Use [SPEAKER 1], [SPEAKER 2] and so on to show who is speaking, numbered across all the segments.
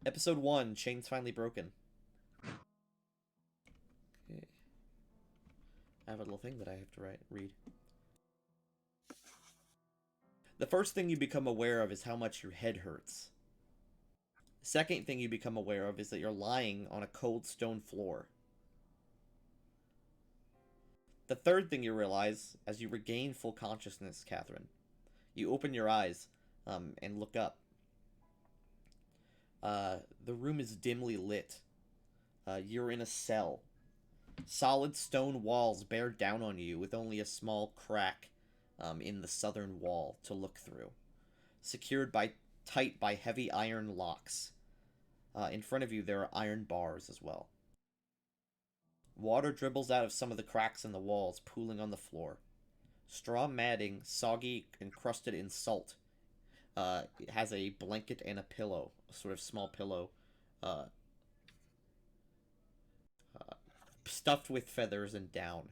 [SPEAKER 1] Episode 1, Chains Finally Broken. Okay. I have a little thing that I have to read. The first thing you become aware of is how much your head hurts. The second thing you become aware of is that you're lying on a cold stone floor. The third thing you realize, as you regain full consciousness, Catherine, you open your eyes and look up. The room is dimly lit. You're in a cell. Solid stone walls bear down on you with only a small crack in the southern wall to look through. Secured tight by heavy iron locks. In front of you there are iron bars as well. Water dribbles out of some of the cracks in the walls, pooling on the floor. Straw matting, soggy, encrusted in salt. It has a blanket and a pillow, a sort of small pillow, uh, stuffed with feathers and down.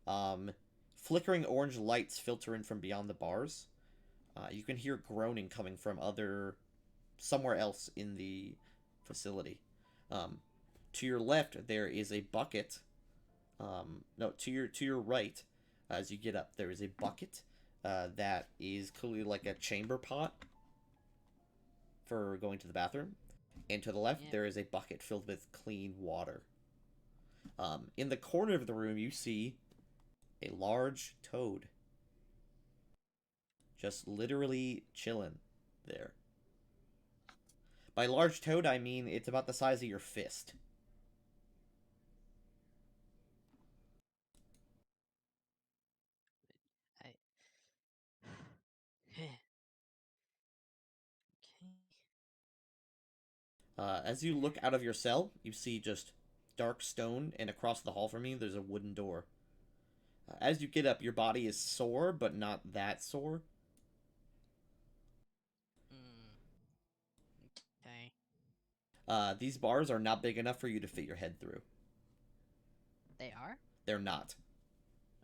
[SPEAKER 1] Um, Flickering orange lights filter in from beyond the bars. You can hear groaning coming from somewhere else in the facility. Um, to your left, there is a bucket. No, to your right, as you get up, there is a bucket that is clearly like a chamber pot for going to the bathroom. And to the left,
[SPEAKER 2] Yeah.
[SPEAKER 1] there is a bucket filled with clean water. In the corner of the room, you see a large toad. Just literally chilling there. By large toad, I mean it's about the size of your fist.
[SPEAKER 2] I. Okay.
[SPEAKER 1] As you look out of your cell, you see just dark stone, and across the hall from you, there's a wooden door. As you get up, your body is sore, but not that sore.
[SPEAKER 2] Mm, okay.
[SPEAKER 1] These bars are not big enough for you to fit your head through.
[SPEAKER 2] They are?
[SPEAKER 1] They're not.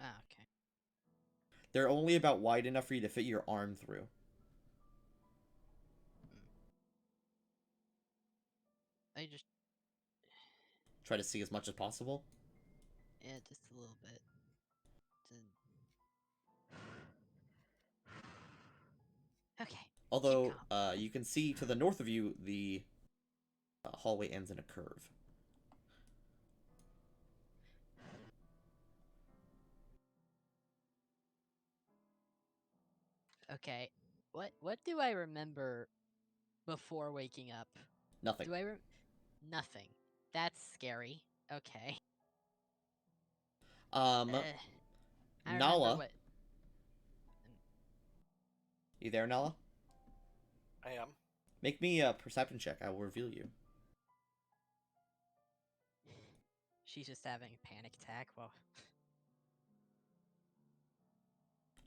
[SPEAKER 2] Ah, okay.
[SPEAKER 1] They're only about wide enough for you to fit your arm through.
[SPEAKER 2] Mm. I just.
[SPEAKER 1] Try to see as much as possible.
[SPEAKER 2] Yeah, just a little bit. Okay. Keep
[SPEAKER 1] Although,
[SPEAKER 2] calm.
[SPEAKER 1] you can see to the north of you, the hallway ends in a curve.
[SPEAKER 2] Okay. What do I remember before waking up?
[SPEAKER 1] Nothing.
[SPEAKER 2] Do I nothing? That's scary. Okay.
[SPEAKER 1] Um,
[SPEAKER 2] I remember
[SPEAKER 1] Nala.
[SPEAKER 2] what.
[SPEAKER 1] You there, Nala?
[SPEAKER 3] I am.
[SPEAKER 1] Make me a perception check. I will reveal you.
[SPEAKER 2] She's just having a panic attack. Well,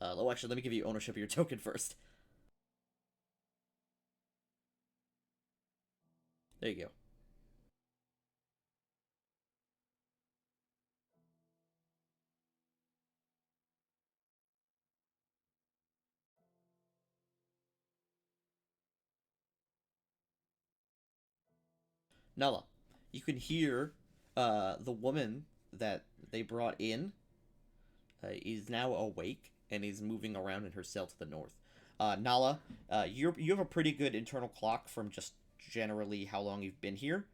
[SPEAKER 1] Oh, actually, let me give you ownership of your token first. There you go. Nala, you can hear the woman that they brought in is now awake and is moving around in her cell to the north. Nala, you have a pretty good internal clock from just generally how long you've been here.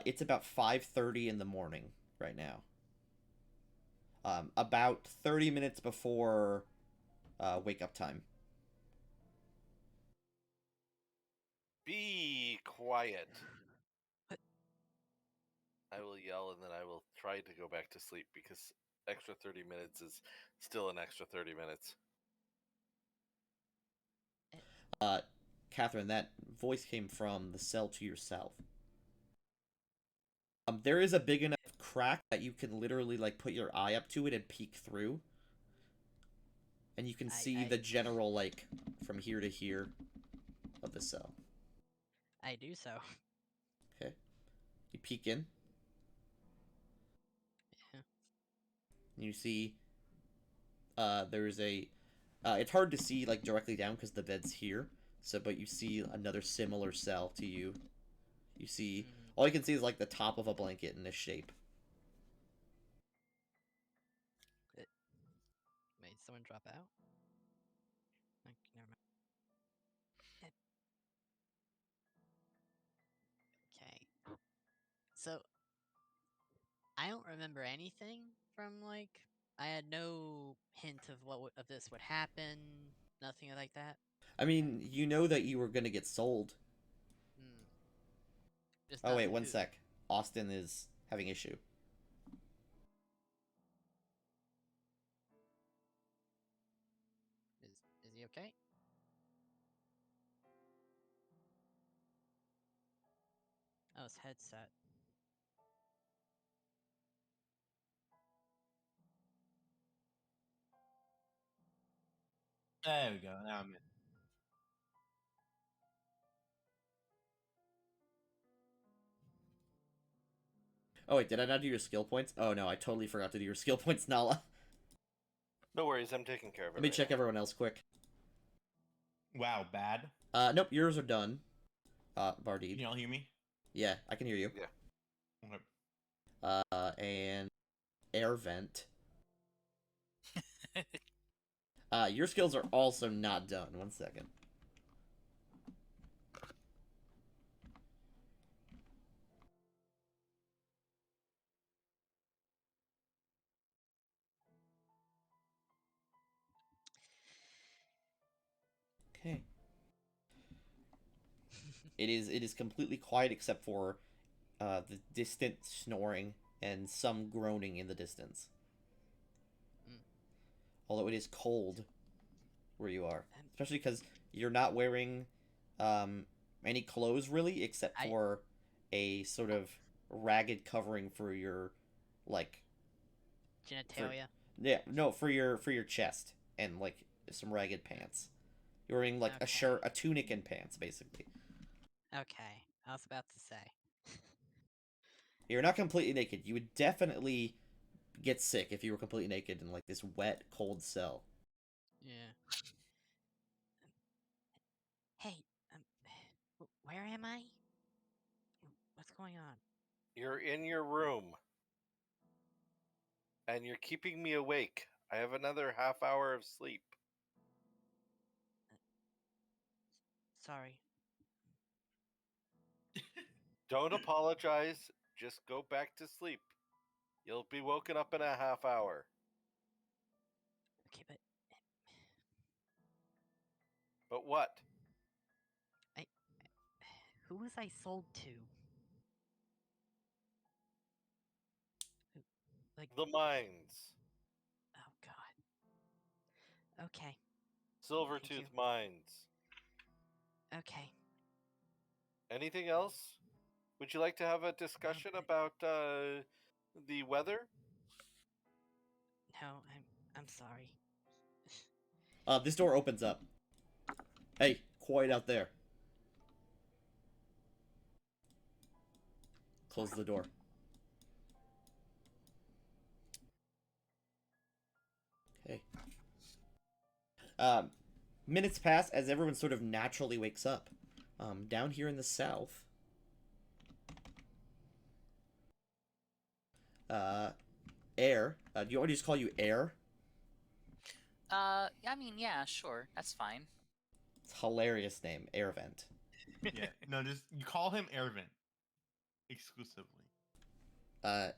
[SPEAKER 1] It's about 5:30 in the morning right now. About 30 minutes before wake up time.
[SPEAKER 3] Be quiet.
[SPEAKER 2] what?
[SPEAKER 3] I will yell and then I will try to go back to sleep because extra 30 minutes is still an extra 30 minutes.
[SPEAKER 1] Uh, Catherine, that voice came from the cell to your south. There is a big enough crack that you can literally like put your eye up to it and peek through, and you can see
[SPEAKER 2] I
[SPEAKER 1] the general like from here to here of the cell.
[SPEAKER 2] I do so.
[SPEAKER 1] Okay, you peek in,
[SPEAKER 2] Yeah.
[SPEAKER 1] and you see there's a. It's hard to see like directly down because the bed's here. So, but you see another similar cell to you You see,
[SPEAKER 2] Mhm.
[SPEAKER 1] all you can see is like the top of a blanket in this shape.
[SPEAKER 2] Wait, someone drop out? Okay, never mind. Okay. So, I don't remember anything from, like, I had no hint of of this would happen, nothing like that.
[SPEAKER 1] I mean, you know that you were gonna get sold.
[SPEAKER 2] Hmm. Just
[SPEAKER 1] Oh
[SPEAKER 2] not
[SPEAKER 1] wait,
[SPEAKER 2] to
[SPEAKER 1] one
[SPEAKER 2] who.
[SPEAKER 1] sec. Austin is having issue.
[SPEAKER 2] Is he okay? Oh, his headset.
[SPEAKER 4] There we go. Now I'm in.
[SPEAKER 1] Oh wait, did I not do your skill points? Oh no, I totally forgot to do your skill points, Nala.
[SPEAKER 3] No worries, I'm taking care of it.
[SPEAKER 1] Let me
[SPEAKER 3] right
[SPEAKER 1] check
[SPEAKER 3] now.
[SPEAKER 1] everyone else quick.
[SPEAKER 4] Wow, bad.
[SPEAKER 1] Nope, yours are done. Bardid.
[SPEAKER 4] Can y'all hear me?
[SPEAKER 1] Yeah, I can hear you.
[SPEAKER 3] Yeah.
[SPEAKER 4] Okay.
[SPEAKER 1] And air vent. Your skills are also not done. One second. Okay. It is completely quiet except for the distant snoring and some groaning in the distance.
[SPEAKER 2] Mm.
[SPEAKER 1] Although it is cold where you are,
[SPEAKER 2] Um,
[SPEAKER 1] especially because you're not wearing um, any clothes really, except
[SPEAKER 2] I-
[SPEAKER 1] for a sort of ragged covering for your like
[SPEAKER 2] Genitalia.
[SPEAKER 1] yeah no for your chest and like some ragged pants. You're wearing like a
[SPEAKER 2] Okay.
[SPEAKER 1] shirt, a tunic, and pants basically.
[SPEAKER 2] Okay, I was about to say.
[SPEAKER 1] You're not completely naked. You would definitely get sick if you were completely naked in like this wet, cold cell.
[SPEAKER 2] Yeah. Hey, where am I? What's going on?
[SPEAKER 3] You're in your room. And you're keeping me awake. I have another half hour of sleep.
[SPEAKER 2] Sorry.
[SPEAKER 3] Don't apologize. Just go back to sleep. You'll be woken up in a half hour.
[SPEAKER 2] Okay, but
[SPEAKER 3] But what?
[SPEAKER 2] who was I sold to? Like,
[SPEAKER 3] The mines.
[SPEAKER 2] oh god. Okay, thank you.
[SPEAKER 3] Silvertooth Mines.
[SPEAKER 2] Okay.
[SPEAKER 3] Anything else? Would you like to have a discussion about the weather?
[SPEAKER 2] No, I'm sorry.
[SPEAKER 1] This door opens up. Hey, quiet out there. Close the door. Okay. Um, Minutes pass as everyone sort of naturally wakes up. Down here in the south, uh, Air. Do you want me to just call you Air?
[SPEAKER 5] I mean, yeah, sure, that's fine.
[SPEAKER 1] It's a hilarious name, Air Vent.
[SPEAKER 4] Yeah. No, just you call him Ervin exclusively.
[SPEAKER 1] Uh,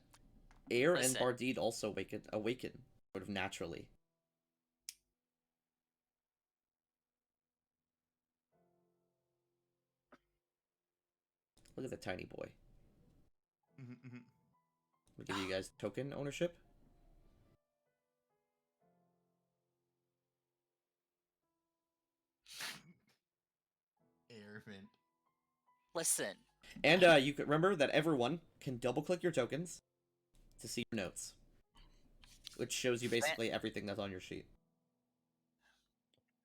[SPEAKER 1] Air and
[SPEAKER 5] Listen.
[SPEAKER 1] Bardid also awaken sort of naturally. Look at the tiny boy.
[SPEAKER 4] Mm-hmm.
[SPEAKER 1] I'll give you guys token ownership.
[SPEAKER 4] Ervin.
[SPEAKER 5] Listen,
[SPEAKER 1] And you can remember that everyone can double click your tokens to see your notes, which shows you basically everything that's on your sheet.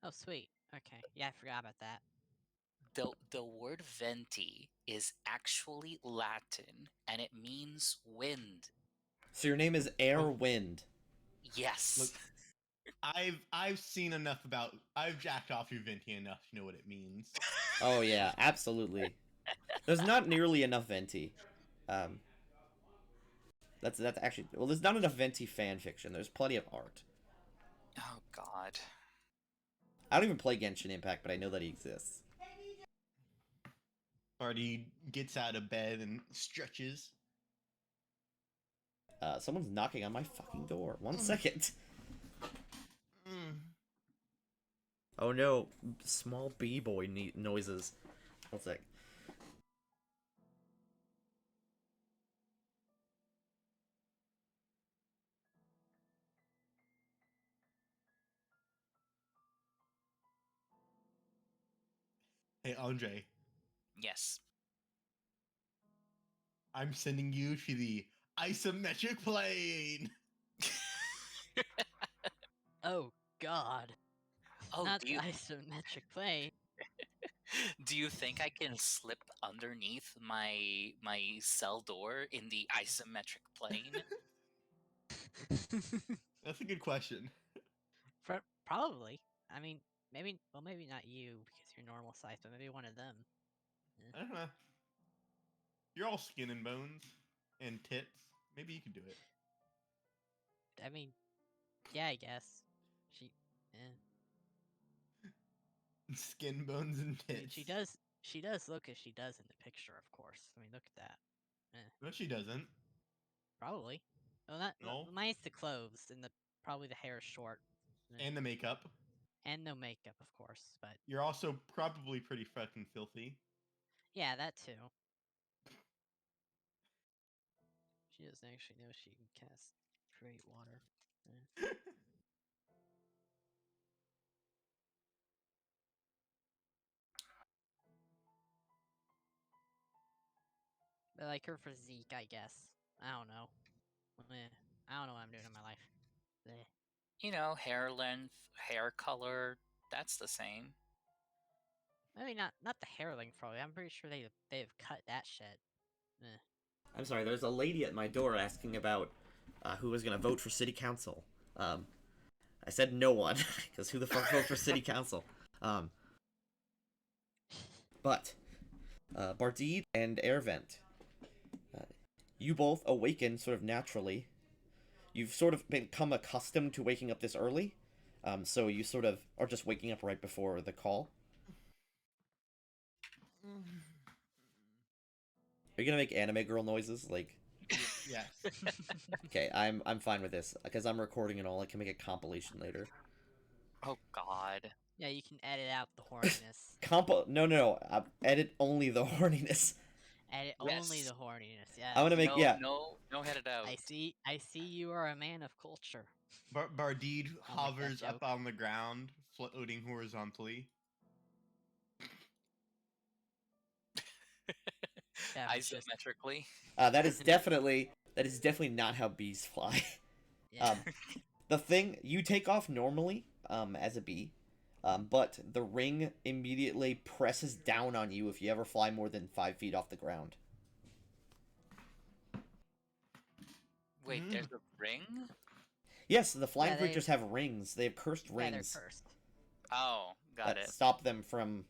[SPEAKER 2] Oh, sweet. Okay. Yeah, I forgot about that.
[SPEAKER 5] the word venti is actually Latin, and it means wind.
[SPEAKER 1] So your name is Air
[SPEAKER 4] Look-
[SPEAKER 1] Wind.
[SPEAKER 5] Yes.
[SPEAKER 4] Look, I've seen enough about. I've jacked off your Venti enough to know what it means.
[SPEAKER 1] Oh yeah, absolutely. There's not nearly enough venti. Um, that's actually well. There's not enough venti fan fiction. There's plenty of art.
[SPEAKER 5] Oh God.
[SPEAKER 1] I don't even play Genshin Impact, but I know that he exists.
[SPEAKER 4] Already gets out of bed and stretches.
[SPEAKER 1] Someone's knocking on my fucking door. 1 second.
[SPEAKER 4] Mm.
[SPEAKER 1] Oh no, small b-boy noises. 1 sec.
[SPEAKER 4] Hey, Andre,
[SPEAKER 5] Yes.
[SPEAKER 4] I'm sending you to the isometric plane.
[SPEAKER 2] Oh God.
[SPEAKER 5] Oh,
[SPEAKER 2] Not
[SPEAKER 5] do
[SPEAKER 2] the
[SPEAKER 5] you
[SPEAKER 2] isometric plane.
[SPEAKER 5] do you think I can slip underneath my cell door in the isometric plane?
[SPEAKER 4] That's a good question.
[SPEAKER 2] Probably. I mean, maybe. Well, maybe not you because you're normal size, but maybe one of them.
[SPEAKER 4] I don't know. You're all skin and bones and tits. Maybe you could do it.
[SPEAKER 2] I mean, yeah, I guess. She. Eh.
[SPEAKER 4] Skin, bones, and
[SPEAKER 2] I mean,
[SPEAKER 4] tits.
[SPEAKER 2] she does. She does look as she does in the picture, of course. I mean, look at that.
[SPEAKER 4] No, she doesn't.
[SPEAKER 2] Probably. Well, not
[SPEAKER 4] No.
[SPEAKER 2] minus the clothes and the probably the hair is short.
[SPEAKER 4] And the makeup.
[SPEAKER 2] And no makeup, of course. But
[SPEAKER 4] You're also probably pretty fucking filthy.
[SPEAKER 2] yeah, that too. She doesn't actually know she can cast create water. But like her physique, I guess. I don't know. I don't know what I'm doing in my life. Eh.
[SPEAKER 5] You know, hair length, hair color, that's the same.
[SPEAKER 2] Maybe not the hair length probably. I'm pretty sure they've cut that shit. Eh.
[SPEAKER 1] I'm sorry, there's a lady at my door asking about who was gonna vote for city council. I said no one, because who the fuck votes for city council? But Bardide and Airvent, you both awaken sort of naturally. You've sort of become accustomed to waking up this early, so you sort of are just waking up right before the call. Are you gonna make anime girl noises? Like,
[SPEAKER 4] Yes.
[SPEAKER 1] okay, I'm fine with this because I'm recording it all. I can make a compilation later.
[SPEAKER 5] Oh God.
[SPEAKER 2] Yeah, you can edit out the horniness.
[SPEAKER 1] No. Edit only the horniness.
[SPEAKER 2] Edit only
[SPEAKER 5] Yes.
[SPEAKER 2] the horniness. Yeah.
[SPEAKER 1] I'm gonna make
[SPEAKER 5] No, head it out.
[SPEAKER 2] I see you are a man of culture.
[SPEAKER 4] Bardide
[SPEAKER 2] I'll make that
[SPEAKER 4] hovers up
[SPEAKER 2] joke.
[SPEAKER 4] on the ground, floating horizontally.
[SPEAKER 2] Yeah, it's just-
[SPEAKER 5] Isometrically.
[SPEAKER 1] that is definitely not how bees fly.
[SPEAKER 2] Yeah.
[SPEAKER 1] The thing you take off normally, as a bee, but the ring immediately presses down on you if you ever fly more than 5 feet off the ground.
[SPEAKER 5] Wait, there's a ring?
[SPEAKER 1] Yes, the flying
[SPEAKER 2] Yeah, they-
[SPEAKER 1] creatures have rings. They have cursed
[SPEAKER 2] Yeah, they're
[SPEAKER 1] rings
[SPEAKER 2] cursed.
[SPEAKER 5] Oh, got
[SPEAKER 1] that
[SPEAKER 5] it.
[SPEAKER 1] stop them from,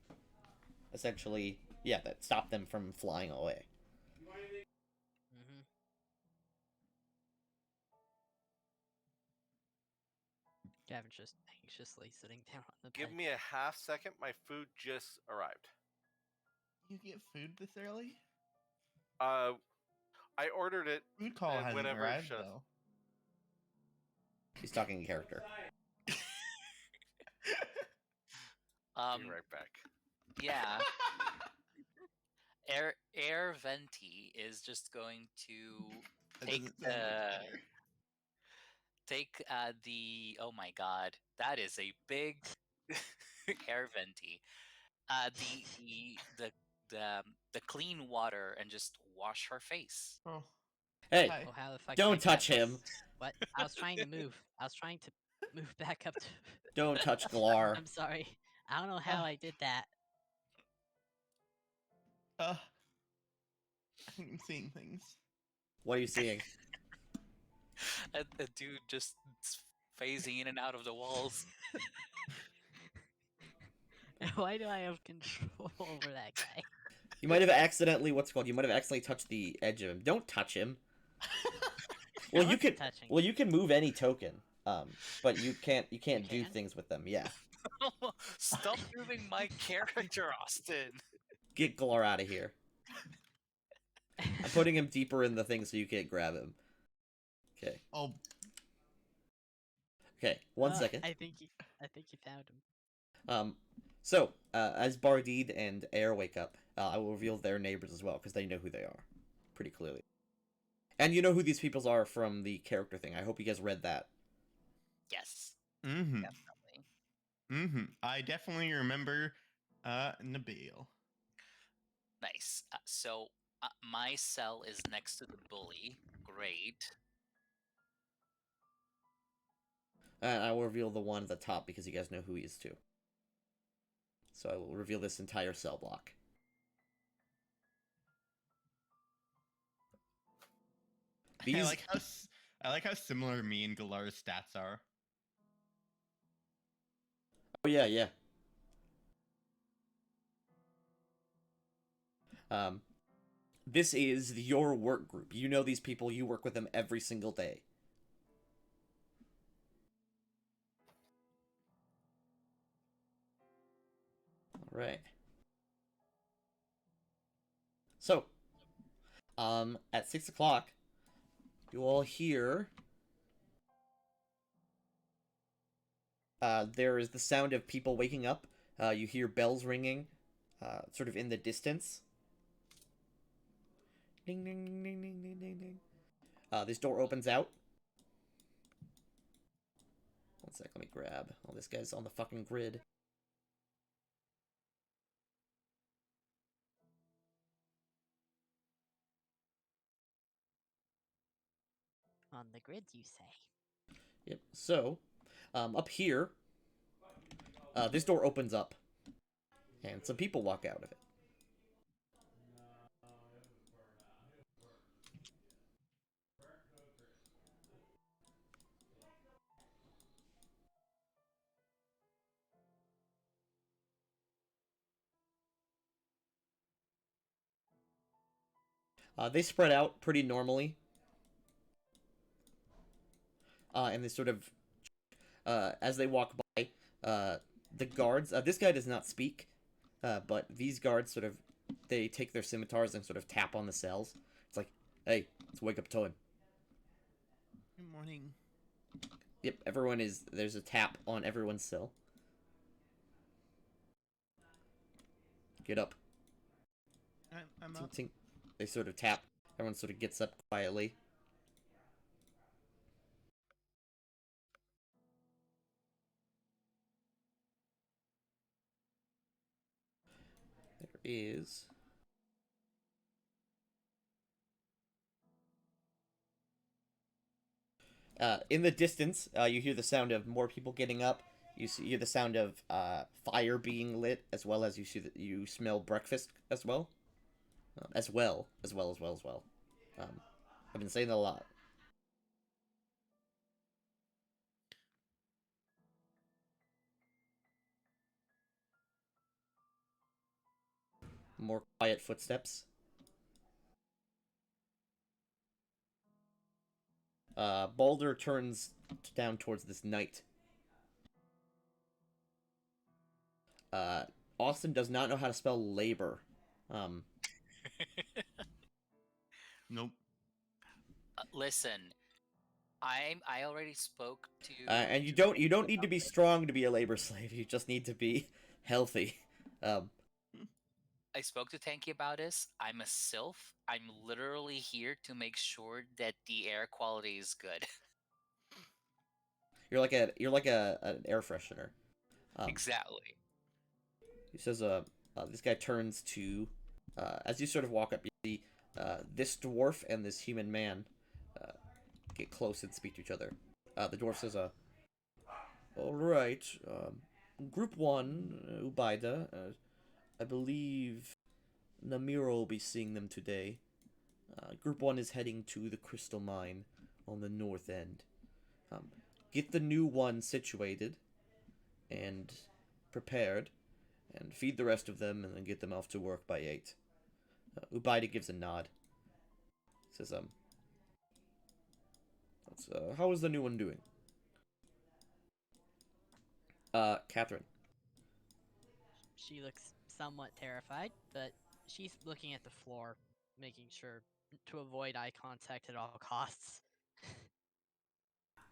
[SPEAKER 1] essentially, that stop them from flying away.
[SPEAKER 2] Mm-hmm. Gavin's just anxiously sitting down on the
[SPEAKER 3] Give
[SPEAKER 2] bed.
[SPEAKER 3] me a half second. My food just arrived.
[SPEAKER 4] You get food this early?
[SPEAKER 3] I ordered it.
[SPEAKER 4] Food call hasn't
[SPEAKER 3] whenever it
[SPEAKER 4] arrived
[SPEAKER 3] shows.
[SPEAKER 4] though.
[SPEAKER 1] He's talking in character.
[SPEAKER 3] Be right back.
[SPEAKER 5] Yeah. Air Venti is just going to
[SPEAKER 4] That
[SPEAKER 5] take
[SPEAKER 4] doesn't sound like fair.
[SPEAKER 5] the oh my god, that is a big Air Venti. The clean water and just wash her face.
[SPEAKER 4] Oh,
[SPEAKER 1] Hey,
[SPEAKER 4] hi.
[SPEAKER 2] Oh, how the fuck?
[SPEAKER 1] don't
[SPEAKER 2] did I
[SPEAKER 1] touch
[SPEAKER 2] get
[SPEAKER 1] him.
[SPEAKER 2] this? What? I was trying to move. I was trying to move back up to.
[SPEAKER 1] Don't touch Glar.
[SPEAKER 2] I'm sorry. I don't know how I did that.
[SPEAKER 4] I think I'm seeing things.
[SPEAKER 1] What are you seeing?
[SPEAKER 5] A dude just phasing in and out of the walls.
[SPEAKER 2] Why do I have control over that guy?
[SPEAKER 1] You might have accidentally, you might have accidentally touched the edge of him. Don't touch him.
[SPEAKER 2] I
[SPEAKER 1] Well, you
[SPEAKER 2] wasn't
[SPEAKER 1] can.
[SPEAKER 2] touching
[SPEAKER 1] Well,
[SPEAKER 2] it.
[SPEAKER 1] you can move any token. But you can't do
[SPEAKER 2] can?
[SPEAKER 1] things with them. Yeah.
[SPEAKER 5] Stop moving my character, Austin.
[SPEAKER 1] Get Glar out of here. I'm putting him deeper in the thing so you can't grab him. Okay.
[SPEAKER 4] Oh,
[SPEAKER 1] Okay. One second.
[SPEAKER 2] I think you found him.
[SPEAKER 1] So, as Bardide and Air wake up, I will reveal their neighbors as well, because they know who they are. Pretty clearly. And you know who these peoples are from the character thing. I hope you guys read that.
[SPEAKER 5] Yes,
[SPEAKER 4] mm-hmm.
[SPEAKER 5] definitely.
[SPEAKER 4] Mm-hmm. I definitely remember Nabil.
[SPEAKER 5] Nice. So my cell is next to the bully. Great.
[SPEAKER 1] And I will reveal the one at the top, because you guys know who he is too. So I will reveal this entire cell block. These...
[SPEAKER 4] I like how similar me and Galar's stats are.
[SPEAKER 1] Oh yeah, yeah. This is your work group. You know these people. You work with them every single day. All right. So, at 6 o'clock, you all hear... there is the sound of people waking up. You hear bells ringing, sort of in the distance. Ding, ding, ding, ding, ding, ding, ding, ding. This door opens out. One sec, let me grab. Oh, this guy's on the fucking grid.
[SPEAKER 2] On the grid, you say?
[SPEAKER 1] Yep. So, up here, this door opens up, and some people walk out of it. They spread out pretty normally. And they sort of, as they walk by, the guards, this guy does not speak, but these guards sort of, they take their scimitars and sort of tap on the cells. It's like, hey, it's wake up time.
[SPEAKER 4] Good morning.
[SPEAKER 1] Yep, there's a tap on everyone's cell. Get up.
[SPEAKER 4] I'm
[SPEAKER 1] Tink,
[SPEAKER 4] up.
[SPEAKER 1] tink. They sort of tap. Everyone sort of gets up quietly. There is... in the distance, you hear the sound of more people getting up. You hear the sound of fire being lit, as well as you smell breakfast as well. As well. I've been saying that a lot. More quiet footsteps. Balder turns down towards this knight. Austin does not know how to spell labor.
[SPEAKER 4] Nope.
[SPEAKER 5] Listen, I already spoke to.
[SPEAKER 1] And you don't need to be strong to be a labor slave. You just need to be healthy.
[SPEAKER 5] I spoke to Tanky about this. I'm a sylph. I'm literally here to make sure that the air quality is good.
[SPEAKER 1] You're like an air freshener.
[SPEAKER 5] Exactly.
[SPEAKER 1] He says, this guy turns to, as you sort of walk up, you see this dwarf and this human man get close and speak to each other. The dwarf says, all right, Group 1, Ubaida, I believe Namiro will be seeing them today. Group 1 is heading to the crystal mine on the north end. Get the new one situated and prepared, and feed the rest of them, and then get them off to work by 8. Ubaida gives a nod. Says, how is the new one doing? Catherine.
[SPEAKER 2] She looks somewhat terrified, but she's looking at the floor, making sure to avoid eye contact at all costs.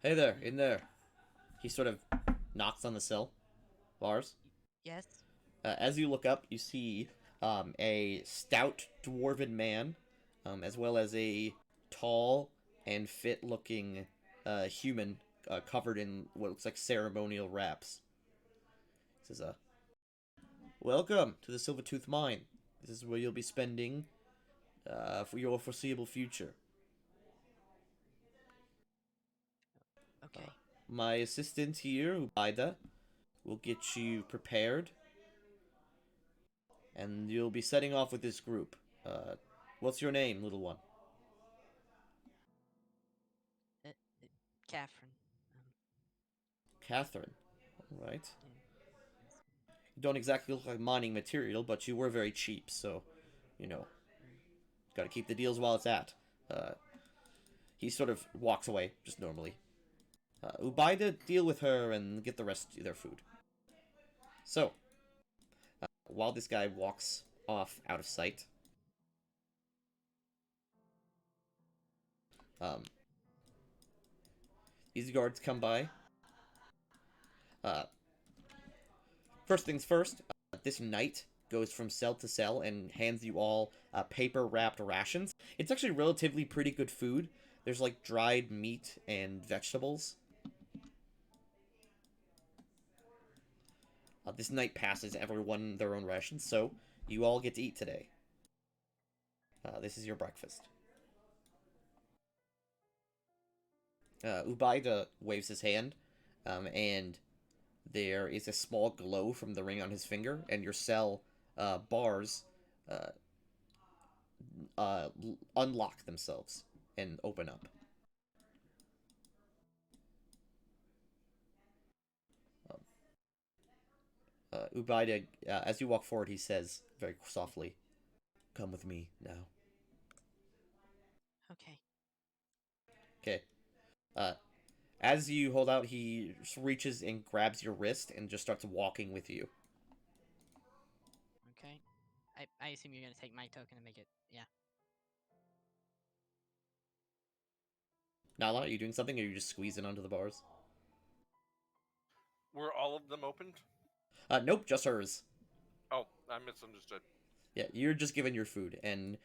[SPEAKER 1] Hey there, in there. He sort of knocks on the sill. Bars.
[SPEAKER 2] Yes?
[SPEAKER 1] As you look up, you see a stout dwarven man, as well as a tall and fit-looking human covered in what looks like ceremonial wraps. He says, welcome to the Silvertooth Mine. This is where you'll be spending for your foreseeable future.
[SPEAKER 2] Okay.
[SPEAKER 1] My assistant here, Ubaida, will get you prepared, and you'll be setting off with this group. What's your name, little one?
[SPEAKER 2] Catherine.
[SPEAKER 1] Catherine. All right.
[SPEAKER 2] Yes.
[SPEAKER 1] You don't exactly look like mining material, but you were very cheap, so, you know, gotta keep the deals while it's at. He sort of walks away, just normally. Ubaida, deal with her and get the rest of their food. So, while this guy walks off out of sight, these guards come by. First things first, this knight goes from cell to cell and hands you all paper-wrapped rations. It's actually relatively pretty good food. There's like dried meat and vegetables. This knight passes everyone their own rations, so you all get to eat today. This is your breakfast. Ubaida waves his hand, and there is a small glow from the ring on his finger, and your cell bars unlock themselves and open up. Ubaida, as you walk forward, he says very softly, "Come with me now."
[SPEAKER 2] Okay.
[SPEAKER 1] Okay. As you hold out, he reaches and grabs your wrist and just starts walking with you.
[SPEAKER 2] Okay. I assume you're gonna take my token and make it. Yeah.
[SPEAKER 1] Nala, are you doing something, or are you just squeezing onto the bars?
[SPEAKER 3] Were all of them opened?
[SPEAKER 1] Nope, just hers.
[SPEAKER 3] Oh, I misunderstood.
[SPEAKER 1] Yeah, you're just given your food, and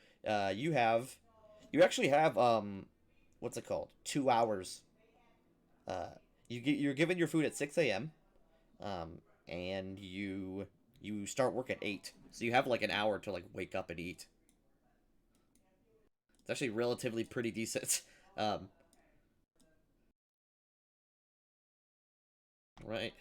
[SPEAKER 1] you actually have what's it called? 2 hours. You're given your food at 6 a.m. And you start work at 8, so you have like an hour to like wake up and eat. It's actually relatively pretty decent. Right.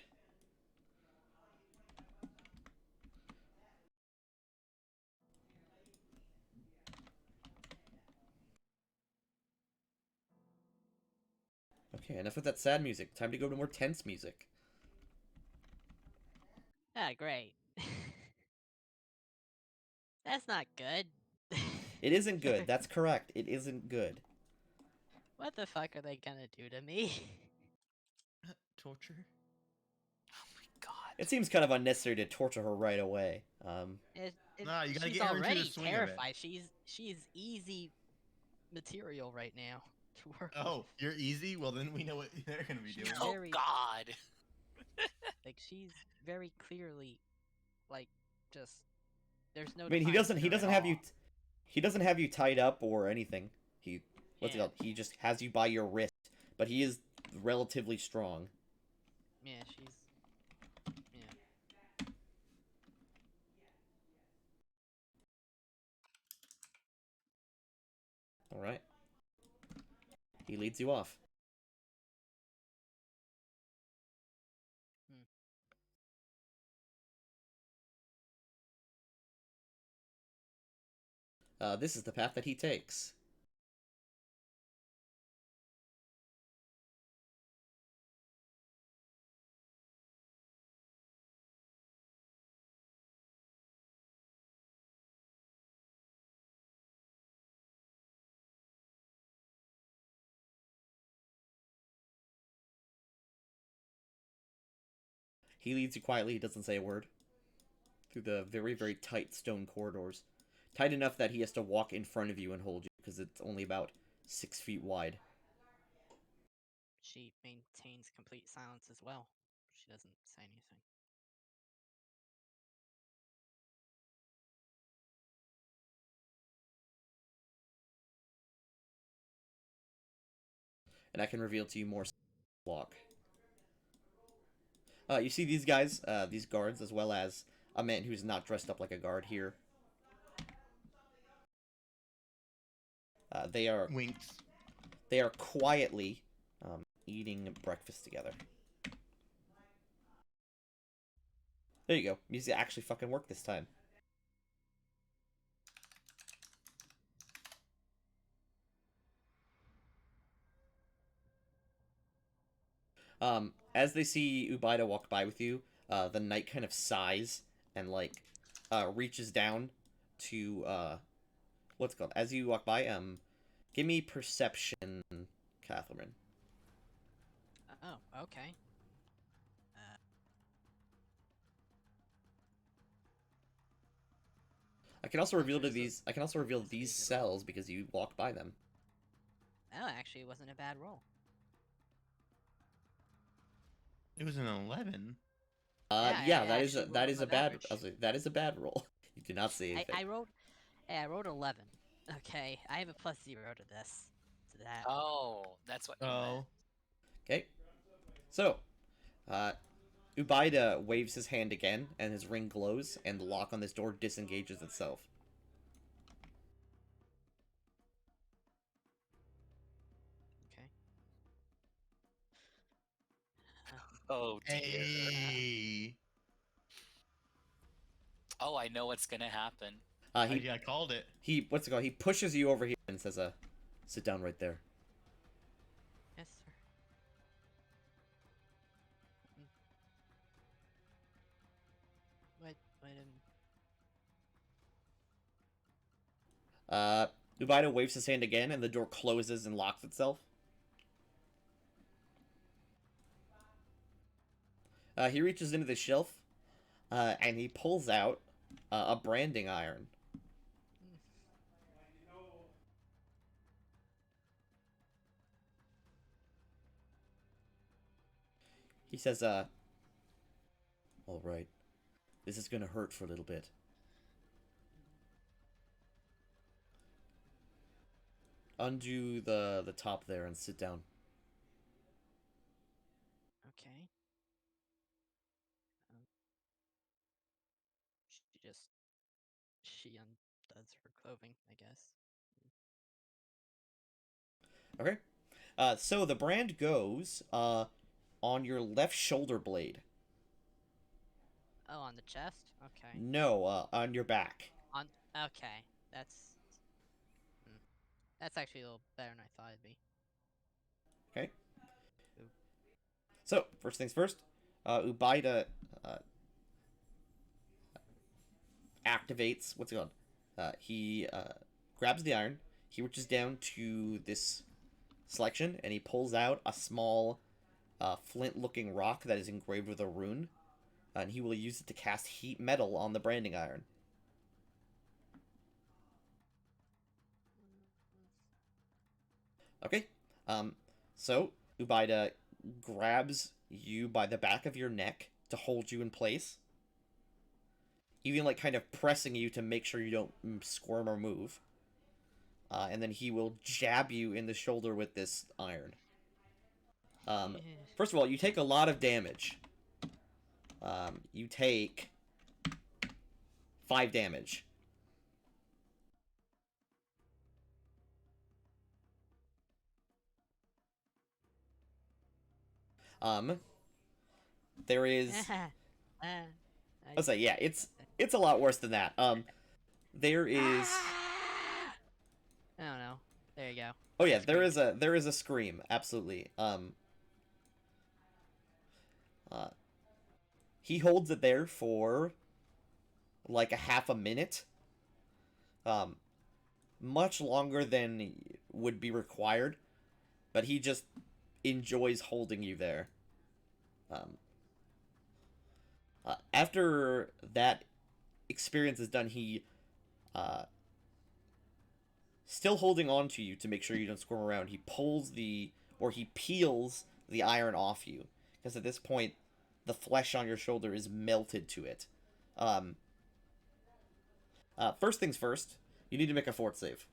[SPEAKER 1] Okay, enough with that sad music. Time to go to more tense music.
[SPEAKER 2] Ah, great. That's not good.
[SPEAKER 1] It isn't good. That's correct. It isn't good.
[SPEAKER 2] What the fuck are they gonna do to me?
[SPEAKER 4] Torture.
[SPEAKER 5] Oh my god.
[SPEAKER 1] It seems kind of unnecessary to torture her right away.
[SPEAKER 4] Nah, you gotta
[SPEAKER 2] she's
[SPEAKER 4] get her into the
[SPEAKER 2] already
[SPEAKER 4] swing of it.
[SPEAKER 2] terrified. She's easy material right now to work
[SPEAKER 4] Oh, you're easy? Well, then we know what they're gonna be doing.
[SPEAKER 5] Oh
[SPEAKER 2] very-
[SPEAKER 5] god.
[SPEAKER 2] with. Like she's very clearly, like, just there's no.
[SPEAKER 1] I mean, he
[SPEAKER 2] defiance in
[SPEAKER 1] doesn't
[SPEAKER 2] her at
[SPEAKER 1] have
[SPEAKER 2] all.
[SPEAKER 1] you he doesn't have you tied up or anything. What's it
[SPEAKER 2] Yeah.
[SPEAKER 1] called? He just has you by your wrist, but he is relatively strong.
[SPEAKER 2] Yeah, she's. Yeah.
[SPEAKER 1] All right. He leads you off.
[SPEAKER 2] Hmm.
[SPEAKER 1] This is the path that he takes. He leads you quietly. He doesn't say a word. Through the very, very tight stone corridors. Tight enough that he has to walk in front of you and hold you, because it's only about 6 feet wide.
[SPEAKER 2] She maintains complete silence as well. She doesn't say anything.
[SPEAKER 1] And I can reveal to you more block. You see these guys, these guards, as well as a man who's not dressed up like a guard here. They are
[SPEAKER 4] Winks.
[SPEAKER 1] quietly eating breakfast together. There you go. Music actually fucking worked this time. As they see Ubaida walk by with you, the knight kind of sighs and, like, reaches down to, what's it called? As you walk by, give me perception, Catherine.
[SPEAKER 2] Oh, okay.
[SPEAKER 1] I can also reveal to
[SPEAKER 2] there's a-
[SPEAKER 1] these. I can also reveal
[SPEAKER 2] there's a
[SPEAKER 1] these
[SPEAKER 2] digital-
[SPEAKER 1] cells because you walk by them.
[SPEAKER 2] Oh, actually, it wasn't a bad roll.
[SPEAKER 4] It was an 11.
[SPEAKER 1] Yeah,
[SPEAKER 2] I
[SPEAKER 1] that is
[SPEAKER 2] actually
[SPEAKER 1] that
[SPEAKER 2] rolled
[SPEAKER 1] is a
[SPEAKER 2] above
[SPEAKER 1] bad.
[SPEAKER 2] average.
[SPEAKER 1] I was like, that is a bad roll. You do not say anything.
[SPEAKER 2] I rolled. Hey, I rolled 11. Okay, I have a +0 to this. To that.
[SPEAKER 5] Oh, that's what you meant.
[SPEAKER 4] Oh.
[SPEAKER 1] Okay. So, Ubaida waves his hand again, and his ring glows, and the lock on this door disengages itself.
[SPEAKER 2] Okay.
[SPEAKER 5] Oh dear.
[SPEAKER 4] Hey.
[SPEAKER 5] Oh, I know what's gonna happen.
[SPEAKER 4] I called it.
[SPEAKER 1] What's it called? He pushes you over here and says, sit down right there.
[SPEAKER 2] Yes, sir. What?
[SPEAKER 1] Ubaida waves his hand again, and the door closes and locks itself. He reaches into the shelf, and he pulls out a branding iron. He says, all right. This is gonna hurt for a little bit. Undo the top there and sit down.
[SPEAKER 2] Okay. She undoes her clothing, I guess.
[SPEAKER 1] Okay. So the brand goes on your left shoulder blade.
[SPEAKER 2] Oh, on the chest? Okay.
[SPEAKER 1] No, on your back.
[SPEAKER 2] Okay. That's actually a little better than I thought it'd be.
[SPEAKER 1] Okay.
[SPEAKER 2] Oop.
[SPEAKER 1] So, first things first, Ubaida activates, what's it called? He grabs the iron, he reaches down to this selection, and he pulls out a small flint-looking rock that is engraved with a rune, and he will use it to cast heat metal on the branding iron. Okay, so Ubaida grabs you by the back of your neck to hold you in place, even like kind of pressing you to make sure you don't squirm or move. And then he will jab you in the shoulder with this iron. First of all, you take a lot of damage. You take 5 damage. There is. I'll say, yeah, it's a lot worse than that. There is.
[SPEAKER 2] I don't know. There you go.
[SPEAKER 1] Oh yeah, there is a scream. Absolutely. He holds it there for like a half a minute. Much longer than would be required, but he just enjoys holding you there. After that experience is done, he, still holding on to you to make sure you don't squirm around, he peels the iron off you. Because at this point, the flesh on your shoulder is melted to it. First things first, you need to make a fort save.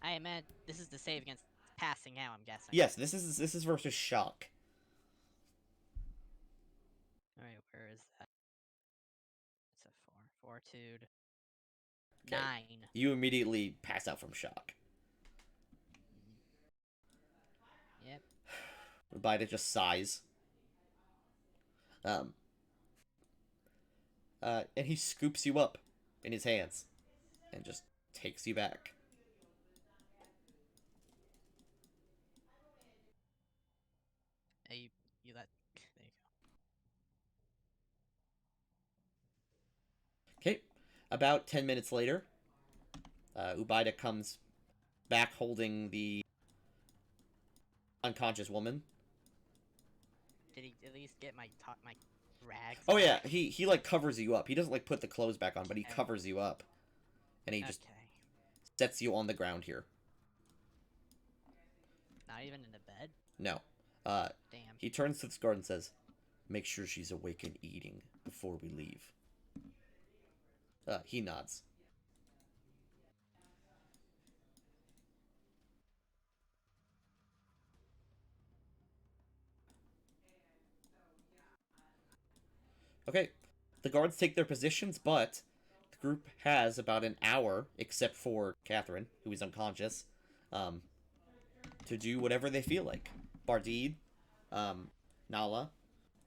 [SPEAKER 2] I meant this is the save against passing out, I'm guessing.
[SPEAKER 1] Yes, this is versus shock.
[SPEAKER 2] Alright, where is that? It's a 4. Fortitude.
[SPEAKER 1] Okay.
[SPEAKER 2] 9.
[SPEAKER 1] You immediately pass out from shock.
[SPEAKER 2] Yep.
[SPEAKER 1] Ubida just sighs. And he scoops you up in his hands and just takes you back.
[SPEAKER 2] Hey, you let. There you go.
[SPEAKER 1] Okay, about 10 minutes later, Ubida comes back holding the unconscious woman.
[SPEAKER 2] Did he at least get my my rags?
[SPEAKER 1] Oh
[SPEAKER 2] back?
[SPEAKER 1] yeah, he like covers you up. He doesn't like put the clothes back on, but he
[SPEAKER 2] Okay.
[SPEAKER 1] covers you up. And he just
[SPEAKER 2] Okay.
[SPEAKER 1] sets you on the ground here.
[SPEAKER 2] Not even in the bed?
[SPEAKER 1] No.
[SPEAKER 2] Damn.
[SPEAKER 1] He turns to the guard and says, "Make sure she's awake and eating before we leave." He nods. Okay, the guards take their positions, but the group has about an hour, except for Catherine, who is unconscious, to do whatever they feel like. Bardid, Nala,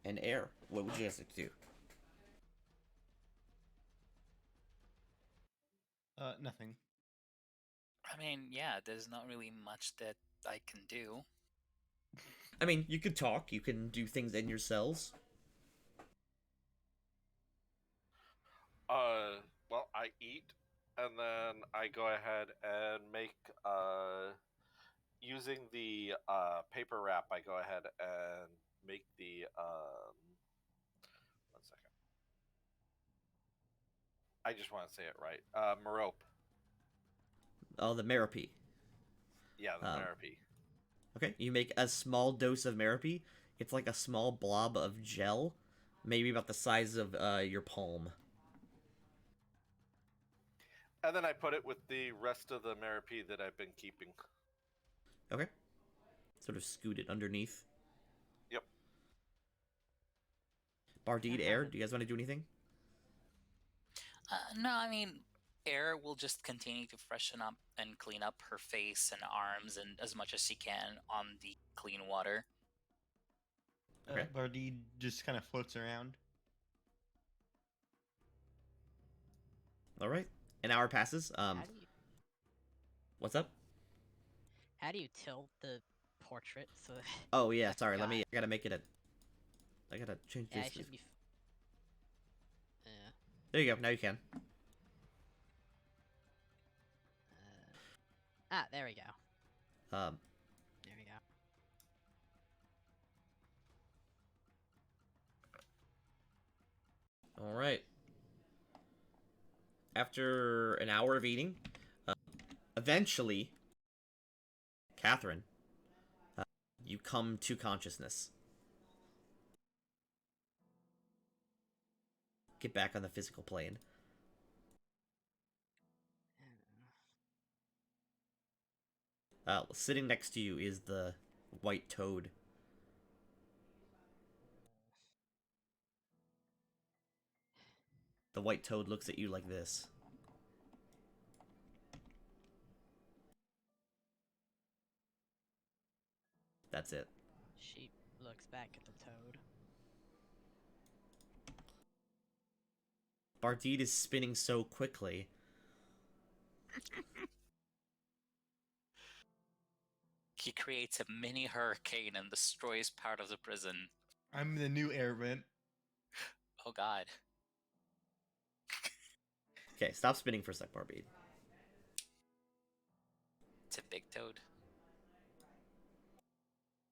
[SPEAKER 1] and Air. What would you guys like to do?
[SPEAKER 4] Nothing.
[SPEAKER 5] I mean, yeah, there's not really much that I can do.
[SPEAKER 1] I mean, you could talk, you can do things in your cells.
[SPEAKER 3] Well, I eat, and then I go ahead and make, using the, paper wrap, I go ahead and make the, 1 second. I just want to say it right. Merope.
[SPEAKER 1] Oh, the Merapy.
[SPEAKER 3] Yeah, the
[SPEAKER 1] Um,
[SPEAKER 3] therapy.
[SPEAKER 1] Okay, you make a small dose of Merapy. It's like a small blob of gel, maybe about the size of your palm.
[SPEAKER 3] And then I put it with the rest of the Merapy that I've been keeping.
[SPEAKER 1] Okay. Sort of scoot it underneath.
[SPEAKER 3] Yep.
[SPEAKER 1] Bardid, Air, do you guys want to do anything?
[SPEAKER 5] No, I mean, Air will just continue to freshen up and clean up her face and arms and as much as she can on the clean water.
[SPEAKER 1] Okay.
[SPEAKER 4] Bardid just kind of floats around.
[SPEAKER 1] All right. An hour passes. What's up?
[SPEAKER 2] How do you tilt the portrait so that...
[SPEAKER 1] Oh yeah, sorry.
[SPEAKER 2] forgot.
[SPEAKER 1] I gotta make it I gotta change
[SPEAKER 2] Yeah, I
[SPEAKER 1] this.
[SPEAKER 2] should be... Yeah.
[SPEAKER 1] There you go. Now you can.
[SPEAKER 2] There we go.
[SPEAKER 1] Um,
[SPEAKER 2] There we go.
[SPEAKER 1] all right. After an hour of eating, eventually, Catherine, you come to consciousness. Get back on the physical plane. Sitting next to you is the white toad. The white toad looks at you like this. That's it.
[SPEAKER 2] She looks back at the toad.
[SPEAKER 1] Bardid is spinning so quickly.
[SPEAKER 5] He creates a mini hurricane and destroys part of the prison.
[SPEAKER 4] I'm the new air vent.
[SPEAKER 5] Oh god.
[SPEAKER 1] Okay, stop spinning for a sec, Bardid.
[SPEAKER 5] It's a big toad.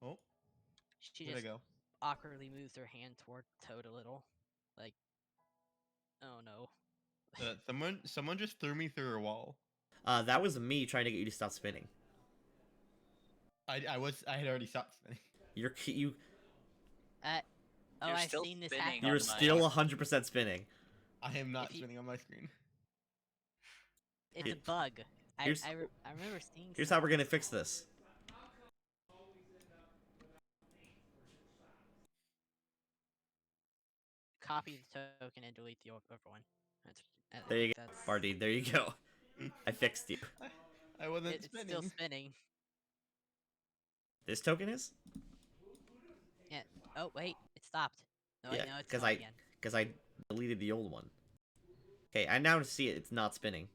[SPEAKER 4] Oh,
[SPEAKER 2] She
[SPEAKER 4] where'd I
[SPEAKER 2] just
[SPEAKER 4] go?
[SPEAKER 2] awkwardly moves her hand toward Toad a little. Like, oh no.
[SPEAKER 4] Someone just threw me through a wall.
[SPEAKER 1] That was me trying to get you to stop spinning.
[SPEAKER 4] I had already stopped spinning.
[SPEAKER 1] You
[SPEAKER 2] Oh,
[SPEAKER 5] You're
[SPEAKER 2] I've
[SPEAKER 5] still
[SPEAKER 2] seen this
[SPEAKER 5] spinning
[SPEAKER 2] happen.
[SPEAKER 5] on
[SPEAKER 1] you're
[SPEAKER 5] my-
[SPEAKER 1] still 100% spinning.
[SPEAKER 4] I am not
[SPEAKER 2] If you-
[SPEAKER 4] spinning on my screen.
[SPEAKER 2] It's a bug. I
[SPEAKER 1] Here's-
[SPEAKER 2] remember seeing.
[SPEAKER 1] Here's how we're gonna fix this.
[SPEAKER 2] Copy the token and delete the other one.
[SPEAKER 1] There you go, Barty. There you go. I fixed you.
[SPEAKER 4] I wasn't
[SPEAKER 2] It's
[SPEAKER 4] spinning.
[SPEAKER 2] still spinning.
[SPEAKER 1] This token is?
[SPEAKER 2] Yeah. Oh wait, it stopped. No,
[SPEAKER 1] Yeah,
[SPEAKER 2] wait, no, it's
[SPEAKER 1] 'cause
[SPEAKER 2] going
[SPEAKER 1] I-
[SPEAKER 2] again.
[SPEAKER 1] Because I deleted the old one. Okay, I now see it. It's not spinning.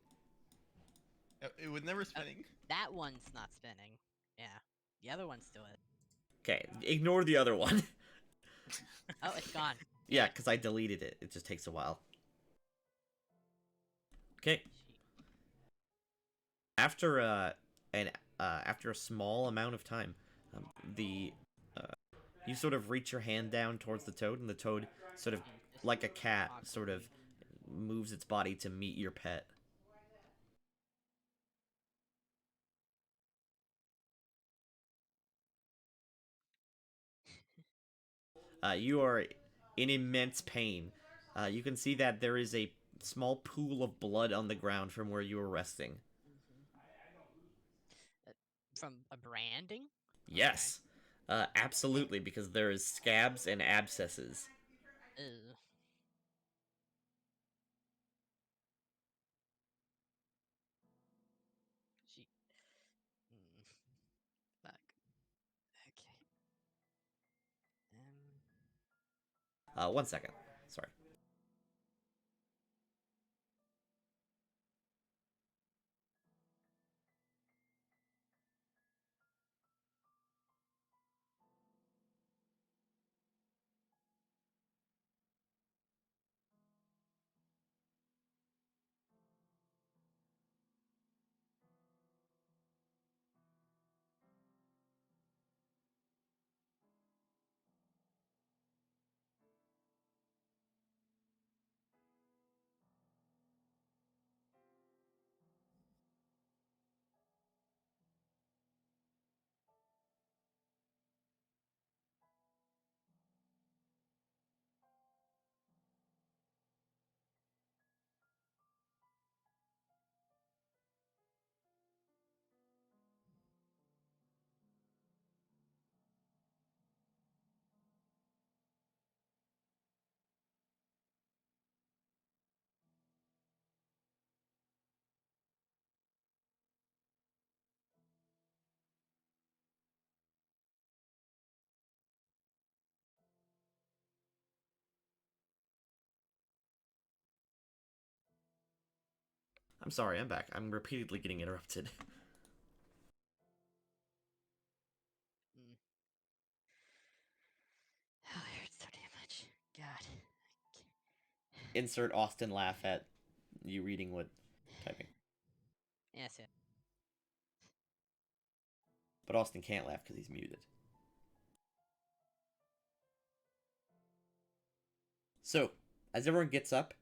[SPEAKER 4] It was never spinning.
[SPEAKER 2] That one's not spinning. Yeah. The other one's still it.
[SPEAKER 1] Okay, ignore the other one.
[SPEAKER 2] Oh, it's gone.
[SPEAKER 1] Yeah, because I deleted it. It just takes a while. Okay. After after a small amount of time, you sort of reach your hand down towards the toad, and the toad sort of,
[SPEAKER 2] Just
[SPEAKER 1] like a cat, sort of
[SPEAKER 2] awkwardly.
[SPEAKER 1] moves its body to meet your pet. You are in immense pain. You can see that there is a small pool of blood on the ground from where you were resting.
[SPEAKER 2] From a branding?
[SPEAKER 1] Yes, absolutely, because there is scabs and abscesses.
[SPEAKER 2] Ew. She. Fuck. Okay.
[SPEAKER 1] 1 second. Sorry. I'm sorry, I'm back. I'm repeatedly getting interrupted.
[SPEAKER 2] Mm. Oh, it hurts so damn much. God.
[SPEAKER 1] Insert Austin laugh at you reading what typing.
[SPEAKER 2] Yes, yeah.
[SPEAKER 1] But Austin can't laugh because he's muted. So, as everyone gets up,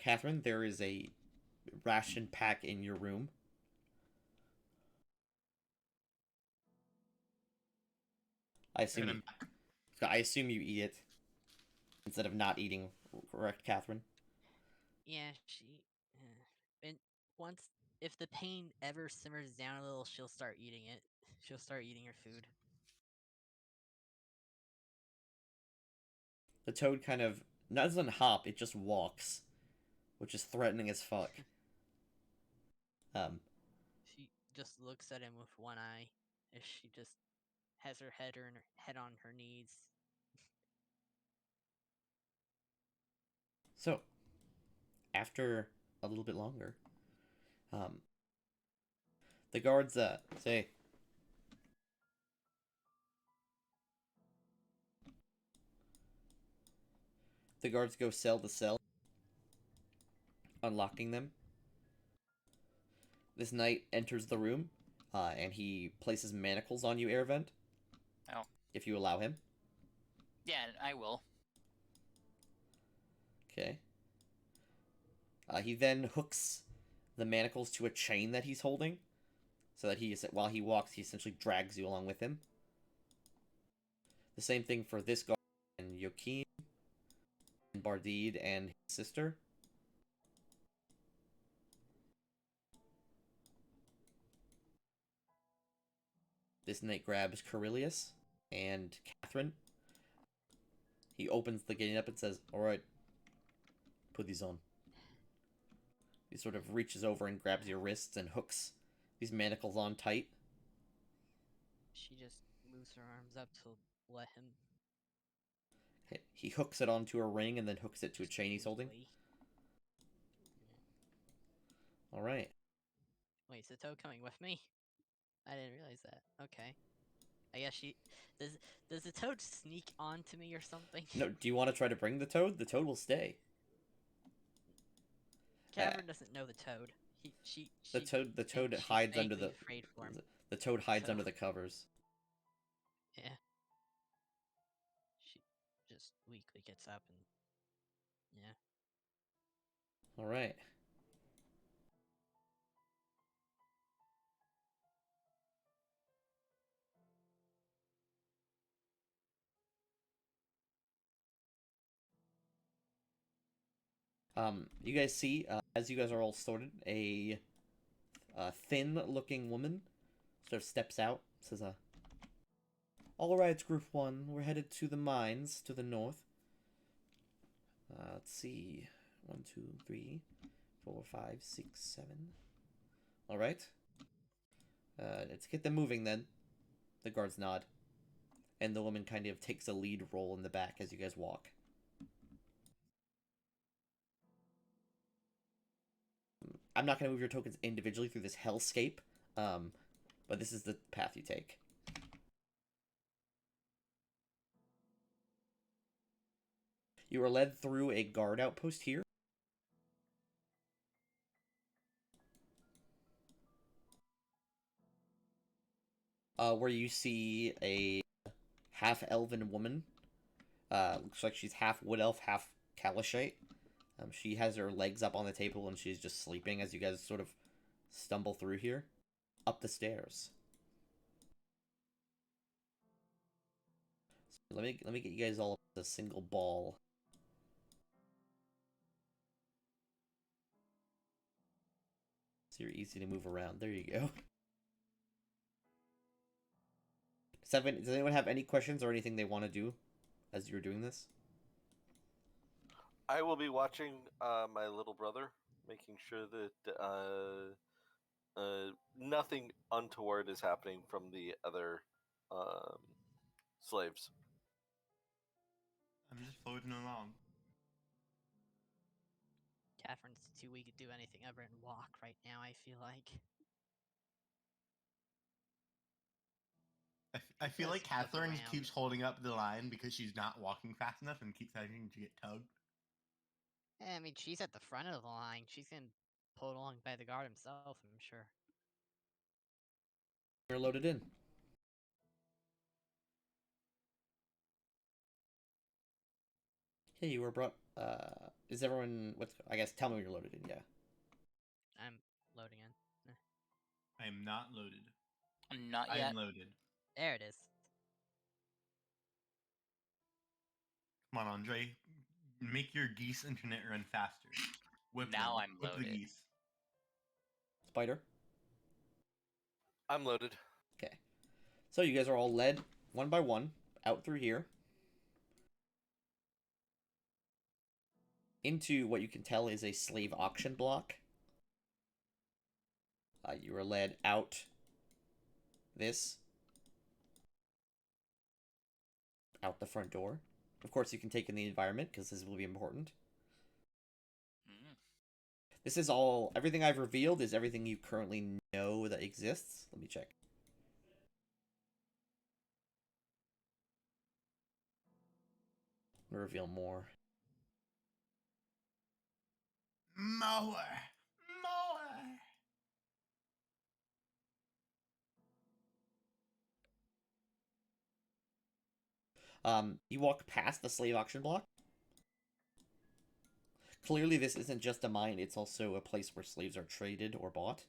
[SPEAKER 1] Catherine, there is a ration pack in your room. I assume
[SPEAKER 4] And
[SPEAKER 1] you eat it instead of not eating, correct, Catherine?
[SPEAKER 2] Yeah, she. And once, if the pain ever simmers down a little, she'll start eating it. She'll start eating her food.
[SPEAKER 1] The toad kind of doesn't hop; it just walks, which is threatening as fuck.
[SPEAKER 2] She just looks at him with one eye, as she just has her head on her knees.
[SPEAKER 1] So, after a little bit longer, the guards say, the guards go cell to cell, unlocking them. This knight enters the room, and he places manacles on you, Airvent.
[SPEAKER 5] Oh.
[SPEAKER 1] If you allow him.
[SPEAKER 5] Yeah, I will.
[SPEAKER 1] Okay. He then hooks the manacles to a chain that he's holding, so that while he walks, he essentially drags you along with him. The same thing for this guard and Joachim, and Bardide and his sister. This knight grabs Carillius and Catherine. He opens the gate up and says, "Alright, put these on." He sort of reaches over and grabs your wrists and hooks these manacles on tight.
[SPEAKER 2] She just moves her arms up to let him.
[SPEAKER 1] He hooks it onto a ring and then hooks it to a
[SPEAKER 2] just
[SPEAKER 1] chain he's holding.
[SPEAKER 2] weakly.
[SPEAKER 1] Alright.
[SPEAKER 2] Wait, is the toad coming with me? I didn't realize that. Okay. I guess she does the toad sneak onto me or something?
[SPEAKER 1] No, do you want to try to bring the toad? The toad will stay.
[SPEAKER 2] Cavern doesn't know the toad.
[SPEAKER 1] The toad
[SPEAKER 2] she's
[SPEAKER 1] hides under
[SPEAKER 2] vaguely
[SPEAKER 1] the
[SPEAKER 2] afraid for him.
[SPEAKER 1] the toad hides
[SPEAKER 2] So-
[SPEAKER 1] under the covers.
[SPEAKER 2] Yeah. She just weakly gets up and yeah.
[SPEAKER 1] Alright. You guys see, as you guys are all sorted, a thin-looking woman sort of steps out, says, "Alright, Group 1, we're headed to the mines to the north. Let's see. 1, 2, 3, 4, 5, 6, 7. Alright. Let's get them moving then." The guards nod. And the woman kind of takes a lead role in the back as you guys walk. I'm not going to move your tokens individually through this hellscape, but this is the path you take. You are led through a guard outpost here. Where you see a half-elven woman. Looks like she's half wood elf, half Kalashite. She has her legs up on the table and she's just sleeping as you guys sort of stumble through here. Up the stairs. So let me get you guys all up to a single ball. So you're easy to move around. There you go. 7, does anyone have any questions or anything they want to do as you're doing this?
[SPEAKER 3] I will be watching my little brother, making sure that nothing untoward is happening from the other slaves.
[SPEAKER 4] I'm just floating along.
[SPEAKER 2] Catherine's too weak to do anything other than walk right now, I feel like.
[SPEAKER 4] I feel like
[SPEAKER 2] Just look
[SPEAKER 4] Catherine
[SPEAKER 2] around.
[SPEAKER 4] keeps holding up the line because she's not walking fast enough and keeps having to get tugged.
[SPEAKER 2] I mean, she's at the front of the line. She's getting pulled along by the guard himself, I'm sure.
[SPEAKER 1] You're loaded in. Okay, you were brought. Is everyone? I guess tell me when you're loaded in. Yeah.
[SPEAKER 2] I'm loading in.
[SPEAKER 4] I am not loaded.
[SPEAKER 5] Not
[SPEAKER 4] I
[SPEAKER 5] yet.
[SPEAKER 4] am loaded.
[SPEAKER 2] There it is.
[SPEAKER 4] Come on, Andre. Make your geese internet run faster. Whip
[SPEAKER 5] Now
[SPEAKER 4] them.
[SPEAKER 5] I'm
[SPEAKER 4] Whip the
[SPEAKER 5] loaded.
[SPEAKER 4] geese.
[SPEAKER 1] Spider.
[SPEAKER 3] I'm loaded.
[SPEAKER 1] Okay. So you guys are all led one by one out through here into what you can tell is a slave auction block. You are led out out the front door. Of course, you can take in the environment because this will be important.
[SPEAKER 5] Mm.
[SPEAKER 1] This is all, everything I've revealed is everything you currently know that exists. Let me check. I'm gonna reveal more.
[SPEAKER 4] More! More!
[SPEAKER 1] You walk past the slave auction block. Clearly, this isn't just a mine, it's also a place where slaves are traded or bought.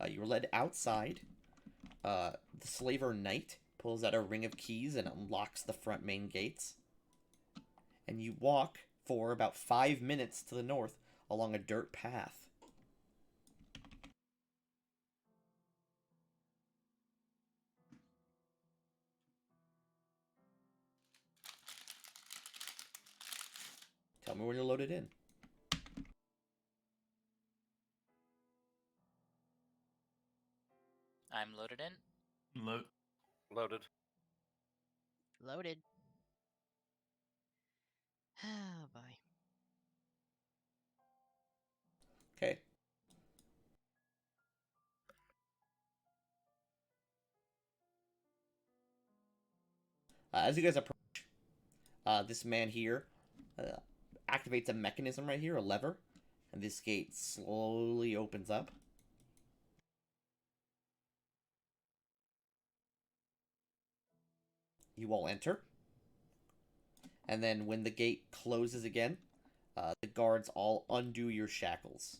[SPEAKER 1] You're led outside. The slaver knight pulls out a ring of keys and unlocks the front main gates. And you walk for about 5 minutes to the north along a dirt path. Tell me when you're loaded in.
[SPEAKER 5] I'm loaded in.
[SPEAKER 3] Loaded.
[SPEAKER 2] Loaded. Oh boy.
[SPEAKER 1] Okay. As you guys approach, this man here activates a mechanism right here, a lever, and this gate slowly opens up. You all enter. And then when the gate closes again, the guards all undo your shackles.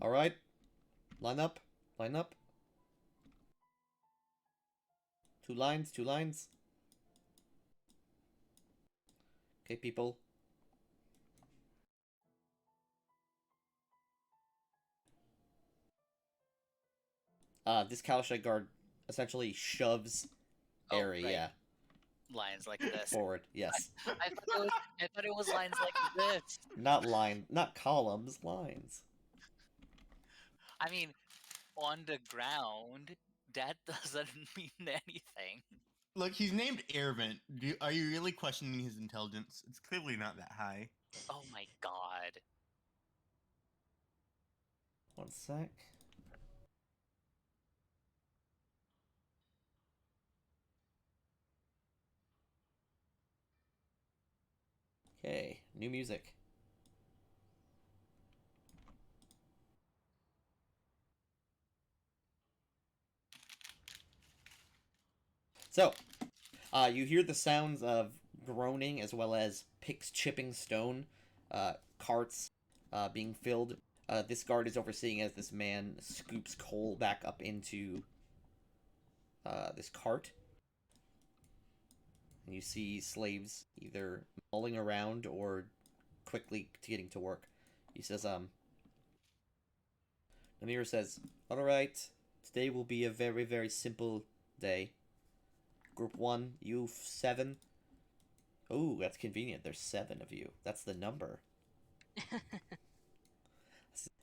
[SPEAKER 1] Alright. Line up. Line up. 2 lines, 2 lines. Okay, people. This Kalashite guard essentially shoves
[SPEAKER 5] Oh,
[SPEAKER 1] Airy,
[SPEAKER 5] right.
[SPEAKER 1] yeah,
[SPEAKER 5] Lines like this.
[SPEAKER 1] forward. Yes.
[SPEAKER 5] I thought it was lines like this.
[SPEAKER 1] Not columns, lines.
[SPEAKER 5] I mean, on the ground, that doesn't mean anything.
[SPEAKER 4] Look, he's named Airvent. Are you really questioning his intelligence? It's clearly not that high.
[SPEAKER 5] Oh my god.
[SPEAKER 1] 1 sec. Okay, new music. So, you hear the sounds of groaning as well as picks chipping stone, carts being filled. This guard is overseeing as this man scoops coal back up into this cart. And you see slaves either mulling around or quickly getting to work. He says, Namir says, alright, today will be a very, very simple day. Group 1, you 7. Oh, that's convenient. There's 7 of you. That's the number.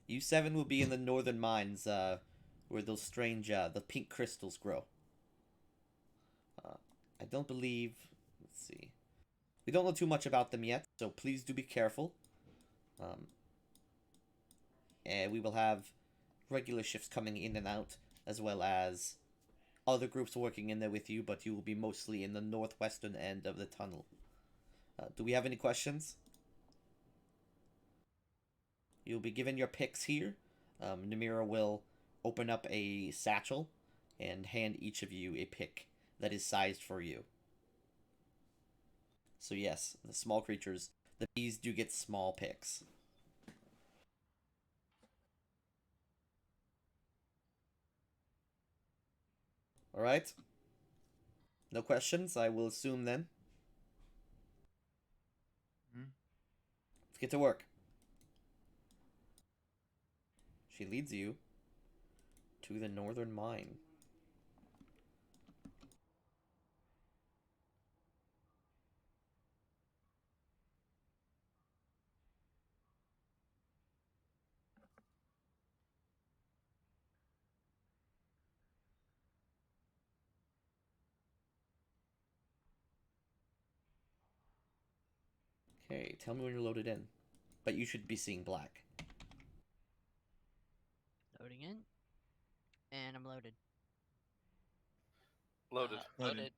[SPEAKER 1] You 7 will be in the northern mines, where those strange, the pink crystals grow. I don't believe... Let's see. We don't know too much about them yet, so please do be careful. And we will have regular shifts coming in and out, as well as other groups working in there with you, but you will be mostly in the northwestern end of the tunnel. Do we have any questions? You'll be given your picks here. Namira will open up a satchel and hand each of you a pick that is sized for you. So yes, the small creatures, the bees do get small picks. Alright? No questions, I will assume then. Let's get to work. She leads you to the northern mine. Okay, tell me when you're loaded in. But you should be seeing black.
[SPEAKER 2] Loading in. And I'm loaded.
[SPEAKER 3] Loaded.
[SPEAKER 5] Loaded.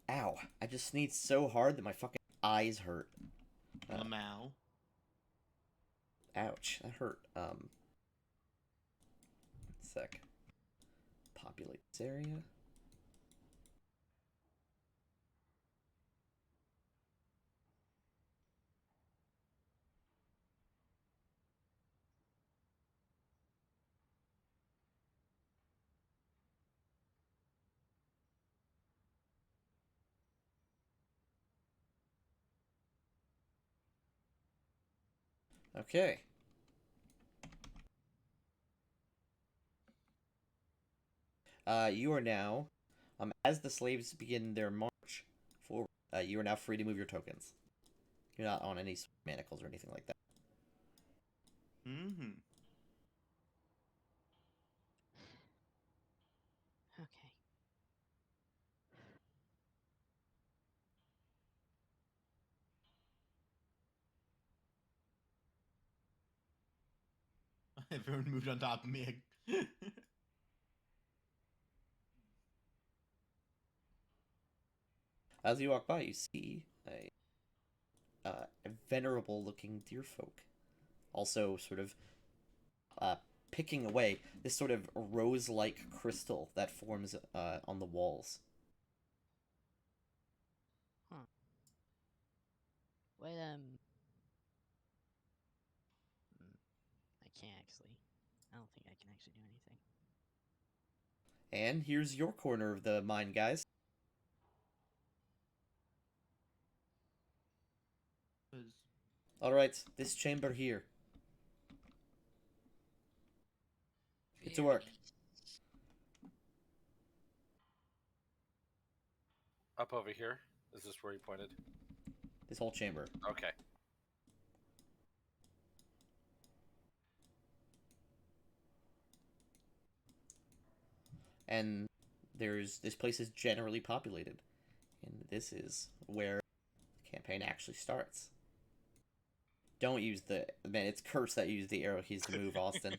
[SPEAKER 1] Ow. I just sneezed so hard that my fucking eyes hurt.
[SPEAKER 4] Lamau.
[SPEAKER 1] Ouch. That hurt. Sec. Populate this area. Okay. You are now, as the slaves begin their march forward, you are now free to move your tokens. You're not on any manacles or anything like that.
[SPEAKER 4] Mm-hmm.
[SPEAKER 2] Okay.
[SPEAKER 4] Everyone moved on top of me.
[SPEAKER 1] As you walk by, you see a venerable-looking deer folk, also sort of picking away this sort of rose-like crystal that forms on the walls.
[SPEAKER 2] What, I can't actually. I don't think I can actually do anything.
[SPEAKER 1] And here's your corner of the mine, guys. Alright, this chamber here. Get to work.
[SPEAKER 3] Up over here? Is this where he pointed?
[SPEAKER 1] This whole chamber.
[SPEAKER 3] Okay.
[SPEAKER 1] And this place is generally populated. And this is where the campaign actually starts. Don't use man, it's cursed that you use the arrow keys to move, Austin.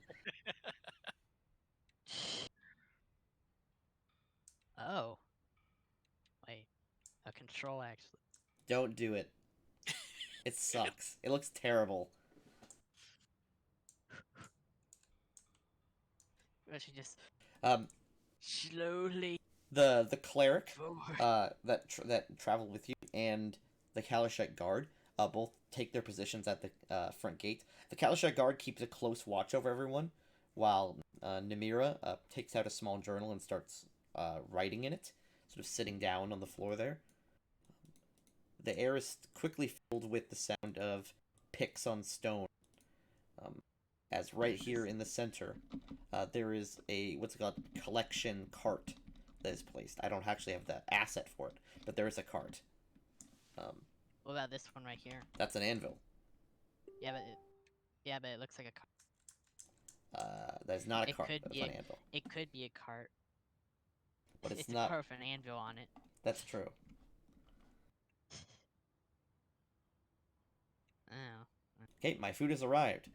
[SPEAKER 2] Oh. Wait. A control actually.
[SPEAKER 1] Don't do it. It sucks. It looks terrible.
[SPEAKER 2] I should just
[SPEAKER 1] Um,
[SPEAKER 2] slowly
[SPEAKER 1] the cleric
[SPEAKER 2] forward.
[SPEAKER 1] that traveled with you and the Kalashite guard both take their positions at the front gate. The Kalashite guard keeps a close watch over everyone, while Namira takes out a small journal and starts writing in it, sort of sitting down on the floor there. The air is quickly filled with the sound of picks on stone. As right here in the center, there is a what's it called collection cart that is placed. I don't actually have the asset for it, but there is a cart.
[SPEAKER 2] What about this one right here?
[SPEAKER 1] That's an anvil.
[SPEAKER 2] Yeah, but it looks like a cart.
[SPEAKER 1] That is not a
[SPEAKER 2] It
[SPEAKER 1] cart.
[SPEAKER 2] could
[SPEAKER 1] That's
[SPEAKER 2] be
[SPEAKER 1] an anvil.
[SPEAKER 2] It could be a cart.
[SPEAKER 1] But it's
[SPEAKER 2] It's
[SPEAKER 1] not.
[SPEAKER 2] a cart with an anvil on it.
[SPEAKER 1] That's true.
[SPEAKER 2] Oh.
[SPEAKER 1] Okay, my food has arrived.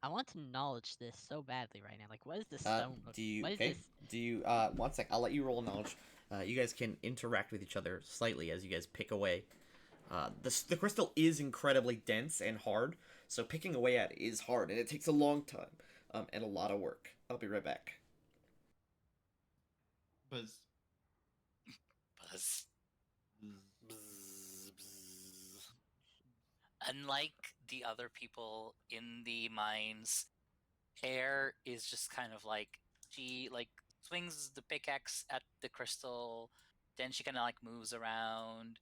[SPEAKER 2] I want to knowledge this so badly right now. Like, what is this stone?
[SPEAKER 1] Do you?
[SPEAKER 2] What is
[SPEAKER 1] Okay.
[SPEAKER 2] this?
[SPEAKER 1] Do you? One sec. I'll let you roll knowledge. You guys can interact with each other slightly as you guys pick away. The crystal is incredibly dense and hard, so picking away at it is hard, and it takes a long time, and a lot of work. I'll be right back.
[SPEAKER 4] Buzz.
[SPEAKER 5] Buzz.
[SPEAKER 3] Bzz, bzz.
[SPEAKER 5] Unlike the other people in the mines, Air is just kind of like she like swings the pickaxe at the crystal, then she kind of like moves around,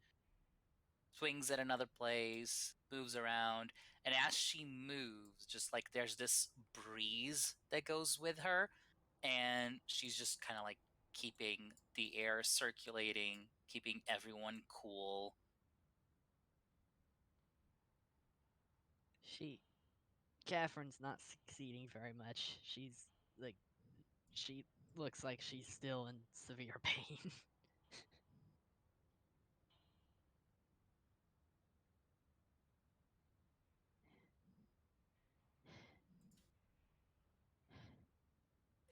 [SPEAKER 5] swings at another place, moves around, and as she moves, just like there's this breeze that goes with her, and she's just kind of like keeping the air circulating, keeping everyone cool.
[SPEAKER 2] Catherine's not succeeding very much. She looks like she's still in severe pain.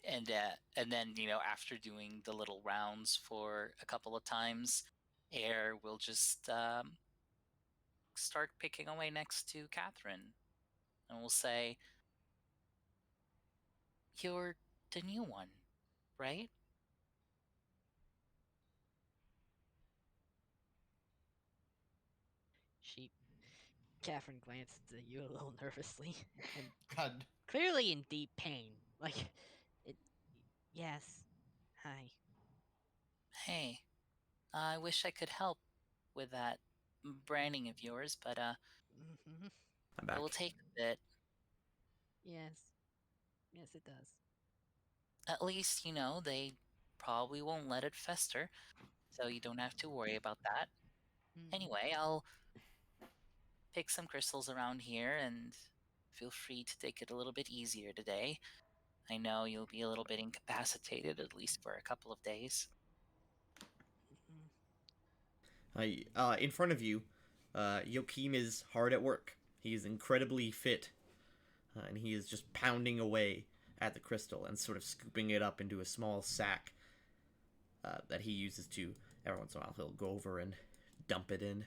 [SPEAKER 5] and then after doing the little rounds for a couple of times, Air will just start picking away next to Catherine, and will say, "You're the new one, right?"
[SPEAKER 2] Catherine glanced at you a little nervously and
[SPEAKER 4] God.
[SPEAKER 2] clearly in deep pain. Like, it. Yes. Hi.
[SPEAKER 5] Hey, I wish I could help with that branding of yours, but
[SPEAKER 2] Mm-hmm.
[SPEAKER 1] I'm
[SPEAKER 5] it will
[SPEAKER 1] back.
[SPEAKER 5] take a bit.
[SPEAKER 2] Yes. Yes, it does.
[SPEAKER 5] At least, they probably won't let it fester, so you don't have to worry about that.
[SPEAKER 2] Mm.
[SPEAKER 5] Anyway, I'll pick some crystals around here, and feel free to take it a little bit easier today. I know you'll be a little bit incapacitated, at least for a couple of days.
[SPEAKER 1] In front of you, Joachim is hard at work. He is incredibly fit, and he is just pounding away at the crystal and sort of scooping it up into a small sack that he uses to, every once in a while, he'll go over and dump it in.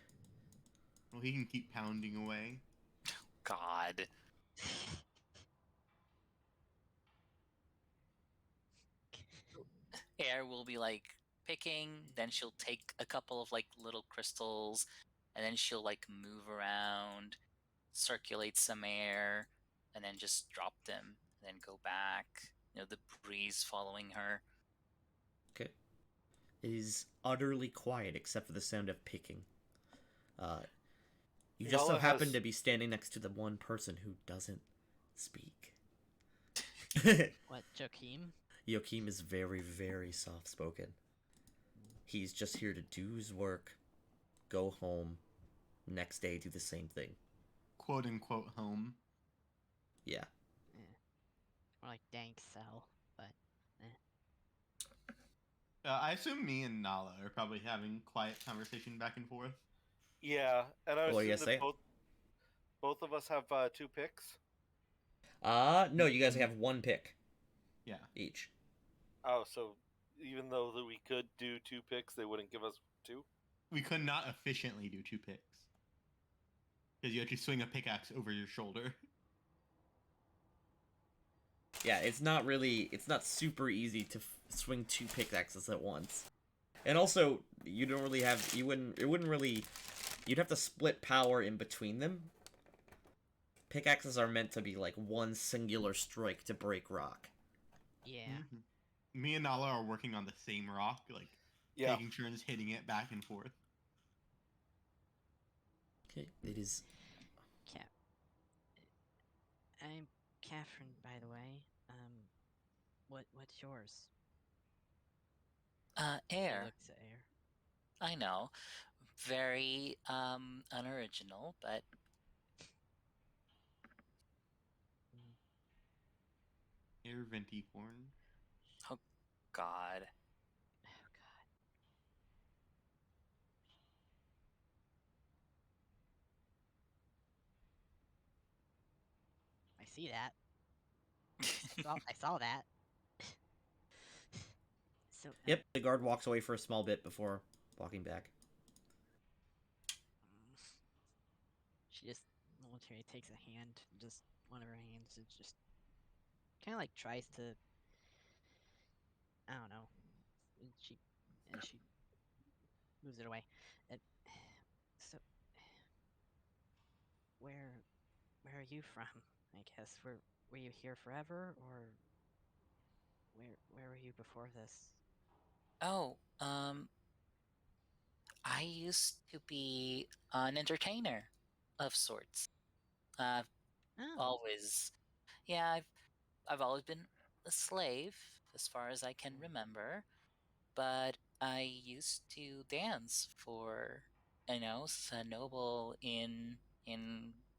[SPEAKER 4] Well, he can keep pounding away.
[SPEAKER 5] God. Air will be like picking, then she'll take a couple of like little crystals, and then she'll like move around, circulate some air, and then just drop them, and then go back. The breeze following her.
[SPEAKER 1] Okay. It is utterly quiet except for the sound of picking. You just so
[SPEAKER 3] Yala
[SPEAKER 1] happen
[SPEAKER 3] has-
[SPEAKER 1] to be standing next to the one person who doesn't speak.
[SPEAKER 2] What, Joachim?
[SPEAKER 1] Joachim is very, very soft spoken. He's just here to do his work, go home, next day do the same thing.
[SPEAKER 4] Quote unquote home.
[SPEAKER 1] Yeah.
[SPEAKER 2] More like dank cell, but
[SPEAKER 4] I assume me and Nala are probably having quiet conversation back and forth.
[SPEAKER 3] Yeah, and I
[SPEAKER 1] What do you
[SPEAKER 3] assume
[SPEAKER 1] say?
[SPEAKER 3] that both of us have 2 picks.
[SPEAKER 1] No, you guys have one pick
[SPEAKER 4] Yeah.
[SPEAKER 1] each.
[SPEAKER 3] Oh, so even though that we could do 2 picks, they wouldn't give us 2?
[SPEAKER 4] We could not efficiently do 2 picks. Because you have to swing a pickaxe over your shoulder.
[SPEAKER 1] Yeah, it's not super easy to swing 2 pickaxes at once. And also, it wouldn't really, you'd have to split power in between them. Pickaxes are meant to be like one singular strike to break rock.
[SPEAKER 2] yeah.
[SPEAKER 4] Mm-hmm. Me and Nala are working on the same rock, like
[SPEAKER 3] Yeah.
[SPEAKER 4] taking turns hitting it back and forth.
[SPEAKER 1] Okay, it is.
[SPEAKER 2] I'm Catherine, by the way. What's yours? She
[SPEAKER 5] Air.
[SPEAKER 2] looks at Air.
[SPEAKER 5] I know. Very unoriginal, but
[SPEAKER 4] Air Venticorn.
[SPEAKER 5] oh god.
[SPEAKER 2] Oh God. I see that. I saw that. So.
[SPEAKER 1] Yep, the guard walks away for a small bit before walking back.
[SPEAKER 2] She just military takes a hand, just one of her hands, and just kind of like tries to. I don't know. And she moves it away. And so, where are you from? I guess were you here forever, or where were you before this?
[SPEAKER 5] Oh, I used to be an entertainer of sorts. I've
[SPEAKER 2] Oh.
[SPEAKER 5] always, yeah, I've always been a slave as far as I can remember, but I used to dance for, a noble in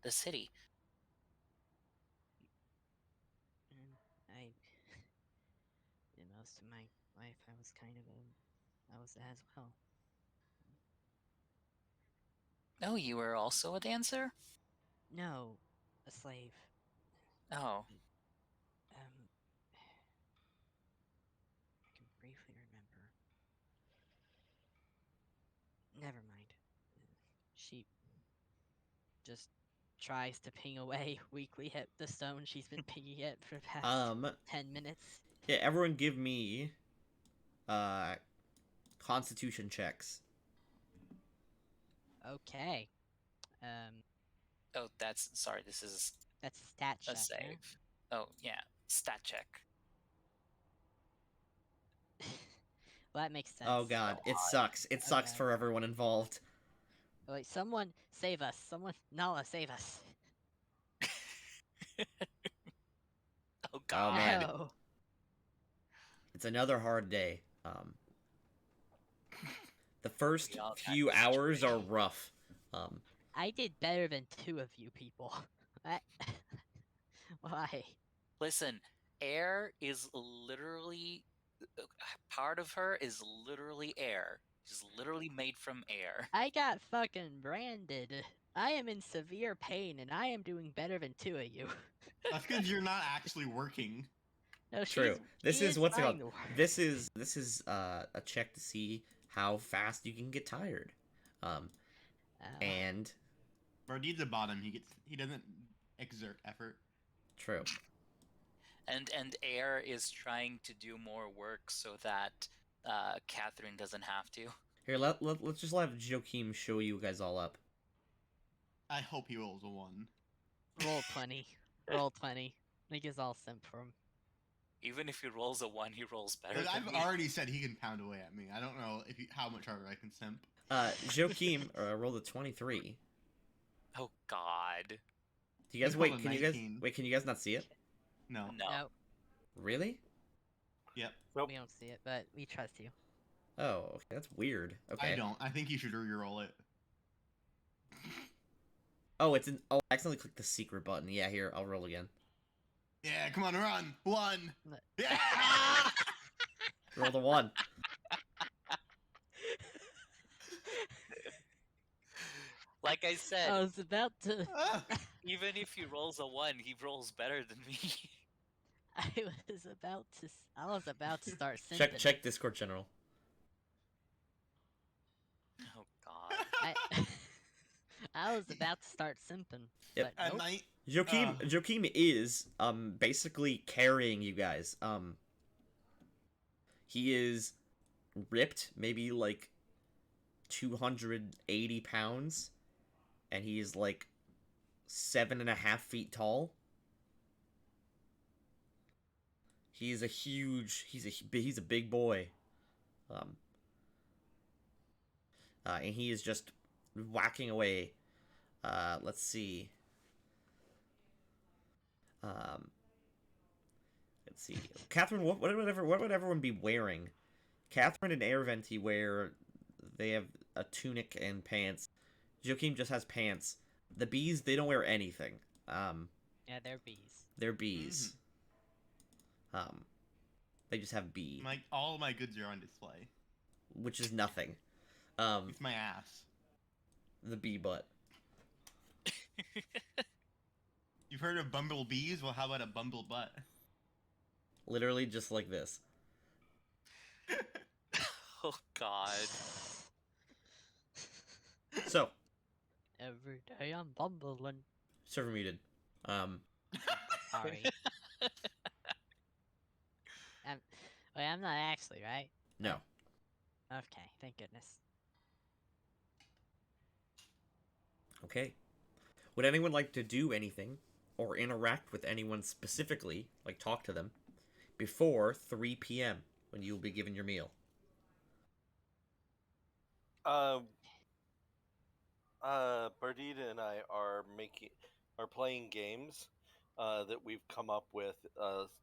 [SPEAKER 5] the city.
[SPEAKER 2] And I did most of my life. I was as well.
[SPEAKER 5] Oh, you were also a dancer?
[SPEAKER 2] No, a slave.
[SPEAKER 5] Oh,
[SPEAKER 2] Um, just tries to ping away weakly at the stone she's been pinging at for the past 10 minutes.
[SPEAKER 1] Yeah, everyone give me constitution checks.
[SPEAKER 2] Okay.
[SPEAKER 5] Oh, sorry. This is
[SPEAKER 2] That's stat
[SPEAKER 5] a
[SPEAKER 2] check.
[SPEAKER 5] save. Oh yeah, stat check.
[SPEAKER 2] Well, that makes sense.
[SPEAKER 1] Oh god, it sucks. It sucks
[SPEAKER 2] Okay.
[SPEAKER 1] for everyone involved.
[SPEAKER 2] Wait, someone save us. Someone, Nala, save us.
[SPEAKER 5] Oh god.
[SPEAKER 1] Oh man,
[SPEAKER 2] No.
[SPEAKER 1] it's another hard day. The first
[SPEAKER 5] We all got
[SPEAKER 1] few
[SPEAKER 5] this
[SPEAKER 1] hours are
[SPEAKER 5] journey.
[SPEAKER 1] rough.
[SPEAKER 2] I did better than 2 of you people. Why?
[SPEAKER 5] Listen, air is literally part of her is literally air. She's literally made from air.
[SPEAKER 2] I got fucking branded. I am in severe pain, and I am doing better than 2 of you.
[SPEAKER 4] That's because you're not actually working.
[SPEAKER 2] No,
[SPEAKER 1] True. This
[SPEAKER 2] she
[SPEAKER 1] is what's it
[SPEAKER 2] trying
[SPEAKER 1] called.
[SPEAKER 2] to work.
[SPEAKER 1] This is a check to see how fast you can get tired.
[SPEAKER 2] Oh.
[SPEAKER 1] And
[SPEAKER 4] Bardid's the bottom. He doesn't exert effort.
[SPEAKER 1] true.
[SPEAKER 5] And air is trying to do more work so that Catherine doesn't have to.
[SPEAKER 1] Here, let's just let Joachim show you guys all up.
[SPEAKER 4] I hope he rolls a 1.
[SPEAKER 2] Roll 20. Roll 20. Make us all simp for him.
[SPEAKER 5] Even if he rolls a 1, he rolls better
[SPEAKER 4] Look,
[SPEAKER 5] than
[SPEAKER 4] I've
[SPEAKER 5] me.
[SPEAKER 4] already said he can pound away at me. I don't know how much harder I can simp.
[SPEAKER 1] Joachim rolled a 23.
[SPEAKER 5] Oh god.
[SPEAKER 1] Do you guys
[SPEAKER 4] He
[SPEAKER 1] wait?
[SPEAKER 4] rolled a
[SPEAKER 1] Can you guys
[SPEAKER 4] 19.
[SPEAKER 1] wait? Can you guys not see it?
[SPEAKER 4] No.
[SPEAKER 5] No.
[SPEAKER 2] No,
[SPEAKER 1] Really?
[SPEAKER 4] Yep.
[SPEAKER 3] Nope.
[SPEAKER 2] we don't see it, but we trust you.
[SPEAKER 1] Oh, okay, that's weird. Okay.
[SPEAKER 4] I don't. I think you should re-roll it.
[SPEAKER 1] Oh, it's in. Oh, I accidentally clicked the secret button. Yeah, here, I'll roll again.
[SPEAKER 4] Yeah, come on, run. 1.
[SPEAKER 2] No.
[SPEAKER 4] Yeah.
[SPEAKER 1] Roll the 1.
[SPEAKER 5] Like I said,
[SPEAKER 2] I was about to.
[SPEAKER 5] even if he rolls a 1, he rolls better than me.
[SPEAKER 2] I was about to start simping.
[SPEAKER 1] Check Discord General.
[SPEAKER 5] Oh god.
[SPEAKER 2] I was about to start simping.
[SPEAKER 1] Yep.
[SPEAKER 2] But
[SPEAKER 4] At
[SPEAKER 2] nope.
[SPEAKER 4] night.
[SPEAKER 1] Joachim is basically carrying you guys. He is ripped, maybe like 280 pounds, and he is like 7.5 feet tall. He's a big boy. And he is just whacking away. Let's see. Let's see. Catherine, what would everyone be wearing? Catherine and Airventi they have a tunic and pants. Joachim just has pants. The bees, they don't wear anything.
[SPEAKER 2] Yeah, they're bees.
[SPEAKER 1] They're bees. They just have bee,
[SPEAKER 4] All of my goods are on display.
[SPEAKER 1] which is nothing.
[SPEAKER 4] It's my ass.
[SPEAKER 1] The bee butt.
[SPEAKER 4] You've heard of bumblebees? Well, how about a bumble butt?
[SPEAKER 1] Literally just like this.
[SPEAKER 5] Oh god.
[SPEAKER 1] So,
[SPEAKER 2] Every day I'm bumbling.
[SPEAKER 1] server muted.
[SPEAKER 2] Sorry. I'm not actually, right?
[SPEAKER 1] No.
[SPEAKER 2] Okay, thank goodness.
[SPEAKER 1] Okay. Would anyone like to do anything or interact with anyone specifically, like talk to them, before 3 p.m. when you will be given your meal?
[SPEAKER 3] Bardita and I are playing games that we've come up with,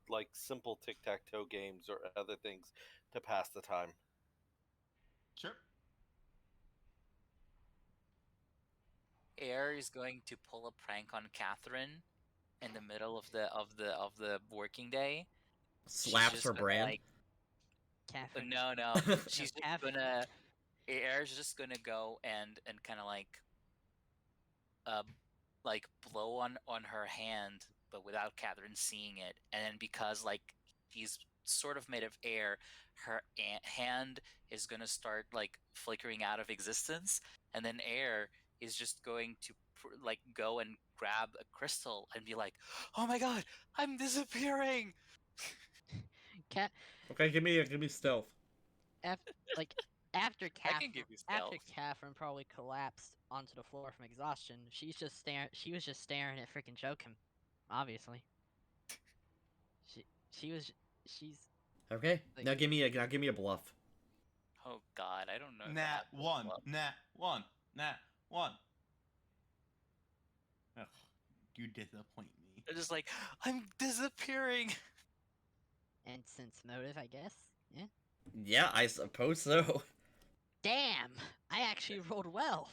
[SPEAKER 3] like simple tic-tac-toe games or other things to pass the time.
[SPEAKER 4] Sure.
[SPEAKER 5] Air is going to pull a prank on Catherine in the middle of the working day. She's
[SPEAKER 1] Slaps
[SPEAKER 5] just
[SPEAKER 1] her
[SPEAKER 5] gonna,
[SPEAKER 1] brand?
[SPEAKER 5] like,
[SPEAKER 2] Catherine.
[SPEAKER 5] no. She's just
[SPEAKER 2] Catherine.
[SPEAKER 5] gonna. Air's just gonna go and kind of like blow on her hand, but without Catherine seeing it. And then because like she's sort of made of air, her hand is gonna start like flickering out of existence, and then Air is just going to like go and grab a crystal and be like, "Oh my god, I'm disappearing!"
[SPEAKER 2] Cat,
[SPEAKER 1] Okay, give me stealth.
[SPEAKER 2] like after
[SPEAKER 5] I can give you stealth.
[SPEAKER 2] Catherine probably collapsed onto the floor from exhaustion, she's just staring. She was just staring at freaking Joachim, obviously. She was. She's
[SPEAKER 1] Okay,
[SPEAKER 2] like,
[SPEAKER 1] now give me a bluff.
[SPEAKER 5] Oh god, I don't know. if I
[SPEAKER 4] Nat
[SPEAKER 5] have this
[SPEAKER 4] 1,
[SPEAKER 5] luck.
[SPEAKER 4] nat 1, nat 1. Ugh, you disappoint me.
[SPEAKER 5] They're just like, I'm disappearing.
[SPEAKER 2] instance motive, I guess. Yeah.
[SPEAKER 1] Yeah, I suppose so.
[SPEAKER 2] Damn, I actually rolled well,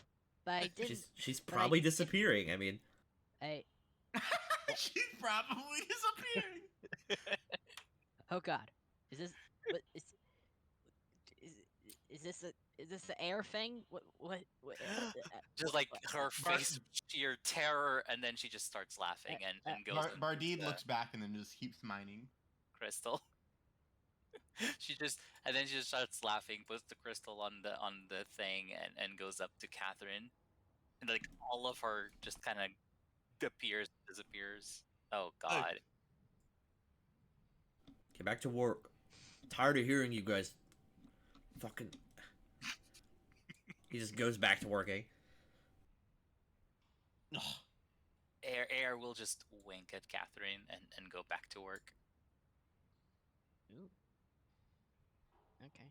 [SPEAKER 2] but I didn't.
[SPEAKER 1] She's
[SPEAKER 2] but I
[SPEAKER 1] probably
[SPEAKER 2] did-
[SPEAKER 1] disappearing. I mean,
[SPEAKER 2] I.
[SPEAKER 4] She's probably disappearing.
[SPEAKER 2] Oh God, is this? What is this the air thing? What?
[SPEAKER 5] Just like her
[SPEAKER 4] Bar-
[SPEAKER 5] face of sheer terror, and then she just starts laughing and goes into
[SPEAKER 4] Bardine
[SPEAKER 5] the
[SPEAKER 4] looks back and then just keeps mining.
[SPEAKER 5] crystal. And then she just starts laughing, puts the crystal on the thing, and goes up to Catherine, and like all of her just kind of disappears. Oh god.
[SPEAKER 1] get back to work. Tired of hearing you guys. Fucking. He just goes back to working.
[SPEAKER 4] Ugh.
[SPEAKER 5] Air will just wink at Catherine and go back to work.
[SPEAKER 2] Ooh. Okay.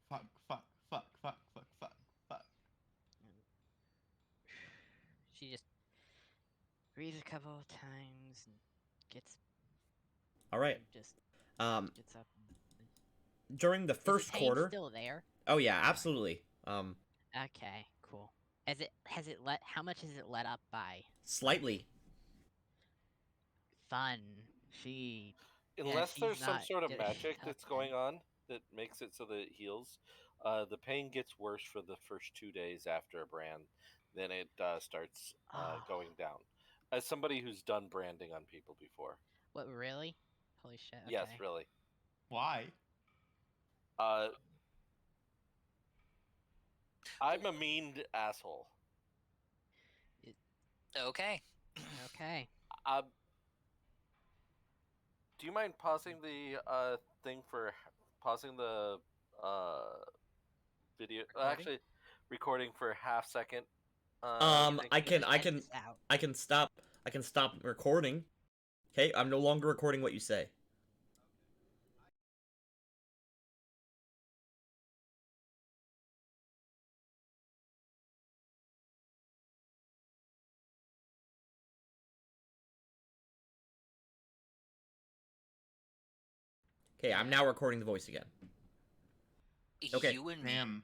[SPEAKER 4] Fuck, fuck, fuck, fuck, fuck, fuck, fuck.
[SPEAKER 2] She just breathes a couple of times and gets
[SPEAKER 1] All right.
[SPEAKER 2] just gets up.
[SPEAKER 1] During the
[SPEAKER 2] Is
[SPEAKER 1] first
[SPEAKER 2] the pain
[SPEAKER 1] quarter.
[SPEAKER 2] still there?
[SPEAKER 1] Oh yeah, absolutely.
[SPEAKER 2] Okay, cool. Has it let? How much has it let up by?
[SPEAKER 1] Slightly.
[SPEAKER 2] Fun. She.
[SPEAKER 3] Unless
[SPEAKER 2] she's
[SPEAKER 3] there's some
[SPEAKER 2] not
[SPEAKER 3] sort of
[SPEAKER 2] getting-
[SPEAKER 3] magic that's
[SPEAKER 2] okay.
[SPEAKER 3] going on that makes it so that it heals, the pain gets worse for the first 2 days after a brand. Then it starts
[SPEAKER 2] Ah.
[SPEAKER 3] going down. As somebody who's done branding on people before,
[SPEAKER 2] What really? Holy shit. Okay.
[SPEAKER 3] yes, really.
[SPEAKER 4] Why?
[SPEAKER 3] I'm a mean asshole.
[SPEAKER 5] Okay.
[SPEAKER 2] Okay.
[SPEAKER 3] Do you mind pausing the thing for pausing the video?
[SPEAKER 2] Recording?
[SPEAKER 3] Actually, recording for a half second.
[SPEAKER 1] I
[SPEAKER 3] thank you.
[SPEAKER 1] can
[SPEAKER 2] Edit this out.
[SPEAKER 1] I can stop recording. Okay, I'm no longer recording what you say. Okay, I'm now recording the voice again. Okay.
[SPEAKER 5] You and me.
[SPEAKER 4] Damn.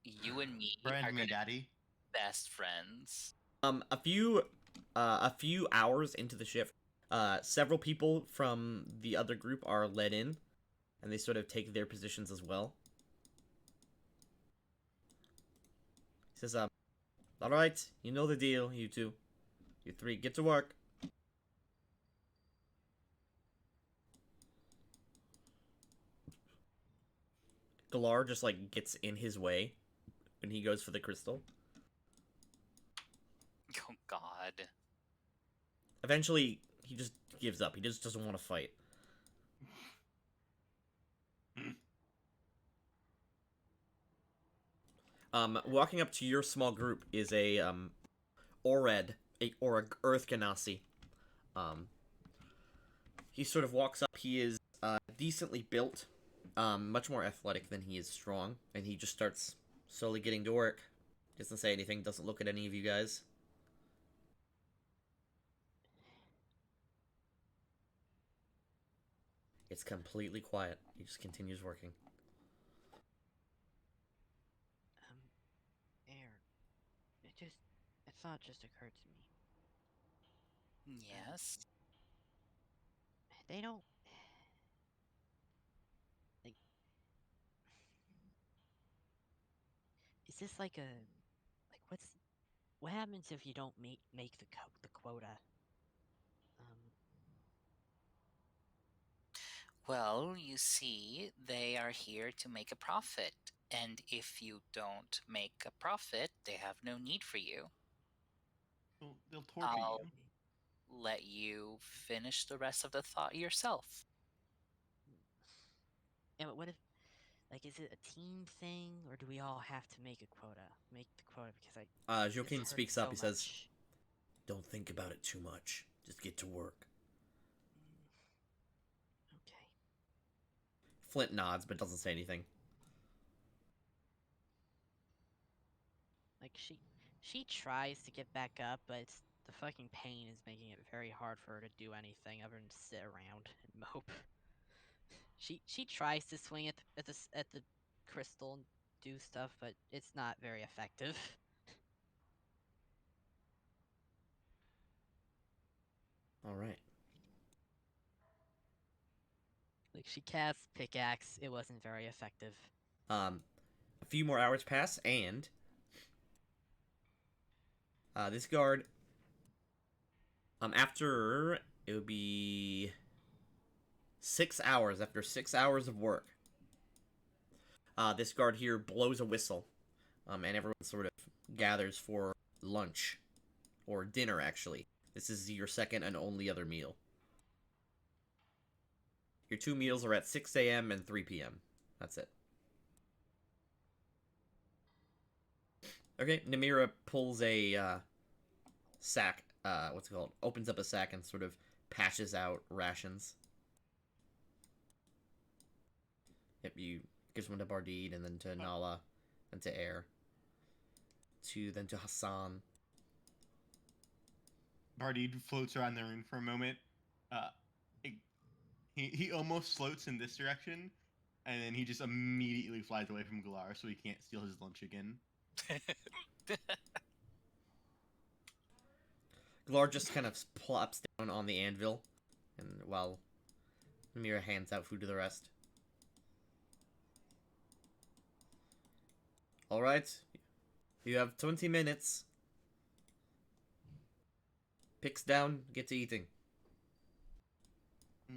[SPEAKER 5] You and me
[SPEAKER 4] Brand
[SPEAKER 5] are
[SPEAKER 4] me,
[SPEAKER 5] gonna be
[SPEAKER 4] daddy.
[SPEAKER 5] best friends.
[SPEAKER 1] A few hours into the shift, several people from the other group are let in, and they sort of take their positions as well. He says, all right, you know the deal, you two. You three, get to work. Galar just, like, gets in his way when he goes for the crystal.
[SPEAKER 5] Oh god.
[SPEAKER 1] Eventually, he just gives up. He just doesn't want to fight. Walking up to your small group is a, Ored, or a Earth Ganassi. He sort of walks up. He is, decently built, much more athletic than he is strong, and he just starts slowly getting to work. Doesn't say anything, doesn't look at any of you guys. It's completely quiet. He just continues working.
[SPEAKER 2] Air. A thought just occurred to me.
[SPEAKER 5] Yes.
[SPEAKER 2] They don't. Like. Is this like a. Like, what happens if you don't make the quota?
[SPEAKER 5] Well, you see, they are here to make a profit. And if you don't make a profit, they have no need for you.
[SPEAKER 4] They'll torture
[SPEAKER 5] I'll
[SPEAKER 4] you.
[SPEAKER 5] let you finish the rest of the thought yourself.
[SPEAKER 2] Yeah, but what if, like, is it a team thing, or do we all have to make a quota? Make the quota because this
[SPEAKER 1] Joaquin
[SPEAKER 2] hurts
[SPEAKER 1] speaks
[SPEAKER 2] so
[SPEAKER 1] up. He says,
[SPEAKER 2] much.
[SPEAKER 1] "Don't think about it too much. Just get to work."
[SPEAKER 2] Okay.
[SPEAKER 1] Flint nods, but doesn't say anything.
[SPEAKER 2] Like she tries to get back up, but the fucking pain is making it very hard for her to do anything other than sit around and mope. She tries to swing at the crystal and do stuff, but it's not very effective.
[SPEAKER 1] All right.
[SPEAKER 2] Like she casts pickaxe, it wasn't very effective.
[SPEAKER 1] A few more hours pass, and this guard. After it would be 6 hours. After 6 hours of work, this guard here blows a whistle, and everyone sort of gathers for lunch or dinner. Actually, this is your second and only other meal. Your two meals are at 6 a.m. and 3 p.m. That's it. Okay, Namira pulls a sack. What's it called? Opens up a sack and sort of pashes out rations. Yep, you gives one to Bardid and then to Nala, and to Air, then to Hassan.
[SPEAKER 4] Bardid floats around the room for a moment. He almost floats in this direction, and then he just immediately flies away from Galar, so he can't steal his lunch again.
[SPEAKER 1] Galar just kind of plops down on the anvil, and while Namira hands out food to the rest. All right, you have 20 minutes. Picks down, get to eating.
[SPEAKER 2] She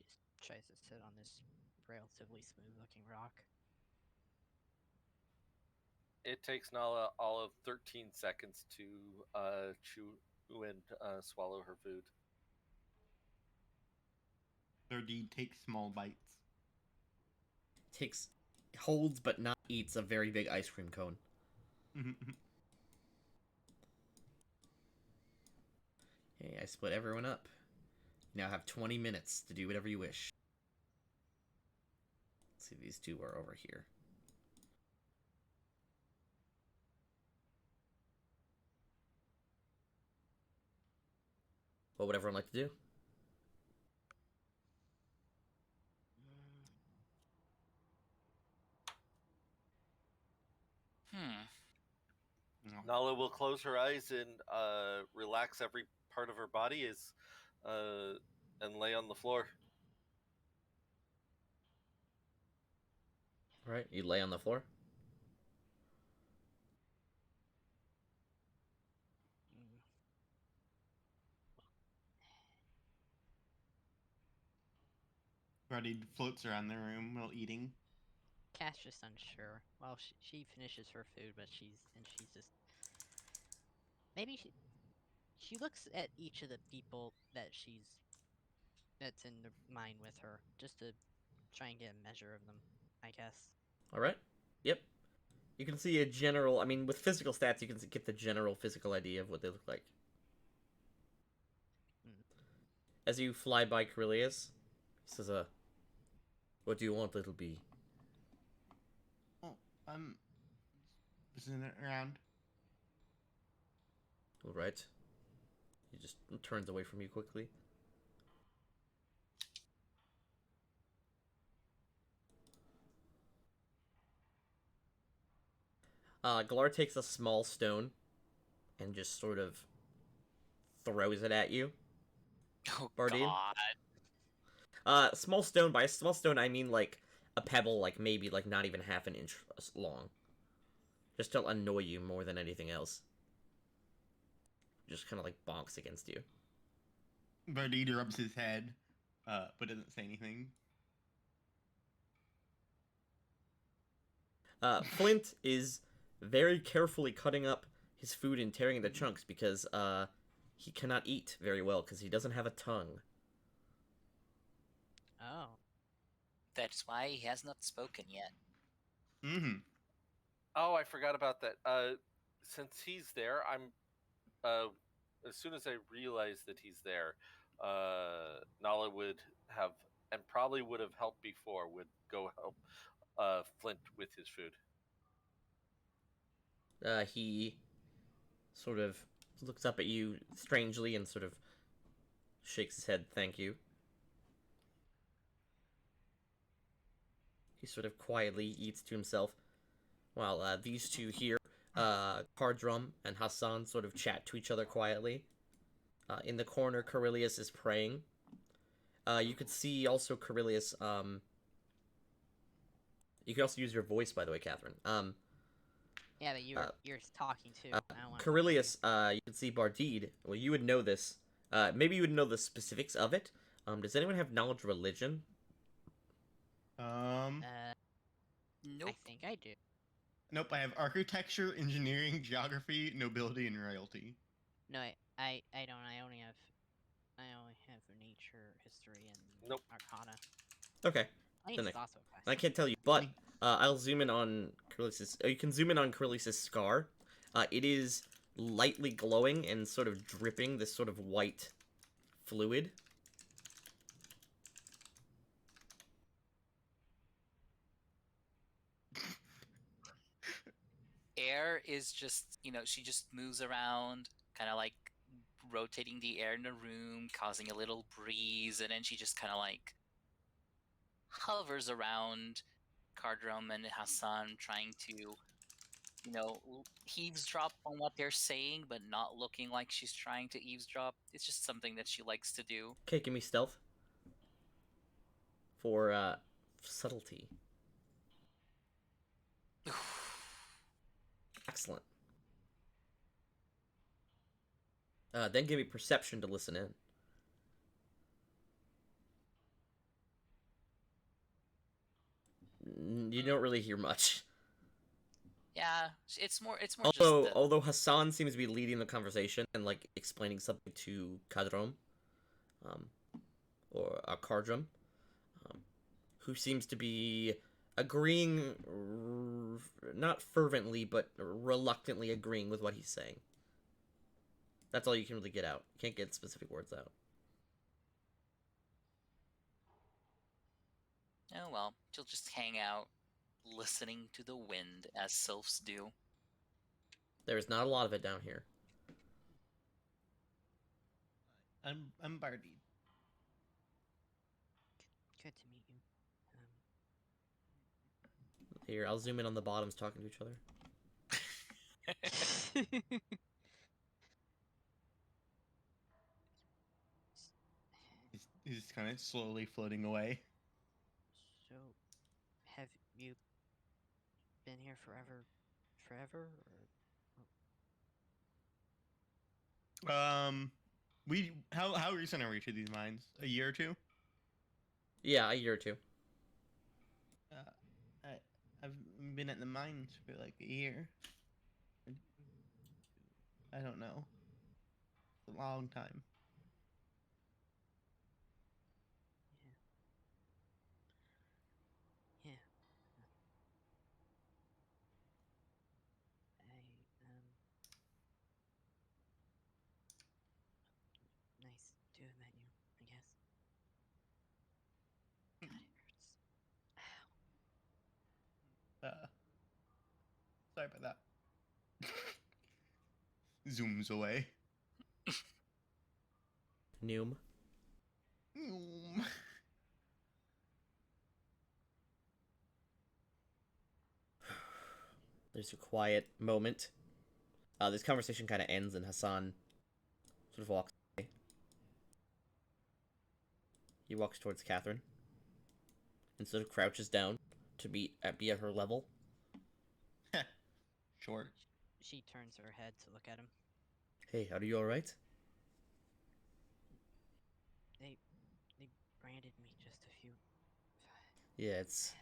[SPEAKER 2] just tries to sit on this relatively smooth looking rock.
[SPEAKER 3] It takes Nala all of 13 seconds to chew and swallow her food.
[SPEAKER 4] Bardid takes small bites.
[SPEAKER 1] Holds but not eats a very big ice cream cone. Hey, I split everyone up. You now have 20 minutes to do whatever you wish. Let's see, these two are over here. What would everyone like to do?
[SPEAKER 3] Nala will close her eyes and relax every part of her body and lay on the floor.
[SPEAKER 1] All right, you lay on the floor.
[SPEAKER 4] Bardid floats around the room while eating.
[SPEAKER 2] Cass just unsure. Well, she finishes her food, but she's just maybe she looks at each of the people that's in the mine with her, just to try and get a measure of them, I guess.
[SPEAKER 1] All right. Yep. You can see a general. I mean, with physical stats, you can get the general physical idea of what they look like. As you fly by Corellius, he says, "What do you want, little bee?"
[SPEAKER 4] Oh, isn't it around?
[SPEAKER 1] All right. He just turns away from you quickly. Galar takes a small stone and just sort of throws it at you.
[SPEAKER 5] Oh,
[SPEAKER 1] Bardine?
[SPEAKER 5] God.
[SPEAKER 1] Small stone. By a small stone, I mean like a pebble, like maybe like not even half an inch long. Just to annoy you more than anything else. Just kind of like bonks against you.
[SPEAKER 4] Bardid rubs his head, but doesn't say anything.
[SPEAKER 1] Flint is very carefully cutting up his food and tearing it into chunks because he cannot eat very well because he doesn't have a tongue.
[SPEAKER 2] Oh.
[SPEAKER 5] That's why he has not spoken yet.
[SPEAKER 4] Mm-hmm.
[SPEAKER 3] Oh, I forgot about that. Since he's there, I'm as soon as I realize that he's there, Nala would have and probably would have helped before. Would go help Flint with his food.
[SPEAKER 1] He sort of looks up at you strangely and sort of shakes his head, thank you. He sort of quietly eats to himself, while these two here, Cardrum and Hassan, sort of chat to each other quietly. In the corner, Carillius is praying. You could see also Carillius. You can also use your voice, by the way, Catherine.
[SPEAKER 2] Yeah, but you're talking too. I don't want
[SPEAKER 1] Carillius, you can see Bardide. Well, you would know this. Maybe you would know the specifics of it. Does anyone have knowledge of religion?
[SPEAKER 5] Nope.
[SPEAKER 2] I think I do.
[SPEAKER 4] Nope. I have architecture, engineering, geography, nobility, and royalty.
[SPEAKER 2] No, I don't. I only have nature, history, and
[SPEAKER 3] Nope.
[SPEAKER 2] arcana.
[SPEAKER 1] Okay.
[SPEAKER 2] Science
[SPEAKER 1] Then
[SPEAKER 2] is also a class.
[SPEAKER 1] I can't tell you, but I'll zoom in on Carillius's. You can zoom in on Carillius's scar. It is lightly glowing and sort of dripping this sort of white fluid.
[SPEAKER 5] Air is just, she just moves around, kind of like rotating the air in the room, causing a little breeze, and then she just kind of like hovers around Cardrum and Hassan, trying to, eavesdrop on what they're saying, but not looking like she's trying to eavesdrop. It's just something that she likes to do.
[SPEAKER 1] Okay, give me stealth. For subtlety. Excellent. Then give me perception to listen in. You don't really hear much.
[SPEAKER 5] Yeah, it's more
[SPEAKER 1] Although,
[SPEAKER 5] just
[SPEAKER 1] although Hassan seems to be leading the conversation and like explaining something to Kadrom, or Cardrum, who seems to be agreeing, not fervently, but reluctantly agreeing with what he's saying. That's all you can really get out. You can't get specific words out.
[SPEAKER 5] Oh well, she'll just hang out, listening to the wind as sylphs do.
[SPEAKER 1] There's not a lot of it down here.
[SPEAKER 4] I'm Bardide.
[SPEAKER 2] Good to meet you.
[SPEAKER 1] Here, I'll zoom in on the bottoms talking to each other.
[SPEAKER 4] He's kind of slowly floating away.
[SPEAKER 2] So, have you been here forever, or?
[SPEAKER 4] How recent are we to these mines? A year or two?
[SPEAKER 1] Yeah, a year or two.
[SPEAKER 4] I've been at the mines for like a year. I don't know. It's a long time.
[SPEAKER 2] Yeah. Nice to have met you, I guess. God, it hurts. Ow.
[SPEAKER 4] Sorry about that. Zooms away.
[SPEAKER 1] Noom. There's a quiet moment. This conversation kind of ends and Hassan sort of walks away. He walks towards Catherine and sort of crouches down to be at her level.
[SPEAKER 4] Short.
[SPEAKER 2] She turns her head to look at him.
[SPEAKER 1] Hey, are you alright?
[SPEAKER 2] They branded me just a few.
[SPEAKER 1] Yeah, it's...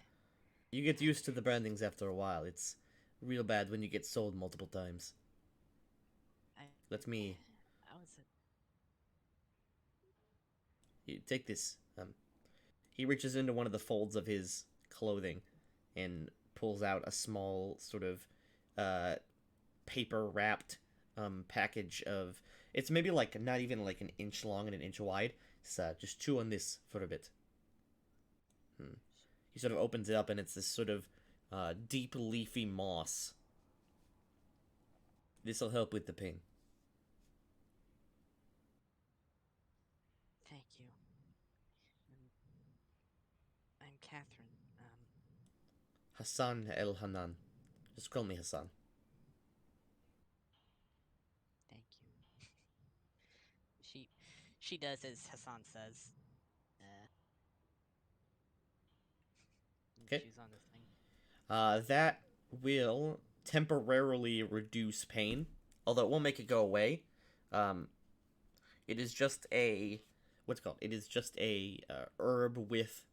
[SPEAKER 1] You get used to the brandings after a while. It's real bad when you get sold multiple times.
[SPEAKER 2] I,
[SPEAKER 1] Let me
[SPEAKER 2] How is it?
[SPEAKER 1] take this. He reaches into one of the folds of his clothing and pulls out a small sort of paper wrapped package of. It's maybe like not even like an inch long and an inch wide. So just chew on this for a bit. He sort of opens it up and it's this sort of deep leafy moss. This will help with the pain.
[SPEAKER 2] Thank you. I'm Catherine.
[SPEAKER 1] Hassan El Hanan. Just call me Hassan.
[SPEAKER 2] Thank you. She does as Hassan says. And
[SPEAKER 1] Okay.
[SPEAKER 2] chews on this thing.
[SPEAKER 1] That will temporarily reduce pain, although it won't make it go away. It is just a what's it called? It is just a herb with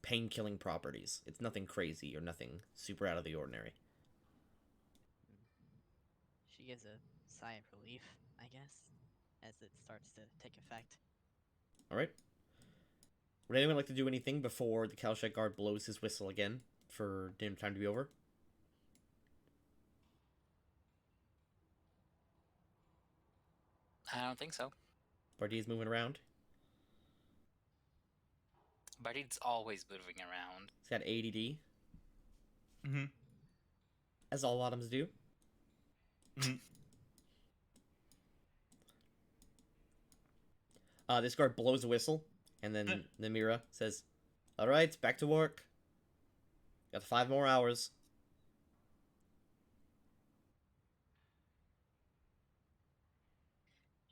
[SPEAKER 1] pain-killing properties. It's nothing crazy or nothing super out of the ordinary.
[SPEAKER 2] She gives a sigh of relief, I guess, as it starts to take effect.
[SPEAKER 1] All right. Would anyone like to do anything before the Kalshak guard blows his whistle again for dinner time to be over?
[SPEAKER 5] I don't think so.
[SPEAKER 1] Bardi's moving around.
[SPEAKER 5] But it's always moving around.
[SPEAKER 1] He's got ADD,
[SPEAKER 4] Mm-hmm.
[SPEAKER 1] as all autumns do.
[SPEAKER 4] Mm-hmm.
[SPEAKER 1] This guard blows a whistle, and then Namira says, "All right, back to work. Got 5 more hours."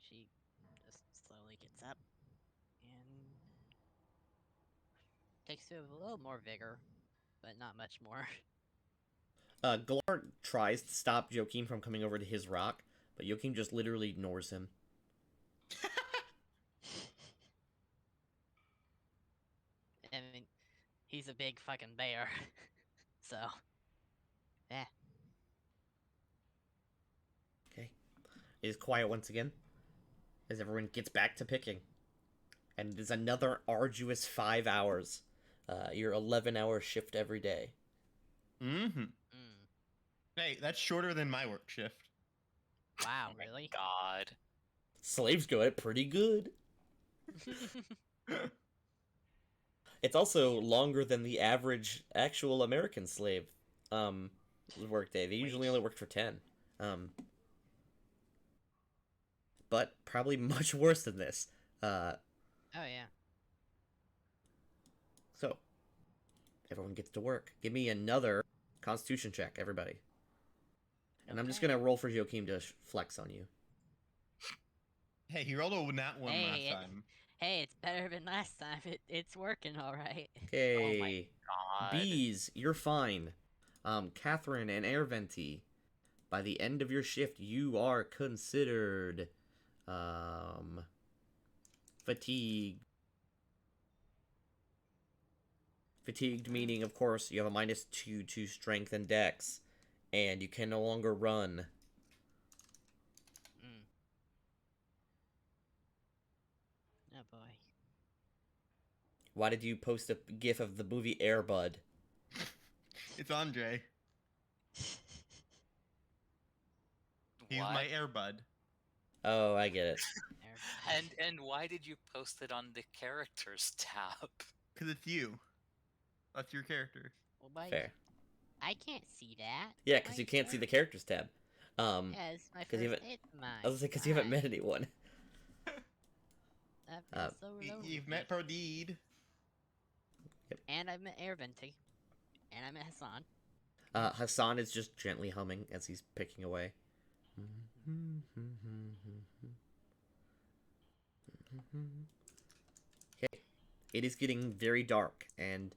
[SPEAKER 2] She just slowly gets up and takes it with a little more vigor, but not much more.
[SPEAKER 1] Galar tries to stop Joachim from coming over to his rock, but Joachim just literally ignores him.
[SPEAKER 2] I mean, he's a big fucking bear. So, yeah.
[SPEAKER 1] Okay. It is quiet once again, as everyone gets back to picking. And it is another arduous 5 hours. Your 11-hour shift every day.
[SPEAKER 4] Mm-hmm.
[SPEAKER 2] Mm.
[SPEAKER 4] Hey, that's shorter than my work shift.
[SPEAKER 2] Wow,
[SPEAKER 5] Oh my
[SPEAKER 2] really?
[SPEAKER 5] God.
[SPEAKER 1] Slaves go at it pretty good. It's also longer than the average actual American slave workday. They usually only work for 10. But probably much worse than this.
[SPEAKER 2] Oh, yeah.
[SPEAKER 1] So, everyone gets to work. Give me another Constitution check, everybody. And I'm just
[SPEAKER 2] Okay.
[SPEAKER 1] gonna roll for Joachim to flex on you.
[SPEAKER 4] Hey, he rolled a nat one last
[SPEAKER 2] Hey,
[SPEAKER 4] time.
[SPEAKER 2] Hey, it's better than last time. It's working all right.
[SPEAKER 1] Okay.
[SPEAKER 5] God.
[SPEAKER 1] Bees, you're fine. Catherine and Airventi, by the end of your shift, you are considered, fatigued. Fatigued meaning, of course, you have a -2 to strength and dex, and you can no longer run.
[SPEAKER 2] Mm. Oh boy.
[SPEAKER 1] Why did you post a gif of the movie Air Bud?
[SPEAKER 4] It's Andre. He's
[SPEAKER 5] What?
[SPEAKER 4] my airbud.
[SPEAKER 1] Oh, I get it.
[SPEAKER 5] And why did you post it on the characters tab?
[SPEAKER 4] Because it's you. That's your character.
[SPEAKER 2] Well, why?
[SPEAKER 1] Fair.
[SPEAKER 2] I can't see that.
[SPEAKER 1] Yeah, because you can't see the characters tab.
[SPEAKER 2] Yeah, it's my
[SPEAKER 1] 'cause you
[SPEAKER 2] first
[SPEAKER 1] haven't-
[SPEAKER 2] hit mine.
[SPEAKER 1] I was like, because you haven't met anyone.
[SPEAKER 2] That feels so lonely.
[SPEAKER 4] You've met Prodeed.
[SPEAKER 2] And I've met Airventi. And I met Hassan.
[SPEAKER 1] Hassan is just gently humming as he's picking away. Okay, it is getting very dark, and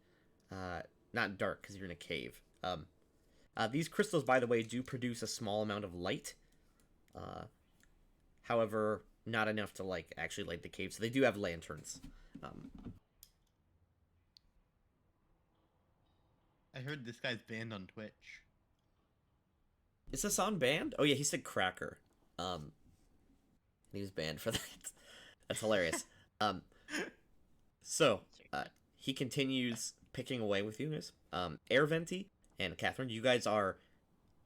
[SPEAKER 1] not dark because you're in a cave. These crystals, by the way, do produce a small amount of light. However, not enough to like actually light the cave. So they do have lanterns.
[SPEAKER 4] I heard this guy's banned on Twitch.
[SPEAKER 1] Is Hassan banned? Oh yeah, he said cracker. He was banned for that. That's hilarious. So he continues picking away with you guys. Air Venti and Catherine, you guys are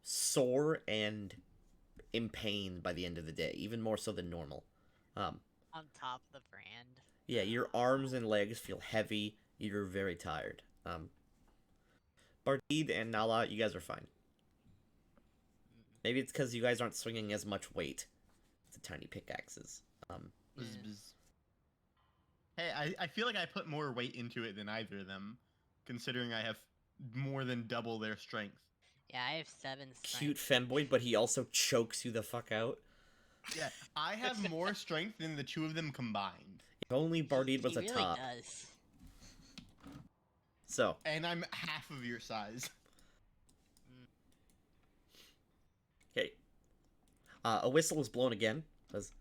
[SPEAKER 1] sore and in pain by the end of the day, even more so than normal.
[SPEAKER 2] On top of the brand.
[SPEAKER 1] Yeah, your arms and legs feel heavy. You're very tired. Bardid and Nala, you guys are fine. Maybe it's because you guys aren't swinging as much weight. The tiny pickaxes.
[SPEAKER 2] Yeah.
[SPEAKER 4] Hey, I feel like I put more weight into it than either of them, considering I have more than double their strength.
[SPEAKER 2] Yeah, I have 7 strength.
[SPEAKER 1] Cute femboy, but he also chokes you the fuck out.
[SPEAKER 4] Yeah, I have more strength than the two of them combined.
[SPEAKER 1] If only Bardid was
[SPEAKER 2] he
[SPEAKER 1] a
[SPEAKER 2] really
[SPEAKER 1] top.
[SPEAKER 2] does.
[SPEAKER 1] So,
[SPEAKER 4] And I'm half of your size.
[SPEAKER 1] okay. A whistle is blown again. Says,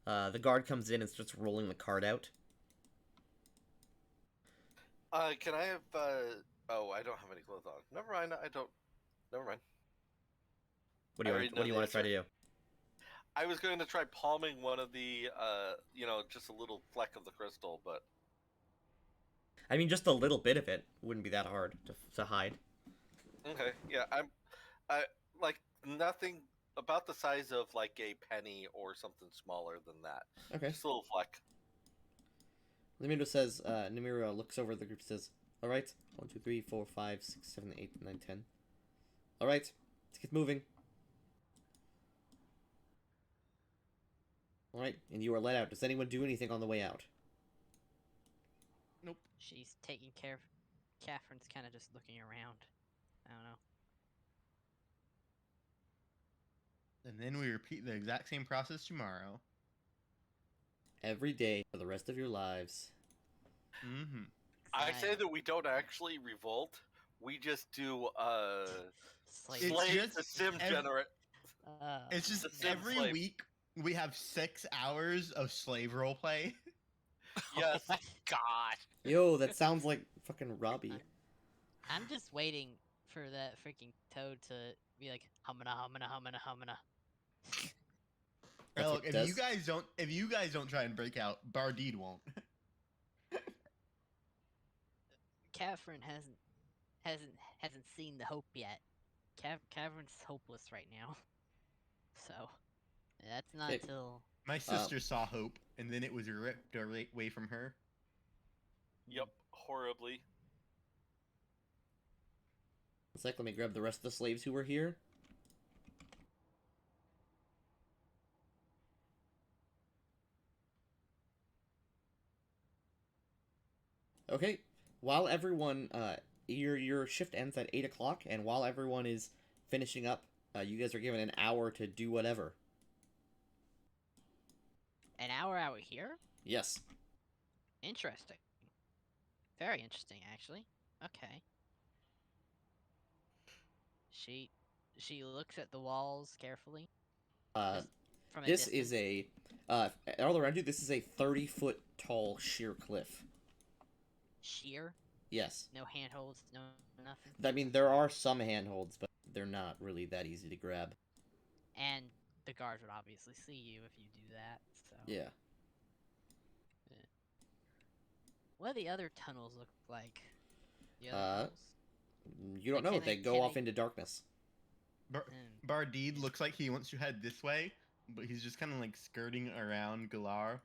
[SPEAKER 1] the guard comes in and starts rolling the card out.
[SPEAKER 3] Can I have? Oh, I don't have any clothes on. Never mind. I don't. Never mind.
[SPEAKER 1] What do you
[SPEAKER 3] I
[SPEAKER 1] want?
[SPEAKER 3] already
[SPEAKER 1] What do you
[SPEAKER 3] know the
[SPEAKER 1] want to try to do?
[SPEAKER 3] I was going to try palming one of the, just a little fleck of the crystal, but
[SPEAKER 1] I mean, just a little bit of it wouldn't be that hard to hide.
[SPEAKER 3] okay. Yeah, I like nothing about the size of like a penny or something smaller than that.
[SPEAKER 1] Okay.
[SPEAKER 3] Just a little fleck.
[SPEAKER 1] Namiro says. Namiro looks over the group. Says, "All right, 1, 2, 3, 4, 5, 6, 7, 8, 9, 10. All right, let's get moving." All right, and you are let out. Does anyone do anything on the way out?
[SPEAKER 4] Nope.
[SPEAKER 2] She's taking care of... Catherine's kind of just looking around. I don't know.
[SPEAKER 4] And then we repeat the exact same process tomorrow.
[SPEAKER 1] Every day for the rest of your lives.
[SPEAKER 4] Mm-hmm.
[SPEAKER 3] I say that we don't actually revolt. We just do
[SPEAKER 2] Slave.
[SPEAKER 4] It's
[SPEAKER 3] slave
[SPEAKER 4] just
[SPEAKER 3] the sim
[SPEAKER 4] ev-
[SPEAKER 3] generate.
[SPEAKER 4] It's just
[SPEAKER 3] The sim
[SPEAKER 4] every
[SPEAKER 3] slave.
[SPEAKER 4] week we have 6 hours of slave roleplay.
[SPEAKER 3] Yes.
[SPEAKER 5] Oh my god.
[SPEAKER 1] Yo, that sounds like fucking Robbie.
[SPEAKER 2] I'm just waiting for that freaking toad to be like humana humana humana humana.
[SPEAKER 1] That's
[SPEAKER 4] Look,
[SPEAKER 1] what it
[SPEAKER 4] if you guys don't try and break out, Bardid won't.
[SPEAKER 2] Catherine hasn't seen the hope yet. Catherine's hopeless right now. So that's not
[SPEAKER 1] Okay.
[SPEAKER 2] till
[SPEAKER 4] My sister saw hope, and then it was ripped away from her.
[SPEAKER 3] Yep. Horribly.
[SPEAKER 1] One sec, let me grab the rest of the slaves who were here. Okay, while everyone, your shift ends at 8 o'clock, and while everyone is finishing up, you guys are given an hour to do whatever.
[SPEAKER 2] an hour out here.
[SPEAKER 1] Yes.
[SPEAKER 2] Interesting. Very interesting, actually. Okay. She looks at the walls carefully. From a
[SPEAKER 1] This
[SPEAKER 2] distance.
[SPEAKER 1] is a, all around you, this is a 30-foot tall sheer cliff.
[SPEAKER 2] sheer.
[SPEAKER 1] Yes.
[SPEAKER 2] No handholds. No nothing.
[SPEAKER 1] I mean, there are some handholds, but they're not really that easy to grab.
[SPEAKER 2] And the guards would obviously see you if you do that. So.
[SPEAKER 1] Yeah.
[SPEAKER 2] What do the other tunnels look like? The other tunnels?
[SPEAKER 1] You don't
[SPEAKER 2] Like,
[SPEAKER 1] know.
[SPEAKER 2] can
[SPEAKER 1] They
[SPEAKER 2] I-
[SPEAKER 1] go
[SPEAKER 2] can
[SPEAKER 1] off
[SPEAKER 2] I-
[SPEAKER 1] into darkness.
[SPEAKER 4] Bardid looks like he wants to head this way, but he's just kind of like skirting around Galar.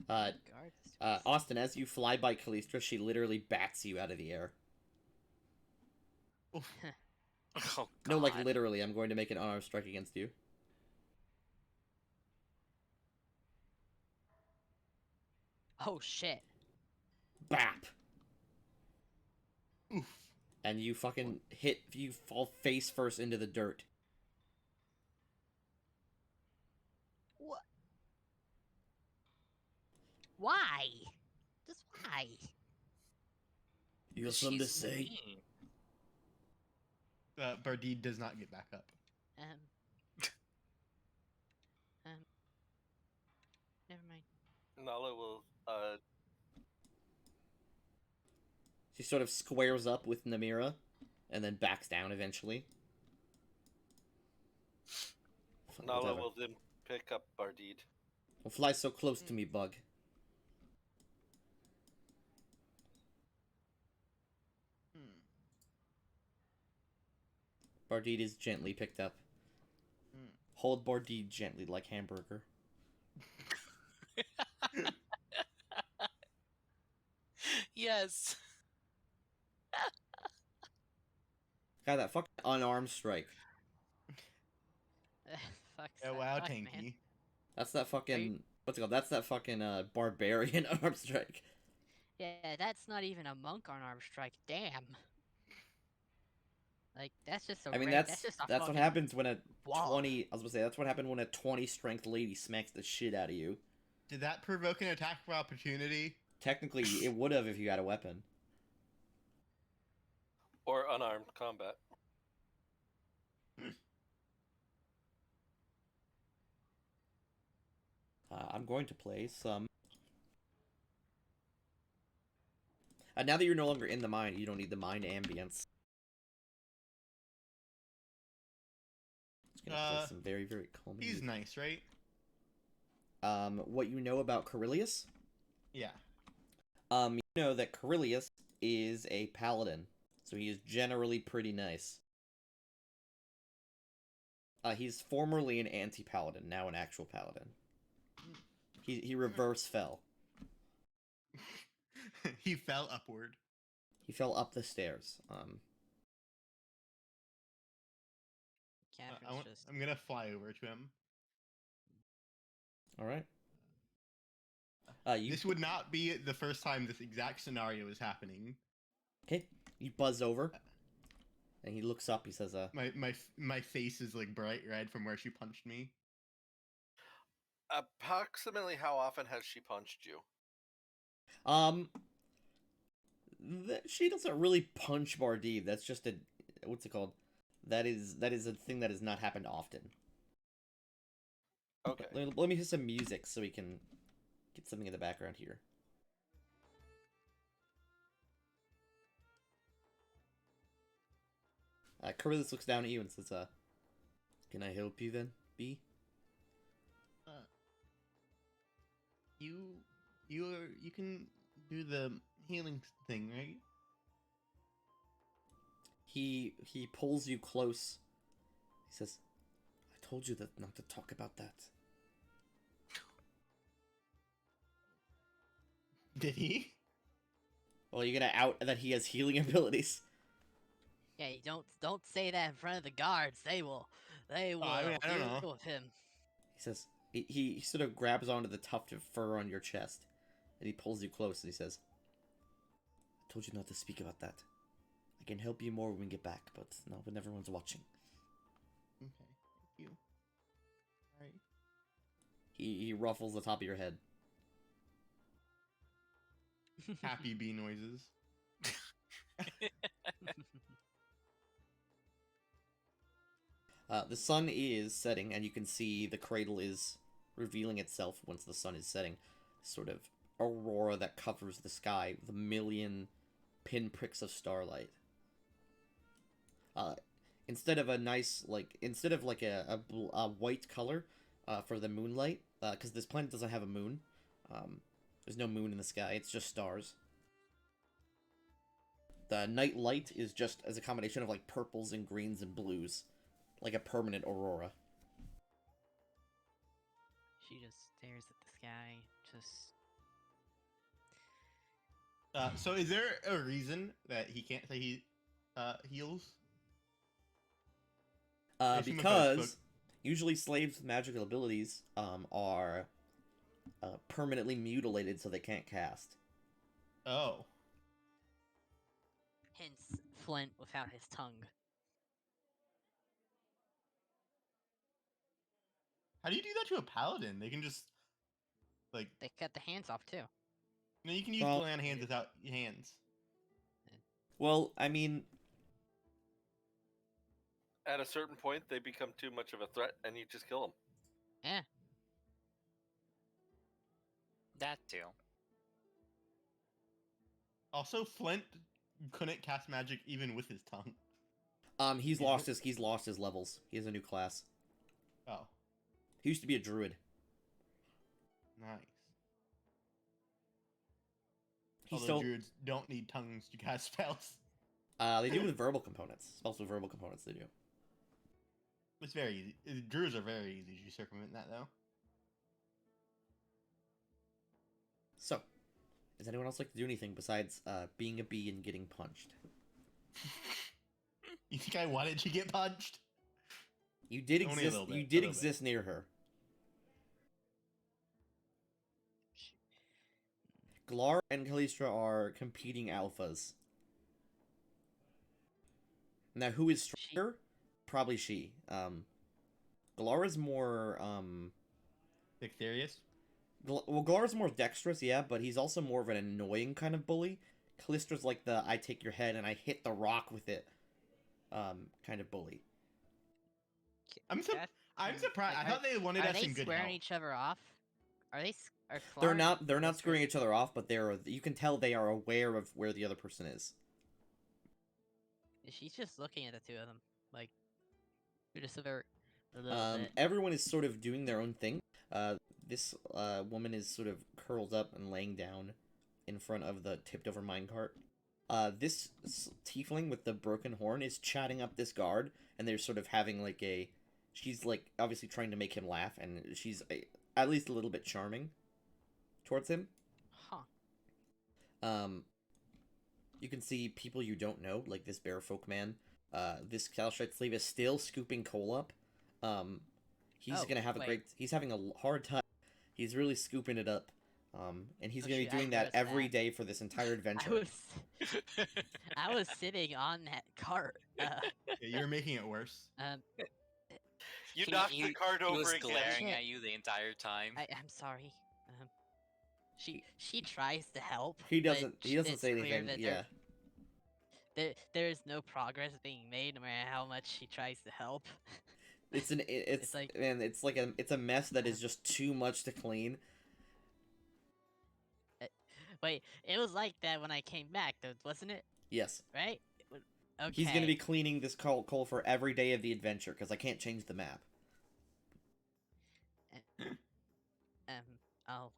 [SPEAKER 2] Guards.
[SPEAKER 1] Austin, as you fly by Callistra, she literally bats you out of the air.
[SPEAKER 5] Oh god.
[SPEAKER 1] No, like literally, I'm going to make an unarmed strike against you.
[SPEAKER 2] Oh shit.
[SPEAKER 1] Bap!
[SPEAKER 4] Oof.
[SPEAKER 1] And you fucking you fall face first into the dirt.
[SPEAKER 2] What? Why? Just why?
[SPEAKER 1] You have something to
[SPEAKER 5] She's
[SPEAKER 1] say?
[SPEAKER 5] mean.
[SPEAKER 4] Bardid does not get back up.
[SPEAKER 3] Nala will
[SPEAKER 1] She sort of squares up with Namira, and then backs down eventually. Fine,
[SPEAKER 3] Nala
[SPEAKER 1] whatever.
[SPEAKER 3] will then pick up Bardid.
[SPEAKER 1] Don't fly so close to me, bug.
[SPEAKER 4] Hmm.
[SPEAKER 1] Bardid is gently picked up.
[SPEAKER 4] Hmm.
[SPEAKER 1] Hold Bardid gently like hamburger.
[SPEAKER 5] Yes.
[SPEAKER 1] God, that fucking unarmed strike.
[SPEAKER 2] Fuck's
[SPEAKER 4] Yeah,
[SPEAKER 2] that
[SPEAKER 4] wow,
[SPEAKER 2] fuck, man.
[SPEAKER 4] tanky.
[SPEAKER 1] That's that fucking... What's it called? That's that fucking barbarian arm strike.
[SPEAKER 2] Yeah, that's not even a monk on arm strike. Damn. Like that's just a
[SPEAKER 1] I mean,
[SPEAKER 2] that's just a
[SPEAKER 1] that's what
[SPEAKER 2] fucking
[SPEAKER 1] happens when a
[SPEAKER 2] wall.
[SPEAKER 1] 20... I was gonna say, that's what happened when a 20 strength lady smacks the shit out of you.
[SPEAKER 4] Did that provoke an attack of opportunity?
[SPEAKER 1] Technically, it would have if you had a weapon.
[SPEAKER 3] Or unarmed combat.
[SPEAKER 1] I'm going to play some... now that you're no longer in the mine, you don't need the mine ambience. Just gonna play some very, very calming
[SPEAKER 4] He's
[SPEAKER 1] music.
[SPEAKER 4] nice, right?
[SPEAKER 1] What you know about Carillius?
[SPEAKER 4] Yeah.
[SPEAKER 1] You know that Carillius is a paladin, so he is generally pretty nice. He's formerly an anti-paladin, now an actual paladin. He reverse fell.
[SPEAKER 4] He fell upward.
[SPEAKER 1] He fell up the stairs.
[SPEAKER 2] Catherine's just
[SPEAKER 4] I'm gonna fly over to him.
[SPEAKER 1] All right. You
[SPEAKER 4] This would not be the first time this exact scenario is happening.
[SPEAKER 1] okay? You buzz over, and he looks up. He says,
[SPEAKER 4] My face is like bright red from where she punched me.
[SPEAKER 3] Approximately how often has she punched you?
[SPEAKER 1] She doesn't really punch Bardib. That's just a, what's it called? That is a thing that has not happened often.
[SPEAKER 3] Okay.
[SPEAKER 1] Let me hear some music so we can get something in the background here. Carillius looks down at you and says, can I help you then, B?
[SPEAKER 4] You can do the healing thing, right?
[SPEAKER 1] He pulls you close. He says, I told you that not to talk about that.
[SPEAKER 4] Did he?
[SPEAKER 1] Well, you're gonna out that he has healing abilities.
[SPEAKER 2] yeah. You don't say that in front of the guards. They will
[SPEAKER 4] I mean, I don't
[SPEAKER 2] deal
[SPEAKER 4] know.
[SPEAKER 2] with him.
[SPEAKER 1] He says, he sort of grabs onto the tuft of fur on your chest, and he pulls you close, and he says, I told you not to speak about that. I can help you more when we get back, but not when everyone's watching.
[SPEAKER 4] Okay, thank you. Alright.
[SPEAKER 1] He ruffles the top of your head.
[SPEAKER 4] Happy bee noises.
[SPEAKER 1] The sun is setting, and you can see the cradle is revealing itself once the sun is setting. Sort of aurora that covers the sky with a million pinpricks of starlight. Instead of a nice, instead of like a white color for the moonlight, because this planet doesn't have a moon. There's no moon in the sky, it's just stars. The night light is just as a combination of like purples and greens and blues. Like a permanent aurora.
[SPEAKER 2] She just stares at the sky, just
[SPEAKER 4] So is there a reason that he can't say he heals? I assume if I
[SPEAKER 1] Because
[SPEAKER 4] spoke-
[SPEAKER 1] usually slaves with magical abilities are permanently mutilated so they can't cast.
[SPEAKER 4] Oh.
[SPEAKER 2] hence Flint without his tongue.
[SPEAKER 4] How do you do that to a paladin? They can just like
[SPEAKER 2] They cut the hands off too.
[SPEAKER 4] no, you can use
[SPEAKER 1] Well-
[SPEAKER 4] gland hands without hands.
[SPEAKER 1] Well, I mean,
[SPEAKER 3] At a certain point, they become too much of a threat, and you just kill them.
[SPEAKER 2] Yeah.
[SPEAKER 5] That too.
[SPEAKER 4] Also, Flint couldn't cast magic even with his tongue.
[SPEAKER 1] He's lost his levels. He has a new class.
[SPEAKER 4] Oh,
[SPEAKER 1] He used to be a druid.
[SPEAKER 4] nice.
[SPEAKER 1] He
[SPEAKER 4] Although
[SPEAKER 1] still
[SPEAKER 4] druids don't need tongues to cast spells.
[SPEAKER 1] they do with verbal components. Spells with verbal components they do.
[SPEAKER 4] It's very easy. Druids are very easy to circumvent that, though.
[SPEAKER 1] So, does anyone else like to do anything besides being a bee and getting punched?
[SPEAKER 4] You think I wanted to get punched?
[SPEAKER 1] You did
[SPEAKER 4] Only a
[SPEAKER 1] exist.
[SPEAKER 4] little bit,
[SPEAKER 1] You
[SPEAKER 4] a
[SPEAKER 1] did
[SPEAKER 4] little
[SPEAKER 1] exist near her. Glar and Kalistra are competing alphas. Now, who is stronger? Probably she. Glar is more
[SPEAKER 4] Dexterous?
[SPEAKER 1] well, Glar's more dexterous, yeah, but he's also more of an annoying kind of bully. Callistra's like the I take your head and I hit the rock with it kind of bully.
[SPEAKER 4] I'm surprised.
[SPEAKER 2] Like,
[SPEAKER 4] I thought they wanted
[SPEAKER 2] Are
[SPEAKER 4] us
[SPEAKER 2] they
[SPEAKER 4] in good
[SPEAKER 2] squaring
[SPEAKER 4] health.
[SPEAKER 2] each other off? Are they? Are
[SPEAKER 1] They're
[SPEAKER 2] Clark
[SPEAKER 1] not
[SPEAKER 2] and
[SPEAKER 1] screwing
[SPEAKER 2] Callistra's-
[SPEAKER 1] each other off, but you can tell they are aware of where the other person is.
[SPEAKER 2] She's just looking at the two of them, like you're just a little bit.
[SPEAKER 1] Everyone is sort of doing their own thing. This woman is sort of curled up and laying down in front of the tipped over minecart. This tiefling with the broken horn is chatting up this guard, and they're sort of having like a. She's like obviously trying to make him laugh, and she's at least a little bit charming towards him.
[SPEAKER 2] Huh.
[SPEAKER 1] You can see people you don't know, like this bear folk man. This Calstrite slave is still scooping coal up. He's
[SPEAKER 2] Oh,
[SPEAKER 1] gonna have a
[SPEAKER 2] wait.
[SPEAKER 1] great. He's having a hard time. He's really scooping it up. And he's
[SPEAKER 2] Oh,
[SPEAKER 1] gonna be
[SPEAKER 2] shoot, I
[SPEAKER 1] doing that
[SPEAKER 2] noticed
[SPEAKER 1] every
[SPEAKER 2] that.
[SPEAKER 1] day for this entire
[SPEAKER 2] I
[SPEAKER 1] adventure.
[SPEAKER 2] was I was sitting on that cart.
[SPEAKER 4] Yeah, you're making it worse.
[SPEAKER 3] You knocked the cart
[SPEAKER 5] He
[SPEAKER 3] over
[SPEAKER 5] was
[SPEAKER 3] again.
[SPEAKER 5] glaring
[SPEAKER 2] Shit.
[SPEAKER 5] at you the entire time.
[SPEAKER 2] I'm sorry. She tries to help.
[SPEAKER 1] He
[SPEAKER 2] but
[SPEAKER 1] doesn't. He doesn't
[SPEAKER 2] it's
[SPEAKER 1] say
[SPEAKER 2] clear
[SPEAKER 1] anything.
[SPEAKER 2] that
[SPEAKER 1] Yeah.
[SPEAKER 2] there is no progress being made no matter how much she tries to help.
[SPEAKER 1] It's
[SPEAKER 2] like-
[SPEAKER 1] man. It's like it's a mess that is just too much to clean.
[SPEAKER 2] Wait, it was like that when I came back, though, wasn't it?
[SPEAKER 1] Yes.
[SPEAKER 2] Right? Okay.
[SPEAKER 1] He's gonna be cleaning this coal for every day of the adventure because I can't change the map.
[SPEAKER 2] Oh.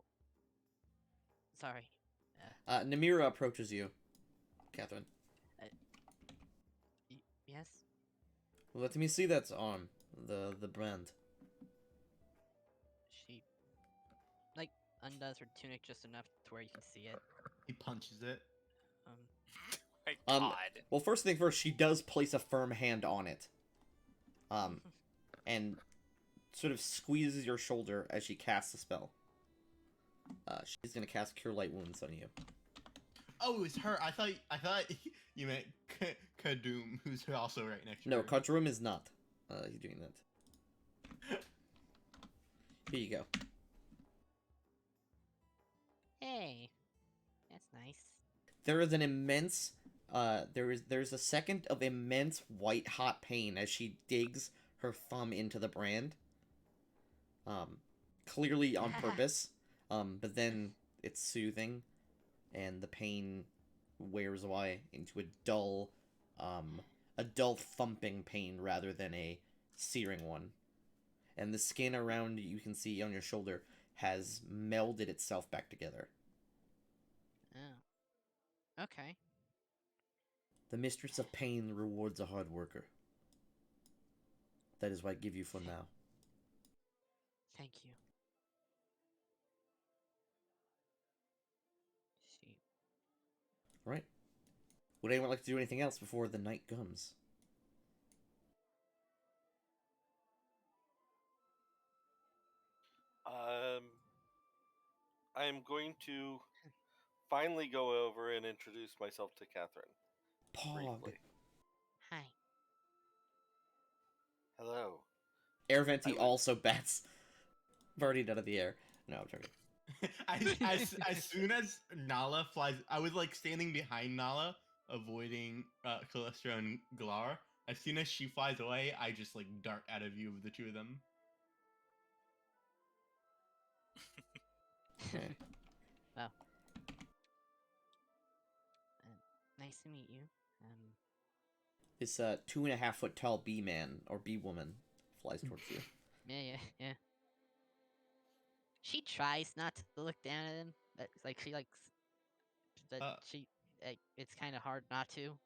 [SPEAKER 2] Sorry.
[SPEAKER 1] Namira approaches you, Catherine.
[SPEAKER 2] Yes.
[SPEAKER 1] Let me see that arm, the brand.
[SPEAKER 2] She, like, undoes her tunic just enough to where you can see it.
[SPEAKER 4] He punches it.
[SPEAKER 5] My
[SPEAKER 1] Um,
[SPEAKER 5] God.
[SPEAKER 1] Well, first thing first, she does place a firm hand on it. And sort of squeezes your shoulder as she casts the spell. She's gonna cast Cure Light Wounds on you.
[SPEAKER 4] Oh, it was her. I thought you meant Kadoom, who's also right next to
[SPEAKER 1] No,
[SPEAKER 4] her.
[SPEAKER 1] Kadrum is not. He's doing that. Here you go.
[SPEAKER 2] Hey. That's nice.
[SPEAKER 1] There is an immense. There's a second of immense white hot pain as she digs her thumb into the brand. Clearly on purpose. But then it's soothing, and the pain wears away into a dull thumping pain rather than a searing one. And the skin around you can see on your shoulder has melded itself back together.
[SPEAKER 2] Oh. Okay.
[SPEAKER 1] The mistress of pain rewards a hard worker. That is what I give you for now.
[SPEAKER 2] Thank you. She.
[SPEAKER 1] Right? Would anyone like to do anything else before the night comes?
[SPEAKER 3] I am going to finally go over and introduce myself to Catherine.
[SPEAKER 1] Pog.
[SPEAKER 3] Briefly.
[SPEAKER 2] Hi.
[SPEAKER 3] Hello.
[SPEAKER 1] Air Venti
[SPEAKER 3] I would-
[SPEAKER 1] also bats Barty out of the air. No, I'm joking.
[SPEAKER 4] as soon as Nala flies, I was like standing behind Nala, avoiding Callisto and Glar. As soon as she flies away, I just like dart out of view of the two of them.
[SPEAKER 1] Okay.
[SPEAKER 2] nice to meet you.
[SPEAKER 1] This 2.5-foot tall bee man or bee woman flies towards you.
[SPEAKER 2] Yeah. She tries not to look down at him. Like she likes, but it's kind of hard not to.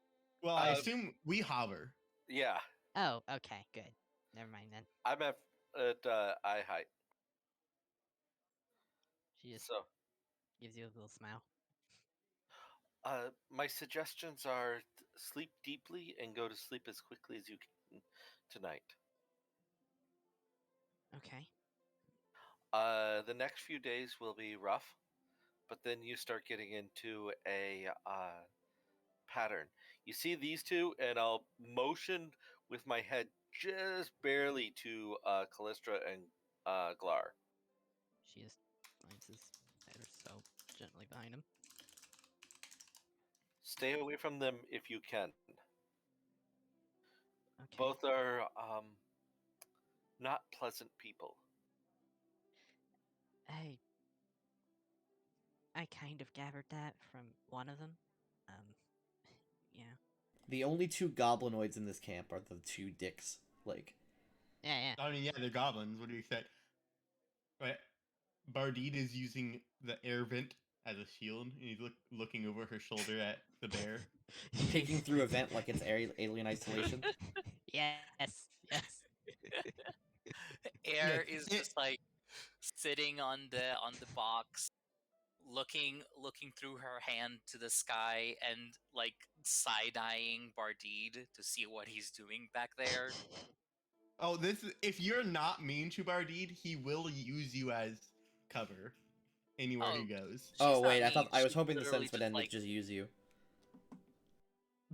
[SPEAKER 4] Well, I assume we hover.
[SPEAKER 3] Yeah,
[SPEAKER 2] Oh, okay, good. Never mind then.
[SPEAKER 3] I'm at eye height.
[SPEAKER 2] She just
[SPEAKER 3] So,
[SPEAKER 2] gives you a little smile.
[SPEAKER 3] my suggestions are sleep deeply and go to sleep as quickly as you can tonight.
[SPEAKER 2] Okay.
[SPEAKER 3] The next few days will be rough, but then you start getting into a pattern. You see these two, and I'll motion with my head just barely to Callistra and Glar.
[SPEAKER 2] She just glances ever so gently behind him.
[SPEAKER 3] Stay away from them if you can.
[SPEAKER 2] Okay.
[SPEAKER 3] Both are not pleasant people.
[SPEAKER 2] I kind of gathered that from one of them. Yeah.
[SPEAKER 1] The only two goblinoids in this camp are the two dicks. Like,
[SPEAKER 2] Yeah.
[SPEAKER 4] I mean, yeah, they're goblins. What do you expect? Right. Bardide is using the air vent as a shield, and he's looking over her shoulder at the bear.
[SPEAKER 1] peeking through a vent like it's alien isolation.
[SPEAKER 2] Yes.
[SPEAKER 5] Air
[SPEAKER 4] Yeah,
[SPEAKER 5] is just like sitting on the box, looking through her hand to the sky and like side-eyeing Bardide to see what he's doing back there.
[SPEAKER 4] Oh, if you're not mean to Bardide, he will use you as cover anywhere he goes.
[SPEAKER 5] She's
[SPEAKER 1] Oh
[SPEAKER 5] not
[SPEAKER 1] wait, I
[SPEAKER 5] mean.
[SPEAKER 1] was
[SPEAKER 5] She's
[SPEAKER 1] hoping the
[SPEAKER 5] literally
[SPEAKER 1] sentence would
[SPEAKER 5] just
[SPEAKER 1] end
[SPEAKER 5] like,
[SPEAKER 1] with just use you.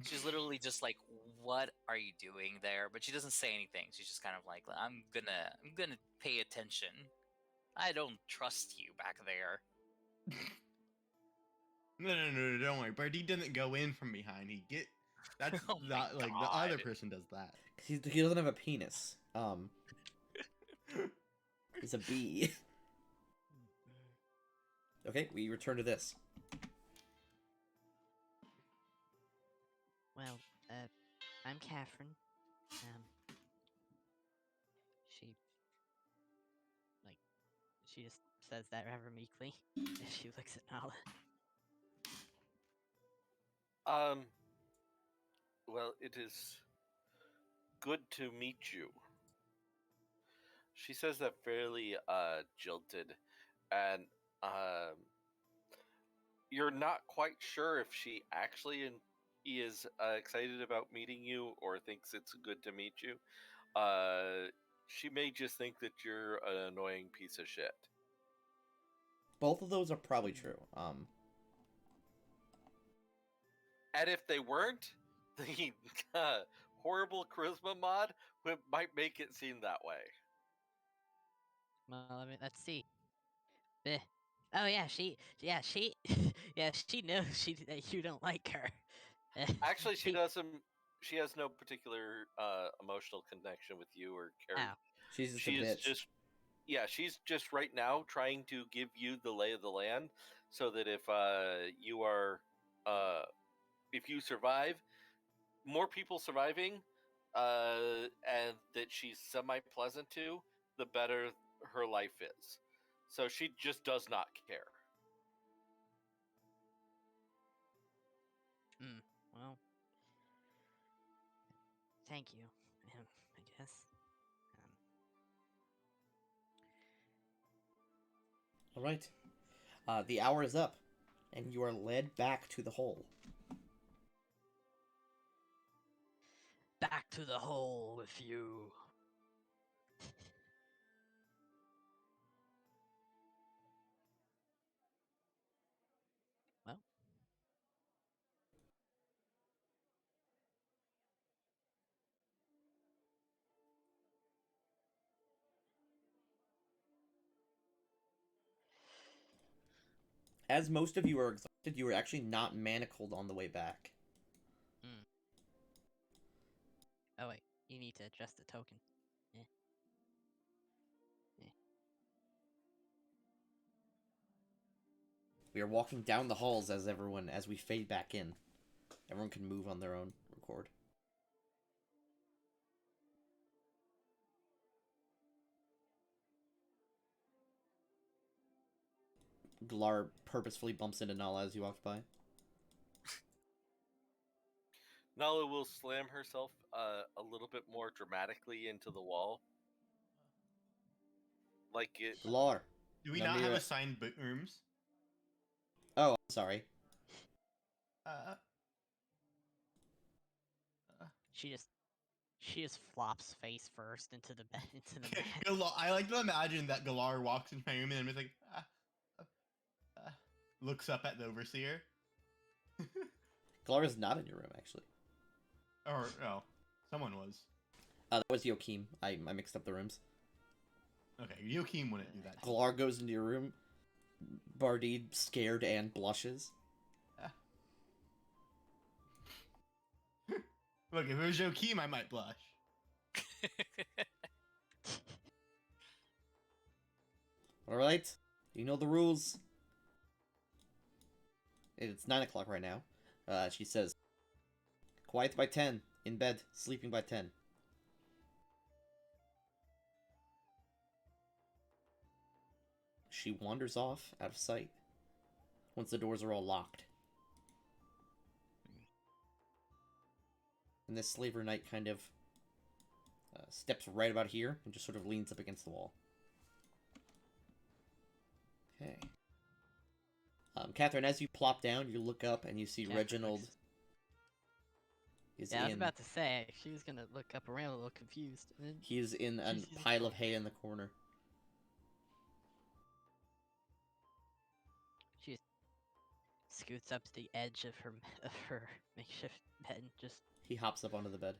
[SPEAKER 5] she's literally just like, "What are you doing there?" But she doesn't say anything. She's just kind of like, I'm gonna pay attention. I don't trust you back there."
[SPEAKER 4] No, don't worry. Bardide doesn't go in from behind. That's
[SPEAKER 5] Oh my
[SPEAKER 4] not like the other
[SPEAKER 5] God.
[SPEAKER 4] person does that.
[SPEAKER 1] He doesn't have a penis. He's a bee. Okay, we return to this.
[SPEAKER 2] Well, I'm Catherine. She just says that rather meekly as she looks at Nala.
[SPEAKER 3] Well, it is good to meet you. She says that fairly jilted, and you're not quite sure if she actually is excited about meeting you or thinks it's good to meet you. She may just think that you're an annoying piece of shit.
[SPEAKER 1] Both of those are probably true.
[SPEAKER 3] And if they weren't, the horrible charisma mod might make it seem that way.
[SPEAKER 2] Well, let's see. Oh yeah, she knows that you don't like her.
[SPEAKER 3] Actually, she doesn't. She has no particular emotional connection with you or care.
[SPEAKER 2] Oh.
[SPEAKER 1] She's just
[SPEAKER 3] She
[SPEAKER 1] a
[SPEAKER 3] is
[SPEAKER 1] bitch.
[SPEAKER 3] just, yeah, she's just right now trying to give you the lay of the land, so that if you are, if you survive, more people surviving, and that she's semi-pleasant to, the better her life is. So she just does not care.
[SPEAKER 2] Well, thank you. I guess.
[SPEAKER 1] All right. The hour is up, and you are led back to the hole.
[SPEAKER 2] Back to the hole with you. Well.
[SPEAKER 1] As most of you are exhausted, you are actually not manacled on the way back.
[SPEAKER 2] Oh wait, you need to adjust the token.
[SPEAKER 1] We are walking down the halls as we fade back in. Everyone can move on their own record. Glar purposefully bumps into Nala as you walk by.
[SPEAKER 3] Nala will slam herself a little bit more dramatically into the wall. Like it.
[SPEAKER 1] Glar.
[SPEAKER 4] Do we
[SPEAKER 1] None
[SPEAKER 4] not
[SPEAKER 1] of
[SPEAKER 4] have
[SPEAKER 1] your-
[SPEAKER 4] assigned boot rooms?
[SPEAKER 1] Oh, I'm sorry.
[SPEAKER 4] Uh,
[SPEAKER 2] She just flops face first into the bed into the bed.
[SPEAKER 4] I like to imagine that Galar walks into my room and is like, looks up at the overseer.
[SPEAKER 1] Glar is not in your room, actually.
[SPEAKER 4] Or, no, someone was.
[SPEAKER 1] That was Yokeem. I mixed up the rooms.
[SPEAKER 4] Okay, Yokeem wouldn't do that.
[SPEAKER 1] Glar goes into your room. Bardid, scared and blushes.
[SPEAKER 4] Look, if it was Yokeem, I might blush.
[SPEAKER 1] Alright, you know the rules. It's 9 o'clock right now. She says, quiet by 10, in bed, sleeping by 10. She wanders off, out of sight, once the doors are all locked. And this slaver knight kind of steps right about here and just sort of leans up against the wall. Okay. Catherine, as you plop down, you look up and you see
[SPEAKER 2] Catherine
[SPEAKER 1] Reginald
[SPEAKER 2] looks-
[SPEAKER 1] is
[SPEAKER 2] Yeah, I was
[SPEAKER 1] in.
[SPEAKER 2] about to say she was gonna look up around a little confused. And then
[SPEAKER 1] He is in a
[SPEAKER 2] She sees
[SPEAKER 1] pile
[SPEAKER 2] Glar.
[SPEAKER 1] of hay in the corner.
[SPEAKER 2] she scoots up to the edge of her makeshift bed and just
[SPEAKER 1] He hops up onto the bed.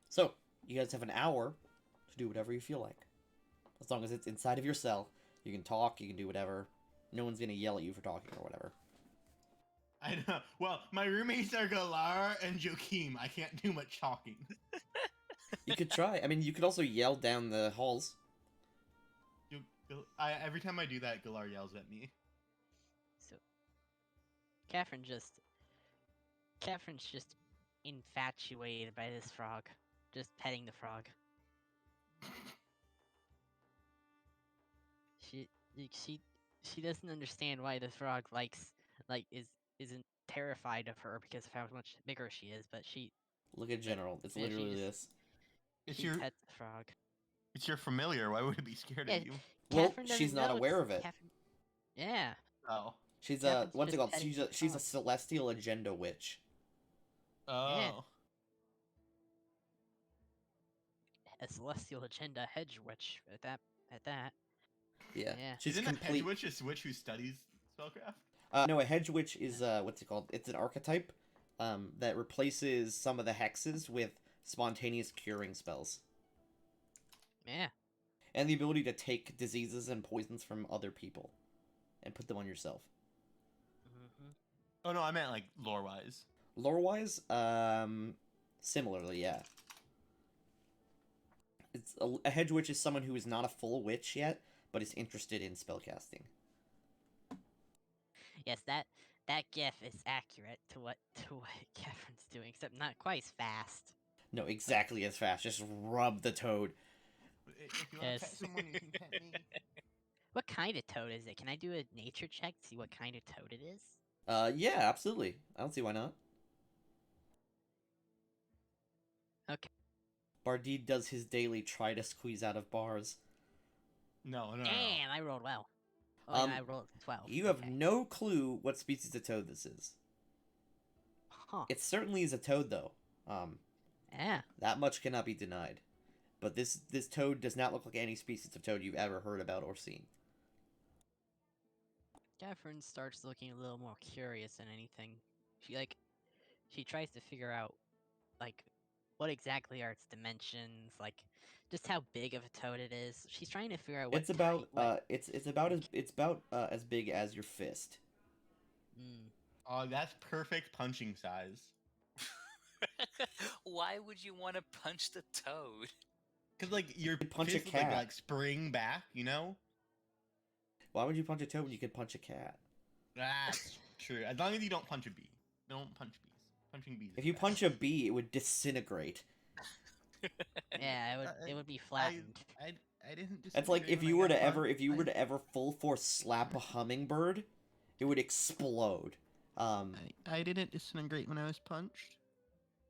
[SPEAKER 1] So, you guys have an hour to do whatever you feel like. As long as it's inside of your cell, you can talk, you can do whatever. No one's gonna yell at you for talking or whatever.
[SPEAKER 4] I know. Well, my roommates are Galar and Joakim. I can't do much talking.
[SPEAKER 1] You could try. I mean, you could also yell down the halls.
[SPEAKER 4] Every time I do that, Galar yells at me.
[SPEAKER 2] so. Catherine's just infatuated by this frog, just petting the frog. She doesn't understand why the frog isn't terrified of her because of how much bigger she is, but she
[SPEAKER 1] Look at General. It's
[SPEAKER 2] Yeah, she
[SPEAKER 1] literally
[SPEAKER 2] just-
[SPEAKER 1] this.
[SPEAKER 4] It's
[SPEAKER 2] she
[SPEAKER 4] your
[SPEAKER 2] pets the frog.
[SPEAKER 4] it's your familiar. Why would it be scared
[SPEAKER 2] Yeah,
[SPEAKER 4] of you?
[SPEAKER 1] Well,
[SPEAKER 2] Catherine
[SPEAKER 1] she's
[SPEAKER 2] doesn't
[SPEAKER 1] not
[SPEAKER 2] know
[SPEAKER 1] aware
[SPEAKER 2] it's
[SPEAKER 1] of it.
[SPEAKER 2] Catherine- Yeah,
[SPEAKER 4] Oh.
[SPEAKER 1] She's
[SPEAKER 2] Catherine's
[SPEAKER 1] what's it
[SPEAKER 2] just
[SPEAKER 1] called?
[SPEAKER 2] petting the
[SPEAKER 1] She's a
[SPEAKER 2] frog.
[SPEAKER 1] celestial agenda witch.
[SPEAKER 4] Oh.
[SPEAKER 2] a celestial agenda hedge witch at that.
[SPEAKER 1] Yeah.
[SPEAKER 2] Yeah.
[SPEAKER 1] She's
[SPEAKER 4] Isn't
[SPEAKER 1] complete.
[SPEAKER 4] a hedge witch a witch who studies spellcraft?
[SPEAKER 1] No, a hedge witch is what's it called? It's an archetype that replaces some of the hexes with spontaneous curing spells
[SPEAKER 2] Yeah.
[SPEAKER 1] and the ability to take diseases and poisons from other people and put them on yourself.
[SPEAKER 2] hmm
[SPEAKER 4] Oh no, I meant like lore wise.
[SPEAKER 1] Lore-wise, similarly, yeah. It's a hedge witch is someone who is not a full witch yet, but is interested in spellcasting.
[SPEAKER 2] Yes, that gif is accurate to what Catherine's doing, except not quite as fast.
[SPEAKER 1] No, exactly as fast. Just rub the toad.
[SPEAKER 4] If you want
[SPEAKER 2] Yes.
[SPEAKER 4] to pet someone, you can pet me.
[SPEAKER 2] What kind of toad is it? Can I do a nature check to see what kind of toad it is?
[SPEAKER 1] Yeah, absolutely. I don't see why not.
[SPEAKER 2] Okay.
[SPEAKER 1] Bardid does his daily try to squeeze out of bars.
[SPEAKER 4] No.
[SPEAKER 2] Damn, I rolled well. Oh, yeah, I rolled 12.
[SPEAKER 1] You have
[SPEAKER 2] okay.
[SPEAKER 1] no clue what species of toad this is.
[SPEAKER 2] Huh.
[SPEAKER 1] It certainly is a toad, though.
[SPEAKER 2] Yeah.
[SPEAKER 1] That much cannot be denied. But this toad does not look like any species of toad you've ever heard about or seen.
[SPEAKER 2] Catherine starts looking a little more curious than anything. She tries to figure out, like, what exactly are its dimensions, like, just how big of a toad it is. She's trying to figure out what
[SPEAKER 1] It's about
[SPEAKER 2] what-
[SPEAKER 1] it's about as big as your fist.
[SPEAKER 2] Mm.
[SPEAKER 4] Oh, that's perfect punching size.
[SPEAKER 5] Why would you want to punch the toad?
[SPEAKER 4] Cause like your
[SPEAKER 1] could punch a
[SPEAKER 4] fist is, like,
[SPEAKER 1] cat.
[SPEAKER 4] like spring back, you know?
[SPEAKER 1] Why would you punch a toad when you could punch a cat?
[SPEAKER 4] That's true. As long as you don't punch a bee. Don't punch bees. Punching bees.
[SPEAKER 1] If
[SPEAKER 4] is
[SPEAKER 1] you
[SPEAKER 4] bad.
[SPEAKER 1] punch a bee, it would disintegrate.
[SPEAKER 2] Yeah, it would be flattened.
[SPEAKER 4] I didn't.
[SPEAKER 1] That's like
[SPEAKER 4] disintegrate
[SPEAKER 1] if
[SPEAKER 4] when
[SPEAKER 1] you
[SPEAKER 4] I
[SPEAKER 1] were
[SPEAKER 4] got
[SPEAKER 1] to ever
[SPEAKER 4] punched.
[SPEAKER 1] full force slap a hummingbird, it would explode.
[SPEAKER 4] I didn't disintegrate when I was punched.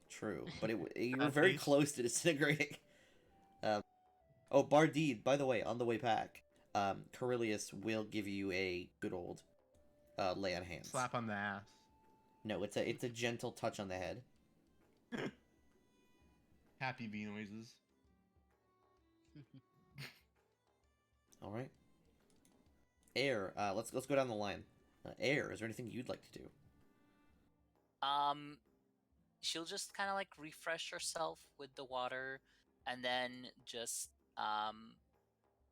[SPEAKER 1] True, but you were
[SPEAKER 4] At
[SPEAKER 1] very
[SPEAKER 4] least.
[SPEAKER 1] close to disintegrating. Oh, Bardide, by the way, on the way back, Carillius will give you a good old lay on hands.
[SPEAKER 4] Slap on the ass.
[SPEAKER 1] No, it's a gentle touch on the head.
[SPEAKER 4] Happy bee noises.
[SPEAKER 1] All right. Air, let's go down the line. Air, is there anything you'd like to do?
[SPEAKER 5] She'll just kind of like refresh herself with the water, and then just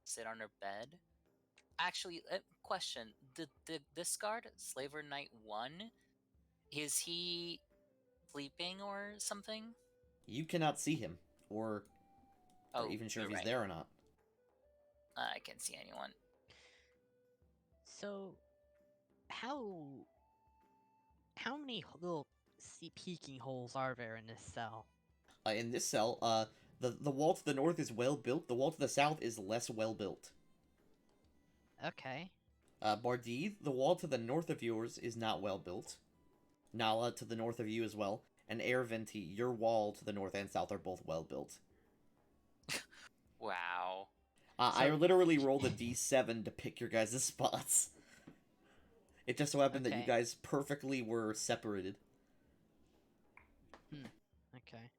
[SPEAKER 5] sit on her bed. Actually, question: this guard, Slaver Knight 1, is he sleeping or something?
[SPEAKER 1] You cannot see him, or even sure if
[SPEAKER 5] you're
[SPEAKER 1] he's
[SPEAKER 5] right.
[SPEAKER 1] there or not.
[SPEAKER 5] I can't see anyone.
[SPEAKER 2] So, how many little peeking holes are there in this cell?
[SPEAKER 1] In this cell, the wall to the north is well built. The wall to the south is less well built.
[SPEAKER 2] Okay.
[SPEAKER 1] Bardide, the wall to the north of yours is not well built. Nala, to the north of you as well. And Air Venti, your wall to the north and south are both well built.
[SPEAKER 5] Wow.
[SPEAKER 1] I literally rolled a d7 to pick your guys' spots. It just so happened that you
[SPEAKER 2] Okay.
[SPEAKER 1] guys perfectly were separated.
[SPEAKER 2] Okay.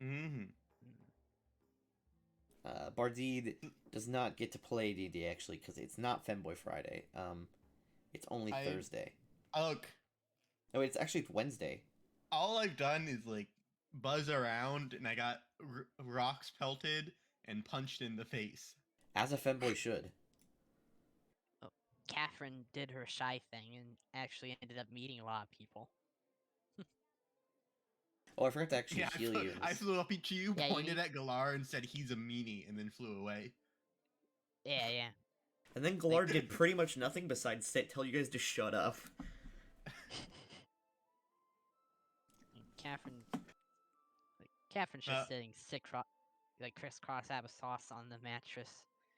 [SPEAKER 4] Mm-hmm.
[SPEAKER 1] Bardide does not get to play D&D actually because it's not Femboy Friday. It's only Thursday.
[SPEAKER 4] Look,
[SPEAKER 1] No, it's actually Wednesday.
[SPEAKER 4] all I've done is like buzz around, and I got rocks pelted and punched in the face.
[SPEAKER 1] As a Femboy should.
[SPEAKER 2] Catherine did her shy thing and actually ended up meeting a lot of people.
[SPEAKER 1] Oh, I forgot to actually
[SPEAKER 4] Yeah,
[SPEAKER 1] heal you. in
[SPEAKER 4] I
[SPEAKER 1] this.
[SPEAKER 4] flew up to you,
[SPEAKER 2] Yeah, you
[SPEAKER 4] pointed
[SPEAKER 2] need-
[SPEAKER 4] at Galar, and said he's a meanie, and then flew away.
[SPEAKER 2] Yeah.
[SPEAKER 1] And then Galar did pretty much nothing besides tell you guys to shut up.
[SPEAKER 2] Catherine's just sitting crisscross applesauce on the mattress.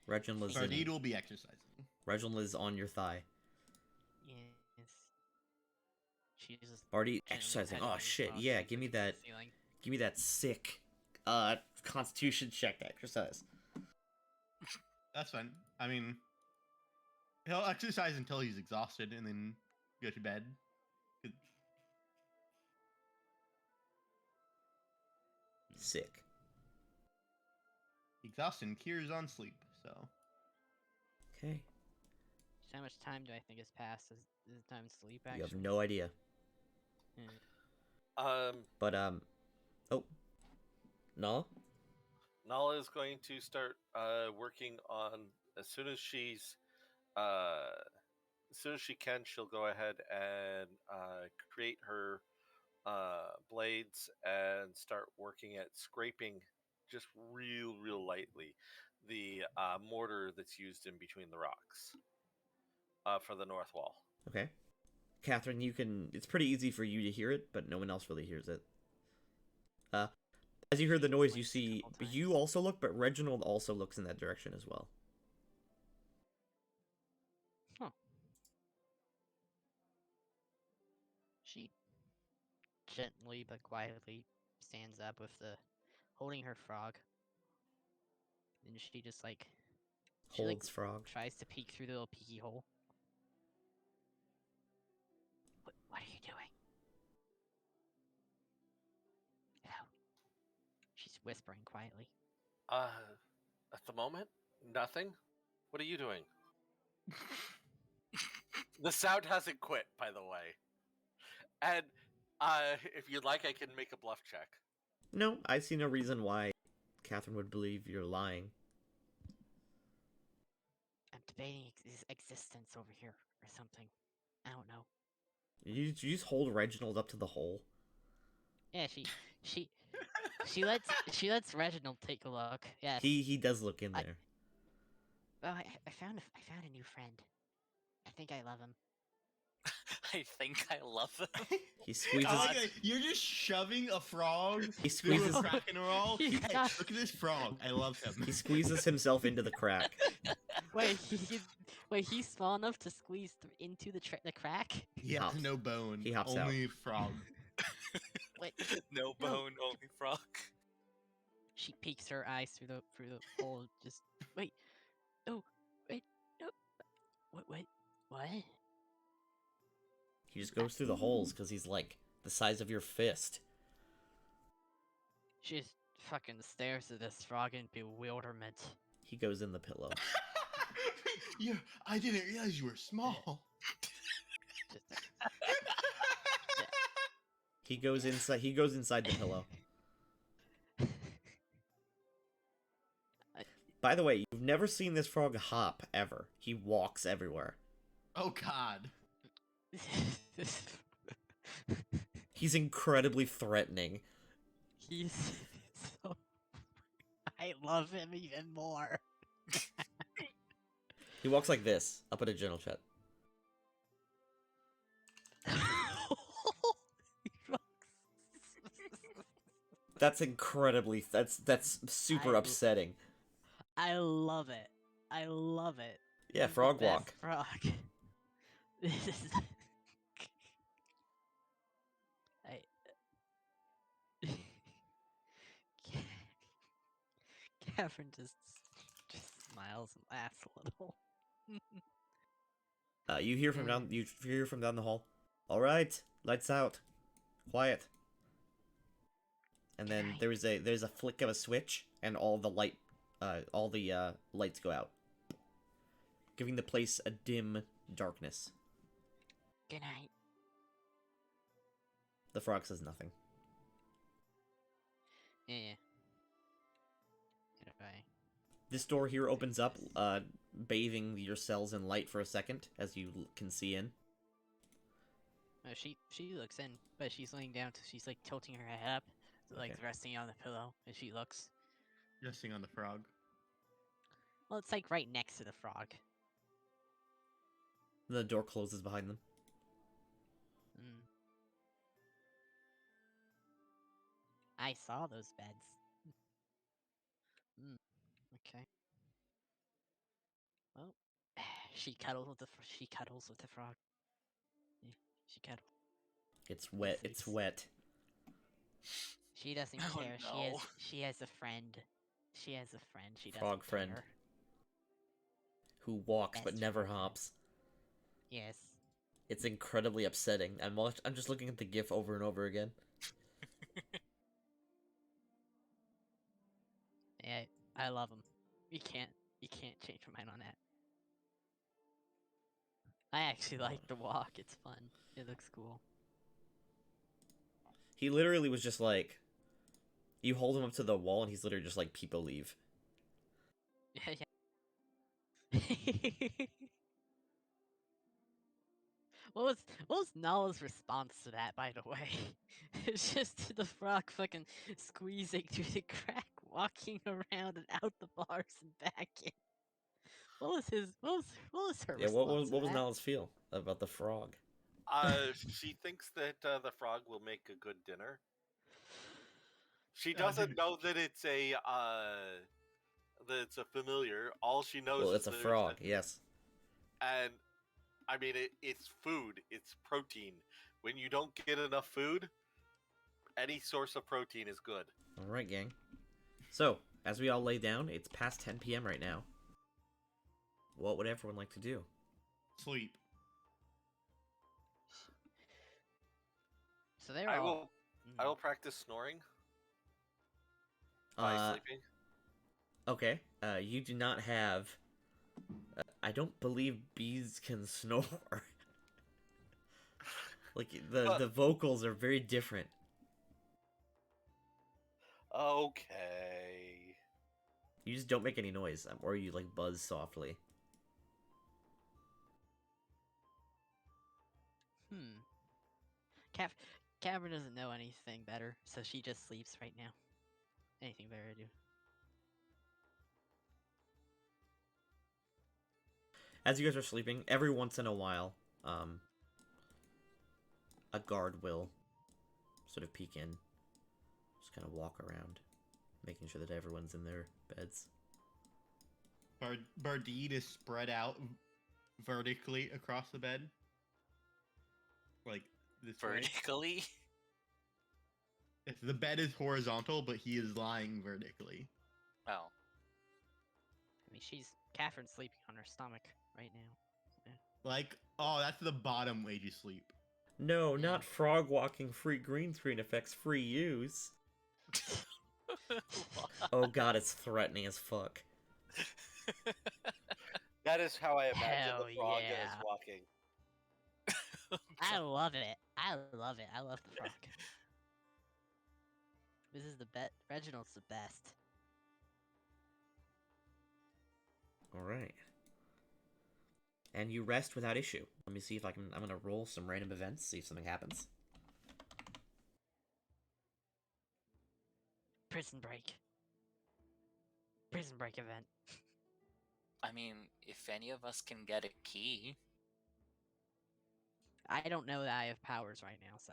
[SPEAKER 1] Reginald is
[SPEAKER 4] Bardide will be exercising.
[SPEAKER 1] Reginald is on your thigh.
[SPEAKER 2] Yes. She's just
[SPEAKER 1] Bardide
[SPEAKER 2] gently
[SPEAKER 1] exercising.
[SPEAKER 2] petting
[SPEAKER 1] Oh
[SPEAKER 2] you
[SPEAKER 1] shit,
[SPEAKER 2] while
[SPEAKER 1] yeah,
[SPEAKER 2] she's
[SPEAKER 1] give me
[SPEAKER 2] looking at
[SPEAKER 1] that
[SPEAKER 2] the ceiling.
[SPEAKER 1] give me that sick constitution check to exercise.
[SPEAKER 4] That's fine. I mean, he'll exercise until he's exhausted, and then go to bed.
[SPEAKER 1] Sick.
[SPEAKER 4] Exhaustion cures on sleep, so.
[SPEAKER 1] Okay.
[SPEAKER 2] How much time do I think has passed? Is it time to sleep, actually?
[SPEAKER 1] You have no idea. But oh. No?
[SPEAKER 3] Nala is going to start working on as soon as she can. She'll go ahead and create her blades and start working at scraping just real lightly the mortar that's used in between the rocks for the north wall.
[SPEAKER 1] Okay. Catherine, it's pretty easy for you to hear it, but no one else really hears it. As you hear the noise, you see, you also look, but Reginald also looks in that direction as well.
[SPEAKER 2] Huh. She gently but quietly stands up holding her frog. And she just
[SPEAKER 1] Holds frog.
[SPEAKER 2] tries to peek through the little peeky hole. What are you doing? Hello. She's whispering quietly.
[SPEAKER 3] At the moment, nothing. What are you doing? The sound hasn't quit, by the way. And if you'd like, I can make a bluff check.
[SPEAKER 1] No, I see no reason why Catherine would believe you're lying.
[SPEAKER 2] I'm debating his existence over here or something. I don't know.
[SPEAKER 1] You just hold Reginald up to the hole.
[SPEAKER 2] Yeah, she lets Reginald take a look. Yes.
[SPEAKER 1] He does look in there.
[SPEAKER 2] Well, I found a new friend. think I love him.
[SPEAKER 5] I think I love them.
[SPEAKER 1] He
[SPEAKER 4] I
[SPEAKER 1] squeezes.
[SPEAKER 4] like that you're just shoving a frog
[SPEAKER 1] He
[SPEAKER 4] through
[SPEAKER 1] squeezes.
[SPEAKER 4] a crack in a wall.
[SPEAKER 2] He's
[SPEAKER 4] Hey,
[SPEAKER 2] not-
[SPEAKER 4] look at this frog. I love him.
[SPEAKER 1] He squeezes himself into the crack.
[SPEAKER 2] Wait, he's small enough to squeeze into the crack?
[SPEAKER 4] He has
[SPEAKER 1] hops.
[SPEAKER 4] no bone.
[SPEAKER 1] He hops out.
[SPEAKER 4] Only frog.
[SPEAKER 2] Wait,
[SPEAKER 5] No
[SPEAKER 2] No.
[SPEAKER 5] bone, only frog.
[SPEAKER 2] she peeks her eyes through the hole. Just wait. Oh, wait. No. What?
[SPEAKER 1] He just goes through the holes because he's like the size of your fist.
[SPEAKER 2] She just fucking stares at this frog in bewilderment.
[SPEAKER 1] He goes in the pillow.
[SPEAKER 4] Yeah, I didn't realize you were small.
[SPEAKER 2] Just,
[SPEAKER 1] He goes inside. He goes inside the pillow. By the way, you've never seen this frog hop ever. He walks everywhere.
[SPEAKER 4] Oh God.
[SPEAKER 1] He's incredibly threatening.
[SPEAKER 2] He's so. I love him even more.
[SPEAKER 1] He walks like this up at a general chat. That's incredibly. That's super
[SPEAKER 2] I-
[SPEAKER 1] upsetting.
[SPEAKER 2] I love it. I love it.
[SPEAKER 1] Yeah,
[SPEAKER 2] He's the
[SPEAKER 1] frog
[SPEAKER 2] best
[SPEAKER 1] walk.
[SPEAKER 2] Frog. This is. I. Catherine just smiles and laughs a little.
[SPEAKER 1] You hear from down. You hear from down the hall. All right, lights out, quiet. And then
[SPEAKER 2] Right.
[SPEAKER 1] there's a flick of a switch, and all the lights go out, giving the place a dim darkness.
[SPEAKER 2] Good night.
[SPEAKER 1] The frog says nothing.
[SPEAKER 2] Yeah. Goodbye.
[SPEAKER 1] This door here opens up, bathing your cells in light for a second, as you can see in.
[SPEAKER 2] She looks in, but she's laying down, so she's like tilting her head up, like
[SPEAKER 1] Okay.
[SPEAKER 2] resting on the pillow, and she looks.
[SPEAKER 4] Resting on the frog.
[SPEAKER 2] Well, it's like right next to the frog.
[SPEAKER 1] The door closes behind them.
[SPEAKER 2] Mm. I saw those beds. Okay. Well, she cuddles with the frog. Yeah, she cuddles.
[SPEAKER 1] It's wet.
[SPEAKER 2] Sleeps.
[SPEAKER 1] It's wet.
[SPEAKER 2] She doesn't
[SPEAKER 5] Oh,
[SPEAKER 2] care.
[SPEAKER 5] no.
[SPEAKER 2] She has a friend. She has a friend. She doesn't
[SPEAKER 1] Frog friend.
[SPEAKER 2] care.
[SPEAKER 1] Who walks but
[SPEAKER 2] Best
[SPEAKER 1] never
[SPEAKER 2] frog.
[SPEAKER 1] hops.
[SPEAKER 2] Yes.
[SPEAKER 1] It's incredibly upsetting. I'm just looking at the GIF over and over again.
[SPEAKER 2] Yeah, I love him. You can't change my mind on that. I actually like the walk. It's fun. It looks cool.
[SPEAKER 1] He literally was just like, you hold him up to the wall, and he's literally just like, people leave.
[SPEAKER 2] Yeah. What was Nala's response to that, by the way? It's just the frog fucking squeezing through the crack, walking around and out the bars and back in. What was her
[SPEAKER 1] Yeah,
[SPEAKER 2] response?
[SPEAKER 1] what
[SPEAKER 2] to
[SPEAKER 1] was
[SPEAKER 2] that?
[SPEAKER 1] Nala's feel about the frog?
[SPEAKER 3] She thinks that the frog will make a good dinner. She
[SPEAKER 4] Oh,
[SPEAKER 3] doesn't
[SPEAKER 4] dude.
[SPEAKER 3] know that it's a familiar. All she knows
[SPEAKER 1] Well,
[SPEAKER 3] is
[SPEAKER 1] it's a
[SPEAKER 3] there's
[SPEAKER 1] frog, yes.
[SPEAKER 3] and I mean it's food. It's protein. When you don't get enough food, any source of protein is good.
[SPEAKER 1] Alright, gang. So, as we all lay down, it's past 10 p.m. right now. What would everyone like to do?
[SPEAKER 4] Sleep.
[SPEAKER 2] So they're
[SPEAKER 3] I
[SPEAKER 2] all.
[SPEAKER 3] will I
[SPEAKER 2] Mhm.
[SPEAKER 3] will practice snoring by sleeping.
[SPEAKER 1] Okay, you do not have... I don't believe bees can snore. Like, the vocals are very different.
[SPEAKER 3] Okay.
[SPEAKER 1] You just don't make any noise, or you, like, buzz softly.
[SPEAKER 2] Cameron doesn't know anything better, so she just sleeps right now. Anything better to do?
[SPEAKER 1] As you guys are sleeping, every once in a while, a guard will sort of peek in, just kind of walk around, making sure that everyone's in their beds.
[SPEAKER 4] Bardide is spread out vertically across the bed. Like this way.
[SPEAKER 5] Vertically?
[SPEAKER 4] If the bed is horizontal, but he is lying vertically.
[SPEAKER 5] Oh.
[SPEAKER 2] I mean, Catherine's sleeping on her stomach right now.
[SPEAKER 4] Like, oh, that's the bottom way to sleep.
[SPEAKER 1] No,
[SPEAKER 2] Yeah.
[SPEAKER 1] not frog walking, free green screen effects, free use. Oh god, it's threatening as fuck.
[SPEAKER 3] That is how I imagine
[SPEAKER 2] Hell
[SPEAKER 3] the frog
[SPEAKER 2] yeah.
[SPEAKER 3] is walking.
[SPEAKER 2] I love it. I love it. I love the frog. This is the best. Reginald's the best.
[SPEAKER 1] Alright. And you rest without issue. Let me see if I can... I'm gonna roll some random events, see if something happens.
[SPEAKER 2] Prison break. Prison break event.
[SPEAKER 5] I mean, if any of us can get a key.
[SPEAKER 2] I don't know that I have powers right now, so.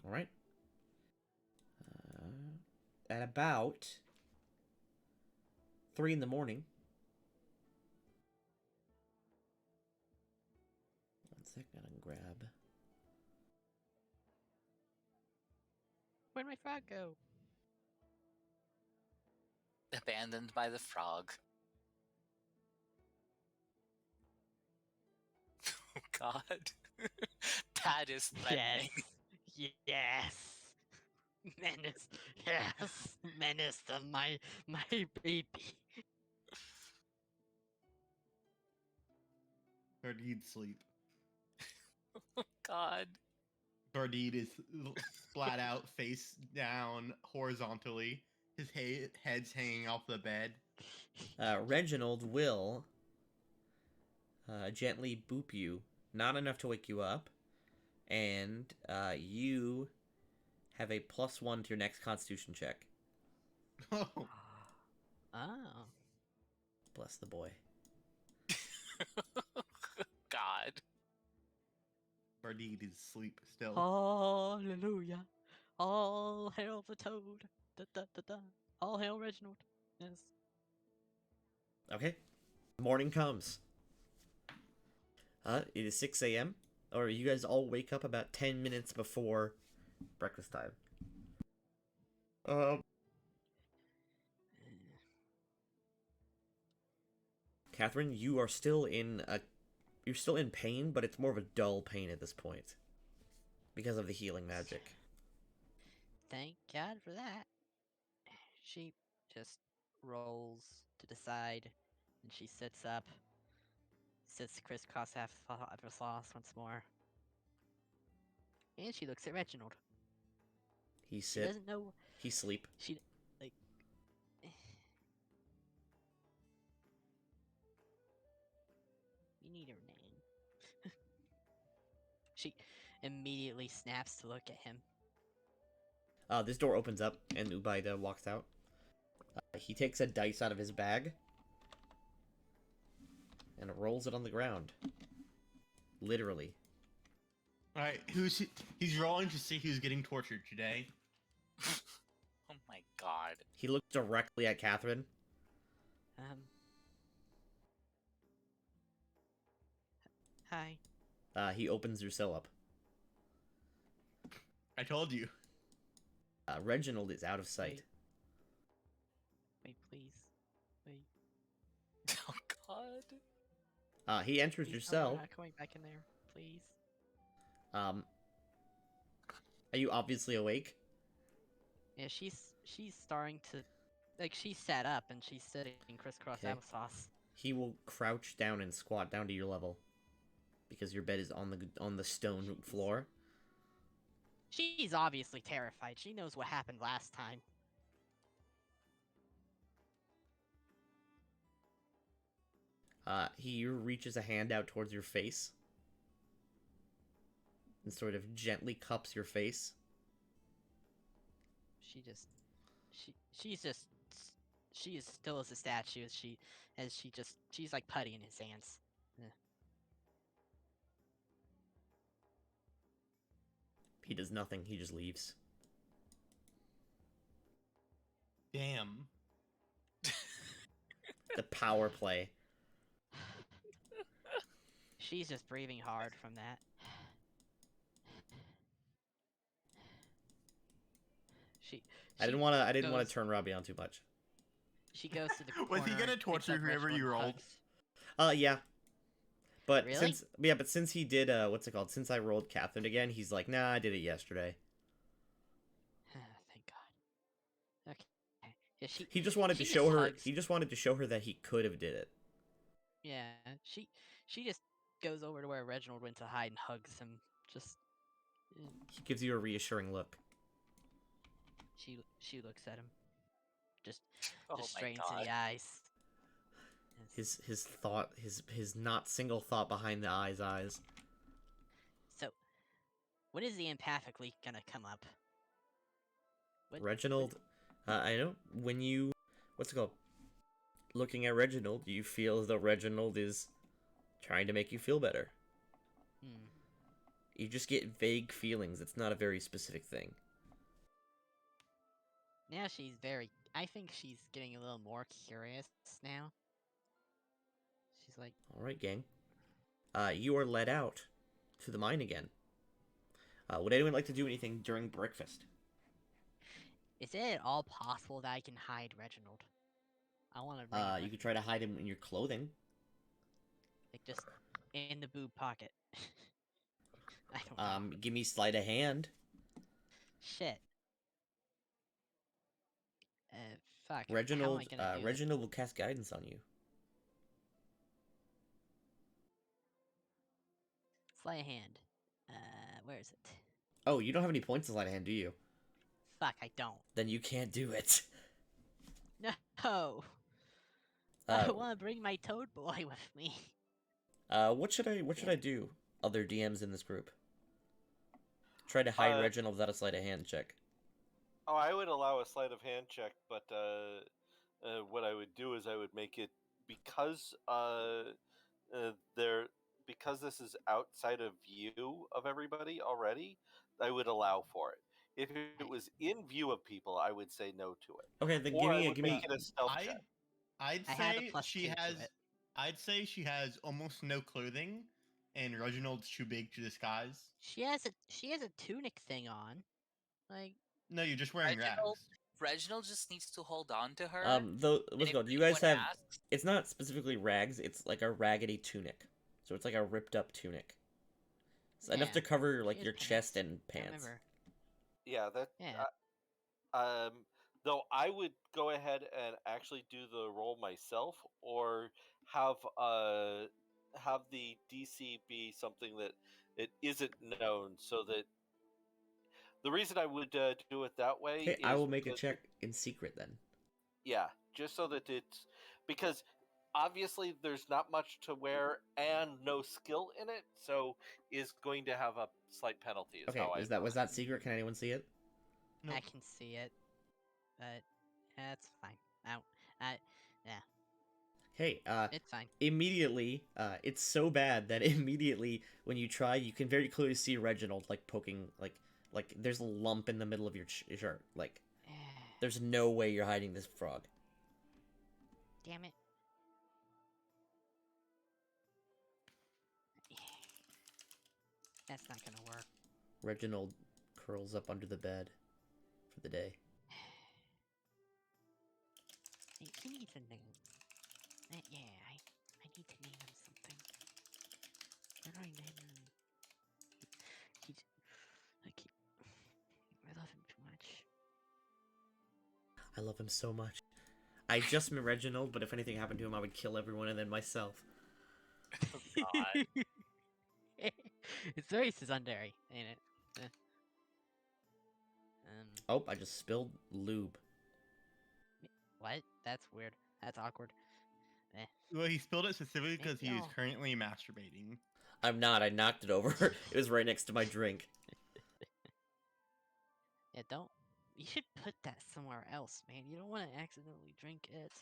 [SPEAKER 1] Alright. At about 3 in the morning. One sec, gotta grab.
[SPEAKER 2] Where'd my frog go?
[SPEAKER 5] Abandoned by the frog. Oh god. That is threatening.
[SPEAKER 2] Yes. Yes. Menace. Yes. Menace of my baby.
[SPEAKER 4] Bardide sleep.
[SPEAKER 5] Oh god.
[SPEAKER 4] Bardide is splat out, face down, horizontally. His head's hanging off the bed.
[SPEAKER 1] Reginald will gently boop you, not enough to wake you up, and you have a +1 to your next Constitution check.
[SPEAKER 4] Oh,
[SPEAKER 2] Oh.
[SPEAKER 1] Bless the boy.
[SPEAKER 5] God.
[SPEAKER 4] Bardide is asleep still.
[SPEAKER 2] Hallelujah. All hail the toad. Da, da, da, da. All hail Reginald. Yes.
[SPEAKER 1] Okay. Morning comes. It is 6 a.m. Or you guys all wake up about 10 minutes before breakfast time. Catherine, you are still in you're still in pain, but it's more of a dull pain at this point. Because of the healing magic.
[SPEAKER 2] Thank God for that. She just rolls to the side, and she sits up, sits crisscross applesauce once more, and she looks at Reginald.
[SPEAKER 1] He
[SPEAKER 2] She
[SPEAKER 1] sit.
[SPEAKER 2] doesn't know.
[SPEAKER 1] He sleep.
[SPEAKER 2] She like. You need her name. She immediately snaps to look at him.
[SPEAKER 1] This door opens up, and Ubaida walks out. He takes a dice out of his bag. And rolls it on the ground. Literally.
[SPEAKER 4] Alright, he's rolling to see who's getting tortured today.
[SPEAKER 5] Oh my god.
[SPEAKER 1] He looks directly at Catherine.
[SPEAKER 2] Hi.
[SPEAKER 1] He opens your cell up.
[SPEAKER 4] I told you.
[SPEAKER 1] Reginald is out of sight.
[SPEAKER 2] Wait, please. Wait.
[SPEAKER 5] Oh god.
[SPEAKER 1] He enters your
[SPEAKER 2] Please tell me
[SPEAKER 1] cell.
[SPEAKER 2] we're not going back in there, please.
[SPEAKER 1] Are you obviously awake?
[SPEAKER 2] Yeah, she's starting to, like, she's sat up and she's sitting crisscross
[SPEAKER 1] Okay.
[SPEAKER 2] applesauce.
[SPEAKER 1] He will crouch down and squat down to your level. Because your bed is on the stone floor.
[SPEAKER 2] She's obviously terrified. She knows what happened last time.
[SPEAKER 1] He reaches a hand out towards your face. And sort of gently cups your face.
[SPEAKER 2] She's just she is still as a statue as she's like putty in his hands.
[SPEAKER 1] He does nothing. He just leaves.
[SPEAKER 4] Damn.
[SPEAKER 1] The power play.
[SPEAKER 2] She's just breathing hard from that.
[SPEAKER 1] I didn't want to
[SPEAKER 2] goes-
[SPEAKER 1] turn Robbie on too much.
[SPEAKER 2] She goes to the corner.
[SPEAKER 4] Was he gonna
[SPEAKER 2] picks
[SPEAKER 4] torture
[SPEAKER 2] up
[SPEAKER 4] whoever
[SPEAKER 2] Reginald
[SPEAKER 4] you
[SPEAKER 2] and
[SPEAKER 4] rolled?
[SPEAKER 2] hugs.
[SPEAKER 1] Yeah. But
[SPEAKER 2] Really?
[SPEAKER 1] since he did what's it called? Since I rolled Catherine again, he's like, nah, I did it yesterday.
[SPEAKER 2] Thank God. Okay. Yeah,
[SPEAKER 1] He just wanted to
[SPEAKER 2] she
[SPEAKER 1] show her.
[SPEAKER 2] hugs-
[SPEAKER 1] He just wanted to show her that he could have did it.
[SPEAKER 2] Yeah, she just goes over to where Reginald went to hide and hugs him. Just
[SPEAKER 1] He gives you a reassuring look.
[SPEAKER 2] she looks at him. Just
[SPEAKER 5] Oh
[SPEAKER 2] just
[SPEAKER 5] my
[SPEAKER 2] straight into
[SPEAKER 5] god.
[SPEAKER 2] the eyes. Yes.
[SPEAKER 1] His thought, his not single thought behind the eyes.
[SPEAKER 2] So, when is the empathic leak gonna come up?
[SPEAKER 1] Reginald, I know when you, what's it called? Looking at Reginald, you feel as though Reginald is trying to make you feel better.
[SPEAKER 2] Hmm.
[SPEAKER 1] You just get vague feelings. It's not a very specific thing.
[SPEAKER 2] Now she's very. I think she's getting a little more curious now. She's like,
[SPEAKER 1] All right, gang. You are led out to the mine again. Would anyone like to do anything during breakfast?
[SPEAKER 2] is it at all possible that I can hide Reginald? I want to.
[SPEAKER 1] You could try to hide him in your clothing.
[SPEAKER 2] Like just in the boob pocket. I don't know.
[SPEAKER 1] Give me sleight of hand.
[SPEAKER 2] Shit. Fuck.
[SPEAKER 1] Reginald,
[SPEAKER 2] How am I gonna do this?
[SPEAKER 1] Reginald will cast guidance on you.
[SPEAKER 2] Sleight of hand. Where is it?
[SPEAKER 1] Oh, you don't have any points of sleight of hand, do you?
[SPEAKER 2] Fuck, I don't.
[SPEAKER 1] Then you can't do it.
[SPEAKER 2] No. I want to bring my toad boy with me.
[SPEAKER 1] What should I do? Other DMs in this group. Try to hide Reginald without a sleight of hand check.
[SPEAKER 3] Oh, I would allow a sleight of hand check, but what I would do is I would make it because because this is outside of view of everybody already. I would allow for it. If it was in view of people, I would say no to it.
[SPEAKER 1] Okay, then
[SPEAKER 3] Or I
[SPEAKER 1] give
[SPEAKER 3] would make it a stealth check.
[SPEAKER 4] I'd
[SPEAKER 2] I have a
[SPEAKER 4] say
[SPEAKER 2] plus
[SPEAKER 4] she
[SPEAKER 2] 2 to
[SPEAKER 4] has.
[SPEAKER 2] it.
[SPEAKER 4] I'd say she has almost no clothing, and Reginald's too big to disguise.
[SPEAKER 2] She has a tunic thing on. Like,
[SPEAKER 4] No, you're just wearing
[SPEAKER 5] Reginald,
[SPEAKER 4] rags.
[SPEAKER 5] Reginald just needs to hold on to her.
[SPEAKER 1] Though
[SPEAKER 5] and
[SPEAKER 1] what's it
[SPEAKER 5] if
[SPEAKER 1] called? You guys
[SPEAKER 5] anyone
[SPEAKER 1] have.
[SPEAKER 5] asks,
[SPEAKER 1] It's not specifically rags. It's like a raggedy tunic. So it's like a ripped up tunic. It's enough
[SPEAKER 2] Yeah,
[SPEAKER 1] to cover like
[SPEAKER 2] she has
[SPEAKER 1] your
[SPEAKER 2] pants.
[SPEAKER 1] chest and
[SPEAKER 2] I
[SPEAKER 1] pants.
[SPEAKER 2] remember.
[SPEAKER 3] Yeah, that.
[SPEAKER 2] Yeah.
[SPEAKER 3] Though I would go ahead and actually do the roll myself, or have the DC be something that it isn't known, so that the reason I would do it that way
[SPEAKER 1] Okay,
[SPEAKER 3] is
[SPEAKER 1] I will make a
[SPEAKER 3] because-
[SPEAKER 1] check in secret then.
[SPEAKER 3] Yeah, just so that it's because obviously there's not much to wear and no skill in it, so is going to have a slight penalty. Is
[SPEAKER 1] Okay,
[SPEAKER 3] how I
[SPEAKER 1] was that secret? Can anyone see it?
[SPEAKER 4] Nope.
[SPEAKER 2] I can see it, but that's fine. Yeah,
[SPEAKER 1] Hey,
[SPEAKER 2] it's fine.
[SPEAKER 1] immediately, it's so bad that immediately when you try, you can very clearly see Reginald like poking, like there's a lump in the middle of your shirt. Like, there's no way you're hiding this frog.
[SPEAKER 2] Damn it. That's not gonna work.
[SPEAKER 1] Reginald curls up under the bed for the day.
[SPEAKER 2] He needs a name. Yeah, I need to name him something. What do I name him? I love him too much.
[SPEAKER 1] I love him so much. I just met Reginald, but if anything happened to him, I would kill everyone and then myself.
[SPEAKER 5] oh god.
[SPEAKER 2] It's very Suzundary, ain't it?
[SPEAKER 1] Oh, I just spilled lube.
[SPEAKER 2] What? That's weird. That's awkward.
[SPEAKER 4] Well, he spilled it specifically because he is
[SPEAKER 2] y'all.
[SPEAKER 4] currently masturbating.
[SPEAKER 1] I'm not. I knocked it over. It was right next to my drink.
[SPEAKER 2] Yeah, don't You should put that somewhere else, man. You don't want to accidentally drink it.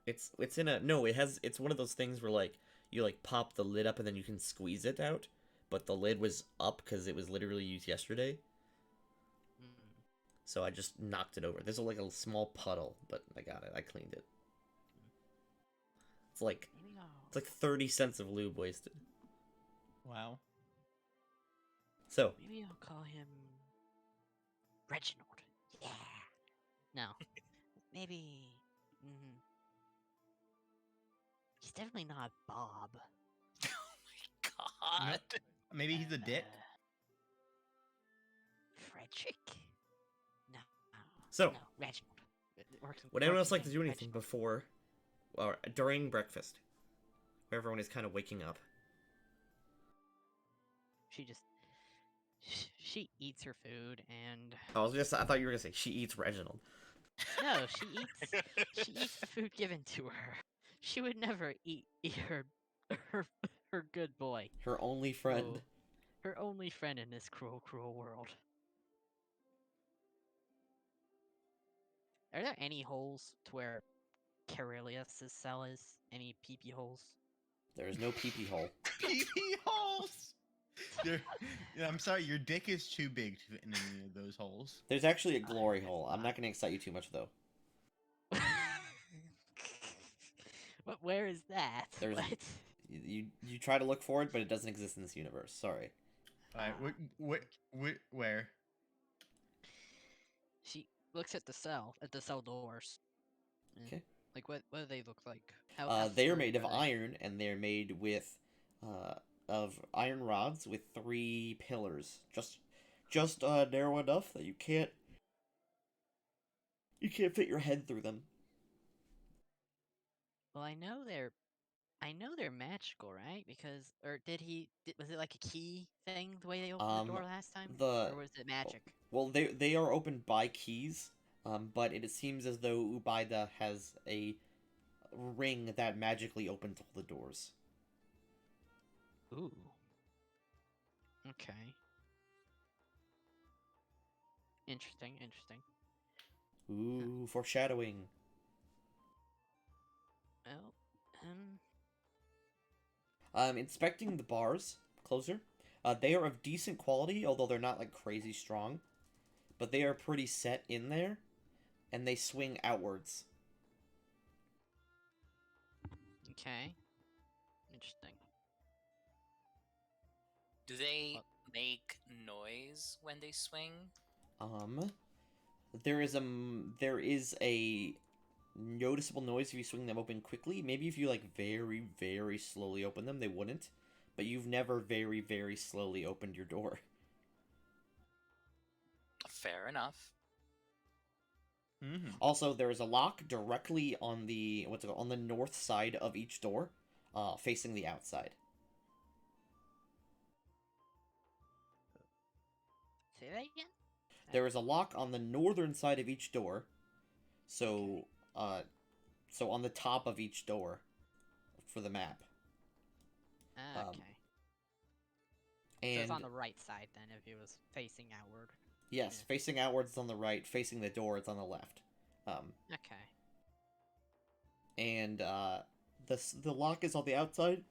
[SPEAKER 1] It's in a no. It's one of those things where like you like pop the lid up and then you can squeeze it out, but the lid was up because it was literally used yesterday.
[SPEAKER 2] Mm.
[SPEAKER 1] So I just knocked it over. There's like a small puddle, but I got it. I cleaned it. It's like
[SPEAKER 2] Maybe I'll...
[SPEAKER 1] it's like 30 cents of lube wasted.
[SPEAKER 4] Wow.
[SPEAKER 1] So
[SPEAKER 2] Maybe I'll call him Reginald. Yeah. No. Maybe. Mm, he's definitely not Bob.
[SPEAKER 5] God.
[SPEAKER 4] Maybe he's a dick.
[SPEAKER 2] Frederick. No.
[SPEAKER 1] So,
[SPEAKER 2] no, Reginald.
[SPEAKER 1] would anyone else like to
[SPEAKER 2] Working
[SPEAKER 1] do
[SPEAKER 2] name,
[SPEAKER 1] anything
[SPEAKER 2] Reginald.
[SPEAKER 1] before or during breakfast, where everyone is kind of waking up?
[SPEAKER 2] She just. She eats her food and.
[SPEAKER 1] I thought you were gonna say she eats Reginald.
[SPEAKER 2] No, she eats the food given to her. She would never eat her her good boy.
[SPEAKER 1] Her only friend.
[SPEAKER 2] Oh, her only friend in this cruel, cruel world. Are there any holes to where Carelius' cell is? Any pee-pee holes?
[SPEAKER 1] There is no pee-pee hole.
[SPEAKER 4] Pee-pee holes! I'm sorry, your dick is too big to fit in any of those holes.
[SPEAKER 1] There's actually a glory hole. I'm not gonna excite you too much though.
[SPEAKER 2] Where is that?
[SPEAKER 1] There's-
[SPEAKER 2] What?
[SPEAKER 1] You try to look for it, but it doesn't exist in this universe. Sorry.
[SPEAKER 4] Alright, where?
[SPEAKER 2] She looks at the cell doors.
[SPEAKER 1] Okay.
[SPEAKER 2] Like what do they look like? How
[SPEAKER 1] They are
[SPEAKER 2] firm
[SPEAKER 1] made of
[SPEAKER 2] are they?
[SPEAKER 1] iron, and they're made with of iron rods with 3 pillars, just narrow enough that you can't fit your head through them.
[SPEAKER 2] Well, I know they're magical, right? Because was it like a key thing the way they opened the door last time? Or was it magic?
[SPEAKER 1] Well, they are opened by keys, but it seems as though Ubaida has a ring that magically opens all the doors.
[SPEAKER 2] Ooh. Okay. Interesting.
[SPEAKER 1] Ooh, foreshadowing.
[SPEAKER 2] Well,
[SPEAKER 1] Inspecting the bars closer. They are of decent quality, although they're not like crazy strong. But they are pretty set in there, and they swing outwards.
[SPEAKER 2] okay. Interesting.
[SPEAKER 5] Do they
[SPEAKER 2] What?
[SPEAKER 5] make noise when they swing?
[SPEAKER 1] There is a noticeable noise if you swing them open quickly. Maybe if you like very, very slowly open them, they wouldn't. But you've never very, very slowly opened your door.
[SPEAKER 5] Fair enough.
[SPEAKER 4] Mm-hmm.
[SPEAKER 1] Also, there is a lock directly on the on the north side of each door, facing the outside.
[SPEAKER 2] Say that again?
[SPEAKER 1] There is a lock on the northern side of each door, so on the top of each door, for the map.
[SPEAKER 2] Okay.
[SPEAKER 1] And
[SPEAKER 2] So it's on the right side then, if it was facing outward.
[SPEAKER 1] yes,
[SPEAKER 2] Yeah.
[SPEAKER 1] facing outwards on the right, facing the door it's on the left.
[SPEAKER 2] Okay.
[SPEAKER 1] And the lock is on the outside,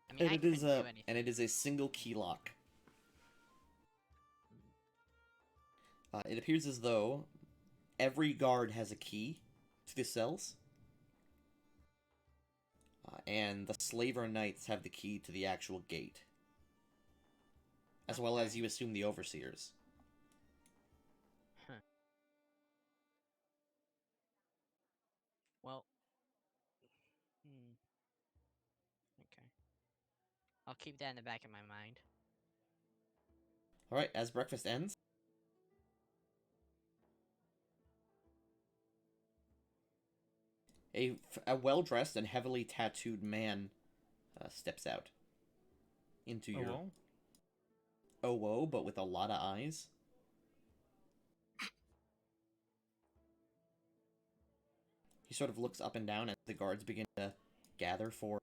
[SPEAKER 2] I mean, I
[SPEAKER 1] and
[SPEAKER 2] couldn't do anything.
[SPEAKER 1] it is a single key lock. It appears as though every guard has a key to the cells, and the slaver knights have the key to the actual gate, as well as
[SPEAKER 2] Okay.
[SPEAKER 1] you assume the overseers.
[SPEAKER 2] Huh. Well. Okay. I'll keep that in the back of my mind.
[SPEAKER 1] All right, as breakfast ends, a well-dressed and heavily tattooed man steps out into your
[SPEAKER 4] well.
[SPEAKER 1] OO, but with a lot of eyes. He sort of looks up and down as the guards begin to gather for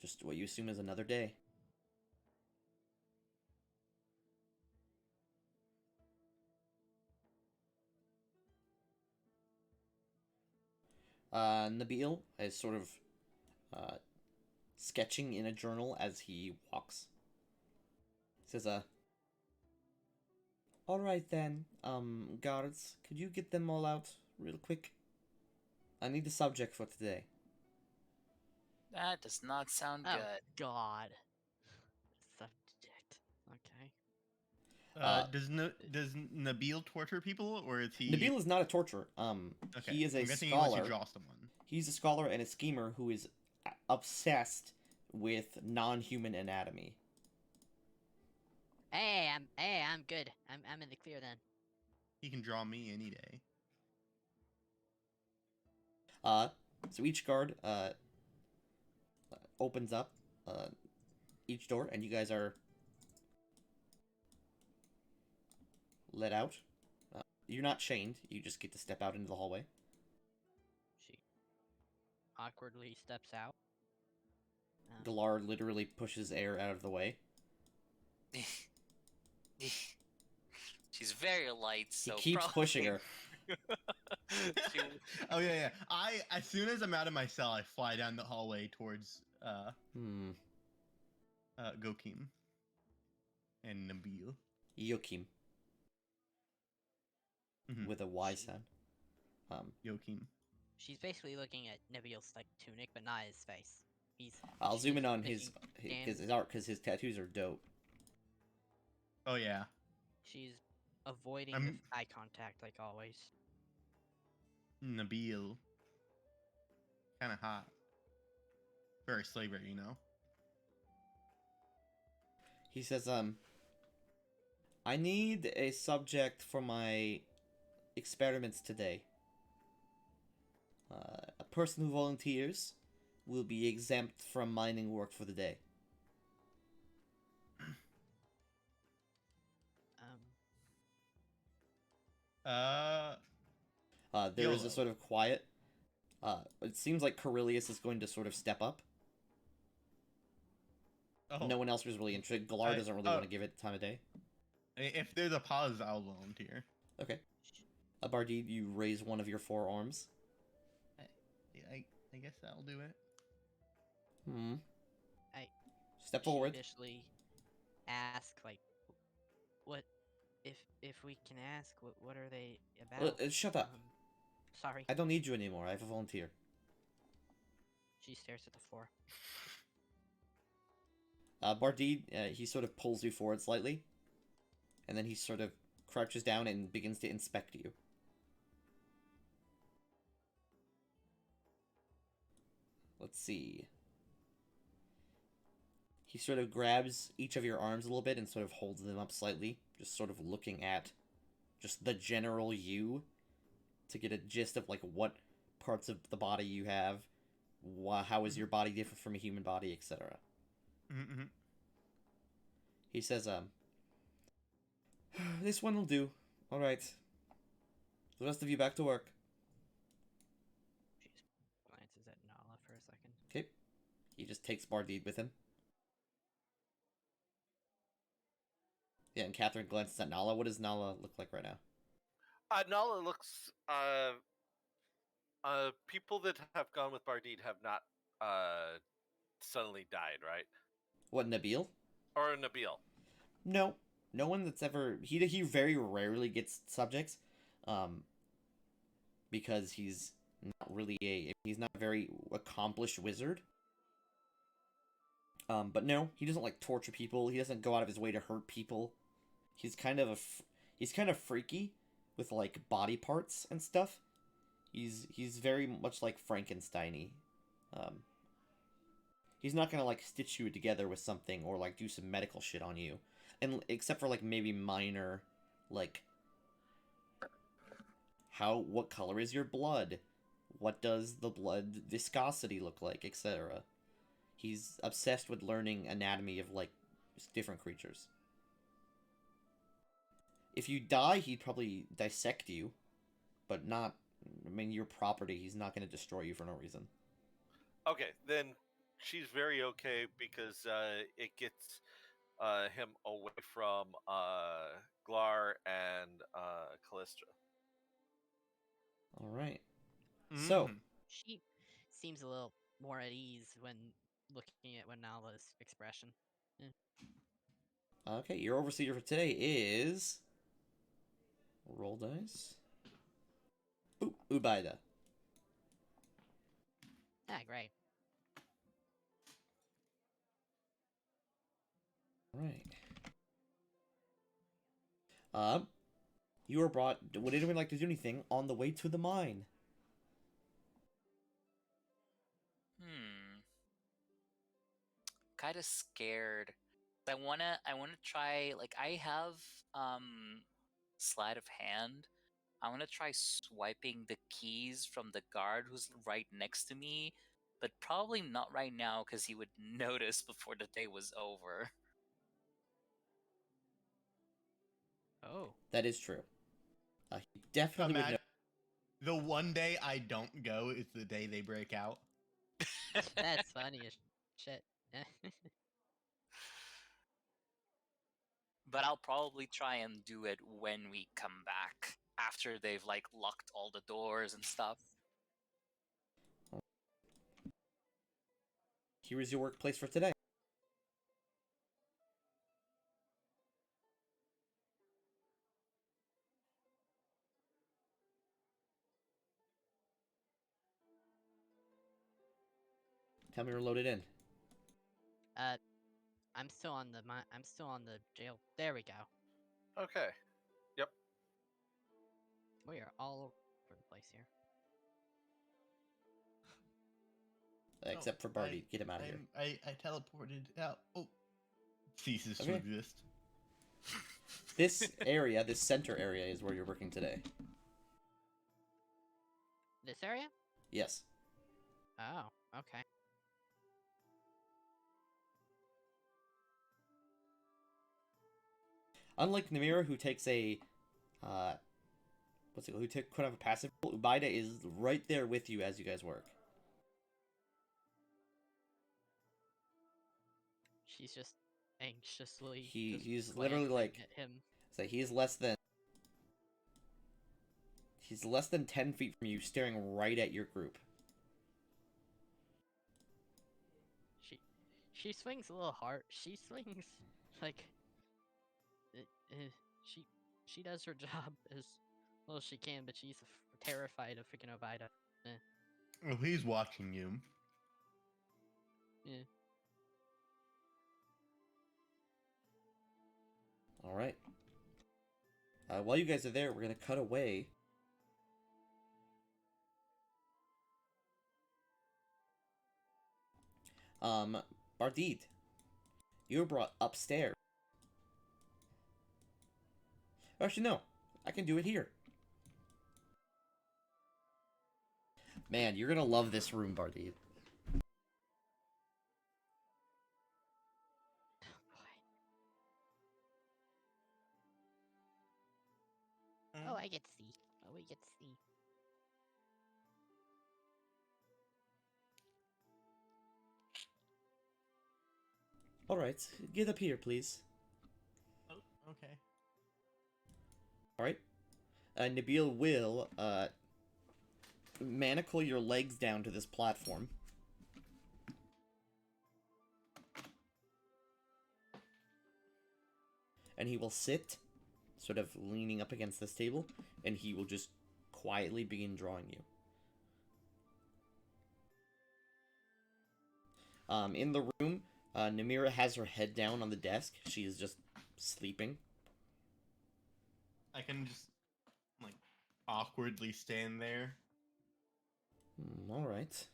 [SPEAKER 1] just what you assume is another day. Nabil is sort of sketching in a journal as he walks. He says, alright then, guards, could you get them all out real quick? I need the subject for today.
[SPEAKER 5] That does not sound
[SPEAKER 2] Oh
[SPEAKER 5] good.
[SPEAKER 2] God. Subject. Okay.
[SPEAKER 4] Does Nabil torture people, or is he?
[SPEAKER 1] Nabil is not a torturer.
[SPEAKER 4] Okay,
[SPEAKER 1] He is a
[SPEAKER 4] I'm guessing he lets
[SPEAKER 1] scholar.
[SPEAKER 4] you draw someone.
[SPEAKER 1] He's a scholar and a schemer who is obsessed with non-human anatomy.
[SPEAKER 2] Hey, I'm good. I'm in the clear then.
[SPEAKER 4] He can draw me any day.
[SPEAKER 1] So each guard opens up each door, and you guys are let out. You're not chained. You just get to step out into the hallway.
[SPEAKER 2] She awkwardly steps out.
[SPEAKER 1] Galar literally pushes air out of the way.
[SPEAKER 5] She's very light, so
[SPEAKER 1] He keeps
[SPEAKER 5] probably...
[SPEAKER 1] pushing her.
[SPEAKER 5] She-
[SPEAKER 4] Oh yeah. As soon as I'm out of my cell, I fly down the hallway towards Gokim and Nabil.
[SPEAKER 1] Yokim,
[SPEAKER 4] Mhm.
[SPEAKER 1] with a Y sound.
[SPEAKER 4] Yokim.
[SPEAKER 2] She's basically looking at Nabil's like tunic, but not his face.
[SPEAKER 1] I'll
[SPEAKER 2] she's
[SPEAKER 1] zoom in
[SPEAKER 2] just
[SPEAKER 1] on
[SPEAKER 2] making
[SPEAKER 1] his art because his tattoos are dope.
[SPEAKER 4] Oh yeah.
[SPEAKER 2] She's avoiding eye contact like always.
[SPEAKER 4] Nabil. Kind of hot. Very slavery, you know.
[SPEAKER 1] He says, I need a subject for my experiments today. A person who volunteers will be exempt from mining work for the day. There is a
[SPEAKER 4] YOLO.
[SPEAKER 1] sort of quiet. It seems like Corellius is going to sort of step up.
[SPEAKER 4] Oh.
[SPEAKER 1] No one else was really interested. Galar doesn't really want to give it time of day.
[SPEAKER 4] If there's a pause, I'll volunteer.
[SPEAKER 1] Okay. Bardid, you raise one of your forearms.
[SPEAKER 4] I guess that'll do it.
[SPEAKER 1] Hmm.
[SPEAKER 2] I
[SPEAKER 1] Step forward.
[SPEAKER 2] sheepishly ask like, what if we can ask, what are they about?
[SPEAKER 1] Shut up.
[SPEAKER 2] Sorry.
[SPEAKER 1] I don't need you anymore. I have a volunteer.
[SPEAKER 2] She stares at the floor.
[SPEAKER 1] Bardid, he sort of pulls you forward slightly. And then he sort of crouches down and begins to inspect you. Let's see. He sort of grabs each of your arms a little bit and sort of holds them up slightly, just sort of looking at just the general you to get a gist of like what parts of the body you have, how is your body different from a human body, etc.
[SPEAKER 4] Mm-hmm.
[SPEAKER 1] He says, this one will do. Alright. The rest of you back to work.
[SPEAKER 2] She glances at Nala for a second.
[SPEAKER 1] Okay. He just takes Bardid with him. Yeah, and Catherine glances at Nala. What does Nala look like right now?
[SPEAKER 3] Nala looks. People that have gone with Bardid have not suddenly died, right?
[SPEAKER 1] What, Nabil?
[SPEAKER 3] Or Nabil.
[SPEAKER 1] No. No one that's ever... He very rarely gets subjects. Because he's not really he's not a very accomplished wizard. But no, he doesn't like torture people. He doesn't go out of his way to hurt people. He's kind of he's kind of freaky with like body parts and stuff. He's very much like Frankenstein-y. He's not gonna like stitch you together with something or like do some medical shit on you, and except for like maybe minor, like what color is your blood, what does the blood viscosity look like, etc. He's obsessed with learning anatomy of like different creatures. If you die, he'd probably dissect you, but not. I mean, your property. He's not going to destroy you for no reason.
[SPEAKER 3] Okay, then she's very okay because it gets him away from Glar and Callistra.
[SPEAKER 1] All right. So
[SPEAKER 2] She seems a little more at ease when looking at Wanala's expression.
[SPEAKER 1] Okay, your overseer for today is... Roll dice. Ooh, Ubaida.
[SPEAKER 2] Ah, great.
[SPEAKER 1] Alright. You were brought... Would anyone like to do anything on the way to the mine?
[SPEAKER 5] Kind of scared. I wanna try, like, I have sleight of hand. I wanna try swiping the keys from the guard who's right next to me, but probably not right now because he would notice before the day was over.
[SPEAKER 2] Oh.
[SPEAKER 1] That is true. He definitely would know.
[SPEAKER 4] The one day I don't go is the day they break out.
[SPEAKER 2] That's funny as shit.
[SPEAKER 5] But I'll probably try and do it when we come back after they've like locked all the doors and stuff.
[SPEAKER 1] Here is your workplace for today. Tell me you're loaded in.
[SPEAKER 2] I'm still on the jail. There we go.
[SPEAKER 3] Okay. Yep.
[SPEAKER 2] We are all over the place here.
[SPEAKER 1] Except for Barty. Get him out of here.
[SPEAKER 4] I teleported out. Oh. Ceases to
[SPEAKER 1] Okay.
[SPEAKER 4] exist.
[SPEAKER 1] This area, this center area, is where you're working today.
[SPEAKER 2] This area?
[SPEAKER 1] Yes.
[SPEAKER 2] Oh, okay.
[SPEAKER 1] Unlike Namira, who takes a, could have a passive role, Ubaida is right there with you as you guys work.
[SPEAKER 2] She's just anxiously.
[SPEAKER 1] He's literally like,
[SPEAKER 2] at him.
[SPEAKER 1] so he's less than 10 feet from you, staring right at your group.
[SPEAKER 2] She swings a little hard. She swings like she does her job as well as she can, but she's terrified of freaking Ovida.
[SPEAKER 4] Well, he's watching you.
[SPEAKER 2] Yeah.
[SPEAKER 1] All right. While you guys are there, we're gonna cut away. Bardid, you were brought upstairs. Actually, no. I can do it here. Man, you're gonna love this room, Bardid.
[SPEAKER 2] Oh, I get to see. Oh, we get to see.
[SPEAKER 1] Alright, get up here, please.
[SPEAKER 4] Oh, okay.
[SPEAKER 1] Alright. Nabil will, manacle your legs down to this platform. And he will sit, sort of leaning up against this table, and he will just quietly begin drawing you. In the room, Namira has her head down on the desk. She is just sleeping.
[SPEAKER 4] I can just, like, awkwardly stand there.
[SPEAKER 1] Alright.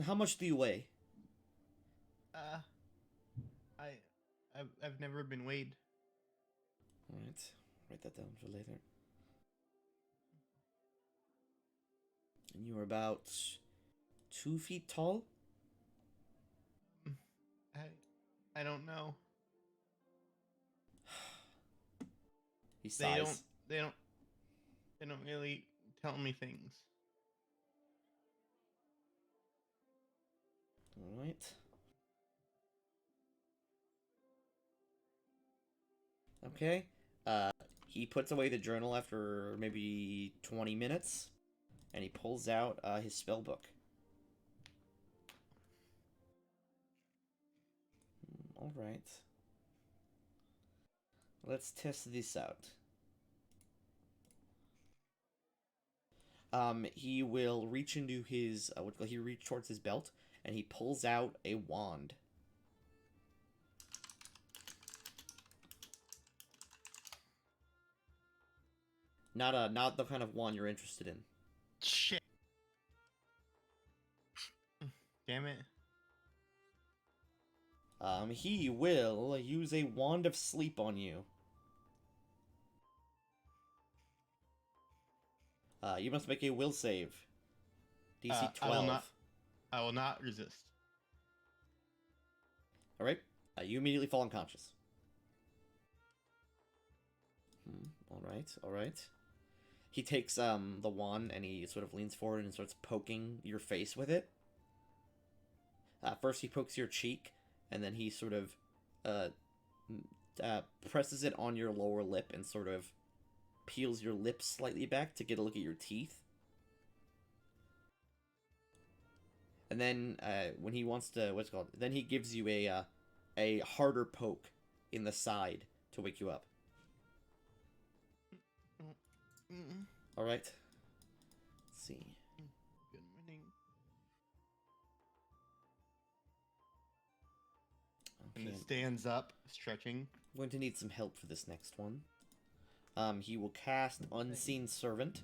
[SPEAKER 1] How much do you weigh?
[SPEAKER 4] I've never been weighed.
[SPEAKER 1] Alright. Write that down for later. And you are about 2 feet tall?
[SPEAKER 4] I don't know.
[SPEAKER 1] He sighs.
[SPEAKER 4] They don't really tell me things.
[SPEAKER 1] Alright. Okay. He puts away the journal after maybe 20 minutes. and he pulls out his spell book. All right. Let's test this out. He will reach into his he reach towards his belt, and he pulls out a wand. Not the kind of wand you're interested in.
[SPEAKER 4] Shit. Damn it.
[SPEAKER 1] He will use a wand of sleep on you. You must make a will save. DC 12.
[SPEAKER 4] I will not resist.
[SPEAKER 1] Alright. You immediately fall unconscious. Alright. He takes the wand and he sort of leans forward and starts poking your face with it. First he pokes your cheek, and then he sort of presses it on your lower lip and sort of peels your lips slightly back to get a look at your teeth. And then when he wants to, then he gives you a harder poke in the side to wake you up. All right. Let's see.
[SPEAKER 4] Good morning.
[SPEAKER 1] Okay.
[SPEAKER 4] And it stands up, stretching.
[SPEAKER 1] I'm going to need some help for this next one. He will cast Unseen Servant.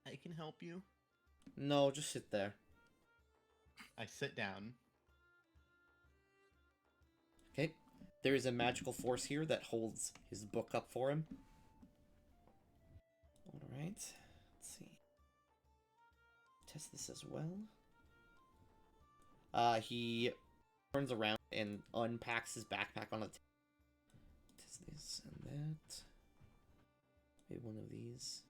[SPEAKER 4] I can help you.
[SPEAKER 1] No, just sit there.
[SPEAKER 4] I sit down.
[SPEAKER 1] Okay. There is a magical force here that holds his book up for him. Alright. Let's see. Test this as well. He turns around and unpacks his backpack on a table. Test this and that. Maybe one of these.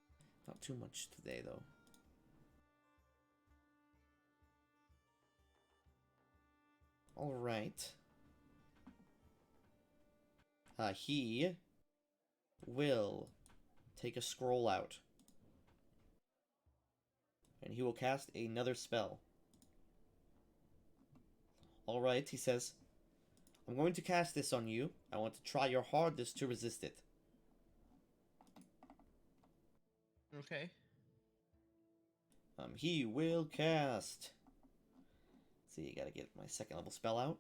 [SPEAKER 1] Not too much today, though. Alright. He will take a scroll out. And he will cast another spell. Alright, he says, I'm going to cast this on you. I want to try your hardest to resist it.
[SPEAKER 4] Okay.
[SPEAKER 1] He will cast... Let's see, you gotta get my second level spell out.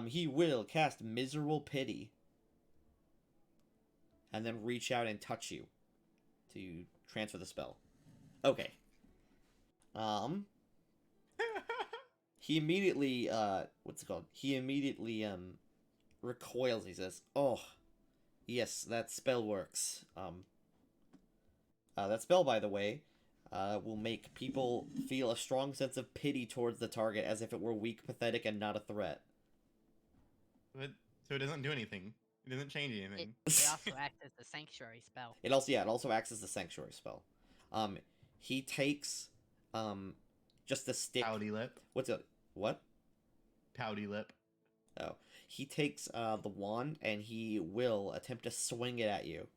[SPEAKER 1] He will cast Miserable Pity. And then reach out and touch you to transfer the spell. Okay. He immediately, what's it called? He immediately, recoils. He says, oh, yes, that spell works. That spell, by the way, will make people feel a strong sense of pity towards the target as if it were weak, pathetic, and not a threat.
[SPEAKER 4] But, so it doesn't do anything. It doesn't change anything.
[SPEAKER 2] It also acts as the sanctuary spell.
[SPEAKER 1] It also acts as the sanctuary spell. He takes, just a stick.
[SPEAKER 4] Pouty lip.
[SPEAKER 1] What's it? What?
[SPEAKER 4] Pouty lip.
[SPEAKER 1] Oh. He takes, the wand, and he will attempt to swing it at you.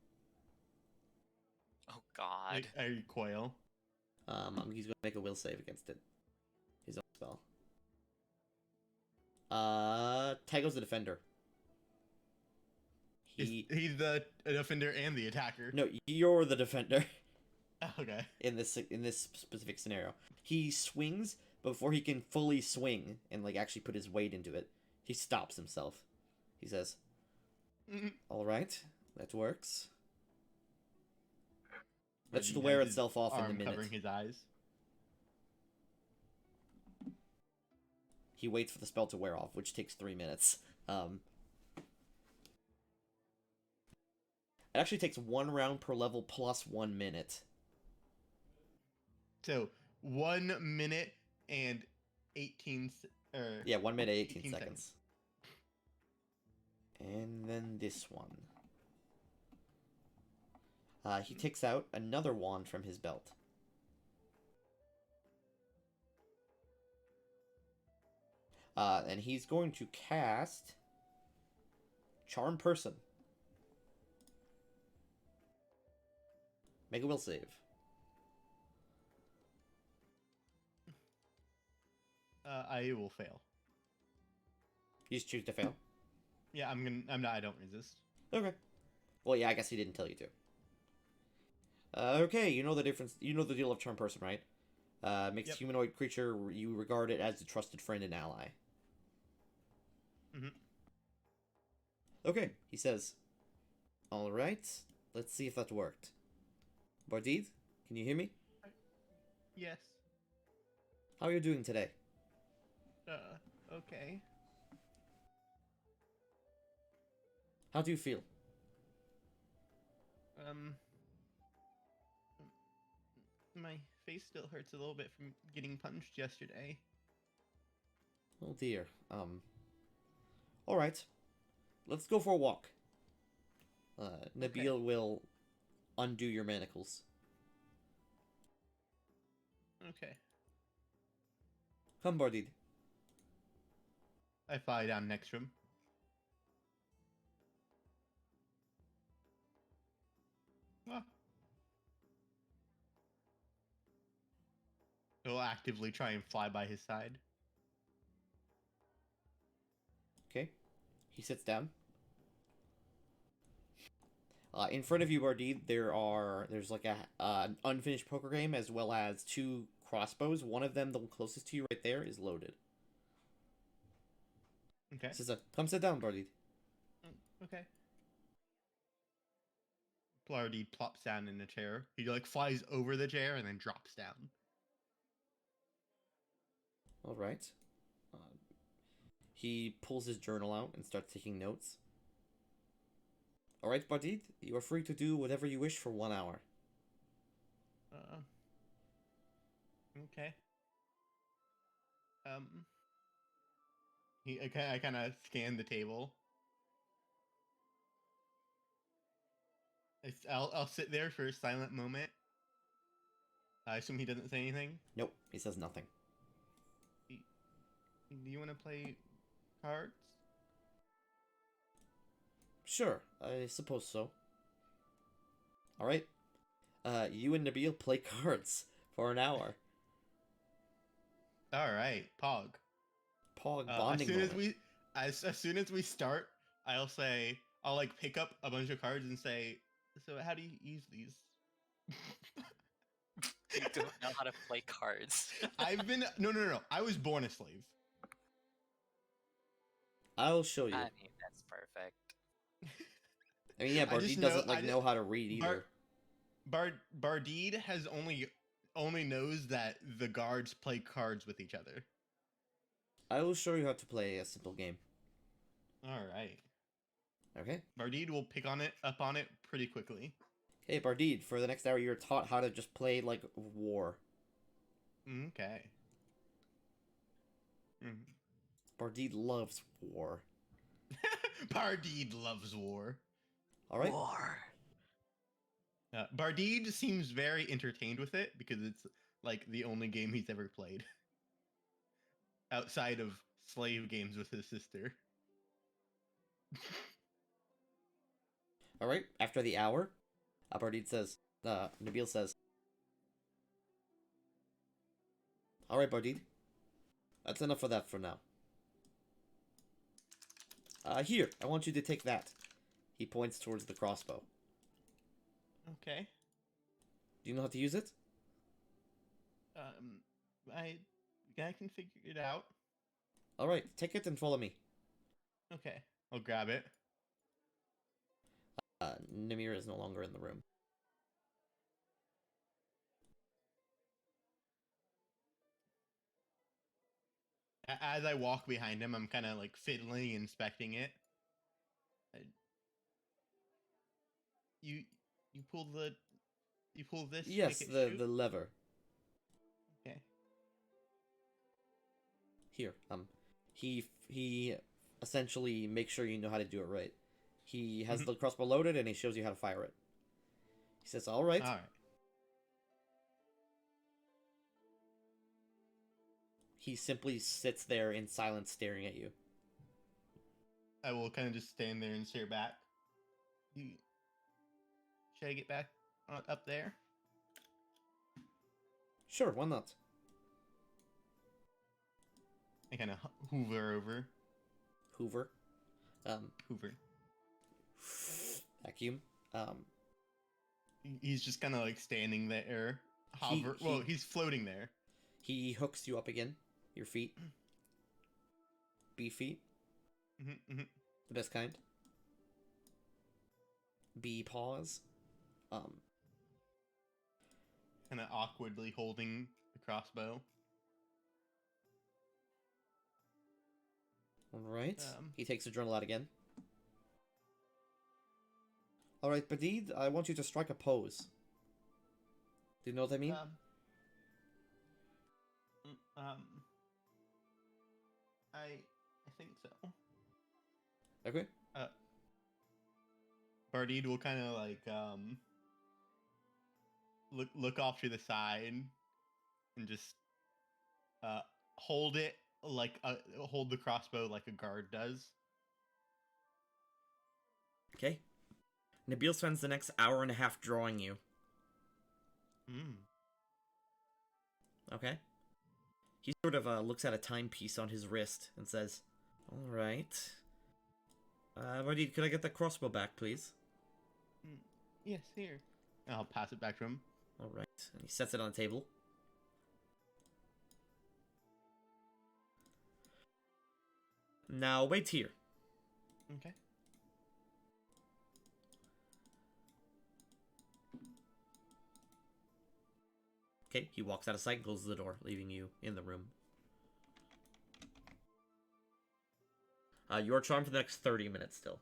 [SPEAKER 5] Oh God.
[SPEAKER 4] I recoil.
[SPEAKER 1] He's gonna make a will save against it. His own spell. Tygo's the defender.
[SPEAKER 4] He's the defender and the attacker.
[SPEAKER 1] No, you're the defender.
[SPEAKER 4] Okay.
[SPEAKER 1] In this specific scenario, he swings, but before he can fully swing and like actually put his weight into it, he stops himself. He says, "All right, that works. That should wear itself off in a minute."
[SPEAKER 4] Covering his eyes.
[SPEAKER 1] He waits for the spell to wear off, which takes 3 minutes. It actually takes 1 round per level plus 1 minute.
[SPEAKER 4] So 1 minute and 18.
[SPEAKER 1] Yeah, 1 minute 18 seconds. And then this one. He takes out another wand from his belt. And he's going to cast Charm Person. Make a will save.
[SPEAKER 4] I will fail.
[SPEAKER 1] You just choose to fail.
[SPEAKER 4] Yeah, I don't resist.
[SPEAKER 1] Okay. Well, yeah, I guess he didn't tell you to. Okay, you know the difference. You know the deal of Charm Person, right? Makes
[SPEAKER 4] Yep.
[SPEAKER 1] humanoid creature you regard it as a trusted friend and ally.
[SPEAKER 4] Mhm.
[SPEAKER 1] Okay, he says. All right, let's see if that worked. Bardid, can you hear me?
[SPEAKER 4] Yes.
[SPEAKER 1] How are you doing today?
[SPEAKER 4] Okay.
[SPEAKER 1] How do you feel?
[SPEAKER 4] My face still hurts a little bit from getting punched yesterday.
[SPEAKER 1] Oh dear. All right, let's go for a walk. Nabil will undo your manacles.
[SPEAKER 4] Okay.
[SPEAKER 1] Come, Bardid.
[SPEAKER 4] I fly down next to him. Ah. He'll actively try and fly by his side.
[SPEAKER 1] Okay. He sits down. In front of you, Bardid, there's like an unfinished poker game as well as 2 crossbows. One of them, the one closest to you right there, is loaded.
[SPEAKER 4] Okay.
[SPEAKER 1] He says, "Come sit down, Bardid."
[SPEAKER 4] Okay. Blardy plops down in a chair. He like flies over the chair and then drops down.
[SPEAKER 1] All right. He pulls his journal out and starts taking notes. All right, Bardid, you are free to do whatever you wish for 1 hour.
[SPEAKER 4] Okay. I kind of scan the table. I'll sit there for a silent moment. I assume he doesn't say anything.
[SPEAKER 1] Nope, he says nothing.
[SPEAKER 4] Do you want to play cards?
[SPEAKER 1] Sure, I suppose so. All right. You and Nabil play cards for an hour.
[SPEAKER 4] All right, Pog.
[SPEAKER 1] Pog bonding moment.
[SPEAKER 4] As soon as we start, I'll like pick up a bunch of cards and say, "So how do you use these?"
[SPEAKER 5] You don't know how to play cards.
[SPEAKER 4] No. I was born a slave.
[SPEAKER 1] I'll show you.
[SPEAKER 5] I mean, that's perfect.
[SPEAKER 1] I mean, yeah, Bardid doesn't know how to read either.
[SPEAKER 4] Bardid has only knows that the guards play cards with each other.
[SPEAKER 1] I will show you how to play a simple game.
[SPEAKER 4] All right.
[SPEAKER 1] Okay.
[SPEAKER 4] Bardid will pick up on it pretty quickly.
[SPEAKER 1] Hey, Bardid, for the next hour, you're taught how to just play like war.
[SPEAKER 4] Okay.
[SPEAKER 1] Bardid loves war.
[SPEAKER 4] Bardid loves war.
[SPEAKER 1] All right.
[SPEAKER 2] War.
[SPEAKER 4] Bardid seems very entertained with it because it's like the only game he's ever played outside of slave games with his sister.
[SPEAKER 1] All right. After the hour, Bardid says, Nabil says, "All right, Bardid. That's enough of that for now. Here, I want you to take that." He points towards the crossbow.
[SPEAKER 4] Okay.
[SPEAKER 1] Do you know how to use it?
[SPEAKER 4] I can figure it out.
[SPEAKER 1] All right, take it and follow me.
[SPEAKER 4] Okay, I'll grab it.
[SPEAKER 1] Namir is no longer in the room.
[SPEAKER 4] As I walk behind him, I'm kind of like fiddling, inspecting it. You pull this. to
[SPEAKER 1] Yes,
[SPEAKER 4] make it
[SPEAKER 1] the
[SPEAKER 4] shoot?
[SPEAKER 1] lever.
[SPEAKER 4] Okay.
[SPEAKER 1] Here, he essentially makes sure you know how to do it right. He has the crossbow loaded and he shows you how to fire it. He says, "All right."
[SPEAKER 4] All right.
[SPEAKER 1] He simply sits there in silence, staring at you.
[SPEAKER 4] I will kind of just stand there and stare back. Should I get back up there?
[SPEAKER 1] Sure, why not?
[SPEAKER 4] I kind of hoover over.
[SPEAKER 1] Hoover.
[SPEAKER 4] Hoover.
[SPEAKER 1] Vacuum.
[SPEAKER 4] He's just kind of like standing there. Hover. Well, he's floating there.
[SPEAKER 1] He hooks you up again. Your feet. Bee feet.
[SPEAKER 4] Mm-hmm.
[SPEAKER 1] The best kind. Bee paws.
[SPEAKER 4] Kind of awkwardly holding the crossbow.
[SPEAKER 1] Alright. He takes the journal out again. Alright, Badid, I want you to strike a pose. Do you know what I mean?
[SPEAKER 4] I think so.
[SPEAKER 1] Okay.
[SPEAKER 4] Bardid will kind of like look off to the side and just hold it like hold the crossbow like a guard does.
[SPEAKER 1] Okay. Nabil spends the next hour and a half drawing you. Okay. He sort of looks at a timepiece on his wrist and says, "Alright. Badid, could I get that crossbow back, please?"
[SPEAKER 4] Yes, here. I'll pass it back to him.
[SPEAKER 1] Alright. And he sets it on the table. Now, wait here.
[SPEAKER 4] Okay.
[SPEAKER 1] Okay, he walks out of sight and closes the door, leaving you in the room. You are charmed for the next 30 minutes still.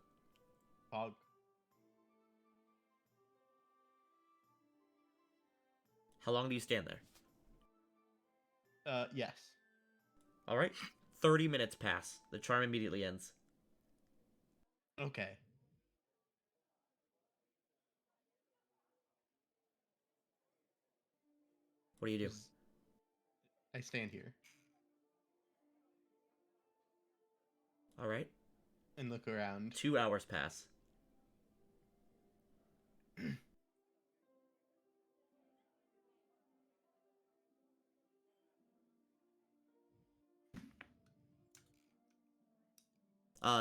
[SPEAKER 4] Fog.
[SPEAKER 1] How long do you stand there?
[SPEAKER 4] Yes.
[SPEAKER 1] Alright. 30 minutes pass. The charm immediately ends.
[SPEAKER 4] Okay.
[SPEAKER 1] What do you do?
[SPEAKER 4] I stand here
[SPEAKER 1] Alright.
[SPEAKER 4] and look around.
[SPEAKER 1] 2 hours pass.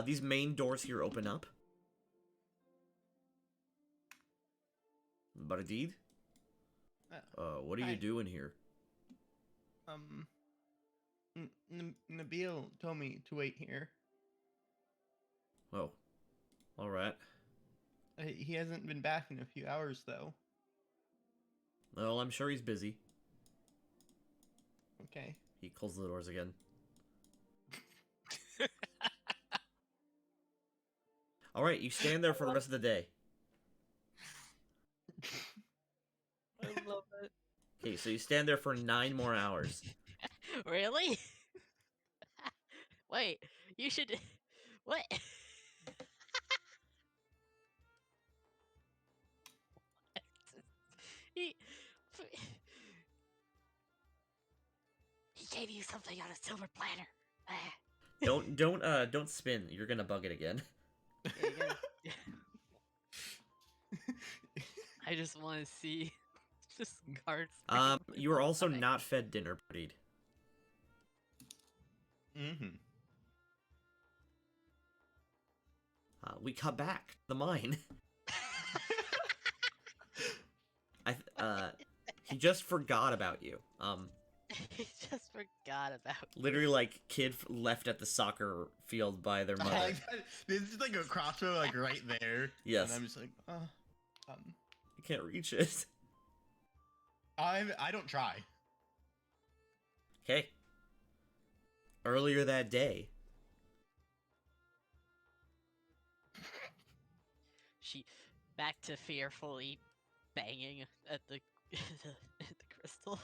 [SPEAKER 1] These main doors here open up. Bardid? What are you
[SPEAKER 4] Hi.
[SPEAKER 1] doing here?
[SPEAKER 4] Nabil told me to wait here.
[SPEAKER 1] Oh. Alright.
[SPEAKER 4] He hasn't been back in a few hours, though.
[SPEAKER 1] Well, I'm sure he's busy.
[SPEAKER 4] Okay.
[SPEAKER 1] He closes the doors again. Alright, you stand there for the rest of the day.
[SPEAKER 2] I love it.
[SPEAKER 1] Okay, so you stand there for 9 more hours.
[SPEAKER 2] Really? Wait, you should. What? he. He gave you something on a silver platter.
[SPEAKER 1] Don't spin. You're gonna bug it again.
[SPEAKER 2] I just want to see. Just guards.
[SPEAKER 1] You are also not fed dinner, Bardid.
[SPEAKER 4] Mm-hmm.
[SPEAKER 1] We cut back to the mine. He just forgot about you.
[SPEAKER 2] He just forgot about.
[SPEAKER 1] Literally, like, kid left at the soccer field by their mother.
[SPEAKER 4] This is like a crossbow, like right there.
[SPEAKER 1] Yes.
[SPEAKER 4] And I'm just like,
[SPEAKER 1] You can't reach it.
[SPEAKER 4] I don't try.
[SPEAKER 1] Okay. Earlier that day,
[SPEAKER 2] She back to fearfully banging at the at the crystal.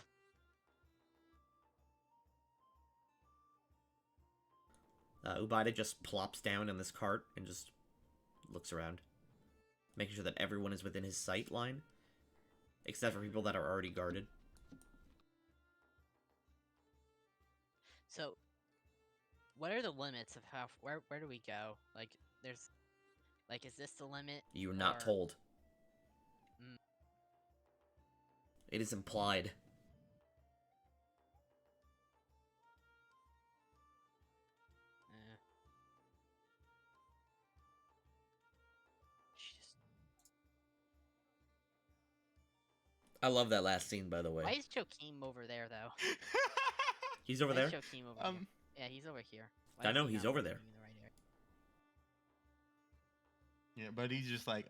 [SPEAKER 1] Ubaida just plops down in this cart and just looks around, making sure that everyone is within his sight line, except for people that are already guarded.
[SPEAKER 2] So, what are the limits of how where do we go? Like, there's like, is this the limit?
[SPEAKER 1] You're not
[SPEAKER 2] or-
[SPEAKER 1] told.
[SPEAKER 2] Mm.
[SPEAKER 1] It is implied.
[SPEAKER 2] Eh. She just.
[SPEAKER 1] I love that last scene, by the way.
[SPEAKER 2] Why is Joakim over there though?
[SPEAKER 1] He's over
[SPEAKER 2] Why
[SPEAKER 1] there.
[SPEAKER 2] is Joakim over here? Yeah, he's over here.
[SPEAKER 1] I
[SPEAKER 2] is
[SPEAKER 1] know,
[SPEAKER 2] he
[SPEAKER 1] he's
[SPEAKER 2] not
[SPEAKER 1] over
[SPEAKER 2] moving
[SPEAKER 1] there.
[SPEAKER 2] in the right area?
[SPEAKER 4] Yeah, but he's just like,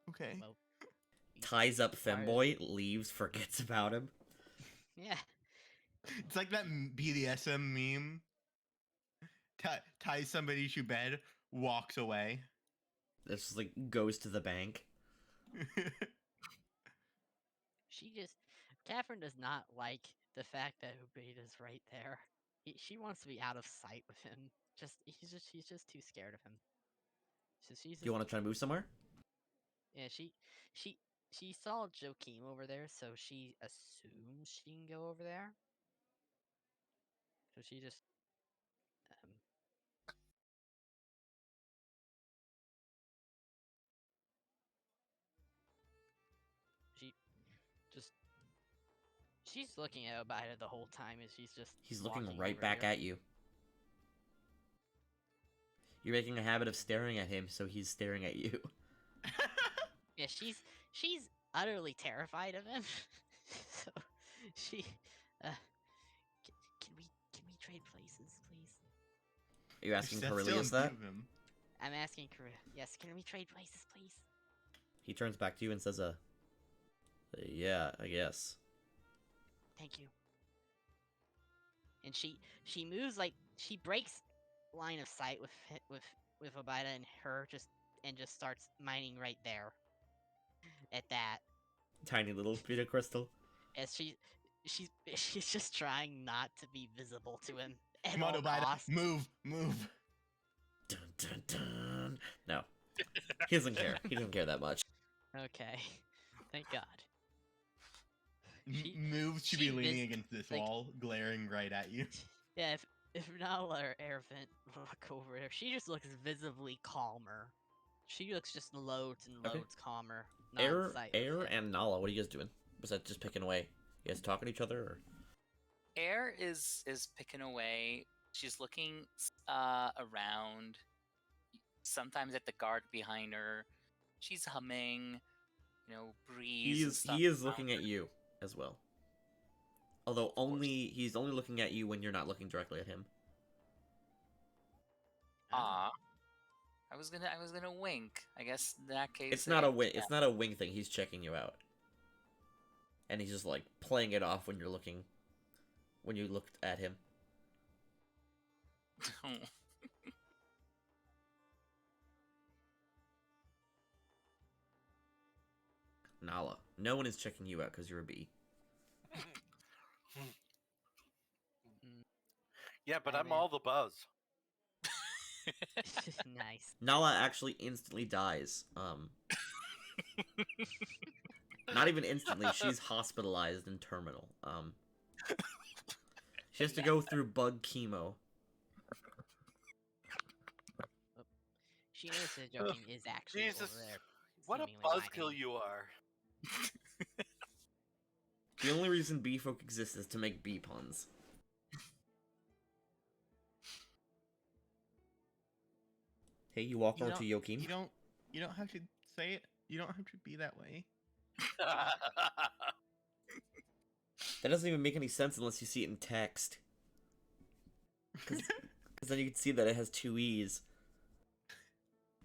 [SPEAKER 4] okay.
[SPEAKER 2] Well, he's
[SPEAKER 1] Ties up
[SPEAKER 2] part of-
[SPEAKER 1] femboy, leaves, forgets about him.
[SPEAKER 2] Yeah.
[SPEAKER 4] It's like that BDSM meme. Ties somebody to bed, walks away.
[SPEAKER 1] This just, like, goes to the bank.
[SPEAKER 2] Catherine does not like the fact that Ubaida's right there. She wants to be out of sight with him. She's just too scared of him. So she's
[SPEAKER 1] Do you want to try to move somewhere?
[SPEAKER 2] yeah, she saw Joakim over there, so she assumes she can go over there. So she just um she just she's looking at Ubaida the whole time, and she's just
[SPEAKER 1] He's looking
[SPEAKER 2] walking
[SPEAKER 1] right
[SPEAKER 2] over
[SPEAKER 1] back
[SPEAKER 2] here.
[SPEAKER 1] at you. You're making a habit of staring at him, so he's staring at you.
[SPEAKER 2] Yeah, she's utterly terrified of him. So she can we trade places, please?
[SPEAKER 1] Are you asking
[SPEAKER 4] That's still
[SPEAKER 1] Corellius
[SPEAKER 4] in view
[SPEAKER 1] that?
[SPEAKER 4] of him.
[SPEAKER 2] I'm asking Korea. Yes, can we trade places, please?
[SPEAKER 1] He turns back to you and says, yeah, I guess.
[SPEAKER 2] Thank you. And she moves like she breaks line of sight with Obida and her just starts mining right there. At that,
[SPEAKER 1] Tiny little bit of crystal.
[SPEAKER 2] as she's just trying not to be visible to him at
[SPEAKER 4] Come on,
[SPEAKER 2] all
[SPEAKER 4] Obida,
[SPEAKER 2] costs.
[SPEAKER 4] move.
[SPEAKER 1] Dun, dun, dun. No. He doesn't care. He doesn't care that much.
[SPEAKER 2] Okay, thank God.
[SPEAKER 4] Move should
[SPEAKER 2] she
[SPEAKER 4] be leaning
[SPEAKER 2] vis-
[SPEAKER 4] against this
[SPEAKER 2] like-
[SPEAKER 4] wall, glaring right at you.
[SPEAKER 2] Yeah, if Nala or Airvent look over there, she just looks visibly calmer. She looks just loads and
[SPEAKER 1] Okay.
[SPEAKER 2] loads calmer. Not
[SPEAKER 1] Air,
[SPEAKER 2] in sight with
[SPEAKER 1] Air,
[SPEAKER 2] him.
[SPEAKER 1] and Nala, what are you guys doing? Besides just picking away? You guys talking to each other? Or?
[SPEAKER 5] Air is picking away. She's looking around. Sometimes at the guard behind her. She's humming, breeze. and stuff
[SPEAKER 1] He is
[SPEAKER 5] around
[SPEAKER 1] looking at
[SPEAKER 5] her.
[SPEAKER 1] you as well. Although he's only looking at you when you're not looking directly at him.
[SPEAKER 5] Ah, I was gonna wink. I guess in that case
[SPEAKER 1] It's not a wing.
[SPEAKER 5] yeah.
[SPEAKER 1] It's not a wing thing. He's checking you out, and he's just like playing it off when you're looking, when you looked at him. Nala, no one is checking you out because you're a bee.
[SPEAKER 3] Yeah, but
[SPEAKER 2] Oh,
[SPEAKER 3] I'm
[SPEAKER 2] man.
[SPEAKER 3] all the buzz.
[SPEAKER 2] Nice.
[SPEAKER 1] Nala actually instantly dies. Not even instantly. She's hospitalized and terminal. She has to go through bug chemo.
[SPEAKER 2] She knows that Joking is actually
[SPEAKER 3] Jesus,
[SPEAKER 2] over there.
[SPEAKER 3] What a
[SPEAKER 2] seemingly hiding.
[SPEAKER 3] buzzkill you are.
[SPEAKER 1] The only reason bee folk exist is to make bee puns. Hey, you walk over to Joachim.
[SPEAKER 4] You don't have to say it. You don't have to be that way.
[SPEAKER 1] That doesn't even make any sense unless you see it in text. Because then you can see that it has two E's.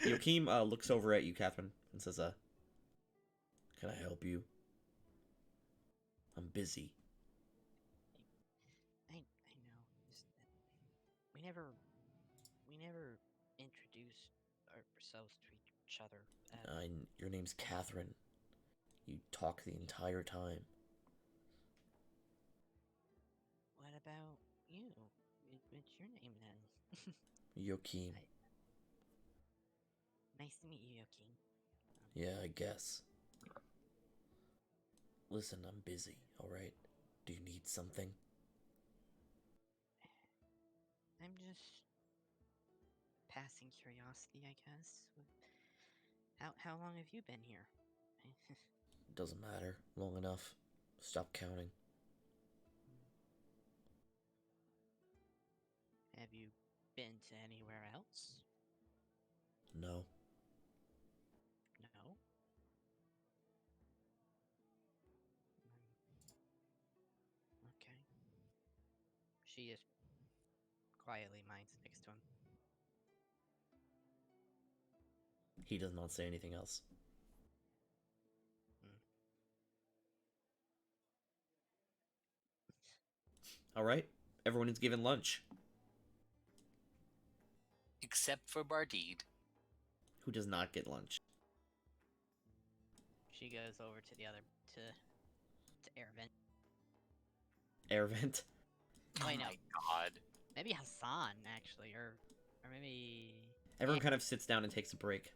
[SPEAKER 1] Joachim looks over at you, Catherine, and says, can I help you? I'm busy.
[SPEAKER 2] I know. Just that we never introduced ourselves to each other.
[SPEAKER 1] Your name's Catherine. You talk the entire time.
[SPEAKER 2] What about you? What's your name then?
[SPEAKER 1] Joachim.
[SPEAKER 2] Nice to meet you, Joaquin.
[SPEAKER 1] Yeah, I guess. Listen, I'm busy, alright? Do you need something?
[SPEAKER 2] I'm just passing curiosity, I guess. How long have you been here?
[SPEAKER 1] Doesn't matter. Long enough. Stop counting.
[SPEAKER 2] Have you been to anywhere else?
[SPEAKER 1] No.
[SPEAKER 2] No. Okay. She just quietly mines next to him.
[SPEAKER 1] He does not say anything else. Alright. Everyone is given lunch.
[SPEAKER 5] Except for Bardide.
[SPEAKER 1] Who does not get lunch?
[SPEAKER 2] She goes over to the other to air vent.
[SPEAKER 1] Air vent.
[SPEAKER 5] Oh
[SPEAKER 2] Wait, no.
[SPEAKER 5] my god.
[SPEAKER 2] Maybe Hassan actually, or maybe
[SPEAKER 1] Everyone kind of sits down and takes a break.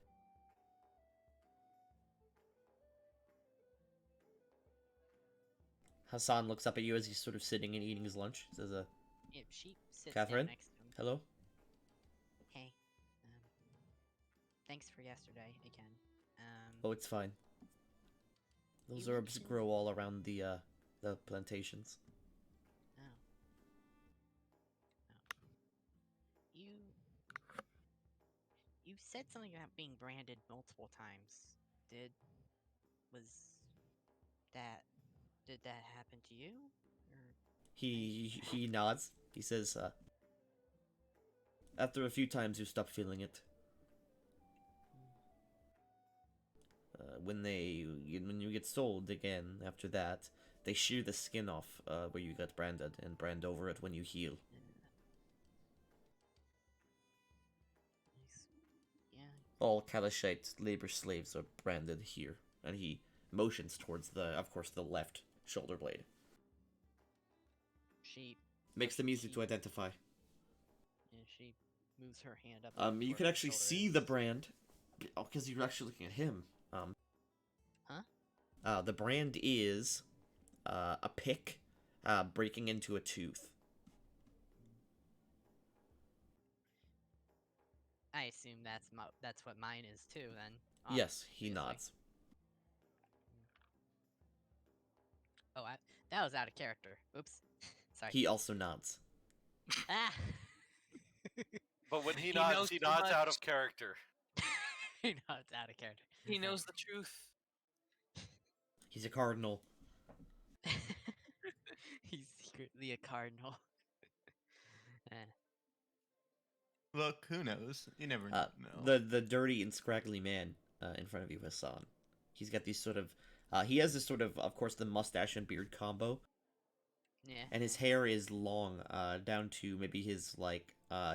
[SPEAKER 1] Hassan looks up at you as he's sort of sitting and eating his lunch. Says,
[SPEAKER 2] yeah, she sits
[SPEAKER 1] Catherine?
[SPEAKER 2] down next to him.
[SPEAKER 1] hello?
[SPEAKER 2] Hey, thanks for yesterday again.
[SPEAKER 1] Oh, it's fine. Those
[SPEAKER 2] You
[SPEAKER 1] herbs
[SPEAKER 2] mentioned-
[SPEAKER 1] grow all around the plantations.
[SPEAKER 2] Oh. You said something about being branded multiple times. Was that did that happen to you? Or
[SPEAKER 1] He nods. He says, after a few times you stop feeling it. When you get sold again after that, they shear the skin off where you got branded and brand over it when you heal.
[SPEAKER 2] yeah,
[SPEAKER 1] All Kalashite labor slaves are branded here, and he motions towards of course, the left shoulder blade.
[SPEAKER 2] she
[SPEAKER 1] Makes them easy to identify.
[SPEAKER 2] yeah, she moves her hand up.
[SPEAKER 1] You
[SPEAKER 2] where
[SPEAKER 1] can
[SPEAKER 2] her
[SPEAKER 1] actually
[SPEAKER 2] shoulder
[SPEAKER 1] see
[SPEAKER 2] is.
[SPEAKER 1] the brand, because you're actually looking at him.
[SPEAKER 2] Huh?
[SPEAKER 1] The brand is a pick breaking into a tooth.
[SPEAKER 2] I assume that's what mine is too. Then
[SPEAKER 1] Yes, he
[SPEAKER 2] obviously.
[SPEAKER 1] nods.
[SPEAKER 2] Oh, that was out of character. Oops. Sorry.
[SPEAKER 1] He also nods.
[SPEAKER 2] Ah.
[SPEAKER 3] But when he
[SPEAKER 5] He
[SPEAKER 3] nods,
[SPEAKER 5] knows
[SPEAKER 3] he
[SPEAKER 5] too
[SPEAKER 3] nods out
[SPEAKER 5] much.
[SPEAKER 3] of character.
[SPEAKER 2] No, it's out of character.
[SPEAKER 5] He knows the truth.
[SPEAKER 1] He's a cardinal.
[SPEAKER 2] He's secretly a cardinal. Eh.
[SPEAKER 4] Look, who knows? You never know.
[SPEAKER 1] The dirty and scraggly man in front of you, Hassan. He's got these sort of he has this sort of course, the mustache and beard combo,
[SPEAKER 2] Yeah.
[SPEAKER 1] and his hair is long, down to maybe his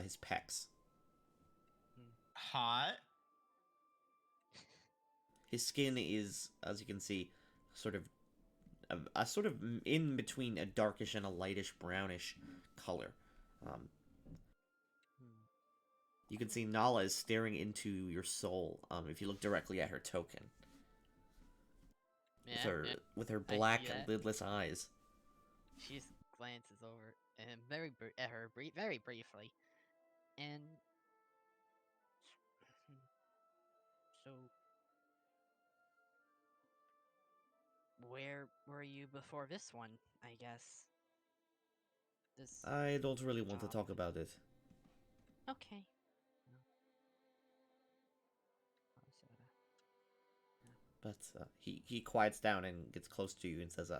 [SPEAKER 1] his pecs.
[SPEAKER 4] Hot.
[SPEAKER 1] His skin is, as you can see, sort of a sort of in between a darkish and a lightish brownish color. You can see Nala is staring into your soul. If you look directly at her token,
[SPEAKER 2] Yeah,
[SPEAKER 1] with her
[SPEAKER 2] I
[SPEAKER 1] black
[SPEAKER 2] see that.
[SPEAKER 1] lidless eyes.
[SPEAKER 2] She just glances over at him at her very briefly, and so where were you before this one? I guess. This.
[SPEAKER 1] I don't really want to
[SPEAKER 2] job.
[SPEAKER 1] talk about it.
[SPEAKER 2] Okay.
[SPEAKER 1] But he quiets down and gets close to you and says,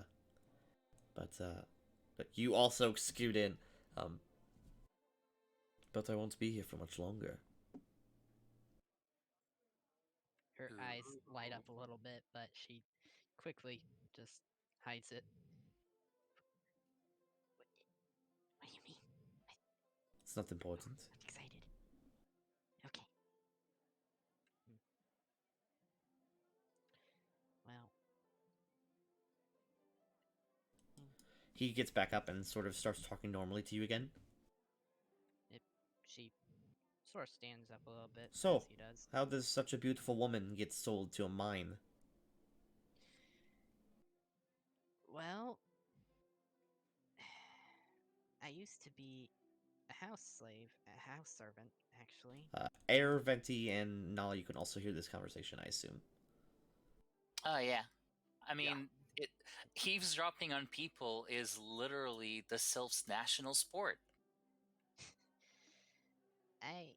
[SPEAKER 1] but you also scoot in, but I won't be here for much longer.
[SPEAKER 2] Her eyes light up a little bit, but she quickly just hides it. What do you mean?
[SPEAKER 1] It's not important.
[SPEAKER 2] I'm excited. Okay. Well.
[SPEAKER 1] He gets back up and sort of starts talking normally to you again.
[SPEAKER 2] She sort of stands up a little bit
[SPEAKER 1] So,
[SPEAKER 2] as he does.
[SPEAKER 1] how does such a beautiful woman get sold to a mine?
[SPEAKER 2] Well, I used to be a house slave, a house servant, actually.
[SPEAKER 1] Air, Venti, and Nala, you can also hear this conversation, I assume.
[SPEAKER 5] Oh yeah. I mean, it eavesdropping on people is literally the sylph's national sport.
[SPEAKER 2] I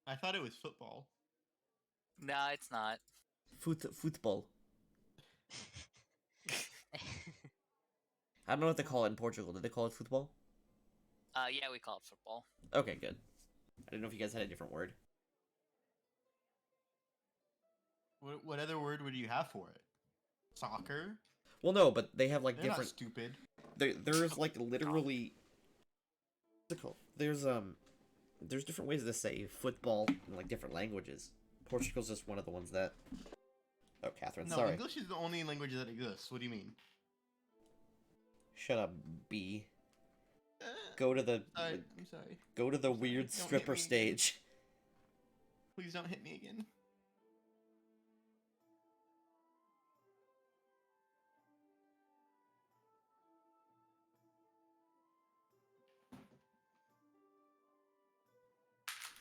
[SPEAKER 4] I thought it was football.
[SPEAKER 5] Nah, it's not.
[SPEAKER 1] Football. I don't know what they call it in Portugal. Did they call it football?
[SPEAKER 5] Yeah, we call it football.
[SPEAKER 1] Okay, good. I didn't know if you guys had a different word.
[SPEAKER 4] What other word would you have for it? Soccer?
[SPEAKER 1] Well, no, but they have like
[SPEAKER 4] They're not
[SPEAKER 1] different.
[SPEAKER 4] stupid.
[SPEAKER 1] There's like literally. What's it called? There's different ways to say football in like different languages. Portugal's just one of the ones that. Oh, Catherine,
[SPEAKER 4] No,
[SPEAKER 1] sorry.
[SPEAKER 4] English is the only language that exists. What do you mean?
[SPEAKER 1] Shut up, B. Go to the.
[SPEAKER 4] I'm sorry.
[SPEAKER 1] Go to the
[SPEAKER 4] I'm sorry.
[SPEAKER 1] weird
[SPEAKER 4] Don't hit
[SPEAKER 1] stripper
[SPEAKER 4] me again.
[SPEAKER 1] stage.
[SPEAKER 4] Please don't hit me again.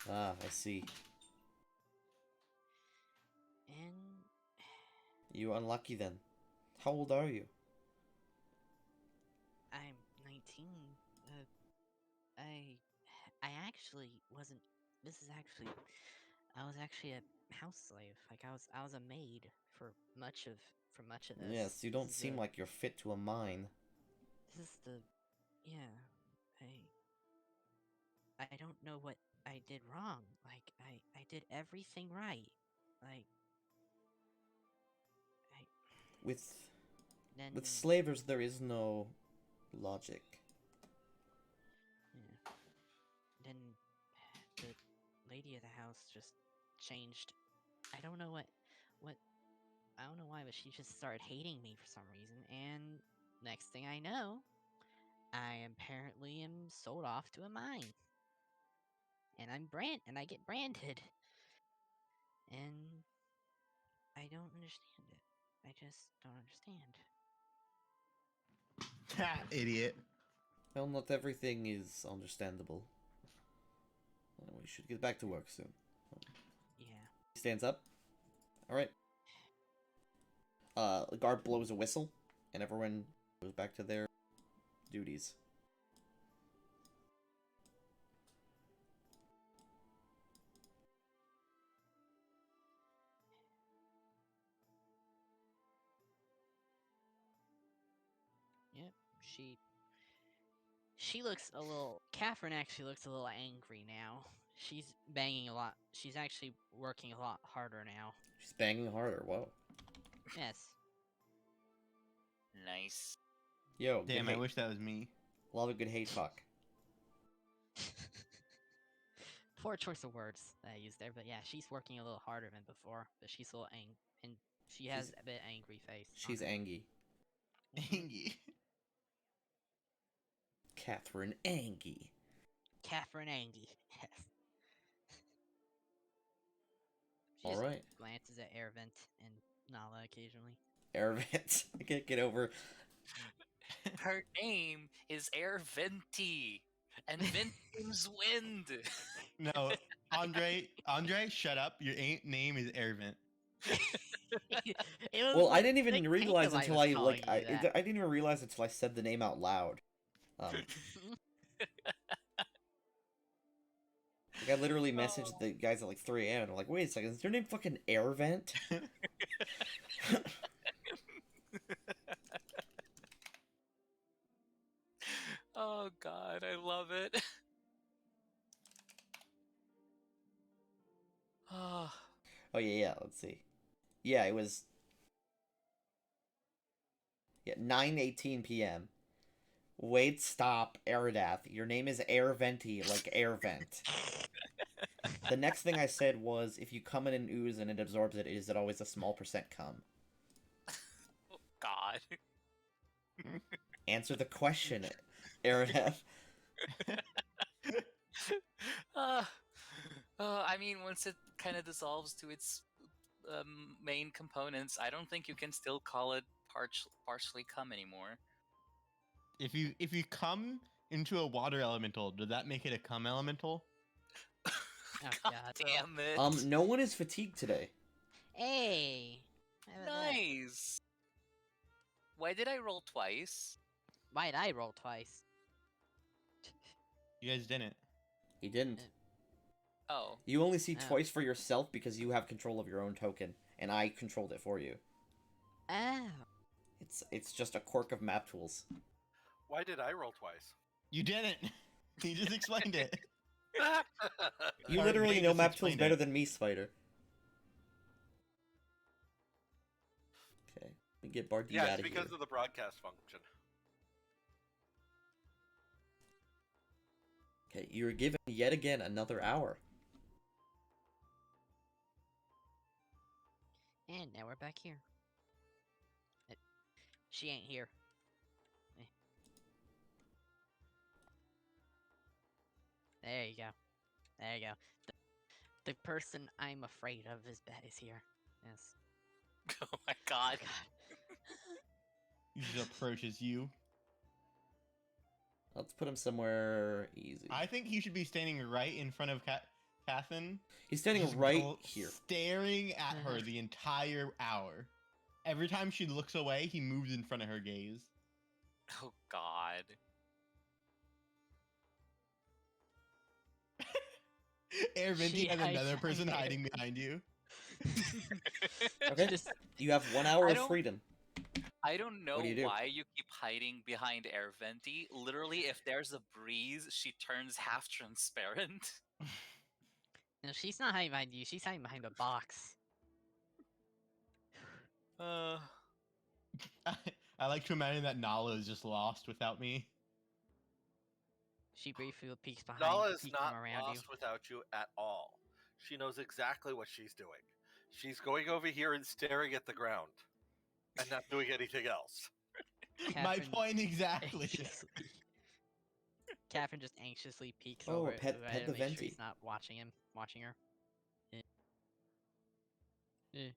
[SPEAKER 1] Ah, I see.
[SPEAKER 2] and
[SPEAKER 1] You unlucky then. How old are you?
[SPEAKER 2] I'm 19. I actually wasn't. This is actually. I was actually a house slave. Like I was a maid for much of this.
[SPEAKER 1] Yes, you
[SPEAKER 2] This
[SPEAKER 1] don't
[SPEAKER 2] is
[SPEAKER 1] seem
[SPEAKER 2] the-
[SPEAKER 1] like you're fit to a mine.
[SPEAKER 2] This is the. Yeah. I don't know what I did wrong. Like I did everything right. Like I
[SPEAKER 1] With
[SPEAKER 2] then
[SPEAKER 1] slavers, there is no logic.
[SPEAKER 2] yeah. Then the lady of the house just changed. I don't know what I don't know why, but she just started hating me for some reason, and next thing I know, I apparently am sold off to a mine. And I get branded. And I don't understand it. I just don't understand.
[SPEAKER 4] Ha, idiot.
[SPEAKER 1] Well, not everything is understandable. We should get back to work soon.
[SPEAKER 2] Yeah.
[SPEAKER 1] He stands up. Alright. The guard blows a whistle, and everyone goes back to their duties.
[SPEAKER 2] Yep. She looks a little. Catherine actually looks a little angry now. She's banging a lot. She's actually working a lot harder now.
[SPEAKER 1] She's banging harder. Whoa.
[SPEAKER 2] Yes.
[SPEAKER 5] Nice.
[SPEAKER 1] Yo, good
[SPEAKER 4] Damn, I
[SPEAKER 1] hate.
[SPEAKER 4] wish that was me.
[SPEAKER 1] Love a good hate fuck.
[SPEAKER 2] Poor choice of words that I used there, but yeah, she's working a little harder than before. But she's a little and she has
[SPEAKER 1] She's-
[SPEAKER 2] a bit angry face. on
[SPEAKER 1] She's
[SPEAKER 2] her.
[SPEAKER 1] Angie.
[SPEAKER 4] Angie.
[SPEAKER 1] Catherine Angie.
[SPEAKER 2] Catherine Angie. Yes. She
[SPEAKER 1] All
[SPEAKER 2] just
[SPEAKER 1] right.
[SPEAKER 2] glances at Airvent and Nala occasionally.
[SPEAKER 1] Airvent. I can't get over.
[SPEAKER 5] Her name is Air Venti, and Venti means wind.
[SPEAKER 4] No, Andre, shut up. Your name is Airvent.
[SPEAKER 2] It was
[SPEAKER 1] Well, I
[SPEAKER 2] like
[SPEAKER 1] didn't even
[SPEAKER 2] Nick
[SPEAKER 1] realize
[SPEAKER 2] Tatum
[SPEAKER 1] until
[SPEAKER 2] was
[SPEAKER 1] I
[SPEAKER 2] calling
[SPEAKER 1] like
[SPEAKER 2] you that.
[SPEAKER 1] I didn't even realize until I said the name out loud. Like I literally messaged the guys at like 3 a.m. and I'm like, wait a second, is your name fucking Airvent?
[SPEAKER 5] Oh god, I love it. Oh,
[SPEAKER 1] Oh yeah, let's see. Yeah, it was 9:18 p.m. Wait, stop, Airdath. Your name is Airventi, like Airvent. The next thing I said was, if you come in an ooze and it absorbs it, is it always a small percent cum?
[SPEAKER 5] god.
[SPEAKER 1] Answer the question, Airdath.
[SPEAKER 5] uh, I mean, once it kind of dissolves to its main components, I don't think you can still call it partially cum anymore.
[SPEAKER 4] If you come into a water elemental, does that make it a cum elemental?
[SPEAKER 2] Oh,
[SPEAKER 5] God
[SPEAKER 2] God.
[SPEAKER 5] damn it.
[SPEAKER 1] No one is fatigued today.
[SPEAKER 2] Hey! How about that?
[SPEAKER 5] Nice. Why did I roll twice?
[SPEAKER 2] Why'd I roll twice?
[SPEAKER 4] You guys didn't.
[SPEAKER 1] He didn't.
[SPEAKER 5] Oh.
[SPEAKER 1] You only see
[SPEAKER 2] Oh.
[SPEAKER 1] twice for yourself because you have control of your own token, and I controlled it for you.
[SPEAKER 2] Oh.
[SPEAKER 1] It's just a quirk of map tools.
[SPEAKER 3] Why did I roll twice?
[SPEAKER 4] You didn't. He just explained it.
[SPEAKER 1] You
[SPEAKER 4] Or
[SPEAKER 1] literally
[SPEAKER 4] they
[SPEAKER 1] know
[SPEAKER 4] just
[SPEAKER 1] map tools
[SPEAKER 4] explained
[SPEAKER 1] better
[SPEAKER 4] it.
[SPEAKER 1] than me, Spider. Okay, let me get Bardee
[SPEAKER 3] Yeah,
[SPEAKER 1] out
[SPEAKER 3] it's
[SPEAKER 1] of
[SPEAKER 3] because
[SPEAKER 1] here.
[SPEAKER 3] of the broadcast function.
[SPEAKER 1] Okay, you're given yet again another hour.
[SPEAKER 2] And now we're back here. She ain't here. Eh. There you go. There you go. The person I'm afraid of is here. Yes.
[SPEAKER 5] Oh my god.
[SPEAKER 4] He just approaches you.
[SPEAKER 1] Let's put him somewhere easy.
[SPEAKER 4] I think he should be standing right in front of Catherine.
[SPEAKER 1] He's standing
[SPEAKER 4] just
[SPEAKER 1] right here.
[SPEAKER 4] staring at her the entire hour. Every time she looks away, he moves in front of her gaze.
[SPEAKER 5] Oh god.
[SPEAKER 4] Air Venti
[SPEAKER 2] She
[SPEAKER 4] has
[SPEAKER 2] hides
[SPEAKER 4] another person
[SPEAKER 2] behind
[SPEAKER 4] hiding behind you.
[SPEAKER 1] Okay,
[SPEAKER 2] Just
[SPEAKER 1] you have 1 hour
[SPEAKER 5] I
[SPEAKER 1] of
[SPEAKER 5] don't-
[SPEAKER 1] freedom.
[SPEAKER 5] I don't know
[SPEAKER 1] What do you do?
[SPEAKER 5] why you keep hiding behind Air Venti. Literally, if there's a breeze, she turns half transparent.
[SPEAKER 2] no, she's not hiding behind you. She's hiding behind a box.
[SPEAKER 4] I like to imagine that Nala is just lost without me.
[SPEAKER 2] She briefly peeks behind.
[SPEAKER 3] Nala is
[SPEAKER 2] peeks
[SPEAKER 3] not
[SPEAKER 2] from around
[SPEAKER 3] lost without you at all. She knows exactly what she's doing. She's going over here and staring at the ground, and not doing anything else.
[SPEAKER 4] My
[SPEAKER 2] Catherine
[SPEAKER 4] point exactly.
[SPEAKER 2] Catherine just anxiously peeks
[SPEAKER 1] Oh,
[SPEAKER 2] over
[SPEAKER 1] pet
[SPEAKER 2] to
[SPEAKER 1] the
[SPEAKER 2] make sure
[SPEAKER 1] Venti.
[SPEAKER 2] he's not watching her. Eh. Eh.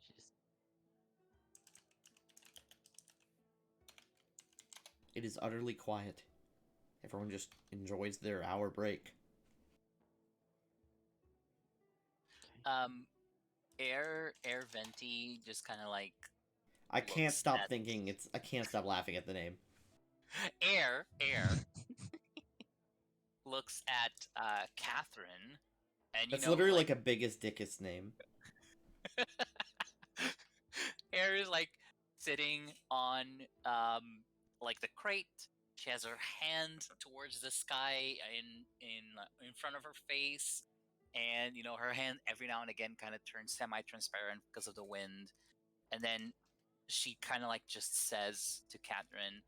[SPEAKER 2] She just
[SPEAKER 1] It is utterly quiet. Everyone just enjoys their hour break.
[SPEAKER 5] Air Venti just kind of like
[SPEAKER 1] I can't
[SPEAKER 5] looks
[SPEAKER 1] stop
[SPEAKER 5] at-
[SPEAKER 1] thinking. I can't stop laughing at the name.
[SPEAKER 5] Air looks at Catherine, and you
[SPEAKER 1] That's
[SPEAKER 5] know,
[SPEAKER 1] literally like a biggest dickest name.
[SPEAKER 5] Air is like sitting on like the crate. She has her hand towards the sky in front of her face, and you know her hand every now and again kind of turns semi-transparent because of the wind, and then she kind of like just says to Catherine,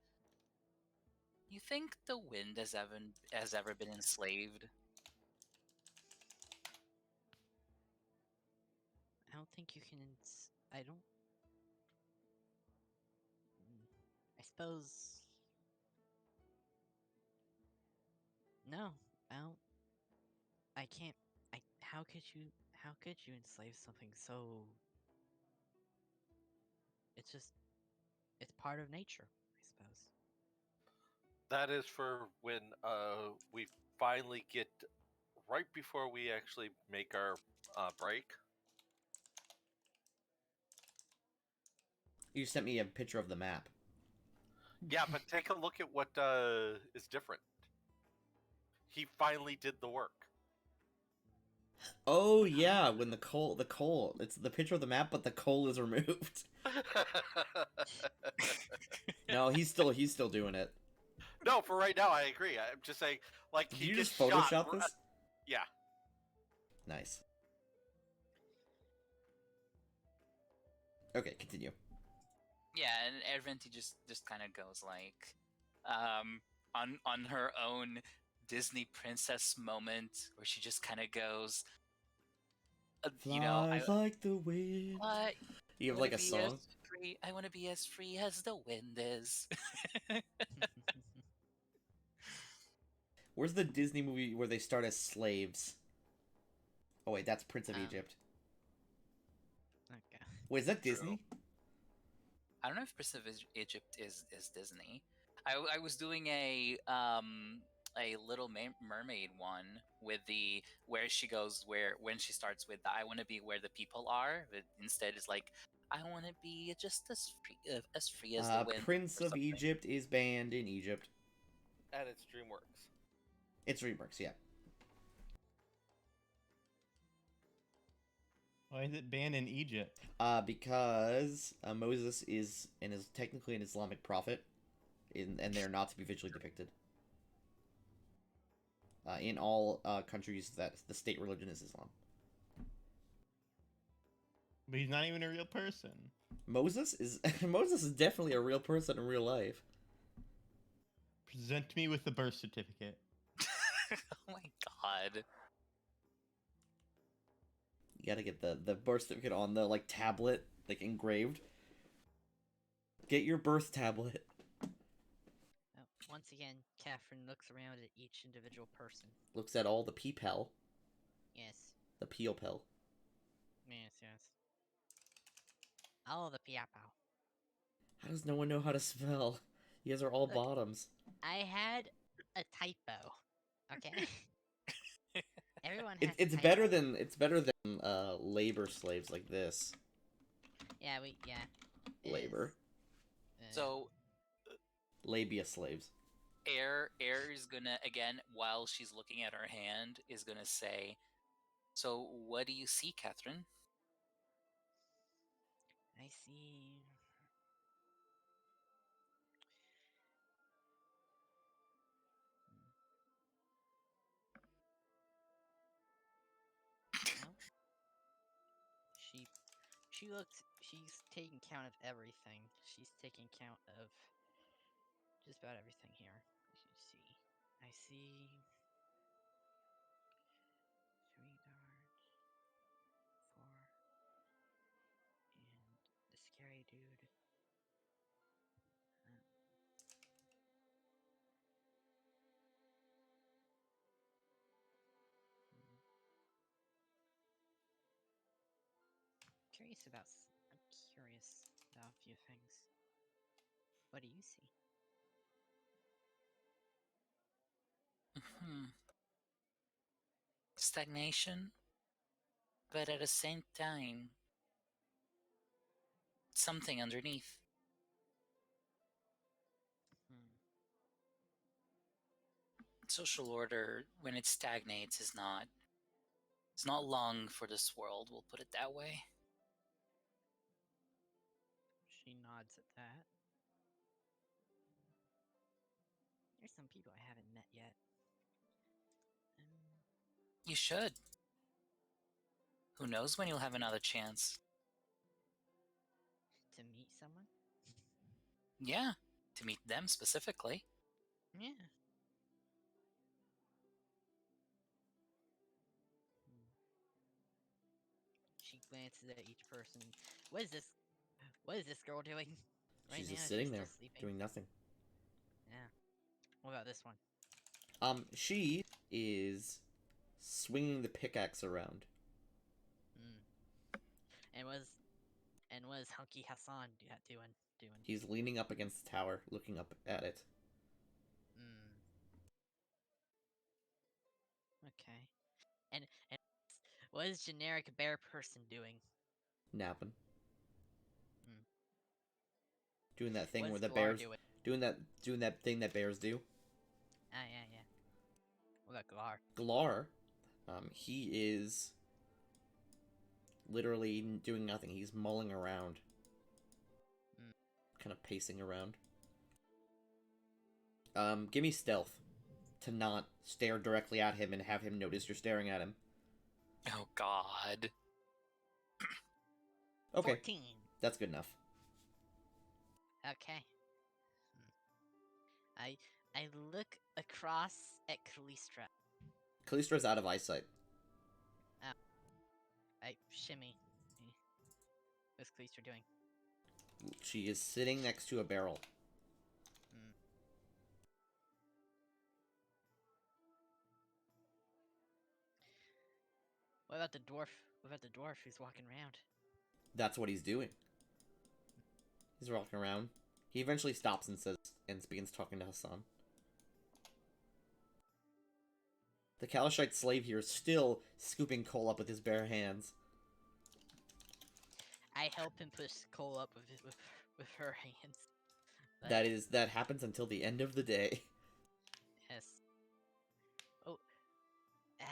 [SPEAKER 5] "You think the wind has ever been enslaved?"
[SPEAKER 2] I don't think you can. I don't. I suppose. No, I don't. I can't. How could you? How could you enslave something so? It's just. It's part of nature, I suppose.
[SPEAKER 3] That is for when we finally get right before we actually make our break.
[SPEAKER 1] You sent me a picture of the map.
[SPEAKER 3] Yeah, but take a look at what is different. He finally did the work.
[SPEAKER 1] Oh yeah, when the coal. It's the picture of the map, but the coal is removed. No, he's still doing it.
[SPEAKER 3] No, for right now, I agree. I'm just saying, like,
[SPEAKER 1] Did
[SPEAKER 3] he
[SPEAKER 1] you
[SPEAKER 3] gets
[SPEAKER 1] just Photoshop
[SPEAKER 3] shot.
[SPEAKER 1] this?
[SPEAKER 3] Yeah.
[SPEAKER 1] Nice. Okay, continue.
[SPEAKER 5] Yeah, and Air Venti just kind of goes like, on her own Disney princess moment where she just kind of goes, you know,
[SPEAKER 1] Fly like the wind.
[SPEAKER 5] what?
[SPEAKER 1] Do you have like a song?
[SPEAKER 5] I want to be as free as the wind is.
[SPEAKER 1] Where's the Disney movie where they start as slaves? Oh wait, that's Prince of Egypt.
[SPEAKER 2] Okay.
[SPEAKER 1] Wait, is that
[SPEAKER 3] True.
[SPEAKER 1] Disney?
[SPEAKER 5] I don't know if Prince of Egypt is Disney. I was doing a Little Mermaid one with the where she goes where when she starts with the, I want to be where the people are, but instead it's like I want to be just as free as the wind
[SPEAKER 1] Prince
[SPEAKER 5] or
[SPEAKER 1] of
[SPEAKER 5] something.
[SPEAKER 1] Egypt is banned in Egypt.
[SPEAKER 3] And it's DreamWorks.
[SPEAKER 1] It's DreamWorks, yeah.
[SPEAKER 4] Why is it banned in Egypt?
[SPEAKER 1] Because Moses is technically an Islamic prophet, and they're not to be visually depicted. In all countries that the state religion is Islam.
[SPEAKER 4] But he's not even a real person.
[SPEAKER 1] Moses is Moses is definitely a real person in real life.
[SPEAKER 4] Present me with the birth certificate.
[SPEAKER 5] Oh my god.
[SPEAKER 1] You gotta get the birth certificate on the like tablet, like engraved. Get your birth tablet.
[SPEAKER 2] Once again, Catherine looks around at each individual person.
[SPEAKER 1] Looks at all the people.
[SPEAKER 2] Yes.
[SPEAKER 1] The people.
[SPEAKER 2] Yes, yes. All the piapo.
[SPEAKER 1] How does no one know how to spell? You guys are all
[SPEAKER 2] Look.
[SPEAKER 1] bottoms.
[SPEAKER 2] I had a typo. Okay? Everyone has
[SPEAKER 1] It's
[SPEAKER 2] typos.
[SPEAKER 1] better than labor slaves like this.
[SPEAKER 2] Yeah, it
[SPEAKER 1] Labor.
[SPEAKER 2] is.
[SPEAKER 5] So
[SPEAKER 1] Labia slaves.
[SPEAKER 5] Air is gonna again while she's looking at her hand is gonna say, "So what do you see, Catherine?"
[SPEAKER 2] I see. Well, she's taking count of everything. She's taking count of just about everything here. Let's see. I see 3 guards, 4, and the scary dude. I'm curious about a few things. What do you see?
[SPEAKER 5] Stagnation, but at the same time, something underneath. Social order, when it stagnates, is not. It's not long for this world. We'll put it that way.
[SPEAKER 2] She nods at that. There's some people I haven't met yet.
[SPEAKER 5] You should. Who knows when you'll have another chance?
[SPEAKER 2] To meet someone?
[SPEAKER 5] Yeah, to meet them specifically.
[SPEAKER 2] Yeah. She glances at each person. What is this? What is this girl doing? Right
[SPEAKER 1] She's
[SPEAKER 2] now,
[SPEAKER 1] just sitting
[SPEAKER 2] she's
[SPEAKER 1] there,
[SPEAKER 2] still sleeping.
[SPEAKER 1] doing nothing.
[SPEAKER 2] Yeah. What about this one?
[SPEAKER 1] She is swinging the pickaxe around.
[SPEAKER 2] And was Hunky Hassan doing?
[SPEAKER 1] He's leaning up against the tower, looking up at it.
[SPEAKER 2] Okay. And what is generic bear person doing?
[SPEAKER 1] Napping. Doing that thing
[SPEAKER 2] What
[SPEAKER 1] where
[SPEAKER 2] is
[SPEAKER 1] the
[SPEAKER 2] Glar
[SPEAKER 1] bears
[SPEAKER 2] doing?
[SPEAKER 1] doing that thing that bears do.
[SPEAKER 2] Ah, yeah. What about Glar?
[SPEAKER 1] Glar, he is literally doing nothing. He's mulling around. Kind of pacing around. Give me stealth to not stare directly at him and have him notice you're staring at him.
[SPEAKER 5] Oh god.
[SPEAKER 1] Okay.
[SPEAKER 2] 14.
[SPEAKER 1] That's good enough.
[SPEAKER 2] Okay. I look across at Callistra.
[SPEAKER 1] Callistra's out of eyesight.
[SPEAKER 2] I shimmy. What's Callistra doing?
[SPEAKER 1] She is sitting next to a barrel.
[SPEAKER 2] What about the dwarf? What about the dwarf who's walking around?
[SPEAKER 1] That's what he's doing. He's walking around. He eventually stops and begins talking to Hassan. The Kalashite slave here is still scooping coal up with his bare hands.
[SPEAKER 2] I help him push coal up with her hands. But,
[SPEAKER 1] That happens until the end of the day.
[SPEAKER 2] yes. Oh. Ah.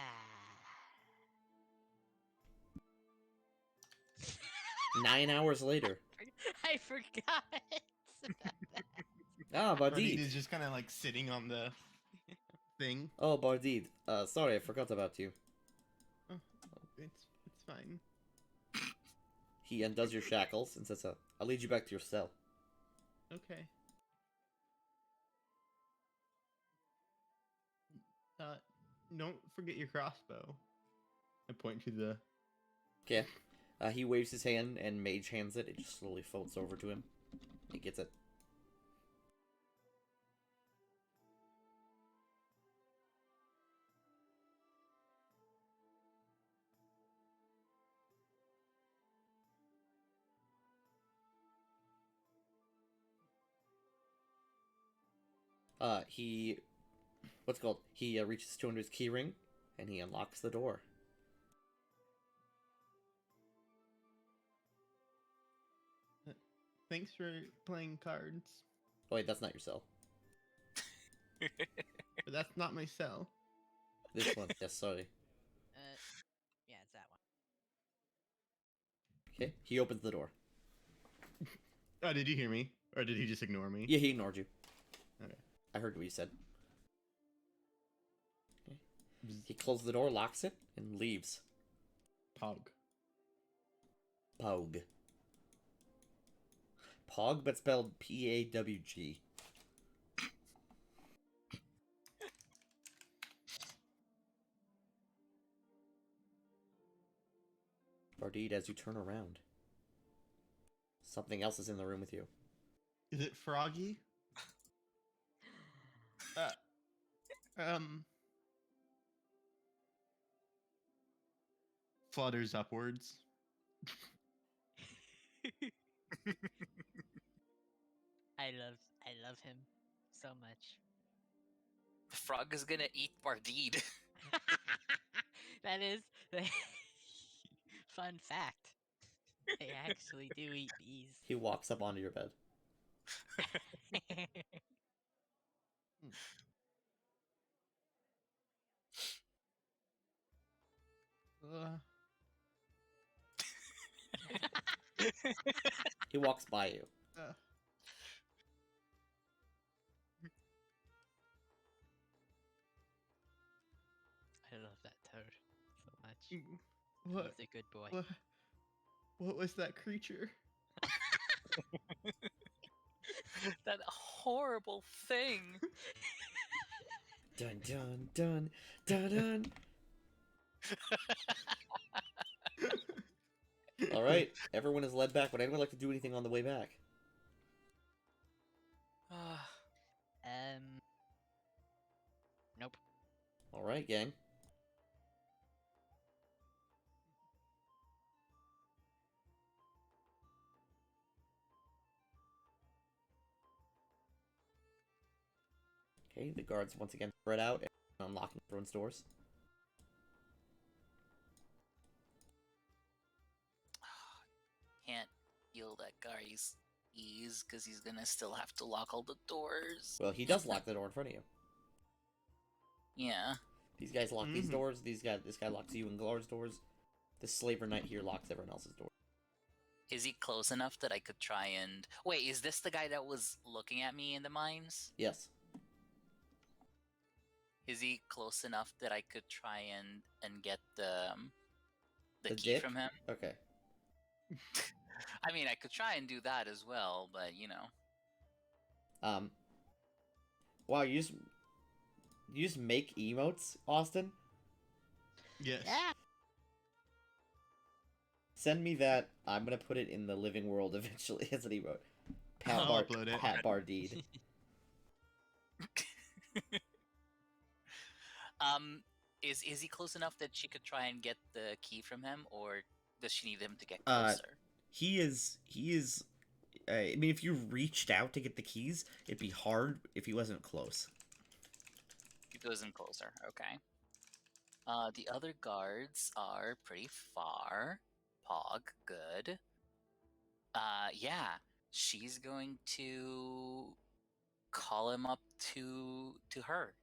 [SPEAKER 1] 9 hours later.
[SPEAKER 2] I forgot about that.
[SPEAKER 1] Ah,
[SPEAKER 4] Bardid
[SPEAKER 1] Bardid.
[SPEAKER 4] is just kind of like sitting on the thing.
[SPEAKER 1] Oh, Bardid. Sorry, I forgot about you.
[SPEAKER 4] Oh, it's fine.
[SPEAKER 1] He undoes your shackles and says, I'll lead you back to your cell.
[SPEAKER 4] Okay. Don't forget your crossbow. I point to the...
[SPEAKER 1] Okay. He waves his hand and mage hands it. It just slowly floats over to him. He gets it. He... What's it called? He reaches to under his keyring, and he unlocks the door.
[SPEAKER 4] Thanks for playing cards.
[SPEAKER 1] Oh, wait, that's not your cell.
[SPEAKER 4] But that's not my cell.
[SPEAKER 1] This one. Yes, sorry.
[SPEAKER 2] Yeah, it's that one.
[SPEAKER 1] Okay, he opens the door.
[SPEAKER 4] Oh, did you hear me? Or did he just ignore me?
[SPEAKER 1] Yeah, he ignored you.
[SPEAKER 4] Okay.
[SPEAKER 1] I heard what you said. Okay.
[SPEAKER 4] Bzz.
[SPEAKER 1] He closes the door, locks it, and leaves.
[SPEAKER 4] Pog.
[SPEAKER 1] Pog. Pog, but spelled P-A-W-G. Bardid, as you turn around, something else is in the room with you.
[SPEAKER 4] Is it Froggy? Flutters upwards.
[SPEAKER 2] I love him so much.
[SPEAKER 5] The frog is gonna eat Bardid.
[SPEAKER 2] That is fun fact. They actually do eat bees.
[SPEAKER 1] He walks up onto your bed. He walks by you.
[SPEAKER 2] I love that toad so much.
[SPEAKER 4] What?
[SPEAKER 2] He's a good boy.
[SPEAKER 4] What was that creature?
[SPEAKER 5] That horrible thing.
[SPEAKER 1] Dun dun dun dun dun. All right, everyone is led back. Would anyone like to do anything on the way back?
[SPEAKER 2] Nope.
[SPEAKER 1] All right, gang. Okay, the guards once again spread out and unlocking everyone's doors.
[SPEAKER 5] Can't heal that guy's ease because he's gonna still have to lock all the doors.
[SPEAKER 1] Well, he does lock the door in front of you.
[SPEAKER 5] Yeah.
[SPEAKER 1] These guys lock these
[SPEAKER 4] Mhm.
[SPEAKER 1] doors. This guy locks you and Glar's doors. The slaver knight here locks everyone else's door.
[SPEAKER 5] Is he close enough that I could try and... Wait, is this the guy that was looking at me in the mines?
[SPEAKER 1] Yes.
[SPEAKER 5] Is he close enough that I could try and get the
[SPEAKER 1] The
[SPEAKER 5] key
[SPEAKER 1] dick?
[SPEAKER 5] from him?
[SPEAKER 1] Okay.
[SPEAKER 5] I mean, I could try and do that as well, but you know.
[SPEAKER 1] Wow, you just make emotes, Austin?
[SPEAKER 4] Yes.
[SPEAKER 2] Yeah.
[SPEAKER 1] Send me that. I'm gonna put it in the living world eventually as an emote.
[SPEAKER 4] I'll upload it.
[SPEAKER 1] Pat Bardid.
[SPEAKER 5] Is he close enough that she could try and get the key from him, or does she need him to get
[SPEAKER 1] Uh,
[SPEAKER 5] closer?
[SPEAKER 1] He is I mean, if you reached out to get the keys, it'd be hard if he wasn't close.
[SPEAKER 5] He goes in closer. Okay. The other guards are pretty far. Pog, good. Yeah, she's going to call him up to her.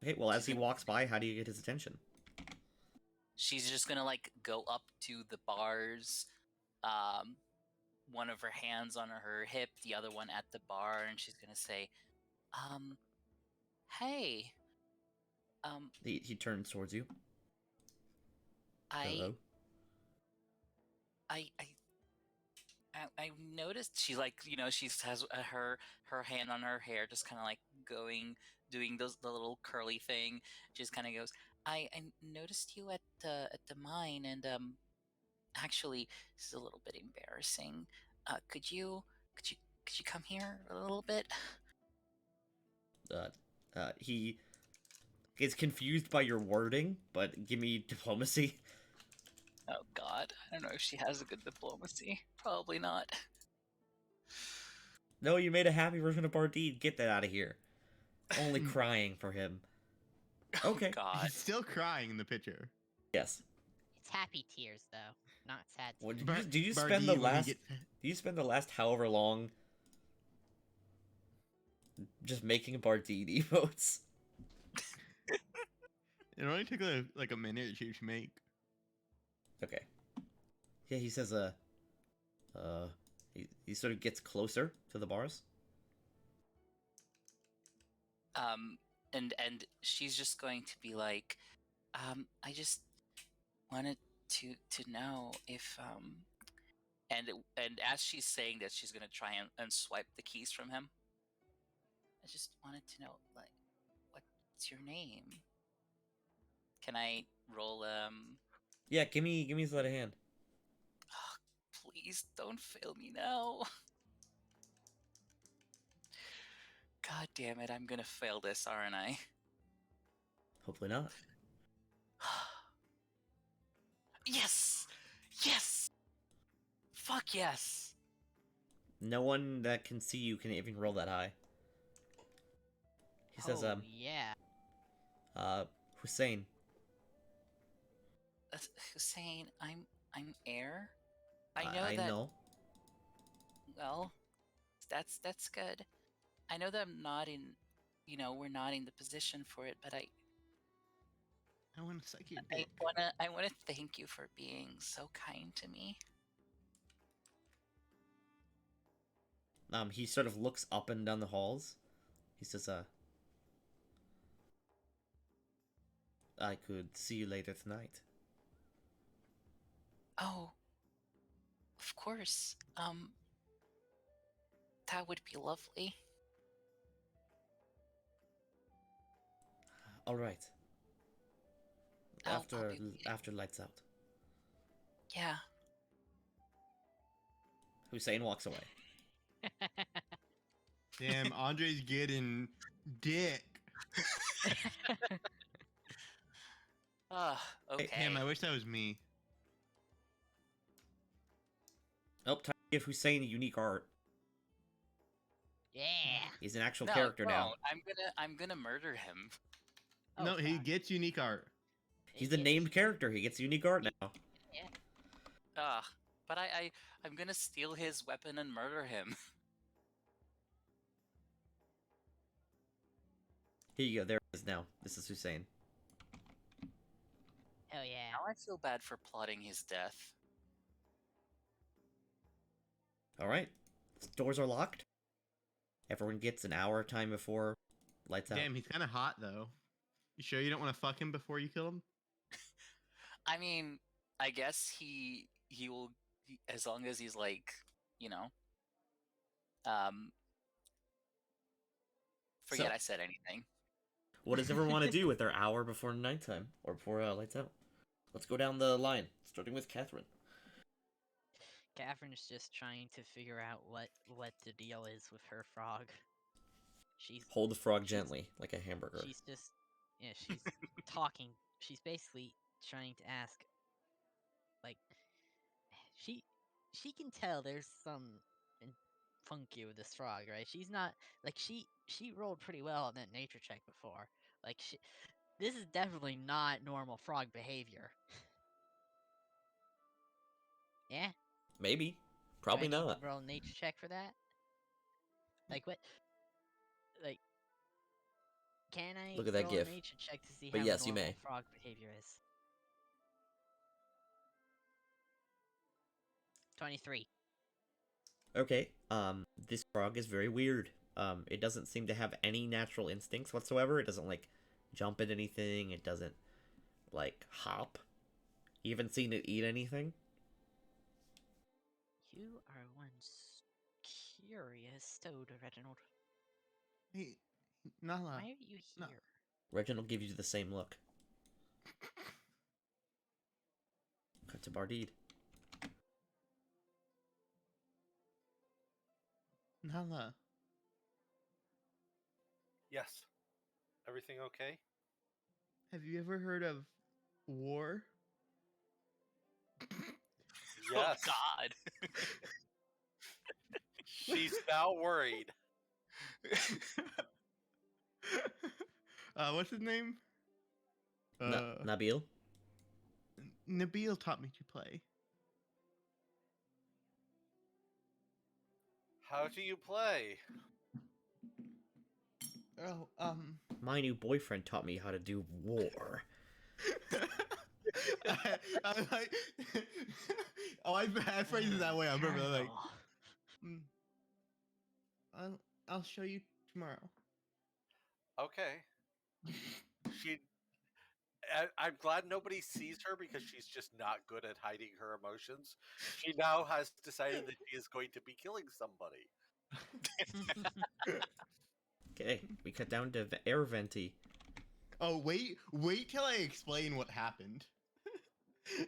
[SPEAKER 1] Okay, well, as
[SPEAKER 5] She's
[SPEAKER 1] he
[SPEAKER 5] gonna-
[SPEAKER 1] walks by, how do you get his attention?
[SPEAKER 5] She's just gonna like go up to the bars, one of her hands on her hip, the other one at the bar, and she's gonna say, hey,
[SPEAKER 1] He turns towards you.
[SPEAKER 5] I
[SPEAKER 1] Hello?
[SPEAKER 5] I I noticed she like she has her hand on her hair, just kind of like doing the little curly thing. Just kind of goes, I noticed you at the mine, and actually this is a little bit embarrassing. Could you come here a little bit?
[SPEAKER 1] He gets confused by your wording, but give me diplomacy.
[SPEAKER 5] Oh God, I don't know if she has a good diplomacy. Probably not.
[SPEAKER 1] No, you made a happy version of Bardine. Get that out of here. Only crying for him. Okay.
[SPEAKER 5] God.
[SPEAKER 4] He's still crying in the picture.
[SPEAKER 1] Yes.
[SPEAKER 2] It's happy tears though, not sad
[SPEAKER 1] What,
[SPEAKER 2] tears.
[SPEAKER 1] did you spend the
[SPEAKER 4] Bardine, when he
[SPEAKER 1] last?
[SPEAKER 4] gets-
[SPEAKER 1] Do you spend the last however long just making Bardine emotes?
[SPEAKER 4] It only took like a minute or two to make.
[SPEAKER 1] Okay. Yeah, he says, he sort of gets closer to the bars.
[SPEAKER 5] And she's just going to be like, I just wanted to know if and as she's saying that, she's gonna try and swipe the keys from him. I just wanted to know, like, what's your name? Can I roll
[SPEAKER 1] Yeah, give me a sleight of hand.
[SPEAKER 5] please don't fail me now. God damn it, I'm gonna fail this, aren't I?
[SPEAKER 1] Hopefully not.
[SPEAKER 5] Yes! Yes! Fuck yes!
[SPEAKER 1] No one that can see you can even roll that high. He says,
[SPEAKER 2] Oh yeah.
[SPEAKER 1] Hussein.
[SPEAKER 5] Hussein, I'm Air. I know
[SPEAKER 1] I
[SPEAKER 5] that.
[SPEAKER 1] know.
[SPEAKER 5] Well, that's good. I know that I'm not in, we're not in the position for it, but I
[SPEAKER 4] want to suck your dick.
[SPEAKER 5] I wanna thank you for being so kind to me.
[SPEAKER 1] He sort of looks up and down the halls. He says, I could see you later tonight.
[SPEAKER 5] Oh, of course. That would be lovely.
[SPEAKER 1] All right.
[SPEAKER 5] I'll be waiting.
[SPEAKER 1] After lights out.
[SPEAKER 5] Yeah.
[SPEAKER 1] Hussein walks away.
[SPEAKER 4] Damn, Andre's getting dick.
[SPEAKER 5] Okay.
[SPEAKER 4] Damn, I wish that was me.
[SPEAKER 1] Oh, time to give Hussein a unique art.
[SPEAKER 2] Yeah.
[SPEAKER 1] He's an actual
[SPEAKER 5] No,
[SPEAKER 1] character
[SPEAKER 5] no,
[SPEAKER 1] now.
[SPEAKER 5] I'm gonna murder him.
[SPEAKER 2] Oh,
[SPEAKER 4] No, he
[SPEAKER 2] fuck.
[SPEAKER 4] gets unique art.
[SPEAKER 1] He's a named character. He gets unique art now.
[SPEAKER 5] But I'm gonna steal his weapon and murder him.
[SPEAKER 1] Here you go. There it is now. This is Hussein.
[SPEAKER 2] Hell yeah.
[SPEAKER 5] Now I feel bad for plotting his death.
[SPEAKER 1] All right. Doors are locked. Everyone gets an hour time before lights out.
[SPEAKER 4] Damn, he's kind of hot though. You sure you don't want to fuck him before you kill him?
[SPEAKER 5] I mean, I guess he will, as long as he's like, forget
[SPEAKER 1] So-
[SPEAKER 5] I said anything.
[SPEAKER 1] What does everyone want to do with their hour before nighttime or before lights out? Let's go down the line, starting with Catherine.
[SPEAKER 2] Catherine's just trying to figure out what the deal is with her frog. She's
[SPEAKER 1] Hold the frog gently, like a hamburger.
[SPEAKER 2] she's just she's talking. She's basically trying to ask, like, she can tell there's some funky with this frog, right? She's not like she rolled pretty well on that nature check before. Like this is definitely not normal frog behavior. Yeah,
[SPEAKER 1] Maybe.
[SPEAKER 2] do
[SPEAKER 1] Probably
[SPEAKER 2] I need
[SPEAKER 1] not.
[SPEAKER 2] to roll a nature check for that? Like what? Like, can I
[SPEAKER 1] Look at that
[SPEAKER 2] roll
[SPEAKER 1] gif.
[SPEAKER 2] a nature check to see
[SPEAKER 1] But
[SPEAKER 2] how
[SPEAKER 1] yes, you
[SPEAKER 2] normal
[SPEAKER 1] may.
[SPEAKER 2] frog behavior is? 23.
[SPEAKER 1] Okay. This frog is very weird. It doesn't seem to have any natural instincts whatsoever. It doesn't like jump at anything. It doesn't like hop. You haven't seen it eat anything.
[SPEAKER 2] You are one curious toad, Reginald.
[SPEAKER 4] Hey, Nala.
[SPEAKER 2] Why are you
[SPEAKER 4] no.
[SPEAKER 2] here?
[SPEAKER 1] Reginald gives you the same look. Cut to Bardide.
[SPEAKER 4] Nala.
[SPEAKER 3] Yes. Everything okay?
[SPEAKER 4] Have you ever heard of war?
[SPEAKER 3] Yes.
[SPEAKER 5] Oh God.
[SPEAKER 3] She's now worried.
[SPEAKER 4] What's his name?
[SPEAKER 1] Nabil?
[SPEAKER 4] Nabil taught me to play.
[SPEAKER 3] How do you play?
[SPEAKER 4] Oh,
[SPEAKER 1] My new boyfriend taught me how to do war.
[SPEAKER 4] I like. Oh, I phrase it that way. I remember like.
[SPEAKER 2] Colonel.
[SPEAKER 4] I'll show you tomorrow.
[SPEAKER 3] Okay. She. I'm glad nobody sees her because she's just not good at hiding her emotions. She now has decided that she is going to be killing somebody.
[SPEAKER 1] Okay, we cut down to Air Venti.
[SPEAKER 4] Oh, wait till I explain what happened.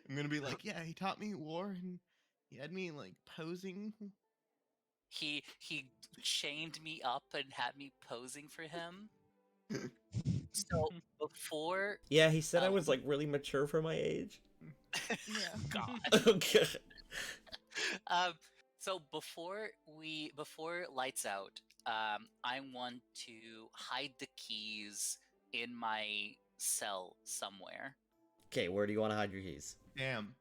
[SPEAKER 4] I'm gonna be like, yeah, he taught me war and he had me like posing.
[SPEAKER 5] He chained me up and had me posing for him. So before
[SPEAKER 1] Yeah, he said I was like really mature for my age.
[SPEAKER 4] Yeah.
[SPEAKER 5] God.
[SPEAKER 1] Okay.
[SPEAKER 5] So before lights out, I want to hide the keys in my cell somewhere.
[SPEAKER 1] Okay, where do you want to hide your keys?
[SPEAKER 4] Damn.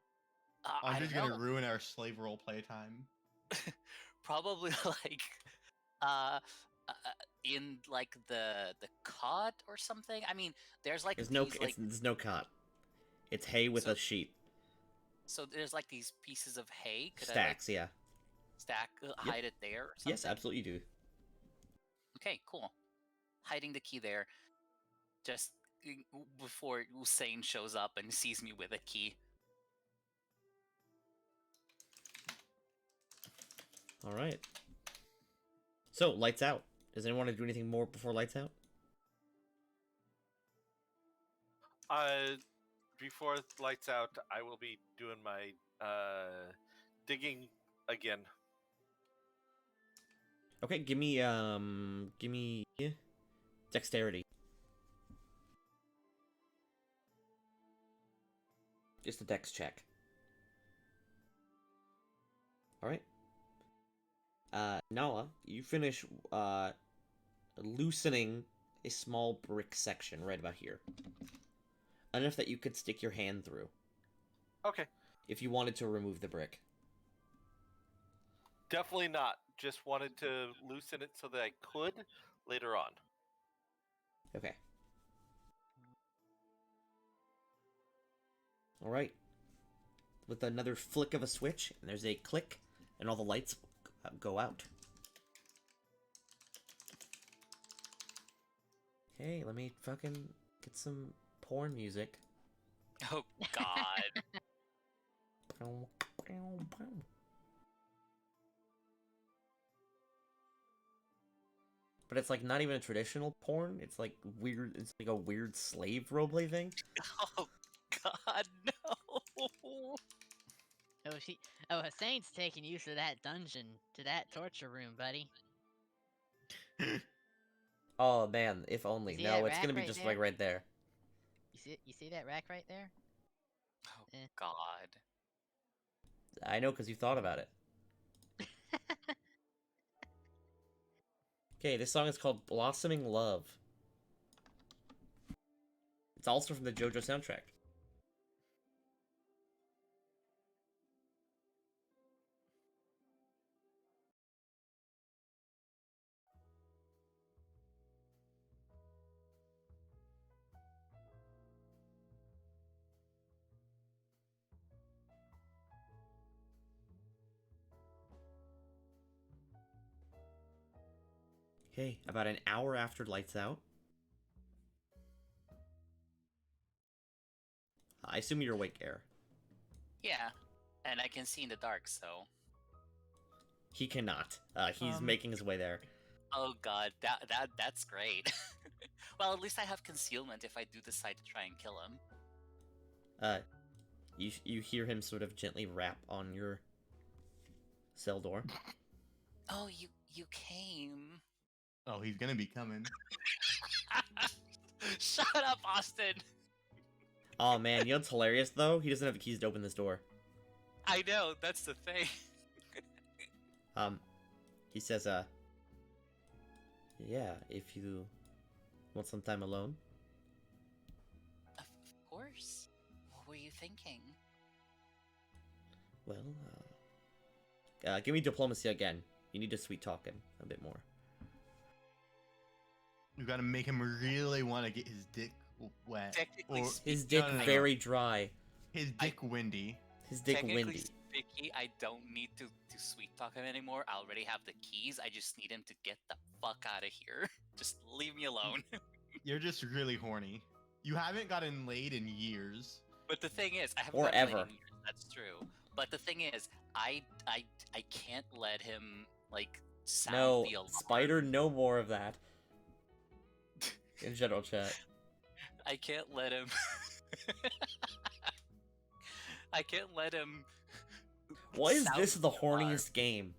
[SPEAKER 5] I
[SPEAKER 4] I'm
[SPEAKER 5] don't
[SPEAKER 4] just gonna
[SPEAKER 5] know.
[SPEAKER 4] ruin our slave role play time.
[SPEAKER 5] Probably like uh, uh in like the cot or something. I mean, there's like
[SPEAKER 1] There's no,
[SPEAKER 5] these like
[SPEAKER 1] there's no cot. It's hay with
[SPEAKER 5] So-
[SPEAKER 1] a sheet.
[SPEAKER 5] so there's like these pieces of hay. Could
[SPEAKER 1] Stacks,
[SPEAKER 5] I like
[SPEAKER 1] yeah.
[SPEAKER 5] stack hide it there or something?
[SPEAKER 1] Yes, absolutely you do.
[SPEAKER 5] Okay, cool. Hiding the key there, just before Usain shows up and sees me with a key.
[SPEAKER 1] Alright. So, lights out. Does anyone want to do anything more before lights out?
[SPEAKER 3] Before lights out, I will be doing my digging again.
[SPEAKER 1] Okay, give me dexterity. Just a dex check. Alright. Nala, you finish loosening a small brick section right about here. Enough that you could stick your hand through.
[SPEAKER 3] Okay.
[SPEAKER 1] If you wanted to remove the brick.
[SPEAKER 3] Definitely not. Just wanted to loosen it so that I could later on.
[SPEAKER 1] Okay. Alright. With another flick of a switch, and there's a click, and all the lights go out. Okay, let me fucking get some porn music.
[SPEAKER 5] Oh God.
[SPEAKER 1] But it's like not even a traditional porn. It's like weird. It's like a weird slave roleplay thing.
[SPEAKER 5] Oh God, no.
[SPEAKER 2] Oh, Hussein's taking you to that dungeon, to that torture room, buddy.
[SPEAKER 1] Oh man, if only.
[SPEAKER 2] see
[SPEAKER 1] No,
[SPEAKER 2] that
[SPEAKER 1] it's gonna
[SPEAKER 2] rack
[SPEAKER 1] be
[SPEAKER 2] right
[SPEAKER 1] just
[SPEAKER 2] there?
[SPEAKER 1] like right there.
[SPEAKER 2] You see that rack right there?
[SPEAKER 5] Oh
[SPEAKER 2] Eh.
[SPEAKER 5] God.
[SPEAKER 1] I know because you thought about it. Okay, this song is called Blossoming Love. It's also from the JoJo soundtrack. Okay, about an hour after lights out. I assume you're awake, Air.
[SPEAKER 5] Yeah, and I can see in the dark, so.
[SPEAKER 1] He cannot. He's making his way there.
[SPEAKER 5] Oh god, that's great. Well, at least I have concealment if I do decide to try and kill him.
[SPEAKER 1] You hear him sort of gently rap on your cell door.
[SPEAKER 5] Oh, you came.
[SPEAKER 4] Oh, he's gonna be coming.
[SPEAKER 5] Shut up, Austin.
[SPEAKER 1] Oh man, you know what's hilarious though? He doesn't have the keys to open this door.
[SPEAKER 5] I know, that's the thing.
[SPEAKER 1] He says, yeah, if you want some time alone.
[SPEAKER 5] Of course. What were you thinking?
[SPEAKER 1] Well, give me diplomacy again. You need to sweet talk him a bit more.
[SPEAKER 4] You gotta make him really want to get his dick wet.
[SPEAKER 5] Technically
[SPEAKER 4] Or
[SPEAKER 1] His dick
[SPEAKER 4] no.
[SPEAKER 1] very dry.
[SPEAKER 4] his dick windy.
[SPEAKER 1] His dick
[SPEAKER 5] Technically
[SPEAKER 1] windy.
[SPEAKER 5] speaking, I don't need to sweet talk him anymore. I already have the keys. I just need him to get the fuck out of here. Just leave me alone.
[SPEAKER 4] You're just really horny. You haven't gotten laid in years.
[SPEAKER 5] But the thing is, I haven't
[SPEAKER 1] Or
[SPEAKER 5] gotten laid
[SPEAKER 1] ever.
[SPEAKER 5] in years, that's true. But the thing is, I can't let him like sound
[SPEAKER 1] No,
[SPEAKER 5] the alarm.
[SPEAKER 1] Spider, no more of that. In general chat.
[SPEAKER 5] I can't let him. I can't let him.
[SPEAKER 1] Why is
[SPEAKER 5] sound
[SPEAKER 1] this the
[SPEAKER 5] the alarm.
[SPEAKER 1] horniest game?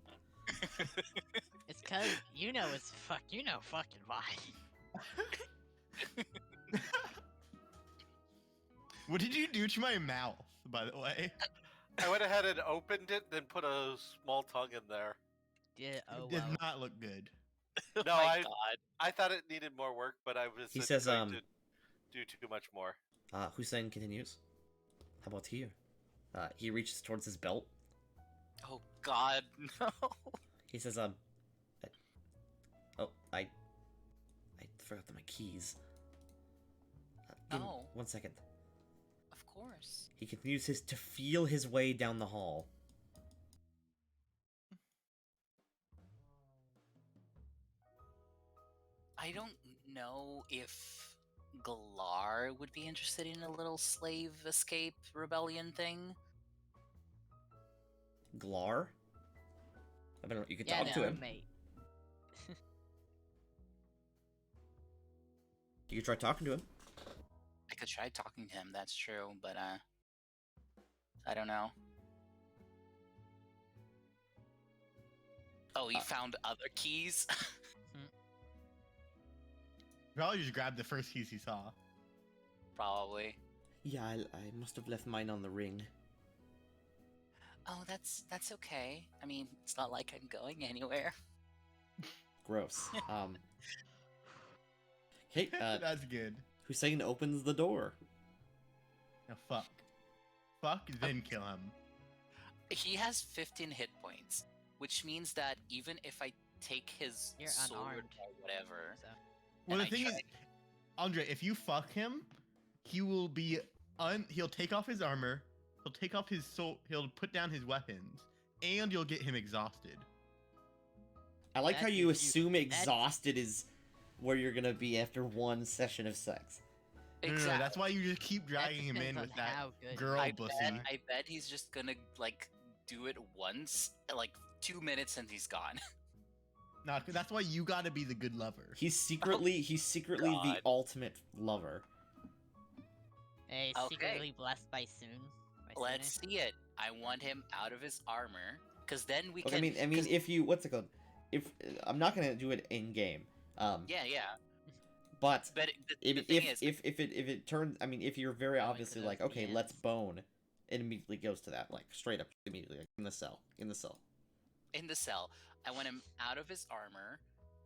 [SPEAKER 2] It's cause you know fucking why.
[SPEAKER 4] What did you do to my mouth, by the way?
[SPEAKER 3] I went ahead and opened it, then put a small tongue in there.
[SPEAKER 2] Yeah, oh
[SPEAKER 4] It did
[SPEAKER 2] well.
[SPEAKER 4] not look good.
[SPEAKER 5] Oh
[SPEAKER 3] No,
[SPEAKER 5] my god.
[SPEAKER 3] I thought it needed more work, but I was
[SPEAKER 1] He
[SPEAKER 3] just
[SPEAKER 1] says,
[SPEAKER 3] going to do too much more.
[SPEAKER 1] Hussein continues. How about here? He reaches towards his belt.
[SPEAKER 5] Oh god, no.
[SPEAKER 1] He says, oh, I forgot my keys. Give me
[SPEAKER 5] No.
[SPEAKER 1] 1 second.
[SPEAKER 5] Of course.
[SPEAKER 1] He continues to feel his way down the hall.
[SPEAKER 5] I don't know if Galar would be interested in a little slave escape rebellion thing.
[SPEAKER 1] Glar? I don't know, you could
[SPEAKER 2] Yeah,
[SPEAKER 1] talk to
[SPEAKER 2] no,
[SPEAKER 1] him.
[SPEAKER 2] mate.
[SPEAKER 1] You could try talking to him.
[SPEAKER 5] I could try talking to him, that's true, but I don't know. Oh, he found other keys?
[SPEAKER 4] Probably just grabbed the first keys he saw.
[SPEAKER 5] Probably.
[SPEAKER 1] Yeah, I must have left mine on the ring.
[SPEAKER 5] Oh, that's okay. I mean, it's not like I'm going anywhere.
[SPEAKER 1] Gross. Okay,
[SPEAKER 4] That's good.
[SPEAKER 1] Hussein opens the door.
[SPEAKER 4] Now fuck. Fuck, then kill him.
[SPEAKER 5] He has 15 hit points, which means that even if I take his
[SPEAKER 2] You're
[SPEAKER 5] sword
[SPEAKER 2] unarmed.
[SPEAKER 5] or whatever,
[SPEAKER 2] So
[SPEAKER 4] Well,
[SPEAKER 5] And
[SPEAKER 4] the
[SPEAKER 5] I
[SPEAKER 4] thing is, Andre, if you fuck him, he will be he'll take off his armor, he'll take off his soul, he'll put down his weapons, and you'll get him exhausted.
[SPEAKER 1] I like
[SPEAKER 2] That
[SPEAKER 1] how you
[SPEAKER 2] gives you-
[SPEAKER 1] assume
[SPEAKER 2] that-
[SPEAKER 1] exhausted is where you're gonna be after one session of sex.
[SPEAKER 4] No, that's why you just keep
[SPEAKER 2] that
[SPEAKER 4] dragging him in
[SPEAKER 2] depends
[SPEAKER 4] with
[SPEAKER 2] on
[SPEAKER 4] that
[SPEAKER 2] how good
[SPEAKER 4] girl
[SPEAKER 5] I
[SPEAKER 4] pussy.
[SPEAKER 5] bet he's just gonna like do it once, like 2 minutes, and he's gone.
[SPEAKER 4] No, that's why you gotta be the good lover.
[SPEAKER 1] He's secretly the
[SPEAKER 5] God.
[SPEAKER 1] ultimate lover.
[SPEAKER 2] Hey,
[SPEAKER 5] Okay.
[SPEAKER 2] secretly blessed by Soon.
[SPEAKER 5] Let's see it. I want him out of his armor, because then we
[SPEAKER 1] Look,
[SPEAKER 5] can.
[SPEAKER 1] I mean, if you what's it called? If I'm not gonna do it in game.
[SPEAKER 5] Yeah.
[SPEAKER 1] But
[SPEAKER 5] But the
[SPEAKER 1] if
[SPEAKER 5] thing is,
[SPEAKER 1] if it turns, I mean, if you're very
[SPEAKER 2] Oh, it
[SPEAKER 1] obviously
[SPEAKER 2] goes
[SPEAKER 1] like, okay,
[SPEAKER 2] yes.
[SPEAKER 1] let's bone, it immediately goes to that, like straight up immediately, like, in the cell.
[SPEAKER 5] in the cell, I want him out of his armor,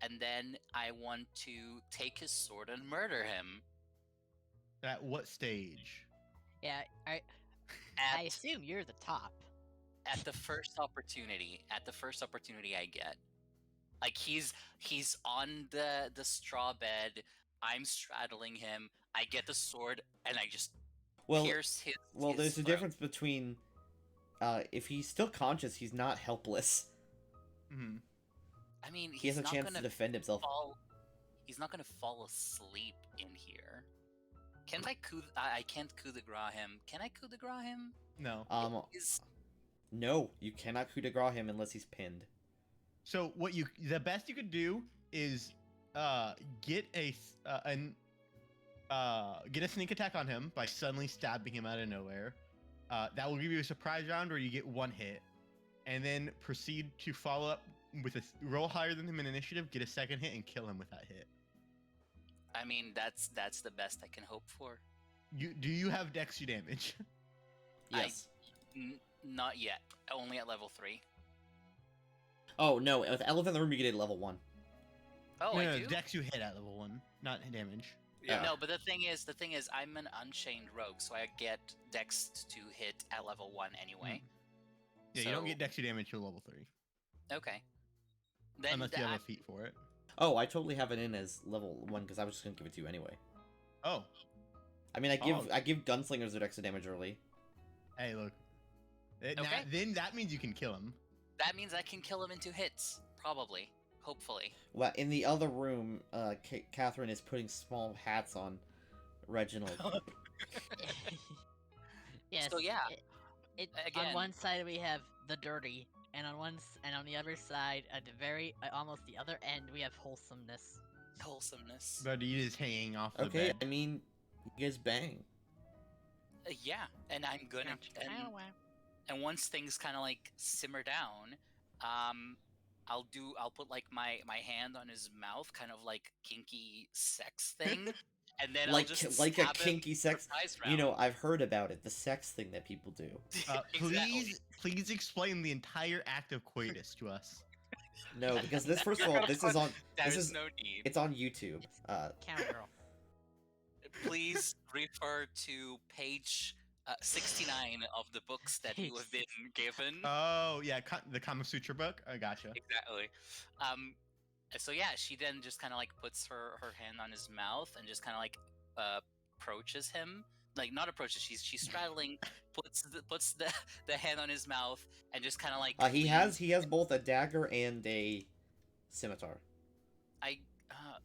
[SPEAKER 5] and then I want to take his sword and murder him.
[SPEAKER 4] At what stage?
[SPEAKER 2] Yeah, I
[SPEAKER 5] At
[SPEAKER 2] assume you're the top.
[SPEAKER 5] at the first opportunity. At the first opportunity I get. Like he's on the straw bed. I'm straddling him. I get the sword and I just
[SPEAKER 1] Well,
[SPEAKER 5] pierce his.
[SPEAKER 1] well,
[SPEAKER 5] his
[SPEAKER 1] there's a
[SPEAKER 5] throat.
[SPEAKER 1] difference between if he's still conscious, he's not helpless.
[SPEAKER 4] Hmm.
[SPEAKER 5] I mean,
[SPEAKER 1] He has a
[SPEAKER 5] not
[SPEAKER 1] chance
[SPEAKER 5] gonna
[SPEAKER 1] to defend himself.
[SPEAKER 5] He's not gonna fall asleep in here. Can't I coup? I can't coup de grace him. Can I coup de grace him?
[SPEAKER 4] No.
[SPEAKER 5] Is
[SPEAKER 1] No, you cannot coup de grace him unless he's pinned.
[SPEAKER 4] So the best you could do is get get a sneak attack on him by suddenly stabbing him out of nowhere. That will give you a surprise round where you get one hit, and then proceed to follow up with a roll higher than him in initiative, get a second hit, and kill him with that hit.
[SPEAKER 5] I mean, that's the best I can hope for.
[SPEAKER 4] Do you have Dexy damage?
[SPEAKER 1] Yes.
[SPEAKER 5] Not yet. Only at level 3.
[SPEAKER 1] Oh no, with Elephant in the Room you get it at level 1.
[SPEAKER 5] Oh,
[SPEAKER 4] no,
[SPEAKER 5] I
[SPEAKER 4] no,
[SPEAKER 5] do.
[SPEAKER 4] Dex you hit at level 1, not damage.
[SPEAKER 3] Yeah.
[SPEAKER 5] No, but the thing is, I'm an unchained rogue, so I get Dex to hit at level 1 anyway.
[SPEAKER 4] Yeah, you don't get Dexy damage till level 3.
[SPEAKER 5] Okay. Then
[SPEAKER 4] Unless you have a feat for it.
[SPEAKER 1] Oh, I totally have it in as level 1 because I was just gonna give it to you anyway.
[SPEAKER 4] Oh.
[SPEAKER 1] I mean, I give gunslingers their extra damage early.
[SPEAKER 4] Hey, look.
[SPEAKER 5] Okay.
[SPEAKER 4] Then that means you can kill him.
[SPEAKER 5] that means I can kill him in 2 hits, probably, hopefully.
[SPEAKER 1] Well, in the other room, Catherine is putting small hats on Reginald.
[SPEAKER 2] Yes.
[SPEAKER 5] So, yeah,
[SPEAKER 2] On
[SPEAKER 5] again-
[SPEAKER 2] one side we have the dirty, and on the other side, at the very almost the other end, we have wholesomeness.
[SPEAKER 5] Wholesomeness.
[SPEAKER 4] But he is hanging off the
[SPEAKER 1] Okay,
[SPEAKER 4] bed.
[SPEAKER 1] I mean, you guys bang.
[SPEAKER 5] Yeah, and I'm gonna and once things kind of like simmer down, I'll put like my hand on his mouth, kind of like kinky sex thing, and then
[SPEAKER 1] Like
[SPEAKER 5] I'll just
[SPEAKER 1] like a
[SPEAKER 5] stab him
[SPEAKER 1] kinky sex.
[SPEAKER 5] surprise
[SPEAKER 1] You know,
[SPEAKER 5] round.
[SPEAKER 1] I've heard about it. The sex thing that people do.
[SPEAKER 5] Exactly.
[SPEAKER 4] Please explain the entire act of coitus to us.
[SPEAKER 1] No, because this first of all, this is on.
[SPEAKER 5] There's
[SPEAKER 1] This is
[SPEAKER 5] no need.
[SPEAKER 1] it's on YouTube.
[SPEAKER 2] Cowgirl.
[SPEAKER 5] Please refer to page 69 of the books that you have been given.
[SPEAKER 4] Oh, yeah, the Kama Sutra book? I gotcha.
[SPEAKER 5] Exactly. So yeah, she then just kind of like puts her hand on his mouth and just kind of like approaches him. Like not approaches, she's straddling, puts the hand on his mouth and just kind of like
[SPEAKER 1] he has both a dagger and a scimitar.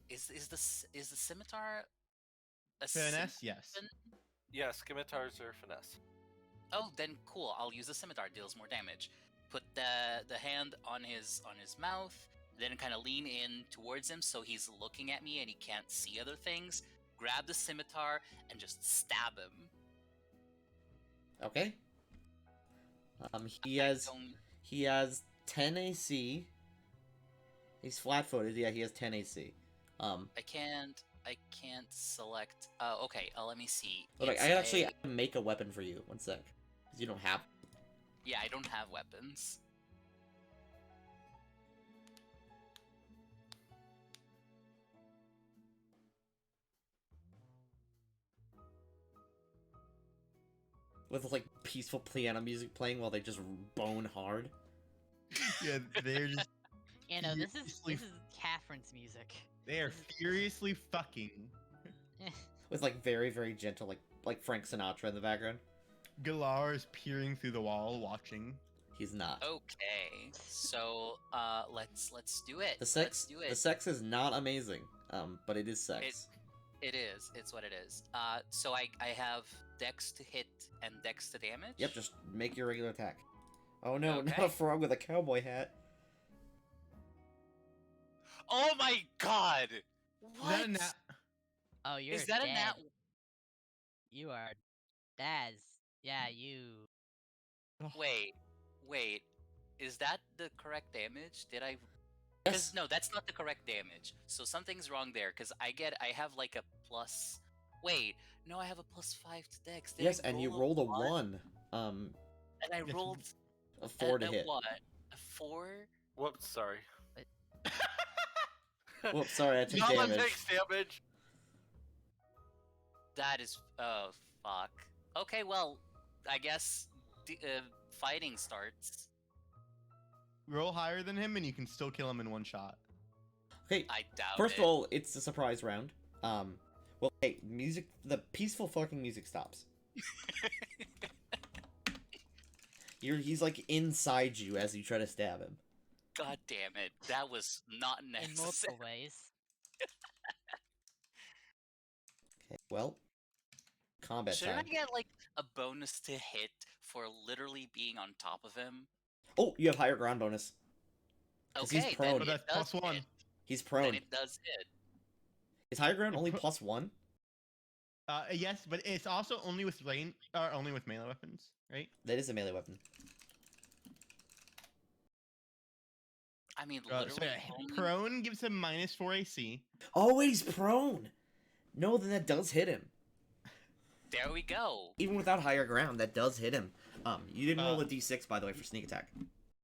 [SPEAKER 5] Is the scimitar a
[SPEAKER 4] Finesse, yes.
[SPEAKER 3] Yeah, scimitars are finesse.
[SPEAKER 5] Oh, then cool. I'll use the scimitar. Deals more damage. Put the hand on his mouth, then kind of lean in towards him so he's looking at me and he can't see other things. Grab the scimitar and just stab him.
[SPEAKER 1] Okay. He
[SPEAKER 5] I
[SPEAKER 1] has
[SPEAKER 5] don't-
[SPEAKER 1] 10 AC. He's flat-footed. Yeah, he has 10 AC.
[SPEAKER 5] I can't select. Okay. Let me see.
[SPEAKER 1] Look, I
[SPEAKER 5] It's
[SPEAKER 1] can actually
[SPEAKER 5] a-
[SPEAKER 1] make a weapon for you. One sec. 'Cause you don't have.
[SPEAKER 5] Yeah, I don't have weapons.
[SPEAKER 1] With like peaceful piano music playing while they just bone hard.
[SPEAKER 4] Yeah, they're just
[SPEAKER 2] You know, this
[SPEAKER 4] Furiously-
[SPEAKER 2] is Catherine's music.
[SPEAKER 4] they are furiously fucking.
[SPEAKER 1] With like very, very gentle, like Frank Sinatra in the background.
[SPEAKER 4] Galar is peering through the wall, watching.
[SPEAKER 1] He's not.
[SPEAKER 5] Okay. So let's do it.
[SPEAKER 1] The
[SPEAKER 5] Let's
[SPEAKER 1] sex
[SPEAKER 5] do it.
[SPEAKER 1] the sex is not amazing. But it is sex.
[SPEAKER 5] It is. It's what it is. So I have Dex to hit and Dex to damage.
[SPEAKER 1] Yep, just make your regular attack. Oh no, not
[SPEAKER 5] Okay.
[SPEAKER 1] a frog with a cowboy hat.
[SPEAKER 5] Oh my god!
[SPEAKER 4] Is
[SPEAKER 5] What?
[SPEAKER 4] that a nat-
[SPEAKER 2] Oh, you're
[SPEAKER 5] Is that a
[SPEAKER 2] dead.
[SPEAKER 5] nat?
[SPEAKER 2] You are Daz. Yeah, you.
[SPEAKER 5] Wait. Is that the correct damage? Did I?
[SPEAKER 1] Yes.
[SPEAKER 5] Because no, that's not the correct damage. So something's wrong there. Because I have like a plus. Wait, no, I have a +5 to Dex. Did
[SPEAKER 1] Yes,
[SPEAKER 5] I
[SPEAKER 1] and you
[SPEAKER 5] roll
[SPEAKER 1] rolled a
[SPEAKER 5] one?
[SPEAKER 1] 1.
[SPEAKER 5] And I
[SPEAKER 4] Yes,
[SPEAKER 5] rolled
[SPEAKER 1] A 4 to
[SPEAKER 5] a
[SPEAKER 1] hit.
[SPEAKER 5] what? A 4?
[SPEAKER 3] Whoops, sorry.
[SPEAKER 1] Whoops, sorry, I took
[SPEAKER 3] Someone
[SPEAKER 1] damage.
[SPEAKER 3] takes damage.
[SPEAKER 5] That is, oh fuck. Okay, well, I guess fighting starts.
[SPEAKER 4] Roll higher than him, and you can still kill him in one shot.
[SPEAKER 1] Okay,
[SPEAKER 5] I doubt
[SPEAKER 1] first
[SPEAKER 5] it.
[SPEAKER 1] of all, it's a surprise round. Well, hey, the peaceful fucking music stops. He's like inside you as you try to stab him.
[SPEAKER 5] God damn it, that was not
[SPEAKER 2] In
[SPEAKER 5] necessary.
[SPEAKER 2] multiple ways.
[SPEAKER 1] Okay, well, combat
[SPEAKER 5] Shouldn't
[SPEAKER 1] time.
[SPEAKER 5] I get like a bonus to hit for literally being on top of him?
[SPEAKER 1] Oh, you have higher ground bonus. 'Cause he's
[SPEAKER 5] Okay,
[SPEAKER 1] prone.
[SPEAKER 4] But
[SPEAKER 5] then
[SPEAKER 4] that's
[SPEAKER 5] it does
[SPEAKER 4] plus 1.
[SPEAKER 5] hit.
[SPEAKER 1] He's
[SPEAKER 5] Then
[SPEAKER 1] prone.
[SPEAKER 5] it does hit.
[SPEAKER 1] Is higher ground only
[SPEAKER 4] pro-
[SPEAKER 1] plus 1?
[SPEAKER 4] Yes, but it's also only with only with melee weapons, right?
[SPEAKER 1] That is a melee weapon.
[SPEAKER 5] I mean,
[SPEAKER 4] So
[SPEAKER 5] literally
[SPEAKER 4] yeah,
[SPEAKER 5] only...
[SPEAKER 4] prone gives him -4 AC.
[SPEAKER 1] Oh, wait, he's prone! No, then that does hit him.
[SPEAKER 5] There we go.
[SPEAKER 1] Even without higher ground, that does hit him. You didn't roll
[SPEAKER 4] Uh,
[SPEAKER 1] a d6, by the way, for sneak attack.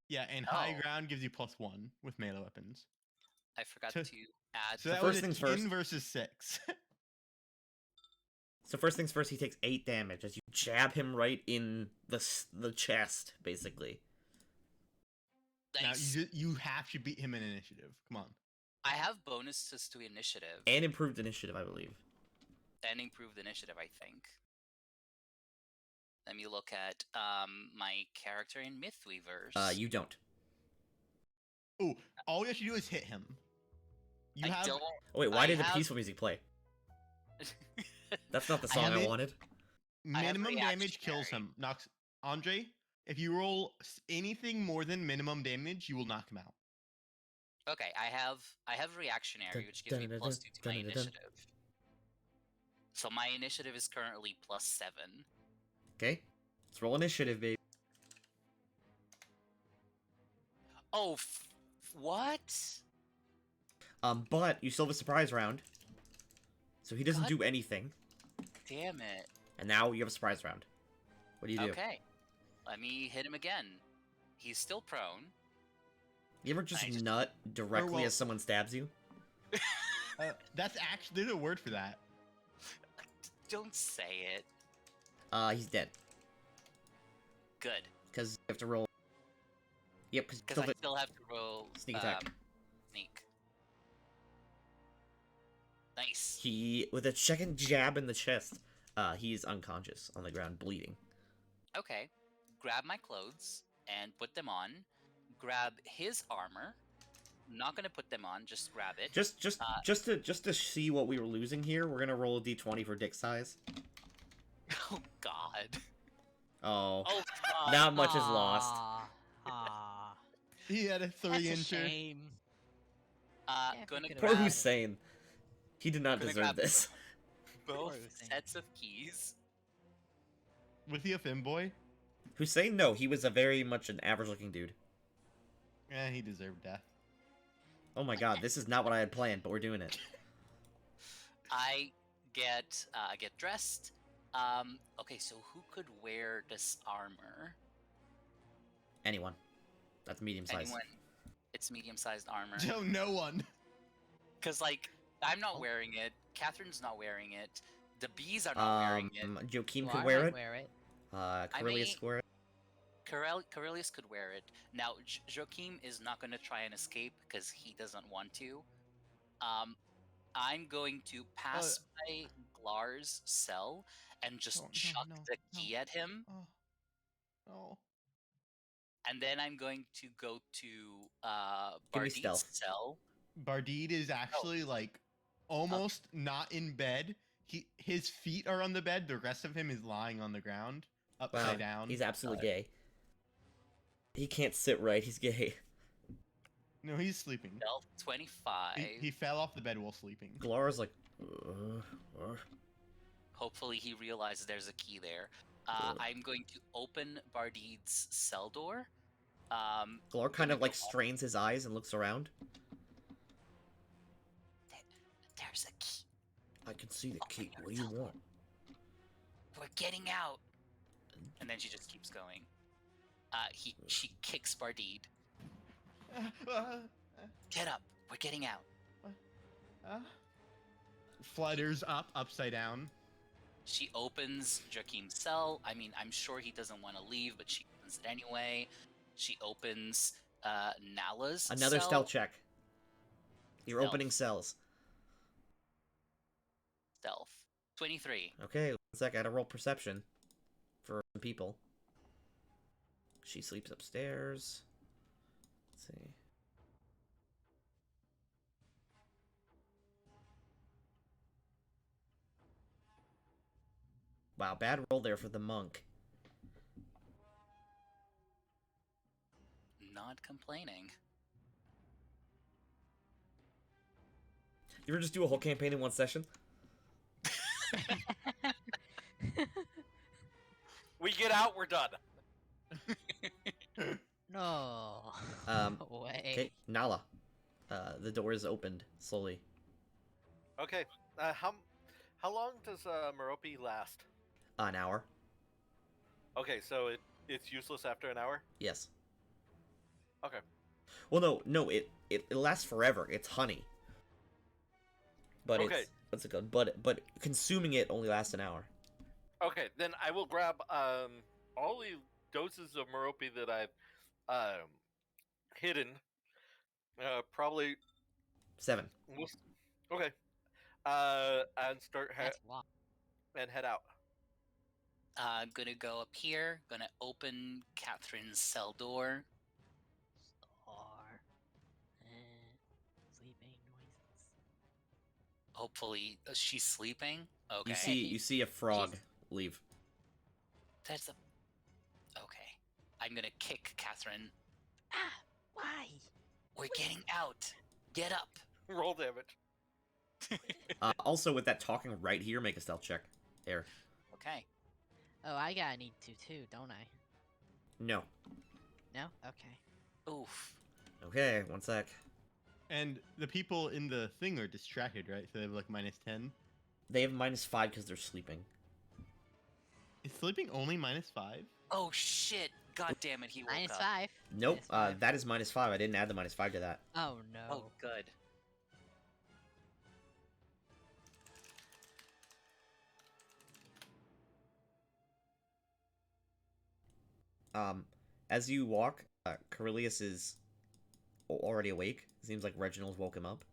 [SPEAKER 4] Yeah, and high
[SPEAKER 5] Oh.
[SPEAKER 4] ground gives you +1 with melee weapons.
[SPEAKER 5] I forgot
[SPEAKER 4] So-
[SPEAKER 5] to add...
[SPEAKER 4] So
[SPEAKER 1] The
[SPEAKER 4] that
[SPEAKER 1] first
[SPEAKER 4] was a
[SPEAKER 1] things
[SPEAKER 4] 10
[SPEAKER 1] first.
[SPEAKER 4] versus 6.
[SPEAKER 1] So first things first, he takes 8 damage as you jab him right in the chest, basically.
[SPEAKER 4] Now
[SPEAKER 5] Nice.
[SPEAKER 4] you have to beat him in initiative. Come on.
[SPEAKER 5] I have bonuses to initiative
[SPEAKER 1] And improved initiative, I believe.
[SPEAKER 5] and improved initiative, I think. Let me look at my character in Mythweavers.
[SPEAKER 1] You don't.
[SPEAKER 4] Oh, all you have to do is hit him. You
[SPEAKER 5] I
[SPEAKER 4] have
[SPEAKER 5] don't.
[SPEAKER 1] Oh wait, why
[SPEAKER 5] I
[SPEAKER 1] did the
[SPEAKER 5] have-
[SPEAKER 1] peaceful music play? That's not the
[SPEAKER 4] I
[SPEAKER 1] song I
[SPEAKER 4] haven't-
[SPEAKER 1] wanted.
[SPEAKER 5] I have
[SPEAKER 4] minimum damage kills
[SPEAKER 5] reactionary.
[SPEAKER 4] him. Knocks Andre. If you roll anything more than minimum damage, you will knock him out.
[SPEAKER 5] Okay, I have reactionary, which gives me +2 to my initiative. So my initiative is currently +7.
[SPEAKER 1] Okay, let's roll initiative, baby.
[SPEAKER 5] Oh, what?
[SPEAKER 1] But you still have a surprise round, so he doesn't
[SPEAKER 5] God.
[SPEAKER 1] do anything.
[SPEAKER 5] Damn it.
[SPEAKER 1] And now you have a surprise round. What do you do?
[SPEAKER 5] Okay, let me hit him again. He's still prone.
[SPEAKER 1] You ever just
[SPEAKER 5] I just-
[SPEAKER 1] nut directly
[SPEAKER 4] well-
[SPEAKER 1] as someone stabs you?
[SPEAKER 4] That's actually there's a word for that.
[SPEAKER 5] Don't say it.
[SPEAKER 1] He's dead.
[SPEAKER 5] Good,
[SPEAKER 1] Because you have to roll. Yep,
[SPEAKER 5] because I still have to roll
[SPEAKER 1] Sneak attack.
[SPEAKER 5] Sneak. Nice.
[SPEAKER 1] He, with a second jab in the chest, he's unconscious on the ground, bleeding.
[SPEAKER 5] Okay, grab my clothes and put them on. Grab his armor. Not gonna put them on, just grab it.
[SPEAKER 1] Just to see what we were losing here, we're gonna roll a d20 for dick size.
[SPEAKER 5] Oh God.
[SPEAKER 1] Oh,
[SPEAKER 5] Oh God.
[SPEAKER 1] not much is lost.
[SPEAKER 2] Aw.
[SPEAKER 4] He had a
[SPEAKER 2] That's
[SPEAKER 4] 3-incher.
[SPEAKER 2] a shame.
[SPEAKER 5] Uh,
[SPEAKER 2] Yeah, we
[SPEAKER 5] gonna
[SPEAKER 2] could've
[SPEAKER 1] Poor
[SPEAKER 5] grab
[SPEAKER 2] grabbed-
[SPEAKER 1] Hussein. He did not
[SPEAKER 5] Gonna
[SPEAKER 1] deserve
[SPEAKER 5] grab-
[SPEAKER 1] this.
[SPEAKER 5] both
[SPEAKER 2] Hussein.
[SPEAKER 5] sets of keys.
[SPEAKER 4] Was he a femboy?
[SPEAKER 1] Hussein, no, he was a very much an average-looking dude.
[SPEAKER 4] Yeah, he deserved death.
[SPEAKER 1] Oh my god, this is not what I had planned, but we're doing it.
[SPEAKER 5] I get dressed. Okay, so who could wear this armor?
[SPEAKER 1] Anyone. That's medium size.
[SPEAKER 5] Anyone? It's medium-sized armor.
[SPEAKER 4] No one.
[SPEAKER 5] Cause like I'm not wearing it. Catherine's not wearing it. The bees are not wearing it.
[SPEAKER 1] Joaquin
[SPEAKER 2] Well,
[SPEAKER 1] could
[SPEAKER 2] I
[SPEAKER 1] wear
[SPEAKER 2] might
[SPEAKER 1] it.
[SPEAKER 2] wear it.
[SPEAKER 1] Corellius
[SPEAKER 5] mean-
[SPEAKER 1] could wear it.
[SPEAKER 5] Corellius could wear it. Now Joaquin is not going to try and escape because he doesn't want to. I'm going to pass by Glar's cell and just
[SPEAKER 4] Oh, no,
[SPEAKER 5] chuck
[SPEAKER 4] no,
[SPEAKER 5] the key at him,
[SPEAKER 4] Oh. Oh.
[SPEAKER 5] and then I'm going to go to
[SPEAKER 1] Give me
[SPEAKER 5] Bardit's
[SPEAKER 1] stealth.
[SPEAKER 5] cell.
[SPEAKER 4] Bardid is actually like almost not in bed. His feet are on the bed. The rest of him is lying on the ground, upside
[SPEAKER 1] Wow,
[SPEAKER 4] down.
[SPEAKER 1] he's absolutely gay. He can't sit right, he's gay.
[SPEAKER 4] No, he's sleeping.
[SPEAKER 5] Stealth 25.
[SPEAKER 4] He fell off the bed while sleeping.
[SPEAKER 1] Glara's like,
[SPEAKER 5] Hopefully he realizes there's a key there.
[SPEAKER 1] Good.
[SPEAKER 5] I'm going to open Bardid's cell door.
[SPEAKER 1] Glar kind of like strains his eyes and looks around.
[SPEAKER 5] There's a key.
[SPEAKER 1] I can see the
[SPEAKER 5] Oh,
[SPEAKER 1] key.
[SPEAKER 5] my
[SPEAKER 1] What do you
[SPEAKER 5] God.
[SPEAKER 1] want?
[SPEAKER 5] We're getting out. And then she just keeps going. She kicks Bardid. Get up. We're getting out.
[SPEAKER 4] Flutters up, upside down.
[SPEAKER 5] She opens Joachim's cell. I mean, I'm sure he doesn't want to leave, but she opens it anyway. She opens Nala's
[SPEAKER 1] Another
[SPEAKER 5] cell.
[SPEAKER 1] stealth check. You're
[SPEAKER 5] Stealth.
[SPEAKER 1] opening cells.
[SPEAKER 5] Stealth. 23.
[SPEAKER 1] Okay, 1 sec. I gotta roll perception for some people. She sleeps upstairs. Let's see. Wow, bad roll there for the monk.
[SPEAKER 5] Not complaining.
[SPEAKER 1] You ever just do a whole campaign in 1 session?
[SPEAKER 3] We get out, we're done.
[SPEAKER 2] No.
[SPEAKER 1] Okay,
[SPEAKER 2] Way.
[SPEAKER 1] Nala. The door is opened slowly.
[SPEAKER 3] Okay. How long does Merope last?
[SPEAKER 1] An hour.
[SPEAKER 3] Okay, so it's useless after an hour?
[SPEAKER 1] Yes.
[SPEAKER 3] Okay.
[SPEAKER 1] Well, no, it lasts forever. It's honey. But
[SPEAKER 3] Okay.
[SPEAKER 1] it's what's it called? But consuming it only lasts an hour.
[SPEAKER 3] Okay, then I will grab all the doses of Merope that I've hidden. Probably
[SPEAKER 1] 7.
[SPEAKER 3] Okay. And start
[SPEAKER 2] That's a lot.
[SPEAKER 3] and head out.
[SPEAKER 5] Gonna go up here. Gonna open Catherine's cell door.
[SPEAKER 2] Or sleeping noises.
[SPEAKER 5] Hopefully, she's sleeping. Okay.
[SPEAKER 1] You see a frog leave.
[SPEAKER 5] That's a. Okay. I'm gonna kick Catherine.
[SPEAKER 2] Ah, why?
[SPEAKER 5] We're getting out. Get up.
[SPEAKER 3] Roll damage.
[SPEAKER 1] Also, with that talking right here, make a stealth check. Air.
[SPEAKER 5] Okay.
[SPEAKER 2] Oh, I gotta need to too, don't I?
[SPEAKER 1] No.
[SPEAKER 2] No? Okay.
[SPEAKER 5] Oof.
[SPEAKER 1] Okay, 1 sec.
[SPEAKER 4] And the people in the thing are distracted, right? So they have like -10.
[SPEAKER 1] They have -5 because they're sleeping.
[SPEAKER 4] Is sleeping only -5?
[SPEAKER 5] Oh shit! God damn it! He woke up.
[SPEAKER 2] -5.
[SPEAKER 1] Nope.
[SPEAKER 2] -5.
[SPEAKER 1] That is -5. I didn't add the -5 to that.
[SPEAKER 2] Oh no.
[SPEAKER 5] Oh, good.
[SPEAKER 1] As you walk, Corellius is already awake. Seems like Reginald woke him up.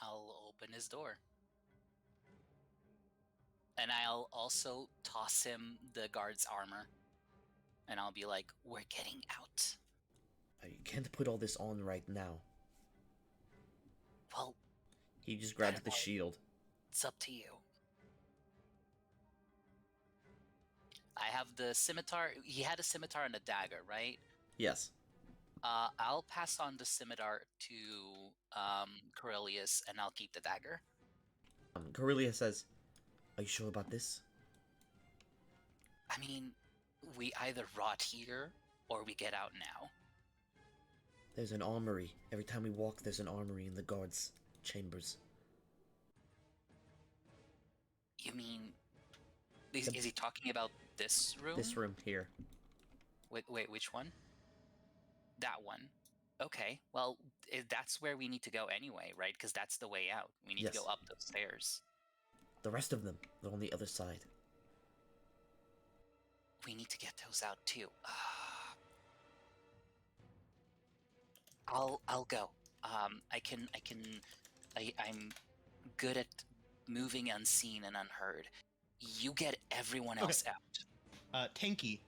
[SPEAKER 5] I'll open his door. And I'll also toss him the guard's armor. And I'll be like, we're getting out.
[SPEAKER 1] You can't put all this on right now.
[SPEAKER 5] Well,
[SPEAKER 1] He just grabs the
[SPEAKER 5] Well-
[SPEAKER 1] shield.
[SPEAKER 5] it's up to you. I have the scimitar. He had a scimitar and a dagger, right?
[SPEAKER 1] Yes.
[SPEAKER 5] I'll pass on the scimitar to Corellius, and I'll keep the dagger.
[SPEAKER 1] Corellius says, "Are you sure about this?"
[SPEAKER 5] I mean, we either rot here or we get out now.
[SPEAKER 1] There's an armory. Every time we walk, there's an armory in the guards' chambers.
[SPEAKER 5] You mean, is he talking about this room?
[SPEAKER 1] This room here.
[SPEAKER 5] Wait, which one? That one. Okay, well, that's where we need to go anyway, right? Because that's the way out. We need to go
[SPEAKER 1] Yes.
[SPEAKER 5] up those stairs.
[SPEAKER 1] The rest of them, they're on the other side.
[SPEAKER 5] We need to get those out too. I'll go. I'm good at moving unseen and unheard. You get everyone else out.
[SPEAKER 4] Tanky.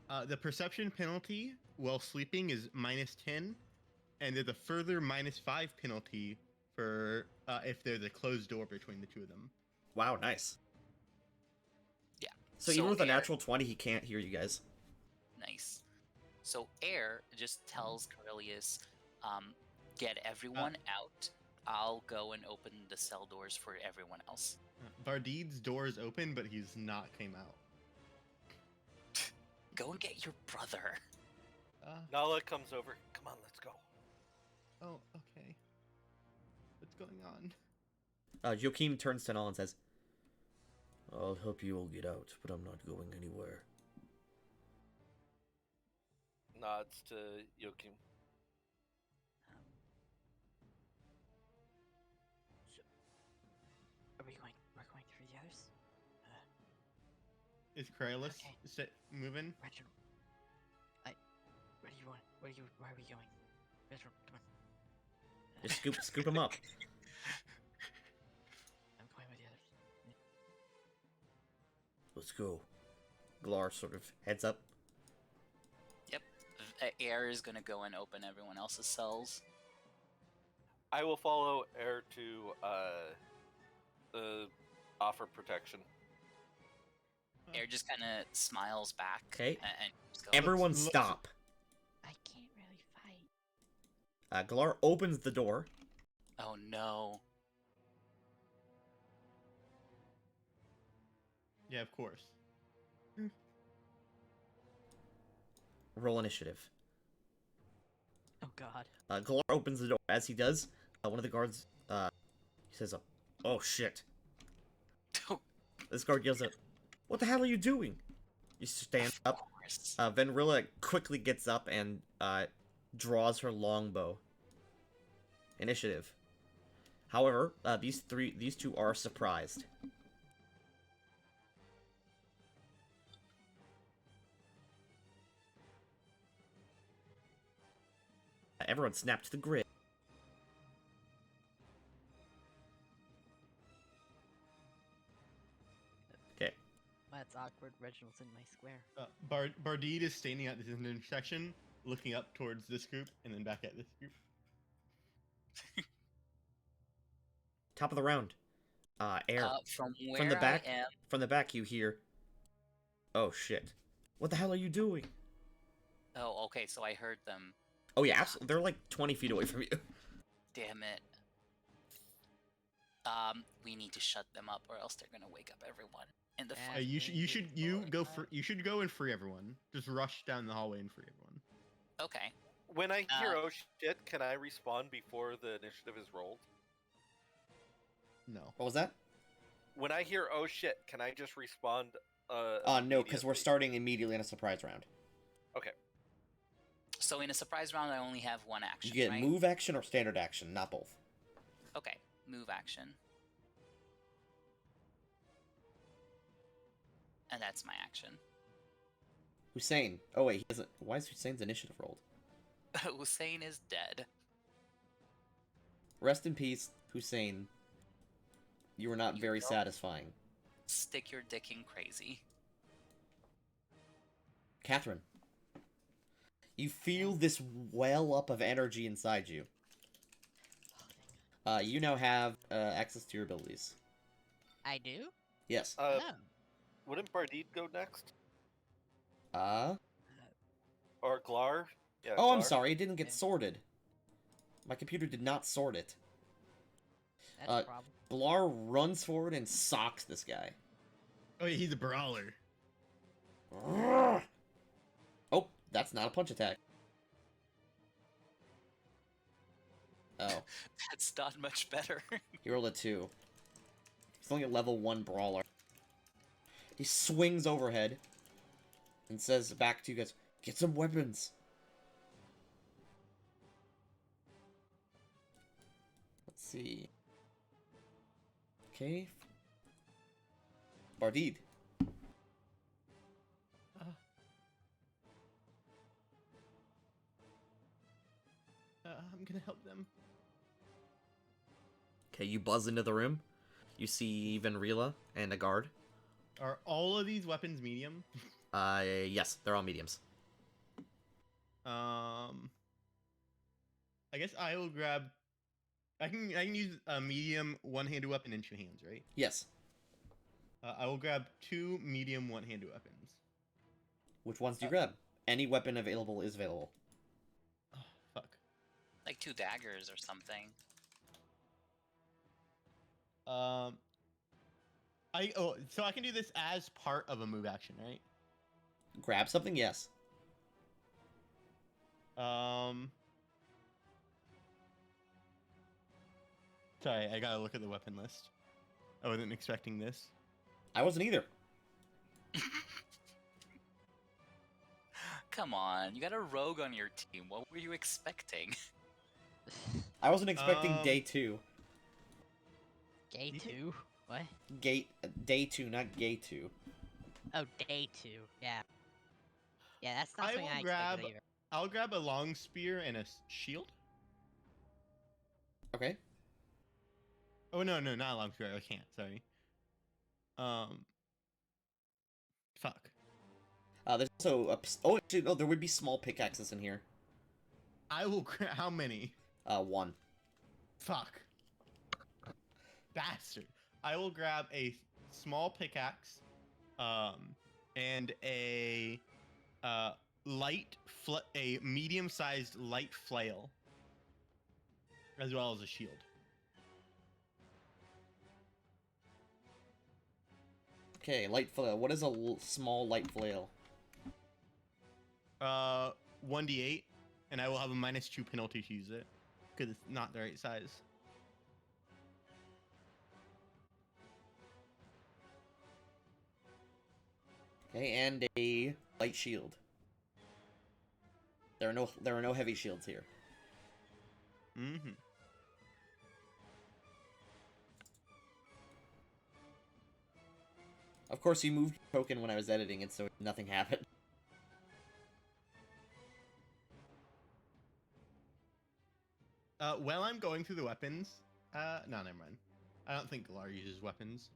[SPEAKER 4] The perception penalty while sleeping is -10, and there's a further -5 penalty for if there's a closed door between the two of them.
[SPEAKER 1] Wow, nice.
[SPEAKER 5] Yeah.
[SPEAKER 1] So even with a
[SPEAKER 5] Air-
[SPEAKER 1] natural 20, he can't hear you guys.
[SPEAKER 5] Nice. So Air just tells Corellius, get everyone out. I'll go and open the cell doors for everyone else.
[SPEAKER 4] Bardid's door is open, but he's not came out.
[SPEAKER 5] Go and get your brother.
[SPEAKER 3] Nala comes over. Come on, let's go.
[SPEAKER 4] Oh, okay. What's going on?
[SPEAKER 1] Joachim turns to Nala and says, "I'll help you all get out, but I'm not going anywhere."
[SPEAKER 3] Nods to Joachim.
[SPEAKER 4] Is Kralis
[SPEAKER 2] Okay.
[SPEAKER 4] moving?
[SPEAKER 2] Reginald. Where do you want? Where are we going? Reginald, come on.
[SPEAKER 1] Just scoop him up.
[SPEAKER 2] I'm going with the others.
[SPEAKER 1] Let's go. Glar sort of heads up.
[SPEAKER 5] Yep. Air is gonna go and open everyone else's cells.
[SPEAKER 3] I will follow Air to offer protection.
[SPEAKER 5] Air just kind of smiles back.
[SPEAKER 1] Okay.
[SPEAKER 5] And just goes,
[SPEAKER 1] Everyone
[SPEAKER 4] Looks-
[SPEAKER 1] stop.
[SPEAKER 2] I can't really fight.
[SPEAKER 1] Glar opens the door.
[SPEAKER 5] oh no.
[SPEAKER 4] Yeah, of course.
[SPEAKER 1] Roll initiative.
[SPEAKER 2] Oh God.
[SPEAKER 1] Glar opens the door. As he does, one of the guards, he says, "Oh shit!" This guard yells out, "What the hell are you doing?" You stand
[SPEAKER 5] Of
[SPEAKER 1] up.
[SPEAKER 5] course.
[SPEAKER 1] Venrilla quickly gets up and draws her longbow. Initiative. However, these two are surprised. Everyone snap to the grid. Okay.
[SPEAKER 2] That's awkward. Reginald's in my square.
[SPEAKER 4] Bardide is standing at this intersection, looking up towards this group, and then back at this group.
[SPEAKER 1] Top of the round. Air.
[SPEAKER 5] From where
[SPEAKER 1] From the back.
[SPEAKER 5] I am.
[SPEAKER 1] From the back, you hear, "Oh shit! What the hell are you doing?"
[SPEAKER 5] Oh, okay. So I heard them.
[SPEAKER 1] Oh yeah, absolutely. They're like 20 feet away from you.
[SPEAKER 5] Damn it. We need to shut them up, or else they're gonna wake up everyone in the
[SPEAKER 2] Yeah.
[SPEAKER 5] fight.
[SPEAKER 4] You should go and free everyone. Just rush down the hallway and free everyone.
[SPEAKER 5] Okay.
[SPEAKER 3] When I hear
[SPEAKER 5] Uh,
[SPEAKER 3] "oh shit," can I respawn before the initiative is rolled?
[SPEAKER 4] No.
[SPEAKER 1] What was that?
[SPEAKER 3] When I hear "oh shit," can I just respawn?
[SPEAKER 1] No, because we're
[SPEAKER 3] immediately?
[SPEAKER 1] starting immediately in a surprise round.
[SPEAKER 3] Okay.
[SPEAKER 5] So in a surprise round, I only have one action.
[SPEAKER 1] You get
[SPEAKER 5] right?
[SPEAKER 1] move action or standard action, not both.
[SPEAKER 5] Okay. Move action. And that's my action.
[SPEAKER 1] Hussein. Oh wait, he doesn't. Why is Hussein's initiative rolled?
[SPEAKER 5] Hussein is dead.
[SPEAKER 1] Rest in peace, Hussein. You were not
[SPEAKER 5] You
[SPEAKER 1] very
[SPEAKER 5] don't-
[SPEAKER 1] satisfying.
[SPEAKER 5] Stick your dick in crazy.
[SPEAKER 1] Catherine. You feel this well up of energy inside you.
[SPEAKER 2] Oh, thank God.
[SPEAKER 1] You now have access to your abilities.
[SPEAKER 2] I do.
[SPEAKER 1] Yes.
[SPEAKER 2] Oh.
[SPEAKER 3] Wouldn't Bardide go next?
[SPEAKER 1] Uh.
[SPEAKER 3] Or Glar? Yeah.
[SPEAKER 1] Oh, I'm
[SPEAKER 3] Glar?
[SPEAKER 1] sorry. It didn't get
[SPEAKER 2] Okay.
[SPEAKER 1] sorted. My computer did not sort it.
[SPEAKER 2] That's a problem.
[SPEAKER 1] Glar runs forward and socks this guy.
[SPEAKER 4] Oh yeah, he's a brawler.
[SPEAKER 1] Oh, that's not a punch attack. Oh,
[SPEAKER 5] That's not much better.
[SPEAKER 1] he rolled a 2. He's only a level 1 brawler. He swings overhead and says back to you guys, "Get some weapons." Let's see. Okay. Bardide.
[SPEAKER 4] I'm gonna help them.
[SPEAKER 1] Okay, you buzz into the room. You see Venrila and a guard.
[SPEAKER 4] Are all of these weapons medium?
[SPEAKER 1] Yes, they're all mediums.
[SPEAKER 4] I guess I will grab. I can use a medium one-handed weapon in 2 hands, right?
[SPEAKER 1] Yes.
[SPEAKER 4] I will grab 2 medium one-handed weapons.
[SPEAKER 1] Which ones do you grab? Any weapon available is available.
[SPEAKER 4] Oh, fuck.
[SPEAKER 5] Like 2 daggers or something.
[SPEAKER 4] So I can do this as part of a move action, right?
[SPEAKER 1] Grab something, yes.
[SPEAKER 4] Sorry, I gotta look at the weapon list. I wasn't expecting this.
[SPEAKER 1] I wasn't either.
[SPEAKER 5] Come on, you got a rogue on your team. What were you expecting?
[SPEAKER 1] I wasn't expecting
[SPEAKER 4] Um,
[SPEAKER 1] day 2.
[SPEAKER 2] Gay
[SPEAKER 4] You think-
[SPEAKER 2] two. What?
[SPEAKER 1] Day 2, not gay 2.
[SPEAKER 2] Oh, day 2. Yeah. Yeah, that's not
[SPEAKER 4] I
[SPEAKER 2] something
[SPEAKER 4] will
[SPEAKER 2] I
[SPEAKER 4] grab.
[SPEAKER 2] expected either. Yeah, that's not
[SPEAKER 4] I
[SPEAKER 2] something
[SPEAKER 4] will
[SPEAKER 2] I
[SPEAKER 4] grab.
[SPEAKER 2] expected either.
[SPEAKER 4] I'll grab a long spear and a shield.
[SPEAKER 1] Okay.
[SPEAKER 4] Oh no, not a long spear. I can't. Sorry. Fuck.
[SPEAKER 1] There's also oh, actually, no, there would be small pickaxes in here.
[SPEAKER 4] I will grab. How many?
[SPEAKER 1] 1.
[SPEAKER 4] Fuck. Bastard. I will grab a small pickaxe, and a a medium-sized light flail, as well as a shield.
[SPEAKER 1] Okay, light flail. What is a small light flail?
[SPEAKER 4] 1d8, and I will have a -2 penalty to use it because it's not the right size.
[SPEAKER 1] Okay, and a light shield. There are no heavy shields here.
[SPEAKER 4] Mm-hmm.
[SPEAKER 1] Of course, you moved your token when I was editing it, so nothing happened.
[SPEAKER 4] While I'm going through the weapons, no, never mind. I don't think Galar uses weapons.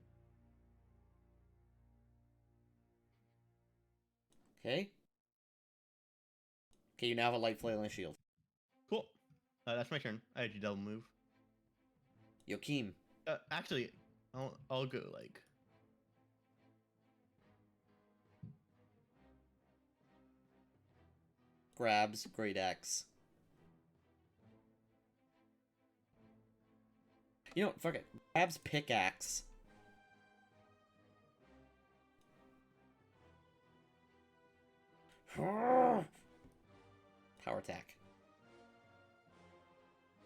[SPEAKER 1] Okay. Okay, you now have a light flail and a shield.
[SPEAKER 4] Cool. That's my turn. I had to double move.
[SPEAKER 1] Yokeem.
[SPEAKER 4] Actually, I'll go like.
[SPEAKER 1] Grabs great axe. You know what? Fuck it. Grabs pickaxe. Power attack.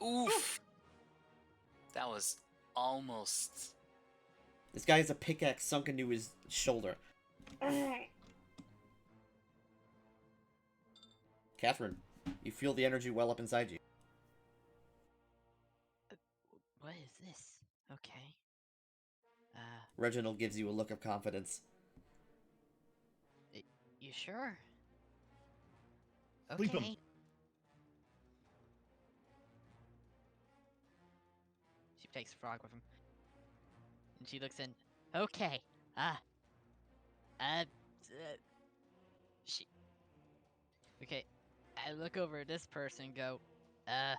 [SPEAKER 5] Oof. That was almost.
[SPEAKER 1] This guy has a pickaxe sunk into his shoulder. Catherine, you feel the energy well up inside you.
[SPEAKER 2] What is this? Okay.
[SPEAKER 1] Reginald gives you a look of confidence.
[SPEAKER 2] You sure?
[SPEAKER 4] Sleep 'em.
[SPEAKER 2] Okay. She takes Frog with him. And she looks in. Okay. She. Okay. I look over at this person and go, I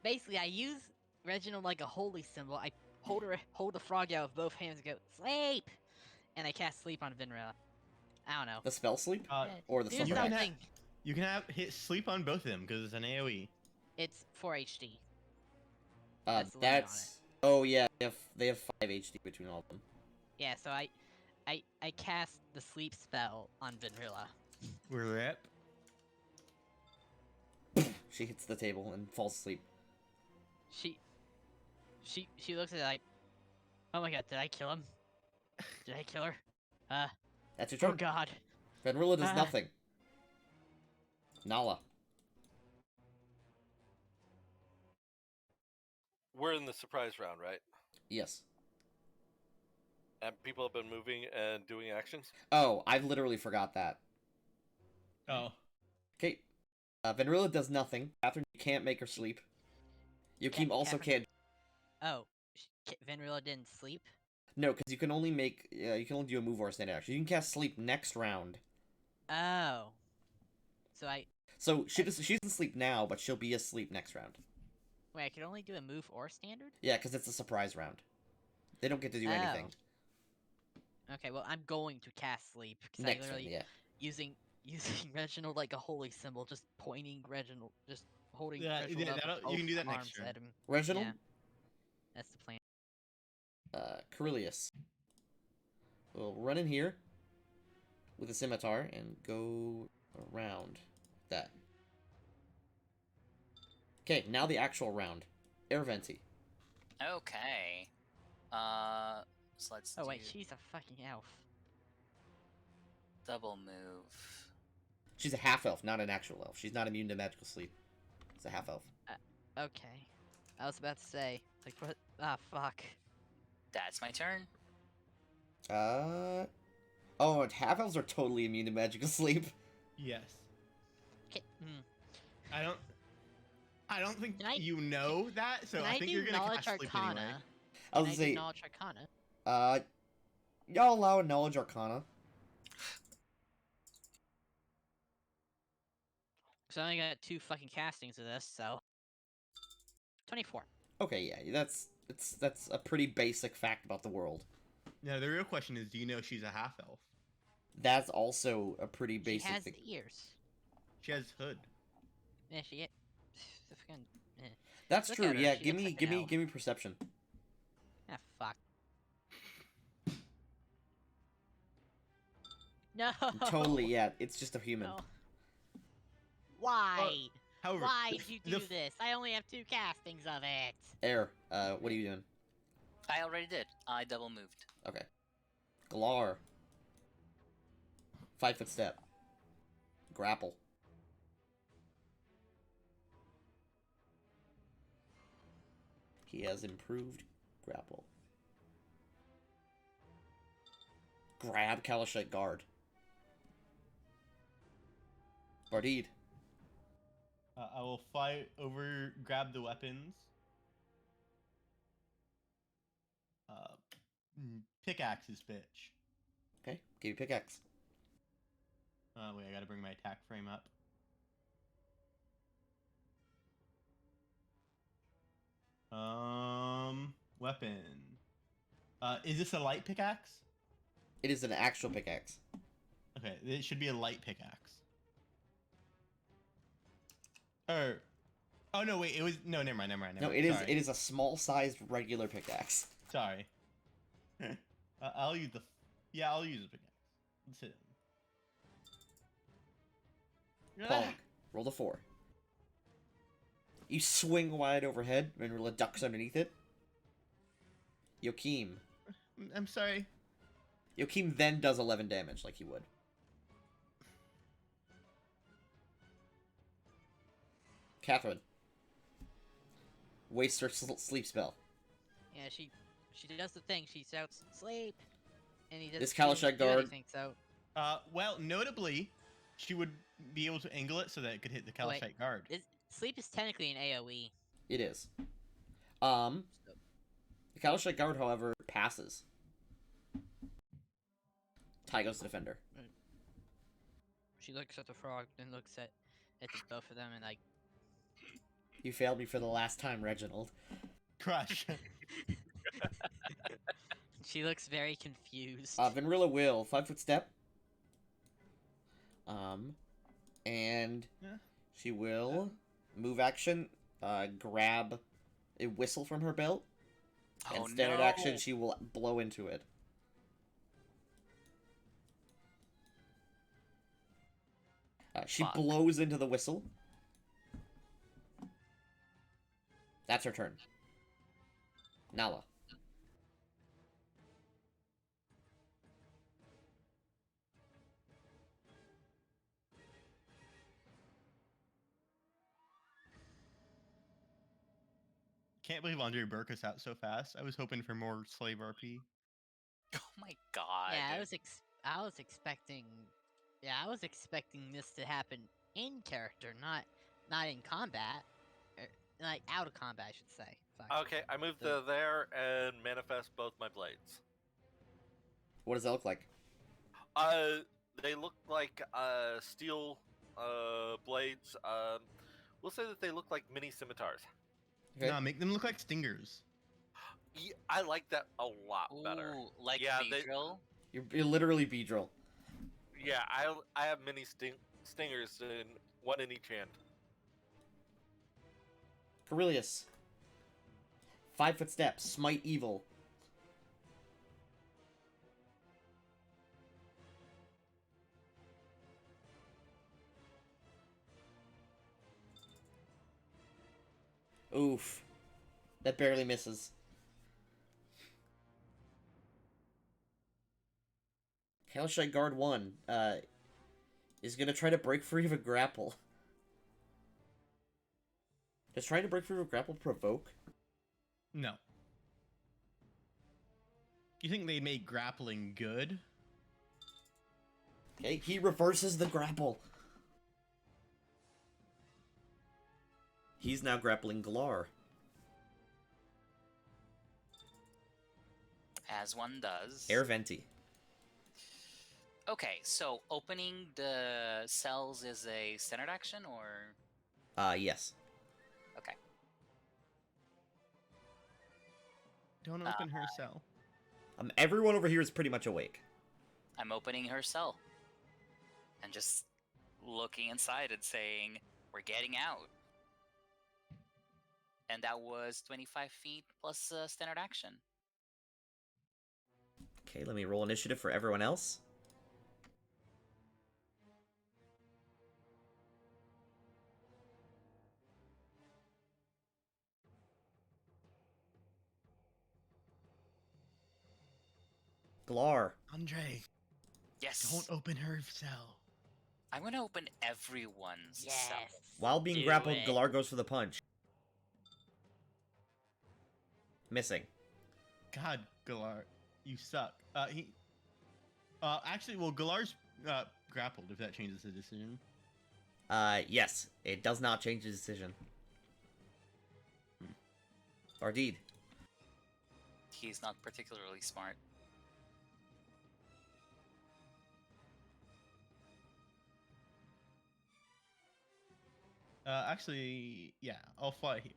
[SPEAKER 2] basically I use Reginald like a holy symbol. I hold the frog out with both hands and go, sleep! And I cast sleep on Vinrilla. I don't know.
[SPEAKER 1] The spell sleep?
[SPEAKER 4] Uh,
[SPEAKER 1] Or the
[SPEAKER 2] Do
[SPEAKER 1] slumber
[SPEAKER 4] can
[SPEAKER 1] axe?
[SPEAKER 2] something.
[SPEAKER 4] You can hit sleep on both of them because it's an AOE.
[SPEAKER 2] It's 4 HD. That's the limit on
[SPEAKER 1] That's... Oh yeah, they have 5 HD between all of them.
[SPEAKER 2] Yeah, so I cast the sleep spell on Vinrilla.
[SPEAKER 4] Rip.
[SPEAKER 1] She hits the table and falls asleep.
[SPEAKER 2] She looks at it like, oh my god, did I kill him? Did I kill her?
[SPEAKER 1] That's your
[SPEAKER 2] Oh
[SPEAKER 1] turn.
[SPEAKER 2] god.
[SPEAKER 1] Venrilla does
[SPEAKER 2] Ah.
[SPEAKER 1] nothing. Nala.
[SPEAKER 3] We're in the surprise round, right?
[SPEAKER 1] Yes.
[SPEAKER 3] And people have been moving and doing actions.
[SPEAKER 1] Oh, I literally forgot that.
[SPEAKER 4] Oh.
[SPEAKER 1] Okay. Venrilla does nothing. Catherine, you can't make her sleep. Yokeem also
[SPEAKER 2] Catherine-
[SPEAKER 1] can't.
[SPEAKER 2] Oh, Vinrilla didn't sleep?
[SPEAKER 1] No, because you can only make. You can only do a move or a standard action. You can cast sleep next round.
[SPEAKER 2] Oh. So
[SPEAKER 1] So she she's asleep now, but she'll be asleep next round.
[SPEAKER 2] wait, I could only do a move or standard?
[SPEAKER 1] Yeah, because it's a surprise round. They don't get to do anything.
[SPEAKER 2] Okay, well I'm going to cast sleep because I
[SPEAKER 1] Next round,
[SPEAKER 2] literally
[SPEAKER 1] yeah.
[SPEAKER 2] using Reginald like a holy symbol, just pointing Reginald, just holding
[SPEAKER 4] Yeah,
[SPEAKER 2] Reginald up with
[SPEAKER 4] you can
[SPEAKER 2] both
[SPEAKER 4] do that next
[SPEAKER 2] arms
[SPEAKER 4] turn.
[SPEAKER 2] at him.
[SPEAKER 1] Reginald,
[SPEAKER 2] Yeah, that's the plan.
[SPEAKER 1] Carillius. We'll run in here with a scimitar and go around that. Okay, now the actual round. Air Venti.
[SPEAKER 5] Okay. So let's
[SPEAKER 2] Oh
[SPEAKER 5] do
[SPEAKER 2] wait, she's a fucking elf.
[SPEAKER 5] double move.
[SPEAKER 1] She's a half elf, not an actual elf. She's not immune to magical sleep. It's a half elf.
[SPEAKER 2] Okay, I was about to say like what? Ah, fuck.
[SPEAKER 5] That's my turn.
[SPEAKER 1] Oh, half-elves are totally immune to magical sleep.
[SPEAKER 4] Yes.
[SPEAKER 2] Okay,
[SPEAKER 4] I don't think
[SPEAKER 2] Can I-
[SPEAKER 4] you know that, so
[SPEAKER 2] Can
[SPEAKER 4] I
[SPEAKER 2] I
[SPEAKER 4] think
[SPEAKER 2] do
[SPEAKER 4] you're gonna
[SPEAKER 2] Knowledge
[SPEAKER 4] cast sleep
[SPEAKER 2] Arcana?
[SPEAKER 4] anyway.
[SPEAKER 1] I
[SPEAKER 2] Can
[SPEAKER 1] was
[SPEAKER 2] I
[SPEAKER 1] gonna
[SPEAKER 2] do
[SPEAKER 1] say,
[SPEAKER 2] Knowledge Arcana?
[SPEAKER 1] y'all allow knowledge arcana?
[SPEAKER 2] So I only got 2 fucking castings of this, so 24.
[SPEAKER 1] Okay, yeah, that's a pretty basic fact about the world.
[SPEAKER 4] Now the real question is, do you know she's a half elf?
[SPEAKER 1] That's also a pretty
[SPEAKER 2] She
[SPEAKER 1] basic
[SPEAKER 2] has
[SPEAKER 1] thing.
[SPEAKER 2] ears.
[SPEAKER 4] She has hood.
[SPEAKER 2] Yeah, she. The fucking.
[SPEAKER 1] That's
[SPEAKER 2] Look
[SPEAKER 1] true.
[SPEAKER 2] at her,
[SPEAKER 1] Yeah,
[SPEAKER 2] she
[SPEAKER 1] give
[SPEAKER 2] looks
[SPEAKER 1] me
[SPEAKER 2] like
[SPEAKER 1] give
[SPEAKER 2] an
[SPEAKER 1] me
[SPEAKER 2] elf.
[SPEAKER 1] give me perception.
[SPEAKER 2] Ah, fuck. No.
[SPEAKER 1] Totally, yeah. It's just a human.
[SPEAKER 2] No. Why?
[SPEAKER 4] However,
[SPEAKER 2] Why'd
[SPEAKER 4] the-
[SPEAKER 2] you
[SPEAKER 4] the
[SPEAKER 2] do
[SPEAKER 4] f-
[SPEAKER 2] this? I only have 2 castings of it.
[SPEAKER 1] Air, what are you doing?
[SPEAKER 5] I already did. I double moved.
[SPEAKER 1] Okay. Glar. 5-foot step. Grapple. He has improved grapple. Grab Kalashite guard. Bardid.
[SPEAKER 4] I will fly over, grab the weapons. Pickaxe his bitch.
[SPEAKER 1] Okay, give you pickaxe.
[SPEAKER 4] Wait, I gotta bring my attack frame up. Weapon. Is this a light pickaxe?
[SPEAKER 1] It is an actual pickaxe.
[SPEAKER 4] Okay, it should be a light pickaxe. Oh no, wait, it was no. Never mind.
[SPEAKER 1] No, it is a small-sized regular pickaxe.
[SPEAKER 4] Sorry. I'll use the. Yeah, I'll use the pickaxe. Let's hit him.
[SPEAKER 1] Pong. Roll the 4. You swing wide overhead, and Rilla ducks underneath it. Yokeem.
[SPEAKER 4] I'm sorry.
[SPEAKER 1] Yokeem then does 11 damage, like he would. Catherine. Wastes her sleep spell.
[SPEAKER 2] Yeah, she does the thing. She shouts, "Sleep!" And he doesn't,
[SPEAKER 1] This
[SPEAKER 2] she doesn't
[SPEAKER 1] Kalashite
[SPEAKER 2] do
[SPEAKER 1] guard-
[SPEAKER 2] anything, so
[SPEAKER 4] Well, notably, she would be able to angle it so that it could hit the
[SPEAKER 2] Wait.
[SPEAKER 4] Kalashite guard.
[SPEAKER 2] sleep is technically an AoE.
[SPEAKER 1] It is.
[SPEAKER 2] So,
[SPEAKER 1] The Kalashite guard, however, passes. Ty goes to defender.
[SPEAKER 2] she looks at the frog, then looks at the both of them, and like,
[SPEAKER 1] You failed me for the last time, Reginald.
[SPEAKER 4] Crush.
[SPEAKER 2] she looks very confused.
[SPEAKER 1] Vanrilla will 5-foot step. And
[SPEAKER 4] Yeah.
[SPEAKER 1] she will move action, grab a whistle from her belt, and
[SPEAKER 5] Oh
[SPEAKER 1] standard
[SPEAKER 5] no!
[SPEAKER 1] action she will blow into it. She
[SPEAKER 5] Fuck.
[SPEAKER 1] blows into the whistle. That's her turn. Nala.
[SPEAKER 4] Can't believe Andre Burke is out so fast. I was hoping for more slave RP.
[SPEAKER 5] Oh my god!
[SPEAKER 2] Yeah, I was expecting. Yeah, I was expecting this to happen in character, not in combat, like out of combat, I should say. Fuck.
[SPEAKER 3] Okay, I moved
[SPEAKER 2] So-
[SPEAKER 3] there and manifest both my blades.
[SPEAKER 1] What does that look like?
[SPEAKER 3] They look like steel blades. We'll say that they look like mini scimitars.
[SPEAKER 1] Okay.
[SPEAKER 4] No, make them look like stingers.
[SPEAKER 3] Yeah, I like that a lot better.
[SPEAKER 5] Ooh, like
[SPEAKER 3] Yeah, they-
[SPEAKER 5] Beedrill?
[SPEAKER 1] You're literally Beedrill.
[SPEAKER 3] Yeah, I have mini stingers, in one in each hand.
[SPEAKER 1] Carillius. 5-foot step. Smite evil. Oof. That barely misses. Kalashite Guard 1 is going to try to break free of a grapple. Does trying to break free of a grapple provoke?
[SPEAKER 4] No. You think they made grappling good?
[SPEAKER 1] Okay, he reverses the grapple. He's now grappling Glar.
[SPEAKER 5] As one does.
[SPEAKER 1] Air Venti.
[SPEAKER 5] Okay, so opening the cells is a standard action, or
[SPEAKER 1] Yes.
[SPEAKER 5] okay.
[SPEAKER 4] Don't open her cell.
[SPEAKER 1] Everyone over here is pretty much awake.
[SPEAKER 5] I'm opening her cell and just looking inside and saying, "We're getting out." And that was 25 feet plus standard action.
[SPEAKER 1] Okay, let me roll initiative for everyone else. Glar.
[SPEAKER 4] Andre,
[SPEAKER 5] Yes.
[SPEAKER 4] don't open her cell.
[SPEAKER 5] I'm gonna open everyone's cell.
[SPEAKER 2] Yes.
[SPEAKER 1] While being
[SPEAKER 2] do
[SPEAKER 1] grappled,
[SPEAKER 2] it.
[SPEAKER 1] Galar goes for the punch. Missing.
[SPEAKER 4] God, Galar, you suck. Actually, well, Galar's grappled. If that changes the decision.
[SPEAKER 1] Yes. It does not change the decision. Ardid.
[SPEAKER 5] He's not particularly smart.
[SPEAKER 4] Actually, yeah, I'll fly here.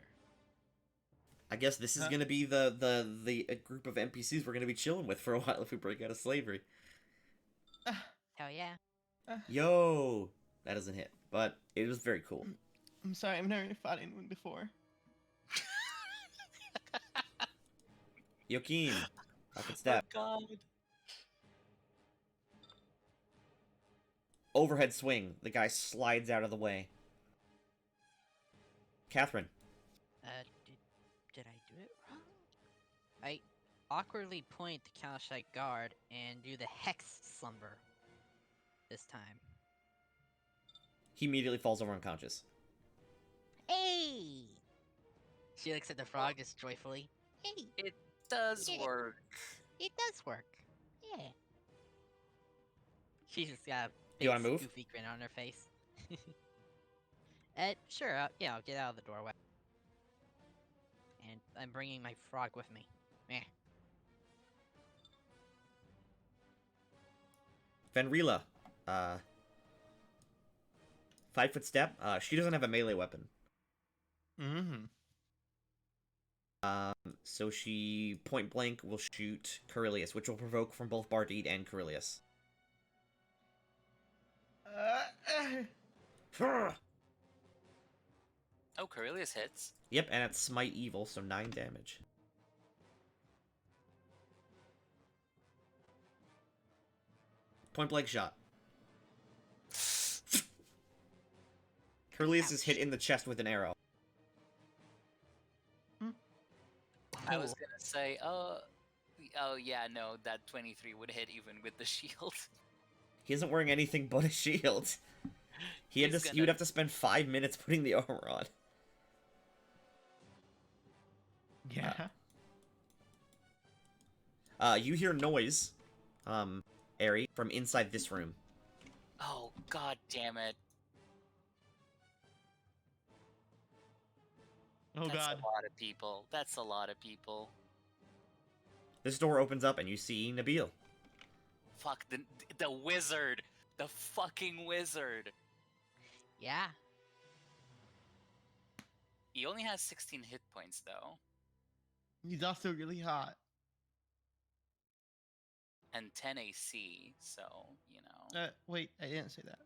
[SPEAKER 1] I guess this is
[SPEAKER 4] Huh?
[SPEAKER 1] gonna be the group of NPCs we're gonna be chilling with for a while if we break out of slavery.
[SPEAKER 2] Hell yeah.
[SPEAKER 1] Yo! That doesn't hit, but it was very cool.
[SPEAKER 4] I'm sorry, I've never fought anyone before.
[SPEAKER 1] Yokeem. Rapid step.
[SPEAKER 5] Oh God.
[SPEAKER 1] Overhead swing. The guy slides out of the way. Catherine.
[SPEAKER 2] Did I do it wrong? I awkwardly point the Kalashite guard and do the Hex Slumber this time.
[SPEAKER 1] He immediately falls over unconscious.
[SPEAKER 2] Hey! She looks at the frog just joyfully. Hey,
[SPEAKER 5] It does
[SPEAKER 2] Yeah.
[SPEAKER 5] work.
[SPEAKER 2] it does work. Yeah. She's just got a
[SPEAKER 1] You wanna
[SPEAKER 2] big
[SPEAKER 1] move?
[SPEAKER 2] goofy grin on her face. Sure, yeah, I'll get out of the doorway. And I'm bringing my frog with me. Meh.
[SPEAKER 1] Venrila. 5-foot step. She doesn't have a melee weapon.
[SPEAKER 4] Mm-hmm.
[SPEAKER 1] So she point blank will shoot Corellius, which will provoke from both Bardid and Corellius.
[SPEAKER 5] Oh, Corellius hits.
[SPEAKER 1] Yep, and it's Smite Evil, so 9 damage. Point blank shot. Corellius is hit in the chest with an arrow.
[SPEAKER 5] I was gonna say, oh yeah, no, that 23 would hit even with the shield.
[SPEAKER 1] He isn't wearing anything but a shield. He
[SPEAKER 5] He's
[SPEAKER 1] would have to spend 5 minutes putting the armor on.
[SPEAKER 4] Yeah.
[SPEAKER 1] You hear noise, Ari, from inside this room.
[SPEAKER 5] Oh God damn it!
[SPEAKER 4] Oh
[SPEAKER 5] That's
[SPEAKER 4] God.
[SPEAKER 5] a lot of people. That's a lot of people.
[SPEAKER 1] This door opens up and you see Nabil.
[SPEAKER 5] Fuck the wizard, the fucking wizard.
[SPEAKER 2] Yeah.
[SPEAKER 5] He only has 16 hit points though,
[SPEAKER 4] He's also really hot.
[SPEAKER 5] and 10 AC. So you know.
[SPEAKER 4] Wait, I didn't say that.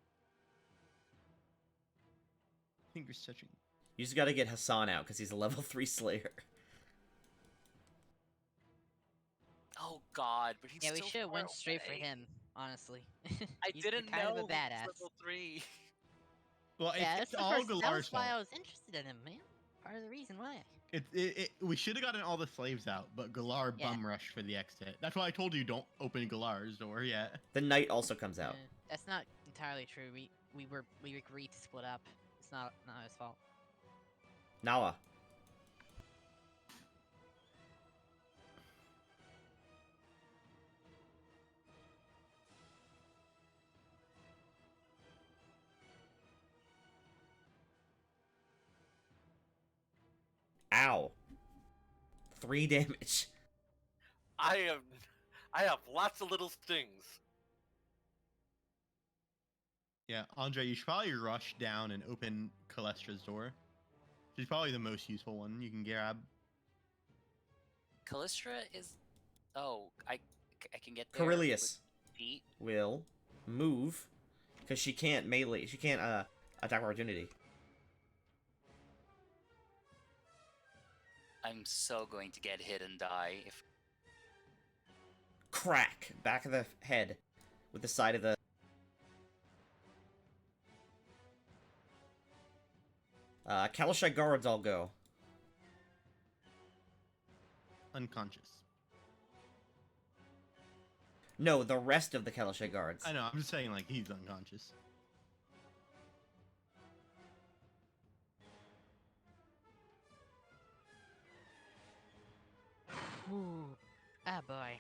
[SPEAKER 4] Fingers touching.
[SPEAKER 1] You just gotta get Hassan out, because he's a level 3 Slayer.
[SPEAKER 5] Oh God, but he's
[SPEAKER 2] Yeah, we
[SPEAKER 5] so
[SPEAKER 2] should have
[SPEAKER 5] far
[SPEAKER 2] went straight for
[SPEAKER 5] away.
[SPEAKER 2] him, honestly.
[SPEAKER 5] I
[SPEAKER 2] He's
[SPEAKER 5] didn't
[SPEAKER 2] kind
[SPEAKER 5] know
[SPEAKER 2] of a
[SPEAKER 5] he was
[SPEAKER 2] badass.
[SPEAKER 5] level 3.
[SPEAKER 4] Well,
[SPEAKER 2] Yeah,
[SPEAKER 4] it's
[SPEAKER 2] that's
[SPEAKER 4] all
[SPEAKER 2] the first, that
[SPEAKER 4] Galar's
[SPEAKER 2] was why
[SPEAKER 4] fault.
[SPEAKER 2] I was interested in him, man. Part of the reason why.
[SPEAKER 4] We should have gotten all the slaves out, but Galar
[SPEAKER 2] Yeah.
[SPEAKER 4] bum rushed for the exit. That's why I told you don't open Galar's door yet.
[SPEAKER 1] The knight also comes out.
[SPEAKER 2] That's not entirely true. We agreed to split up. It's not his fault.
[SPEAKER 1] Ow. 3 damage.
[SPEAKER 3] I have lots of little stings.
[SPEAKER 4] Yeah, Andre, you should probably rush down and open Calestra's door. She's probably the most useful one you can grab.
[SPEAKER 5] Callistra is. Oh, I can get there. with
[SPEAKER 1] Corellius
[SPEAKER 5] feet.
[SPEAKER 1] will move because she can't melee. She can't attack opportunity.
[SPEAKER 5] I'm so going to get hit and die if.
[SPEAKER 1] Crack back of the head with the side of the. Kalashai guards all go.
[SPEAKER 4] Unconscious.
[SPEAKER 1] No, the rest of the Kalashai guards.
[SPEAKER 4] I know, I'm just saying, like, he's unconscious.
[SPEAKER 2] Ooh. Ah, boy.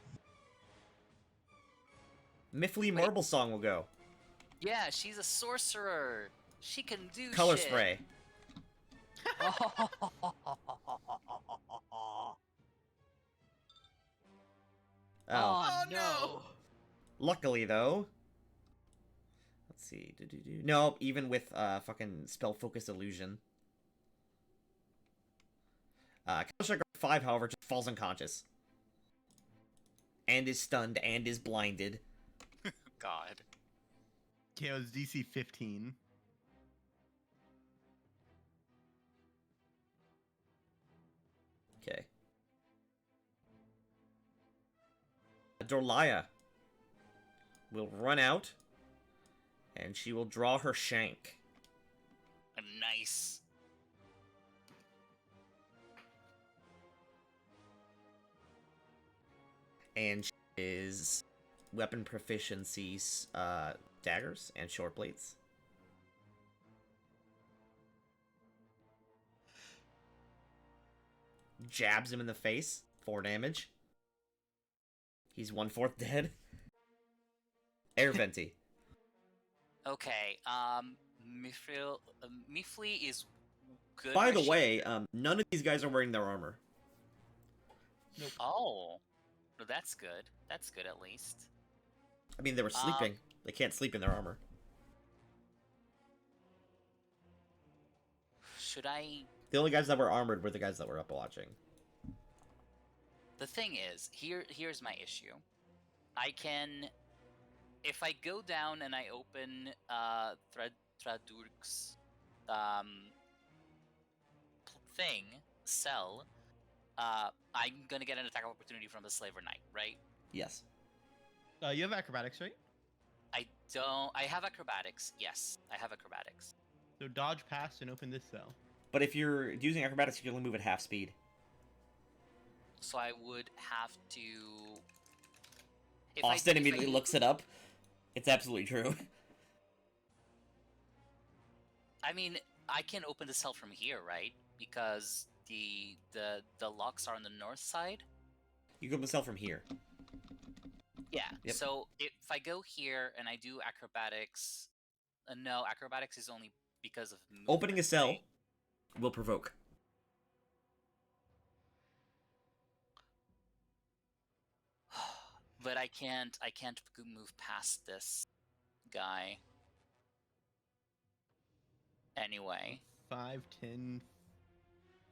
[SPEAKER 1] Miffly Marble Song will go.
[SPEAKER 5] Yeah, she's a sorcerer. She can do
[SPEAKER 1] Color
[SPEAKER 5] shit.
[SPEAKER 1] spray. Oh.
[SPEAKER 2] Oh, no.
[SPEAKER 1] Luckily, though. Let's see. No, even with fucking spell focus illusion. Kalashai guard 5, however, just falls unconscious. And is stunned and is blinded.
[SPEAKER 5] God.
[SPEAKER 4] KO's DC 15.
[SPEAKER 1] Okay. Dorlaya will run out, and she will draw her shank.
[SPEAKER 5] Nice.
[SPEAKER 1] And she is weapon proficiencies, daggers and short blades. Jabs him in the face, 4 damage. He's 1/4 dead. Air Venti.
[SPEAKER 5] Okay. Miffly is good.
[SPEAKER 1] By
[SPEAKER 5] where
[SPEAKER 1] the
[SPEAKER 5] she-
[SPEAKER 1] way, none of these guys are wearing their armor.
[SPEAKER 5] Oh. Well, that's good. That's good at least.
[SPEAKER 1] I mean, they were sleeping. They can't sleep in their armor.
[SPEAKER 5] Should I?
[SPEAKER 1] The only guys that were armored were the guys that were up watching.
[SPEAKER 5] The thing is, here's my issue. I can, if I go down and I open Tradurg's cell, I'm gonna get an attack of opportunity from the Slaver Knight, right?
[SPEAKER 1] Yes.
[SPEAKER 4] You have acrobatics, right?
[SPEAKER 5] I don't. I have acrobatics. Yes, I have acrobatics.
[SPEAKER 4] So dodge past and open this cell.
[SPEAKER 1] But if you're using acrobatics, you can only move at half speed.
[SPEAKER 5] So I would have to. If I-
[SPEAKER 1] Austin
[SPEAKER 5] if I
[SPEAKER 1] immediately
[SPEAKER 5] do-
[SPEAKER 1] looks it up. It's absolutely true.
[SPEAKER 5] I mean, I can open the cell from here, right? Because the locks are on the north side.
[SPEAKER 1] You can sell from here.
[SPEAKER 5] Yeah.
[SPEAKER 1] Yep.
[SPEAKER 5] So if I go here and I do acrobatics, no, acrobatics is only because of movement,
[SPEAKER 1] Opening a cell
[SPEAKER 5] right?
[SPEAKER 1] will provoke.
[SPEAKER 5] But I can't move past this guy. Anyway,
[SPEAKER 4] 5, 10,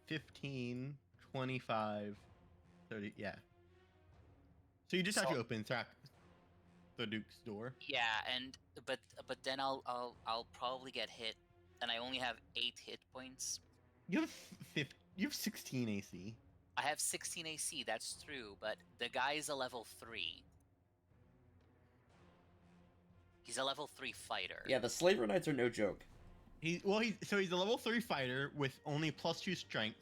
[SPEAKER 4] 15, 25, 30, yeah. So you just have
[SPEAKER 5] So-
[SPEAKER 4] to open the Duke's door.
[SPEAKER 5] yeah, and but then I'll probably get hit, and I only have 8 hit points.
[SPEAKER 4] You have 16 AC.
[SPEAKER 5] I have 16 AC, that's true, but the guy is a level 3. He's a level 3 fighter.
[SPEAKER 1] Yeah, the Slaver Knights are no joke.
[SPEAKER 4] He's a level 3 fighter with only +2 strength,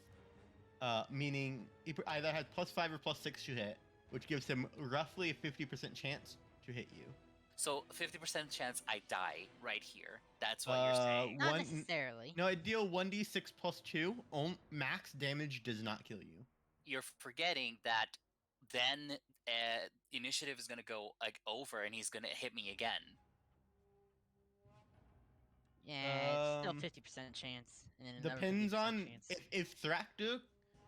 [SPEAKER 4] meaning he either has +5 or +6 to hit, which gives him roughly a 50% chance to hit you.
[SPEAKER 5] So 50% chance I die right here. That's what you're saying.
[SPEAKER 2] Not
[SPEAKER 4] One-
[SPEAKER 2] necessarily.
[SPEAKER 4] No, I deal 1d6 +2. Max damage does not kill you.
[SPEAKER 5] You're forgetting that then initiative is gonna go like over, and he's gonna hit me again.
[SPEAKER 2] Yeah, it's still
[SPEAKER 4] Um,
[SPEAKER 2] 50% chance. And then another
[SPEAKER 4] Depends
[SPEAKER 2] 50%
[SPEAKER 4] on
[SPEAKER 2] chance.
[SPEAKER 4] if Thrakduk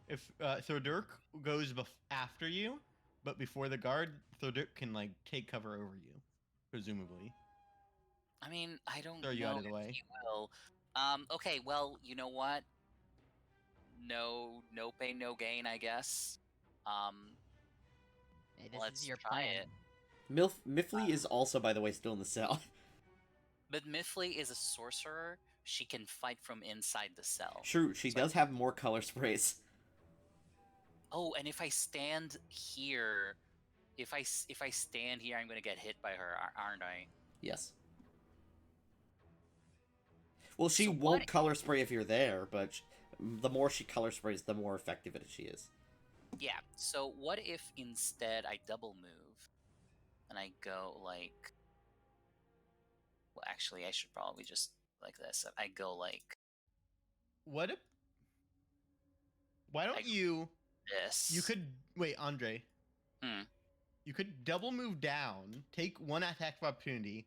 [SPEAKER 4] If Thordirk goes after you, but before the guard, Thordirk can like take cover over you, presumably.
[SPEAKER 5] I mean, I don't
[SPEAKER 4] Throw you
[SPEAKER 5] know
[SPEAKER 4] out of the
[SPEAKER 5] if
[SPEAKER 4] way.
[SPEAKER 5] he will. Okay, well, you know what? No pain, no gain, I guess. Um,
[SPEAKER 2] Hey, this
[SPEAKER 5] let's
[SPEAKER 2] is your
[SPEAKER 5] try
[SPEAKER 2] plan.
[SPEAKER 5] it.
[SPEAKER 1] Miffley is also, by the way, still in the cell.
[SPEAKER 5] But Miffley is a sorcerer. She can fight from inside the cell.
[SPEAKER 1] True, she
[SPEAKER 5] So
[SPEAKER 1] does have more color sprays.
[SPEAKER 5] Oh, and if I stand here, if I stand here, I'm gonna get hit by her, aren't I?
[SPEAKER 1] Yes. Well, she
[SPEAKER 5] So
[SPEAKER 1] won't
[SPEAKER 5] what-
[SPEAKER 1] color spray if you're there, but the more she color sprays, the more effective she is.
[SPEAKER 5] Yeah. So what if instead I double move, and I go like? Well, actually, I should probably just like this. I go like
[SPEAKER 4] What if? Why don't
[SPEAKER 5] I-
[SPEAKER 4] you?
[SPEAKER 5] this.
[SPEAKER 4] You could wait, Andre.
[SPEAKER 5] Hmm.
[SPEAKER 4] You could double move down, take one attack of opportunity,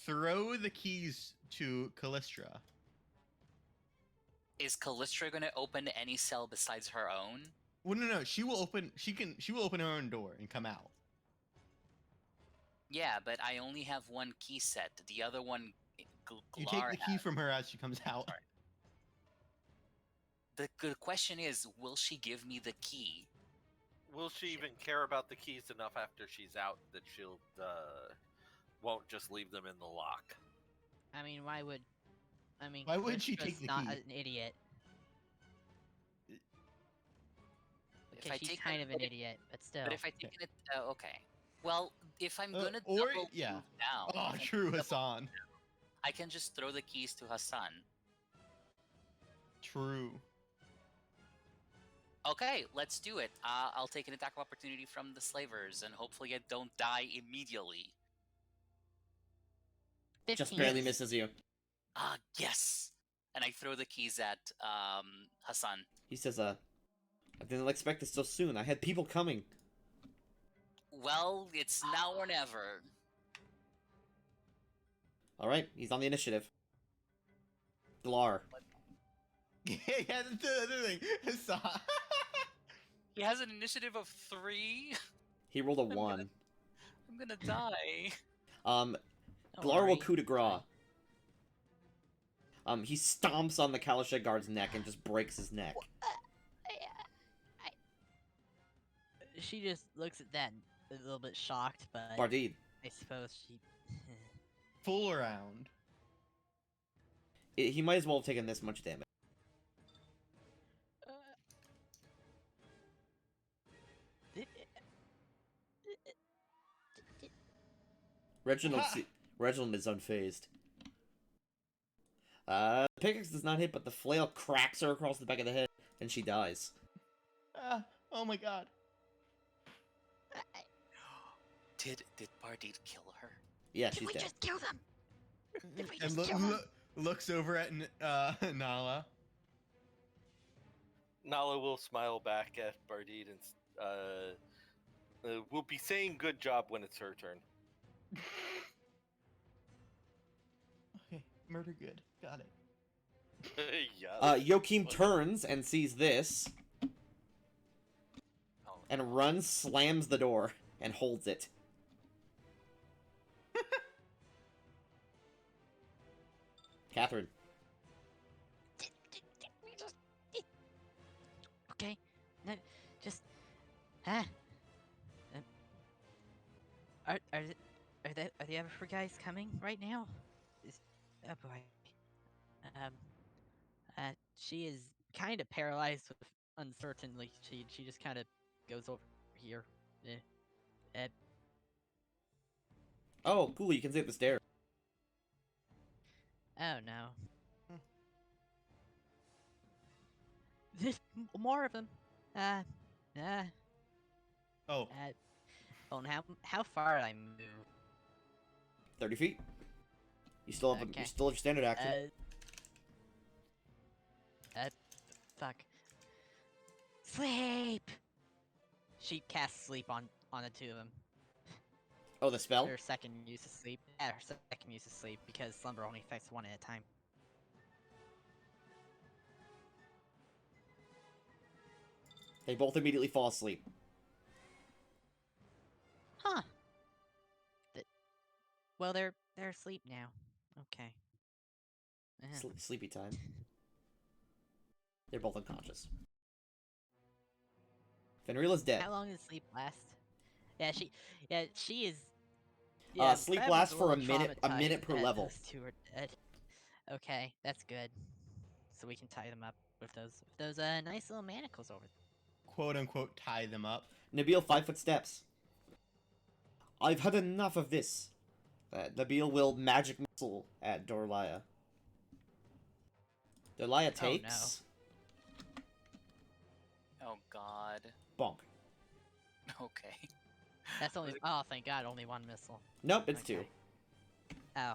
[SPEAKER 4] throw the keys to Callistra.
[SPEAKER 5] Is Callistra gonna open any cell besides her own?
[SPEAKER 4] Well, no. She will open. She will open her own door and come out.
[SPEAKER 5] Yeah, but I only have one key set. The other one,
[SPEAKER 4] You take
[SPEAKER 5] Glar
[SPEAKER 4] the key from her as she comes out.
[SPEAKER 5] Sorry. The good question is, will she give me the key?
[SPEAKER 3] Will she even care about the keys enough after she's out that she'll won't just leave them in the lock?
[SPEAKER 2] I mean, why would? I mean,
[SPEAKER 4] Why would she
[SPEAKER 2] Callistra's
[SPEAKER 4] take the
[SPEAKER 2] not
[SPEAKER 4] key?
[SPEAKER 2] an idiot.
[SPEAKER 5] If
[SPEAKER 2] Okay,
[SPEAKER 5] I
[SPEAKER 2] she's
[SPEAKER 5] take
[SPEAKER 2] kind
[SPEAKER 5] the-
[SPEAKER 2] of an idiot, but still.
[SPEAKER 5] But if I take it, okay. Well, if I'm gonna
[SPEAKER 4] or-
[SPEAKER 5] double
[SPEAKER 4] yeah.
[SPEAKER 5] move down,
[SPEAKER 4] Oh,
[SPEAKER 5] if I
[SPEAKER 4] true,
[SPEAKER 5] double-
[SPEAKER 4] Hassan.
[SPEAKER 5] I can just throw the keys to Hassan.
[SPEAKER 4] True.
[SPEAKER 5] Okay, let's do it. I'll take an attack of opportunity from the slavers, and hopefully I don't die immediately.
[SPEAKER 1] Just
[SPEAKER 2] 15.
[SPEAKER 1] barely misses you.
[SPEAKER 5] Yes! And I throw the keys at Hassan.
[SPEAKER 1] He says, I didn't expect this so soon. I had people coming.
[SPEAKER 5] Well, it's now or never.
[SPEAKER 1] Alright, he's on the initiative. Glar.
[SPEAKER 4] Yeah, that's the other thing. Hassan.
[SPEAKER 5] He has an initiative of 3.
[SPEAKER 1] He rolled a
[SPEAKER 5] gonna-
[SPEAKER 1] 1.
[SPEAKER 5] I'm gonna die.
[SPEAKER 1] Um,
[SPEAKER 2] Don't
[SPEAKER 1] Glar will
[SPEAKER 2] worry.
[SPEAKER 1] coup de grace. He stomps on the Kalashek guard's neck and just breaks his neck.
[SPEAKER 2] She just looks at that a little bit shocked, but
[SPEAKER 1] Bardid.
[SPEAKER 2] I suppose she.
[SPEAKER 4] Full around.
[SPEAKER 1] He might as well have taken this much damage. Reginald, Reginald is unfazed. Pickaxe does not hit, but the flail cracks her across the back of the head, and she dies.
[SPEAKER 4] Oh my god.
[SPEAKER 5] Did Bardid kill her?
[SPEAKER 1] Yeah,
[SPEAKER 2] Did
[SPEAKER 1] she's
[SPEAKER 2] we
[SPEAKER 1] dead.
[SPEAKER 2] just kill them? Did we
[SPEAKER 4] And
[SPEAKER 2] just kill them?
[SPEAKER 4] looks over at Nala.
[SPEAKER 3] Nala will smile back at Bardid and we'll be saying good job when it's her turn.
[SPEAKER 4] Okay, murder good. Got it.
[SPEAKER 3] Yes.
[SPEAKER 1] Joachim turns and sees this,
[SPEAKER 5] Oh,
[SPEAKER 1] and runs, slams the door, and holds it. Catherine.
[SPEAKER 2] Okay, no, just ah. Are the other guys coming right now? Oh boy. She is kind of paralyzed with uncertainty. She just kind of goes over here.
[SPEAKER 1] Oh, cool, you can sit at the stairs.
[SPEAKER 2] Oh no. There's more of them.
[SPEAKER 4] Oh,
[SPEAKER 2] Well, how far did I move?
[SPEAKER 1] 30 feet. You still have,
[SPEAKER 2] Okay.
[SPEAKER 1] you still have your standard action.
[SPEAKER 2] Fuck. Sleep. She casts sleep on the two of them.
[SPEAKER 1] Oh, the spell?
[SPEAKER 2] Her second use of sleep. Yeah, her second use of sleep because slumber only affects one at a time.
[SPEAKER 1] They both immediately fall asleep.
[SPEAKER 2] Huh. Well, they're asleep now. Okay.
[SPEAKER 1] Sleepy time. They're both unconscious. Fenrila's dead.
[SPEAKER 2] How long does sleep last? Yeah, she is. Yeah,
[SPEAKER 1] Sleep
[SPEAKER 2] Fab was
[SPEAKER 1] lasts for a
[SPEAKER 2] little
[SPEAKER 1] minute
[SPEAKER 2] traumatized
[SPEAKER 1] per
[SPEAKER 2] that
[SPEAKER 1] level.
[SPEAKER 2] Those two are dead. Okay, that's good. So we can tie them up with those nice little manacles over.
[SPEAKER 4] Quote unquote tie them up.
[SPEAKER 1] Nabil 5-foot steps. I've had enough of this. Nabil will magic missile at Dorlaya. Dorlaya takes.
[SPEAKER 5] Oh God.
[SPEAKER 1] Bonk.
[SPEAKER 5] Okay.
[SPEAKER 2] That's only. Oh, thank God, only one missile.
[SPEAKER 1] Nope, it's
[SPEAKER 2] Okay.
[SPEAKER 1] 2.
[SPEAKER 2] Oh.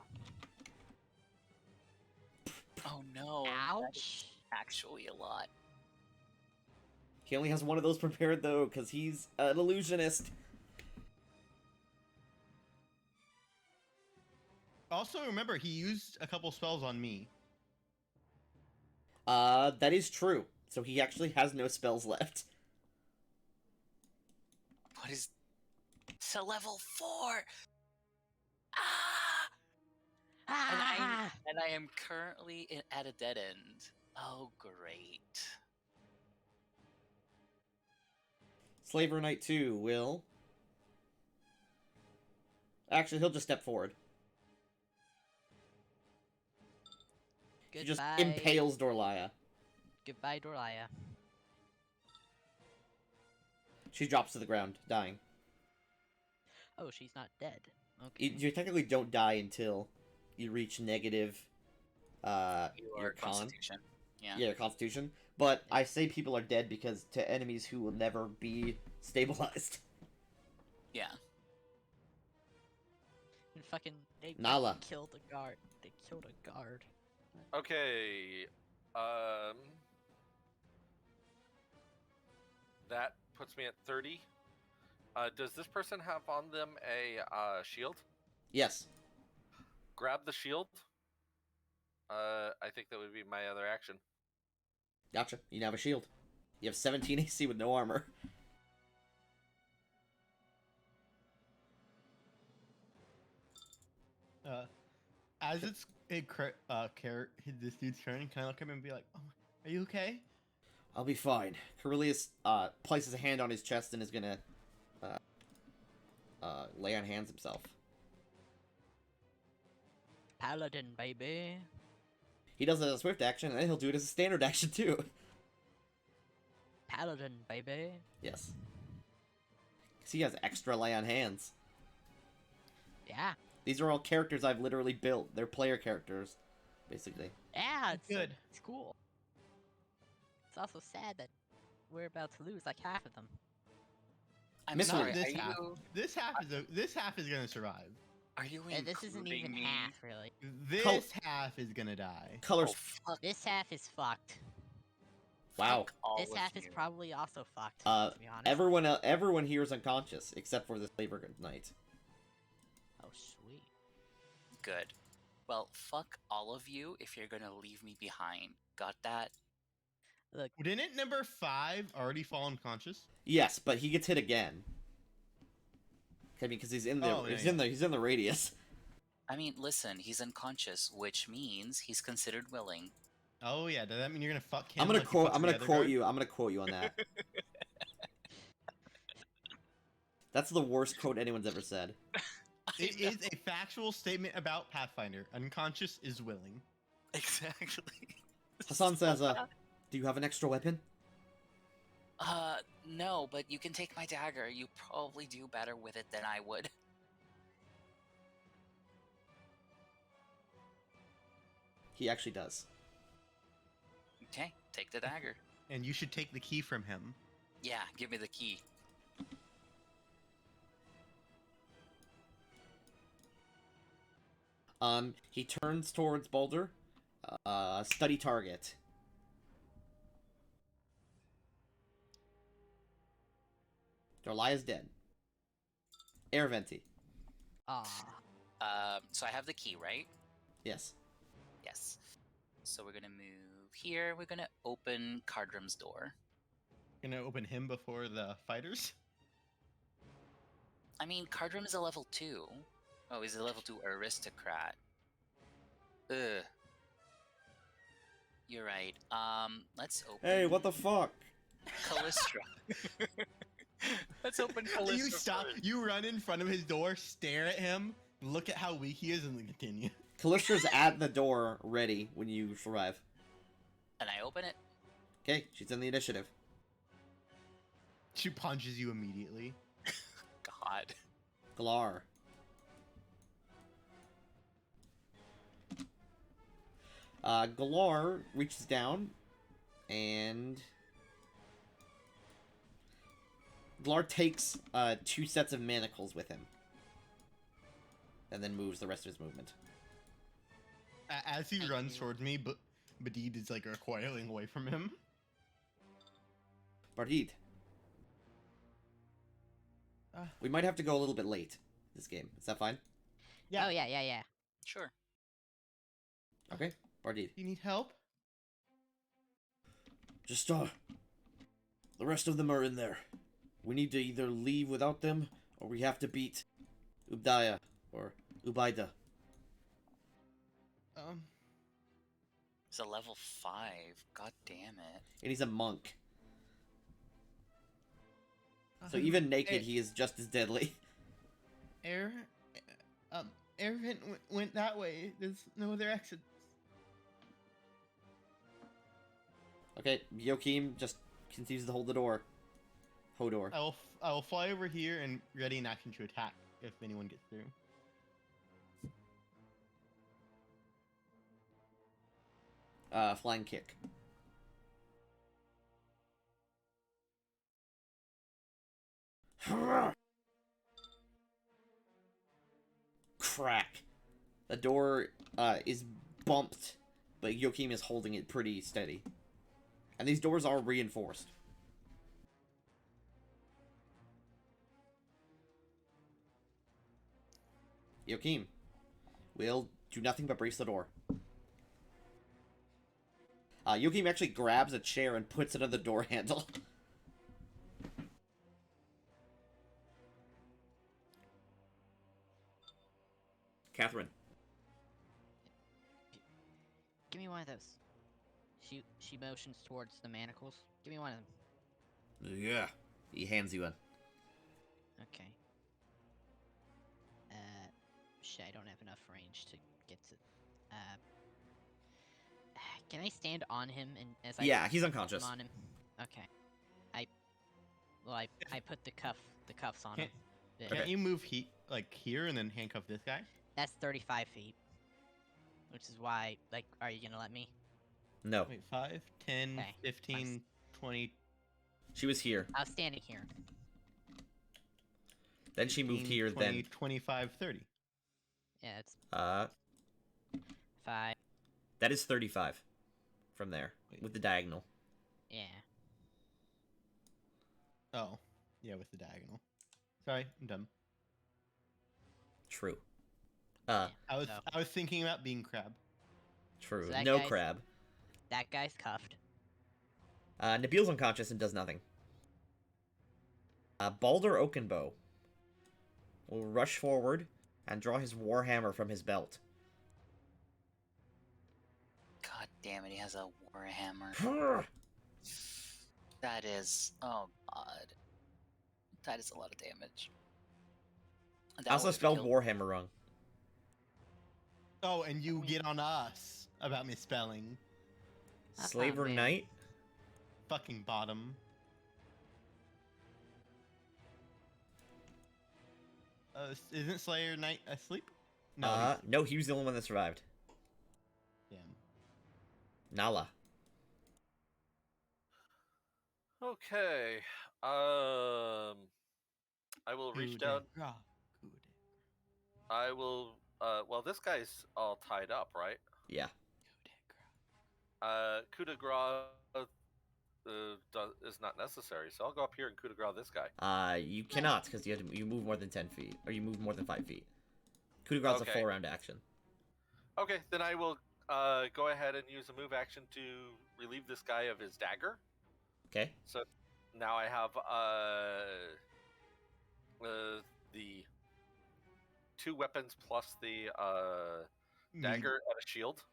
[SPEAKER 5] Oh no. That is
[SPEAKER 2] Ouch.
[SPEAKER 5] actually a lot.
[SPEAKER 1] He only has one of those prepared though, because he's an illusionist.
[SPEAKER 4] Also, remember, he used a couple spells on me.
[SPEAKER 1] That is true. So he actually has no spells left.
[SPEAKER 5] What is to level 4? Ah!
[SPEAKER 2] Ah!
[SPEAKER 5] And I am currently at a dead end. Oh great.
[SPEAKER 1] Slaver Knight 2 will... Actually, he'll just step forward. He just
[SPEAKER 2] Goodbye.
[SPEAKER 1] impales Dorlaya.
[SPEAKER 2] Goodbye, Dorlaya.
[SPEAKER 1] She drops to the ground, dying.
[SPEAKER 2] Oh, she's not dead. Okay.
[SPEAKER 1] You technically don't die until you reach negative, your con.
[SPEAKER 5] Constitution. Yeah.
[SPEAKER 1] Yeah, your constitution. But I say people are dead because to enemies who will never be stabilized.
[SPEAKER 5] Yeah.
[SPEAKER 2] And fucking they
[SPEAKER 1] Nala.
[SPEAKER 2] fucking killed a guard. They killed a guard.
[SPEAKER 3] Okay. That puts me at 30. Does this person have on them a shield?
[SPEAKER 1] Yes.
[SPEAKER 3] Grab the shield. I think that would be my other action.
[SPEAKER 1] Gotcha. You now have a shield. You have 17 AC with no armor.
[SPEAKER 4] As it's this dude's turn, can I look at him and be like, "Oh, are you okay?"
[SPEAKER 1] I'll be fine. Carillius places a hand on his chest and is gonna lay on hands himself.
[SPEAKER 2] Paladin, baby.
[SPEAKER 1] He does it as a swift action, and then he'll do it as a standard action too.
[SPEAKER 2] Paladin, baby.
[SPEAKER 1] Yes. Because he has extra lay on hands.
[SPEAKER 2] Yeah.
[SPEAKER 1] These are all characters I've literally built. They're player characters, basically.
[SPEAKER 2] Yeah, it's
[SPEAKER 4] Good.
[SPEAKER 2] It's cool. It's also sad that we're about to lose like half of them.
[SPEAKER 5] I'm
[SPEAKER 1] Miss
[SPEAKER 5] sorry.
[SPEAKER 4] Not this
[SPEAKER 5] Are
[SPEAKER 4] half.
[SPEAKER 5] you
[SPEAKER 4] This half is gonna survive.
[SPEAKER 2] And this isn't even
[SPEAKER 5] including me?
[SPEAKER 2] half, really.
[SPEAKER 4] This half is gonna die.
[SPEAKER 1] Colors.
[SPEAKER 5] Oh, fuck,
[SPEAKER 2] This half is fucked.
[SPEAKER 1] Wow.
[SPEAKER 5] fuck all
[SPEAKER 2] This
[SPEAKER 5] of
[SPEAKER 2] half is
[SPEAKER 5] you.
[SPEAKER 2] probably also fucked.
[SPEAKER 1] Uh,
[SPEAKER 2] to be honest.
[SPEAKER 1] Everyone here is unconscious except for the Slaver Knight.
[SPEAKER 2] Oh, sweet.
[SPEAKER 5] Good. Well, fuck all of you if you're gonna leave me behind. Got that?
[SPEAKER 2] Look,
[SPEAKER 4] Didn't number 5 already fall unconscious?
[SPEAKER 1] Yes, but he gets hit again. I mean, because he's in the
[SPEAKER 4] Oh, yeah,
[SPEAKER 1] he's in the radius.
[SPEAKER 5] I mean, listen, he's unconscious, which means he's considered willing.
[SPEAKER 4] Oh yeah, does that mean you're gonna fuck him?
[SPEAKER 1] I'm gonna
[SPEAKER 4] like you
[SPEAKER 1] quote.
[SPEAKER 4] fucked
[SPEAKER 1] I'm
[SPEAKER 4] the
[SPEAKER 1] gonna
[SPEAKER 4] other
[SPEAKER 1] quote
[SPEAKER 4] guard?
[SPEAKER 1] you. I'm gonna quote you on that. That's the worst quote anyone's ever said.
[SPEAKER 4] It is a factual statement about Pathfinder. Unconscious is willing.
[SPEAKER 5] Exactly.
[SPEAKER 1] Hassan says, "Do you have an extra weapon?"
[SPEAKER 5] No, but you can take my dagger. You probably do better with it than I would.
[SPEAKER 1] He actually does.
[SPEAKER 5] Okay, take the dagger.
[SPEAKER 4] And you should take the key from him.
[SPEAKER 5] Yeah, give me the key.
[SPEAKER 1] He turns towards Boulder. Study target. Dorlaya's dead. Air venti.
[SPEAKER 5] So I have the key, right?
[SPEAKER 1] Yes.
[SPEAKER 5] Yes. So we're gonna move here. We're gonna open Cardrum's door.
[SPEAKER 4] Gonna open him before the fighters.
[SPEAKER 5] I mean, Cardroom is a level 2. Oh, he's a level 2 aristocrat. Ugh. You're right. Let's open.
[SPEAKER 1] Hey, what the fuck?
[SPEAKER 5] Callistra. Let's open Callistra.
[SPEAKER 4] You stop.
[SPEAKER 5] first.
[SPEAKER 4] You run in front of his door, stare at him, look at how weak he is, and then continue.
[SPEAKER 1] Callistra's at the door, ready when you arrive.
[SPEAKER 5] And I open it.
[SPEAKER 1] Okay, she's in the initiative.
[SPEAKER 4] She punches you immediately.
[SPEAKER 5] God.
[SPEAKER 1] Glar. Galar reaches down, and Galar takes 2 sets of manacles with him, and then moves the rest of his movement.
[SPEAKER 4] As he
[SPEAKER 5] Thank
[SPEAKER 4] runs
[SPEAKER 5] you.
[SPEAKER 4] towards me, but Badid is like recoiling away from him.
[SPEAKER 1] Bardid. We might have to go a little bit late this game. Is that fine?
[SPEAKER 4] Yeah.
[SPEAKER 2] Oh yeah.
[SPEAKER 5] Sure.
[SPEAKER 1] Okay, Bardid.
[SPEAKER 4] You need help?
[SPEAKER 1] Just, the rest of them are in there. We need to either leave without them, or we have to beat Ubdaya, or Ubaida.
[SPEAKER 5] He's a level 5. God damn it.
[SPEAKER 1] And he's a monk. So even naked, he is just as deadly.
[SPEAKER 4] Airvent went that way. There's no other exits.
[SPEAKER 1] Okay, Joachim just continues to hold the door. Hodor.
[SPEAKER 4] I will fly over here and ready in action to attack if anyone gets through.
[SPEAKER 1] Flying kick. Crack. The door is bumped, but Joachim is holding it pretty steady. And these doors are reinforced. Joachim will do nothing but brace the door. Joachim actually grabs a chair and puts it on the door handle. Catherine.
[SPEAKER 2] Give me one of those. She motions towards the manacles. Give me one of them.
[SPEAKER 1] Yeah. He hands you one.
[SPEAKER 2] Okay. Shit, I don't have enough range to get to. Can I stand on him and as I
[SPEAKER 1] Yeah, he's
[SPEAKER 2] put
[SPEAKER 1] unconscious.
[SPEAKER 2] them on him? Okay. I put the cuffs on him. Yeah.
[SPEAKER 4] Can't you move here and then handcuff this guy?
[SPEAKER 2] That's 35 feet. Which is why, like, are you gonna let me?
[SPEAKER 1] No.
[SPEAKER 4] Wait, 5, 10,
[SPEAKER 2] Okay.
[SPEAKER 4] 15, 20.
[SPEAKER 1] She was here.
[SPEAKER 2] I was standing here.
[SPEAKER 1] Then she moved
[SPEAKER 4] 15,
[SPEAKER 1] here,
[SPEAKER 4] 20,
[SPEAKER 1] then...
[SPEAKER 4] 25, 30.
[SPEAKER 2] Yeah, it's 5.
[SPEAKER 1] That is 35. From there.
[SPEAKER 4] Wait.
[SPEAKER 1] With the diagonal.
[SPEAKER 2] Yeah.
[SPEAKER 4] Oh, yeah, with the diagonal. Sorry, I'm dumb.
[SPEAKER 1] True.
[SPEAKER 2] Yeah.
[SPEAKER 4] I was
[SPEAKER 2] So,
[SPEAKER 4] thinking about being crab.
[SPEAKER 1] True.
[SPEAKER 2] So that
[SPEAKER 1] No
[SPEAKER 2] guy's-
[SPEAKER 1] crab.
[SPEAKER 2] that guy's cuffed.
[SPEAKER 1] Nabil's unconscious and does nothing. Baldur Oakenbow will rush forward and draw his warhammer from his belt.
[SPEAKER 5] God damn it, he has a warhammer. That is... Oh, God. That is a lot of damage.
[SPEAKER 1] I also
[SPEAKER 5] would've
[SPEAKER 1] spelled
[SPEAKER 5] killed-
[SPEAKER 1] warhammer wrong.
[SPEAKER 4] Oh, and you get on us about misspelling.
[SPEAKER 2] That's
[SPEAKER 1] Slaver
[SPEAKER 2] not bad.
[SPEAKER 1] Knight?
[SPEAKER 4] Fucking bottom. Isn't Slayer Knight asleep? No.
[SPEAKER 1] No, he was the only one that survived.
[SPEAKER 4] Damn.
[SPEAKER 1] Nala.
[SPEAKER 3] Okay. I will reach down. I will. Well, this guy's all tied up, right?
[SPEAKER 1] Yeah.
[SPEAKER 3] Coup de grace is not necessary, so I'll go up here and coup de grace this guy.
[SPEAKER 1] You cannot, because you move more than 10 feet. Or you move more than 5 feet. Coup de grace is a
[SPEAKER 3] Okay.
[SPEAKER 1] 4-round action.
[SPEAKER 3] Okay, then I will go ahead and use a move action to relieve this guy of his dagger.
[SPEAKER 1] Okay?
[SPEAKER 3] now I have the 2 weapons plus the dagger and a shield.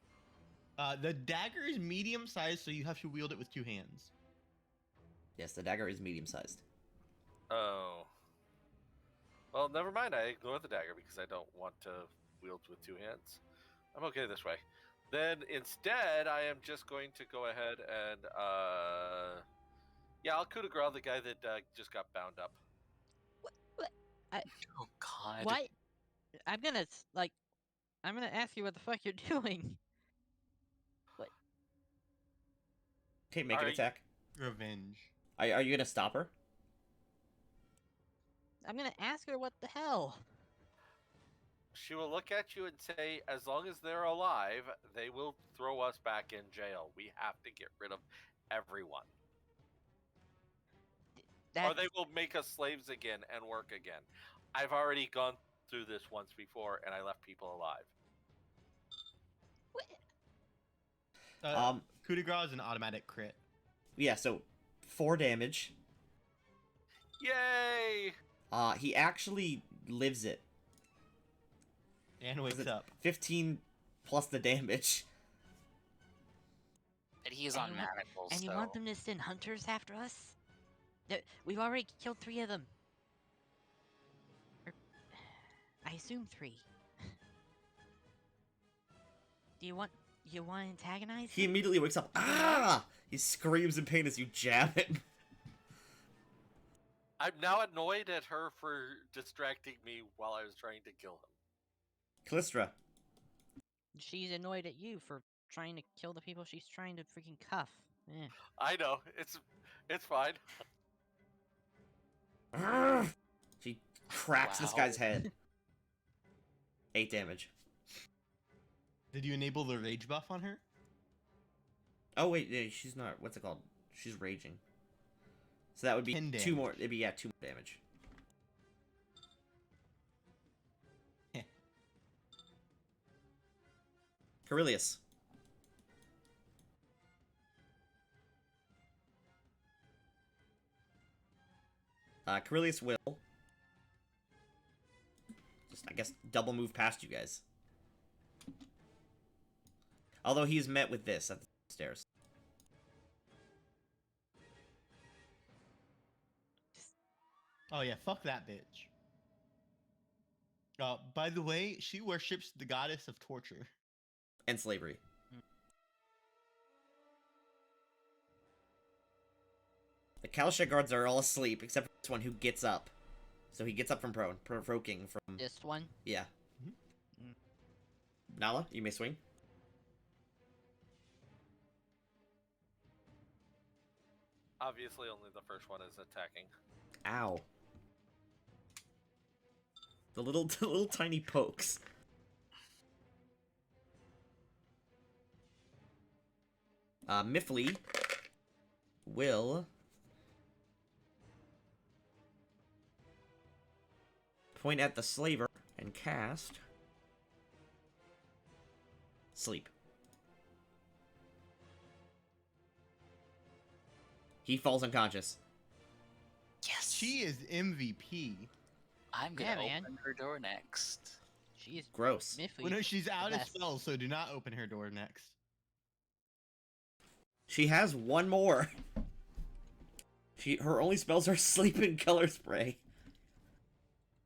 [SPEAKER 4] The dagger is medium sized, so you have to wield it with 2 hands.
[SPEAKER 1] Yes, the dagger is medium-sized.
[SPEAKER 3] Oh. Well, never mind. I ignore the dagger because I don't want to wield with 2 hands. I'm okay this way. Then instead, I am just going to go ahead and yeah, I'll coup de grace the guy that just got bound up.
[SPEAKER 5] Oh God.
[SPEAKER 2] What? I'm gonna ask you what the fuck you're doing.
[SPEAKER 1] Okay, make an
[SPEAKER 3] Alright.
[SPEAKER 1] attack.
[SPEAKER 4] Revenge.
[SPEAKER 1] Are you gonna stop her?
[SPEAKER 2] I'm gonna ask her what the hell.
[SPEAKER 3] She will look at you and say, as long as they're alive, they will throw us back in jail. We have to get rid of everyone.
[SPEAKER 2] That's,
[SPEAKER 3] Or they will make us slaves again and work again. I've already gone through this once before, and I left people alive.
[SPEAKER 4] Coup de grace is an automatic crit.
[SPEAKER 1] Yeah, so 4 damage.
[SPEAKER 3] Yay!
[SPEAKER 1] He actually lives it.
[SPEAKER 4] And wakes
[SPEAKER 1] It's
[SPEAKER 4] up.
[SPEAKER 1] 15 plus the damage.
[SPEAKER 5] But he's
[SPEAKER 2] And
[SPEAKER 5] on
[SPEAKER 2] you want-
[SPEAKER 5] manacles.
[SPEAKER 2] and you
[SPEAKER 5] so-
[SPEAKER 2] want them to send hunters after us? We've already killed 3 of them. I assume 3. Do you want to antagonize
[SPEAKER 1] He
[SPEAKER 2] them?
[SPEAKER 1] immediately wakes up. Ah! He screams in pain as you jab him.
[SPEAKER 3] I'm now annoyed at her for distracting me while I was trying to kill him.
[SPEAKER 1] Callistra.
[SPEAKER 2] She's annoyed at you for trying to kill the people she's trying to freaking cuff. Eh.
[SPEAKER 3] I know, it's fine.
[SPEAKER 1] She cracks this
[SPEAKER 5] Wow.
[SPEAKER 1] guy's head. 8 damage.
[SPEAKER 4] Did you enable the rage buff on her?
[SPEAKER 1] Oh wait, yeah, she's not. What's it called? She's raging. So that would be
[SPEAKER 4] 10
[SPEAKER 1] 2 more.
[SPEAKER 4] damage.
[SPEAKER 1] It'd be 2 more damage.
[SPEAKER 4] Heh.
[SPEAKER 1] Carillius. Carillius will just, I guess, double move past you guys. Although he's met with this at the stairs.
[SPEAKER 4] Oh yeah, fuck that bitch. By the way, she worships the goddess of torture.
[SPEAKER 1] And slavery. The Kalsha guards are all asleep, except for this one who gets up. So he gets up from prone, provoking from...
[SPEAKER 2] This one?
[SPEAKER 1] Yeah.
[SPEAKER 2] Mm.
[SPEAKER 1] Nala, you may swing.
[SPEAKER 3] Obviously, only the first one is attacking.
[SPEAKER 1] Ow. The little tiny pokes. Miffley will point at the slaver and cast sleep. He falls unconscious.
[SPEAKER 5] Yes.
[SPEAKER 4] She is MVP.
[SPEAKER 5] I'm gonna
[SPEAKER 2] Yeah, man.
[SPEAKER 5] open her door next.
[SPEAKER 2] She's
[SPEAKER 1] Gross.
[SPEAKER 2] Miffy.
[SPEAKER 4] Well, no, she's out of
[SPEAKER 2] best.
[SPEAKER 4] spells, so do not open her door next.
[SPEAKER 1] She has one more. Her only spells are sleep and color spray.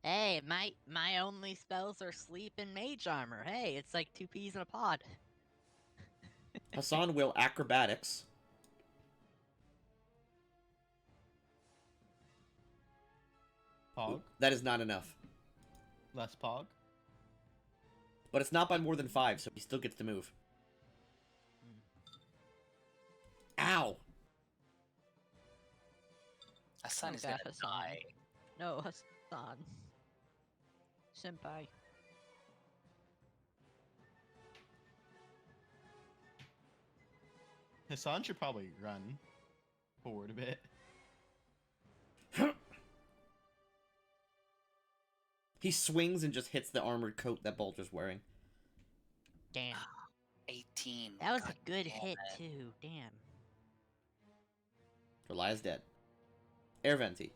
[SPEAKER 2] Hey, my only spells are sleep and mage armor. Hey, it's like 2 peas in a pod.
[SPEAKER 1] Hassan will acrobatics.
[SPEAKER 4] Pog.
[SPEAKER 1] That is not enough.
[SPEAKER 4] Less Pog.
[SPEAKER 1] But it's not by more than 5, so he still gets to move. Ow!
[SPEAKER 5] Hassan is
[SPEAKER 2] Okay,
[SPEAKER 5] gonna
[SPEAKER 2] Hassan.
[SPEAKER 5] die.
[SPEAKER 2] No, Hassan. Senpai.
[SPEAKER 4] Hassan should probably run forward a bit.
[SPEAKER 1] He swings and just hits the armored coat that Bulger's wearing.
[SPEAKER 2] Damn.
[SPEAKER 5] 18.
[SPEAKER 2] That was
[SPEAKER 5] God
[SPEAKER 2] a good
[SPEAKER 5] damn
[SPEAKER 2] hit,
[SPEAKER 5] it.
[SPEAKER 2] too. Damn.
[SPEAKER 1] Relia's dead. Air venti.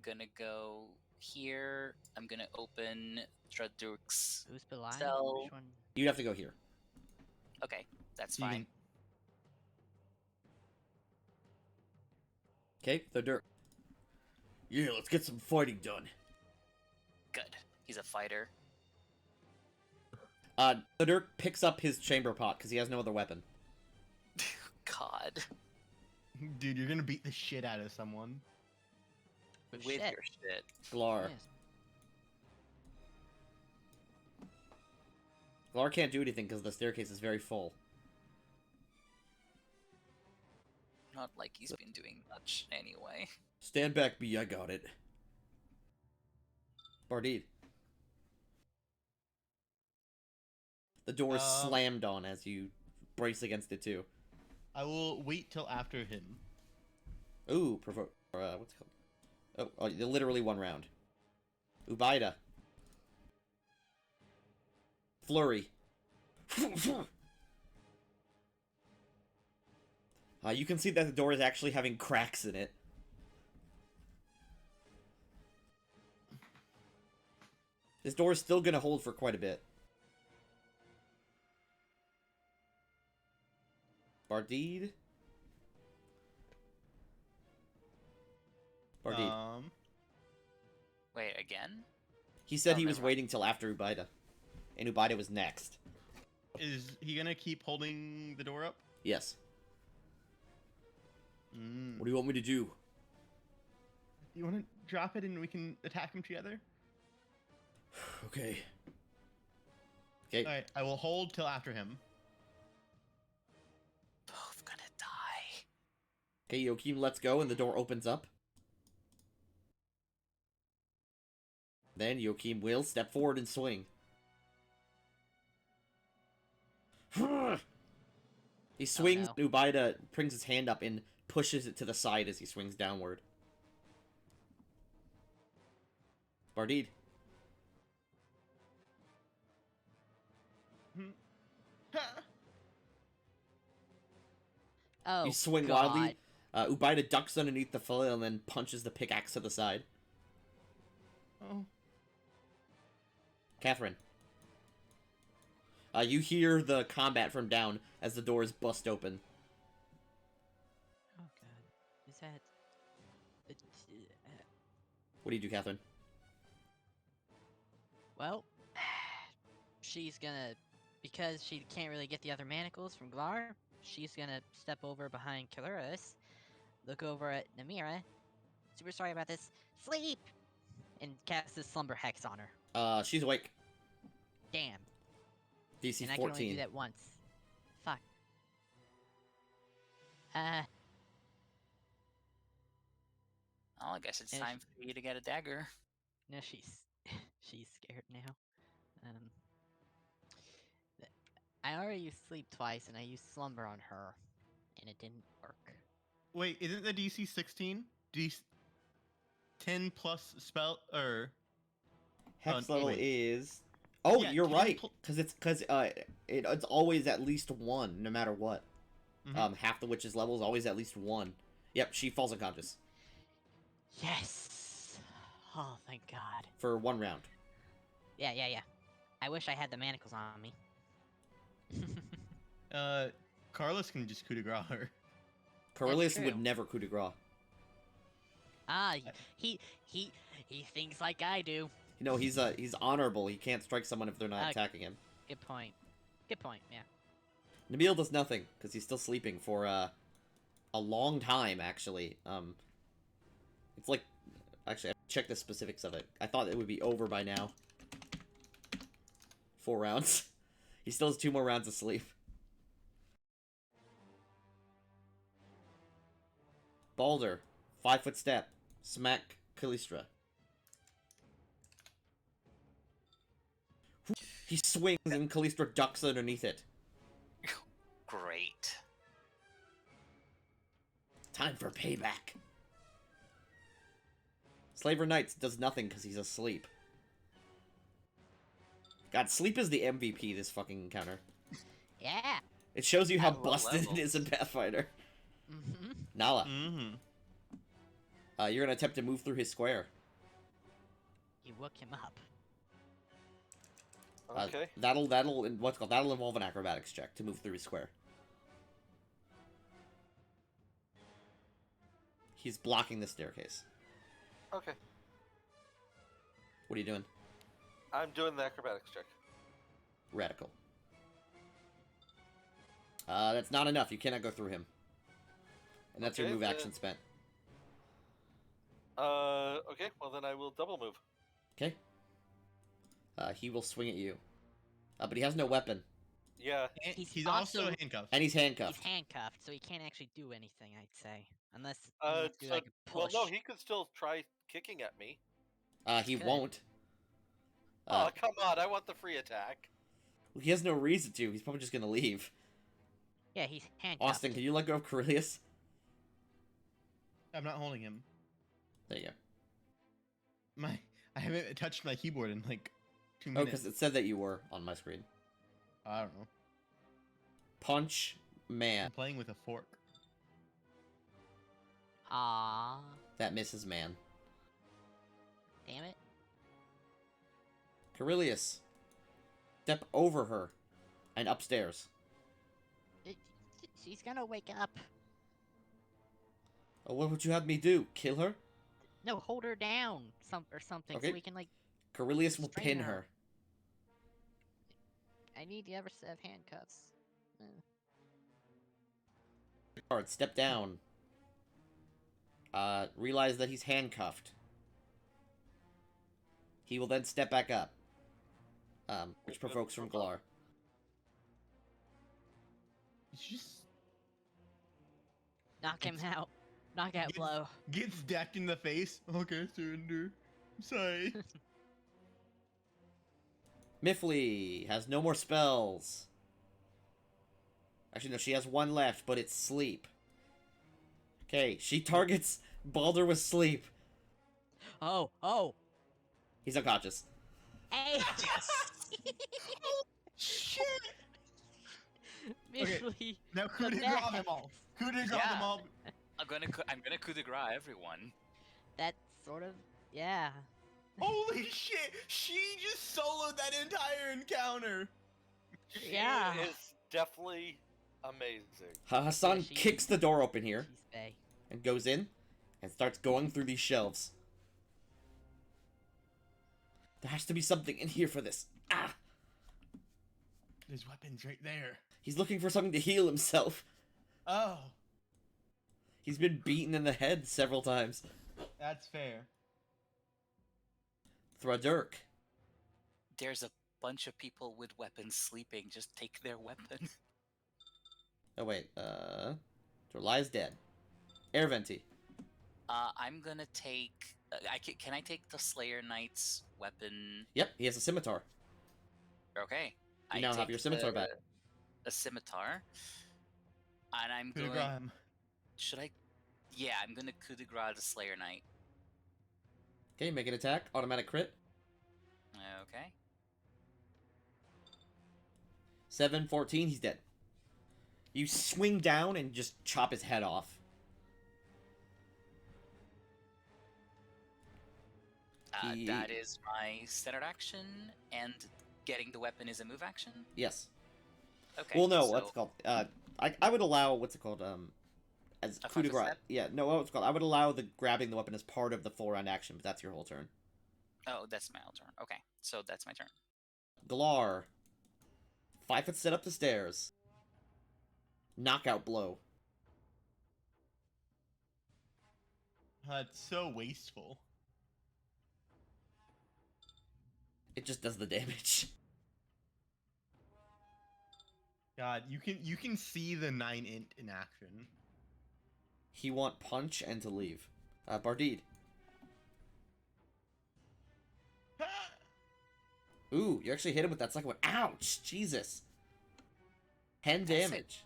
[SPEAKER 5] Gonna go here. I'm gonna open Traduk's
[SPEAKER 2] Who's behind?
[SPEAKER 5] cell.
[SPEAKER 2] Which one?
[SPEAKER 1] You'd have to go here.
[SPEAKER 5] Okay, that's
[SPEAKER 4] You
[SPEAKER 5] fine.
[SPEAKER 1] Okay, the dirt. Yeah, let's get some fighting done.
[SPEAKER 5] Good. He's a fighter.
[SPEAKER 1] The dirt picks up his chamber pot because he has no other weapon.
[SPEAKER 5] God.
[SPEAKER 4] Dude, you're gonna beat the shit out of someone.
[SPEAKER 5] With
[SPEAKER 2] Shit.
[SPEAKER 5] your shit.
[SPEAKER 1] Glar.
[SPEAKER 2] Yes.
[SPEAKER 1] Glar can't do anything because the staircase is very full.
[SPEAKER 5] Not like he's been doing much anyway.
[SPEAKER 1] Stand back, B. I got it. Bardid. The door is slammed on as you brace against it too.
[SPEAKER 4] I will wait till after him.
[SPEAKER 1] Ooh, provoke. What's it called? Oh, literally one round. Ubaida. Flurry. You can see that the door is actually having cracks in it. This door is still gonna hold for quite a bit. Bardid. Bardid.
[SPEAKER 5] Wait, again?
[SPEAKER 1] He said
[SPEAKER 5] Oh,
[SPEAKER 1] he was
[SPEAKER 5] never mind.
[SPEAKER 1] waiting till after Ubaida. And Ubaida was next.
[SPEAKER 4] Is he gonna keep holding the door up?
[SPEAKER 1] Yes.
[SPEAKER 4] Mm.
[SPEAKER 1] What do you want me to do?
[SPEAKER 4] You want to drop it and we can attack him together?
[SPEAKER 1] Okay. Okay.
[SPEAKER 4] All right, I will hold till after him.
[SPEAKER 5] Both gonna die.
[SPEAKER 1] Okay, Joachim lets go and the door opens up. Then Joachim will step forward and swing. He swings,
[SPEAKER 2] no.
[SPEAKER 1] Ubaida brings his hand up and pushes it to the side as he swings downward. Bardid.
[SPEAKER 2] Oh,
[SPEAKER 1] You swing
[SPEAKER 2] God.
[SPEAKER 1] wildly. Ubaida ducks underneath the flail and then punches the pickaxe to the side.
[SPEAKER 4] Oh.
[SPEAKER 1] Catherine. You hear the combat from down as the doors bust open.
[SPEAKER 2] Oh, God. Is that...
[SPEAKER 1] What do you do, Catherine?
[SPEAKER 2] Well, she's gonna... Because she can't really get the other manacles from Glar, she's gonna step over behind Kaluris, look over at Namira, super sorry about this, sleep! And cast this Slumber Hex on her.
[SPEAKER 1] She's awake.
[SPEAKER 2] Damn.
[SPEAKER 1] DC
[SPEAKER 2] And I can only
[SPEAKER 1] 14.
[SPEAKER 2] do that once. Fuck.
[SPEAKER 5] Well, I guess it's
[SPEAKER 2] And
[SPEAKER 5] time for you to get a dagger.
[SPEAKER 2] no, she's she's scared now. I already used sleep twice, and I used slumber on her, and it didn't work.
[SPEAKER 4] Wait, isn't the DC 16? 10 plus spell or
[SPEAKER 1] Hex
[SPEAKER 4] Oh,
[SPEAKER 1] level
[SPEAKER 4] wait.
[SPEAKER 1] is... Oh,
[SPEAKER 4] Yeah,
[SPEAKER 1] you're
[SPEAKER 4] can you
[SPEAKER 1] right.
[SPEAKER 4] pull-
[SPEAKER 1] Because it's always at least one, no matter what.
[SPEAKER 4] Mhm.
[SPEAKER 1] Half the witch's level is always at least one. Yep, she falls unconscious.
[SPEAKER 2] Yes. Oh, thank God.
[SPEAKER 1] For one round.
[SPEAKER 2] Yeah. I wish I had the manacles on me.
[SPEAKER 4] Carlos can just coup de grace her.
[SPEAKER 1] Corellius would
[SPEAKER 2] true.
[SPEAKER 1] never coup de grace.
[SPEAKER 2] He thinks like I do.
[SPEAKER 1] You know, he's honorable. He can't strike someone if they're not attacking him.
[SPEAKER 2] Good point. Good point. Yeah.
[SPEAKER 1] Nabil does nothing because he's still sleeping for a long time. Actually, it's like I checked the specifics of it. I thought it would be over by now. 4 rounds. He still has 2 more rounds of sleep. Balder, 5-foot step, smack Callistra. He swings and Callistra ducks underneath it.
[SPEAKER 5] Great.
[SPEAKER 1] Time for payback. Slaver Knights does nothing because he's asleep. God, sleep is the MVP this fucking encounter.
[SPEAKER 2] Yeah.
[SPEAKER 1] It shows you how
[SPEAKER 5] At low
[SPEAKER 1] busted it
[SPEAKER 5] levels.
[SPEAKER 1] is in Pathfinder.
[SPEAKER 2] Mm-hmm.
[SPEAKER 1] Nala,
[SPEAKER 4] Mm-hmm.
[SPEAKER 1] you're gonna attempt to move through his square.
[SPEAKER 2] You woke him up.
[SPEAKER 3] Okay.
[SPEAKER 1] That'll involve an acrobatics check to move through his square. He's blocking the staircase.
[SPEAKER 3] Okay.
[SPEAKER 1] What are you doing?
[SPEAKER 3] I'm doing the acrobatics check.
[SPEAKER 1] Radical. That's not enough. You cannot go through him. And that's your
[SPEAKER 3] Okay,
[SPEAKER 1] move
[SPEAKER 3] then-
[SPEAKER 1] action spent.
[SPEAKER 3] Okay, well then I will double move.
[SPEAKER 1] Okay. He will swing at you. But he has no weapon.
[SPEAKER 3] Yeah.
[SPEAKER 4] And
[SPEAKER 2] He's
[SPEAKER 4] he's also
[SPEAKER 2] also-
[SPEAKER 4] handcuffed.
[SPEAKER 1] And he's handcuffed.
[SPEAKER 2] He's handcuffed, so he can't actually do anything, I'd say. Unless he
[SPEAKER 3] Uh,
[SPEAKER 2] wants to do
[SPEAKER 3] so,
[SPEAKER 2] like a
[SPEAKER 3] well,
[SPEAKER 2] push.
[SPEAKER 3] no, he could still try kicking at me.
[SPEAKER 1] He
[SPEAKER 2] Good.
[SPEAKER 1] won't.
[SPEAKER 3] Oh, come on, I want the free attack.
[SPEAKER 1] He has no reason to. He's probably just gonna leave.
[SPEAKER 2] Yeah, he's handcuffed.
[SPEAKER 1] Austin, can you let go of Corellius?
[SPEAKER 4] I'm not holding him.
[SPEAKER 1] There you go.
[SPEAKER 4] I haven't touched my keyboard in like 2
[SPEAKER 1] Oh,
[SPEAKER 4] minutes.
[SPEAKER 1] because it said that you were on my screen.
[SPEAKER 4] I don't know.
[SPEAKER 1] Punch, man.
[SPEAKER 4] I'm playing with a fork.
[SPEAKER 2] Aww.
[SPEAKER 1] That misses, man.
[SPEAKER 2] Damn it.
[SPEAKER 1] Corellius, step over her and upstairs.
[SPEAKER 2] She's gonna wake up.
[SPEAKER 1] Oh, what would you have me do? Kill her?
[SPEAKER 2] No, hold her down, something,
[SPEAKER 1] Okay.
[SPEAKER 2] so we can like.
[SPEAKER 1] Corellius will
[SPEAKER 2] Restrain
[SPEAKER 1] pin
[SPEAKER 2] her.
[SPEAKER 1] her.
[SPEAKER 2] I need the other set of handcuffs.
[SPEAKER 1] Guard, step down. Realize that he's handcuffed. He will then step back up. Which provokes from Glar.
[SPEAKER 4] It's just
[SPEAKER 2] Knock him out. Knockout
[SPEAKER 4] Get-
[SPEAKER 2] blow.
[SPEAKER 4] gets decked in the face. Okay, surrender. I'm sorry.
[SPEAKER 1] Miffley has no more spells. Actually, no, she has one left, but it's sleep. Okay, she targets Balder with sleep.
[SPEAKER 2] Oh.
[SPEAKER 1] He's unconscious.
[SPEAKER 2] Hey.
[SPEAKER 4] Shit! Okay.
[SPEAKER 2] Miffley.
[SPEAKER 4] Now coup
[SPEAKER 2] The
[SPEAKER 4] de grace them
[SPEAKER 2] best.
[SPEAKER 4] all. Coup de grace them
[SPEAKER 5] Yeah.
[SPEAKER 4] all.
[SPEAKER 5] I'm gonna coup de grace everyone.
[SPEAKER 2] That's sort of yeah.
[SPEAKER 4] Holy shit! She just soloed that entire encounter.
[SPEAKER 3] She
[SPEAKER 2] Yeah.
[SPEAKER 3] is definitely amazing.
[SPEAKER 1] Hassan
[SPEAKER 2] Yeah, she-
[SPEAKER 1] kicks the door open here
[SPEAKER 2] She's bae.
[SPEAKER 1] and goes in and starts going through these shelves. There has to be something in here for this. Ah!
[SPEAKER 4] There's weapons right there.
[SPEAKER 1] He's looking for something to heal himself.
[SPEAKER 4] Oh,
[SPEAKER 1] He's been beaten in the head several times.
[SPEAKER 4] that's fair.
[SPEAKER 1] Thradurk.
[SPEAKER 5] There's a bunch of people with weapons sleeping. Just take their weapon.
[SPEAKER 1] Oh wait, Dorlai's dead. Airventi.
[SPEAKER 5] I'm gonna take. Can I take the Slayer Knight's weapon?
[SPEAKER 1] Yep, he has a scimitar.
[SPEAKER 5] Okay.
[SPEAKER 1] You
[SPEAKER 5] I
[SPEAKER 1] now have
[SPEAKER 5] take
[SPEAKER 1] your scimitar back.
[SPEAKER 5] A scimitar. And I'm
[SPEAKER 4] Coup de
[SPEAKER 5] going.
[SPEAKER 4] grace.
[SPEAKER 5] Should I? Yeah, I'm gonna coup de grace the Slayer Knight.
[SPEAKER 1] Okay, make an attack. Automatic crit.
[SPEAKER 5] Okay.
[SPEAKER 1] 7-14, he's dead. You swing down and just chop his head off. He-
[SPEAKER 5] That is my standard action, and getting the weapon is a move action.
[SPEAKER 1] Yes.
[SPEAKER 5] Okay.
[SPEAKER 1] Well, no,
[SPEAKER 5] so
[SPEAKER 1] what's it called? I would allow, what's it called? As
[SPEAKER 5] A
[SPEAKER 1] coup de
[SPEAKER 5] five-foot
[SPEAKER 1] grace.
[SPEAKER 5] step?
[SPEAKER 1] Yeah, no, what's it called? I would allow the grabbing the weapon as part of the full round action, but that's your whole turn.
[SPEAKER 5] Oh, that's my whole turn. Okay, so that's my turn.
[SPEAKER 1] Galar. 5-foot set up the stairs. Knockout blow.
[SPEAKER 4] That's so wasteful.
[SPEAKER 1] It just does the damage.
[SPEAKER 4] God, you can see the 9 int in action.
[SPEAKER 1] He want punch and to leave. Bardid. Ooh, you actually hit him with that second one. Ouch! Jesus. 10
[SPEAKER 5] That's it.
[SPEAKER 1] damage.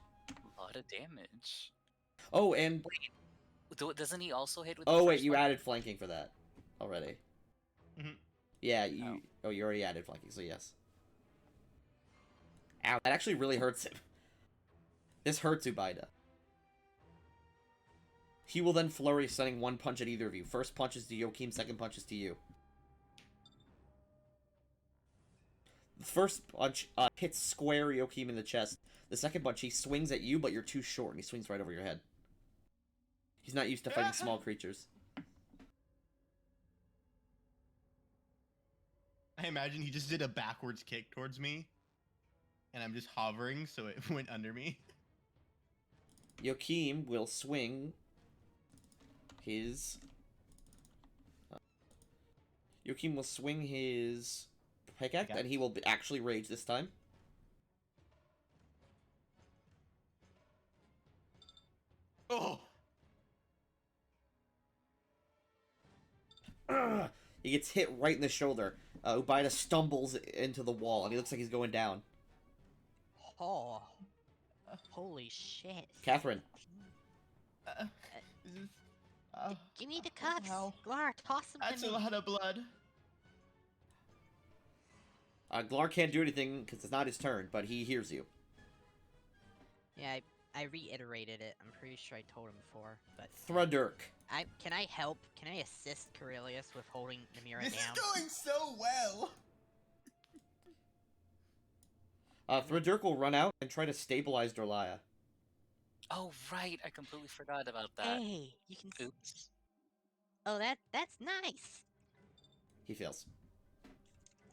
[SPEAKER 5] A lot of damage.
[SPEAKER 1] Oh, and...
[SPEAKER 5] Doesn't he also hit with?
[SPEAKER 1] Oh,
[SPEAKER 5] the
[SPEAKER 1] wait,
[SPEAKER 5] first
[SPEAKER 1] you
[SPEAKER 5] one?
[SPEAKER 1] added flanking for that already.
[SPEAKER 4] Mhm.
[SPEAKER 1] Yeah, you... Oh, you already added flanking, so yes. Ow, that actually really hurts him. This hurts Ubaida. He will then flurry, sending one punch at either of you. First punch is to Joachim, second punch is to you. The first punch hits square Joachim in the chest. The second punch, he swings at you, but you're too short, and he swings right over your head. He's not used to fighting small creatures.
[SPEAKER 4] I imagine he just did a backwards kick towards me, and I'm just hovering, so it went under me.
[SPEAKER 1] Joachim will swing his... Joachim will swing his pickaxe, and he will actually rage this time.
[SPEAKER 4] Oh!
[SPEAKER 1] He gets hit right in the shoulder. Ubaida stumbles into the wall, and he looks like he's going down.
[SPEAKER 2] Oh. Holy shit.
[SPEAKER 1] Catherine.
[SPEAKER 2] Give me the cups.
[SPEAKER 4] Ow.
[SPEAKER 2] Glar, toss them
[SPEAKER 4] That's
[SPEAKER 2] to
[SPEAKER 4] a
[SPEAKER 2] me.
[SPEAKER 4] lot of blood.
[SPEAKER 1] Glar can't do anything because it's not his turn, but he hears you.
[SPEAKER 2] Yeah, I reiterated it. I'm pretty sure I told him before, but...
[SPEAKER 1] Thradurk.
[SPEAKER 2] Can I help? Can I assist Corellius with holding Namira
[SPEAKER 4] This
[SPEAKER 2] down?
[SPEAKER 4] is going so well.
[SPEAKER 1] Thradurk will run out and try to stabilize Dorlaya.
[SPEAKER 5] Oh, right. I completely forgot about that.
[SPEAKER 2] Hey, you can...
[SPEAKER 5] Oops.
[SPEAKER 2] Oh, that's nice.
[SPEAKER 1] He fails.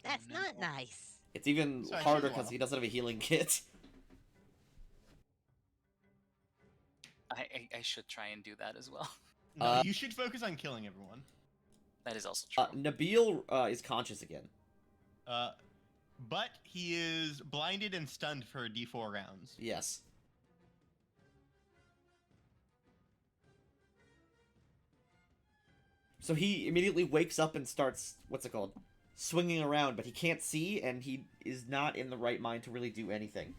[SPEAKER 2] That's
[SPEAKER 5] no.
[SPEAKER 2] not nice.
[SPEAKER 1] It's even
[SPEAKER 4] Sorry,
[SPEAKER 1] harder
[SPEAKER 4] Shizwell.
[SPEAKER 1] because he doesn't have a healing kit.
[SPEAKER 5] I should try and do that as well.
[SPEAKER 4] No, you should focus on killing everyone.
[SPEAKER 5] That is also true.
[SPEAKER 1] Nabil is conscious again.
[SPEAKER 4] But he is blinded and stunned for D4 rounds.
[SPEAKER 1] Yes. So he immediately wakes up and starts, what's it called? Swinging around, but he can't see, and he is not in the right mind to really do anything.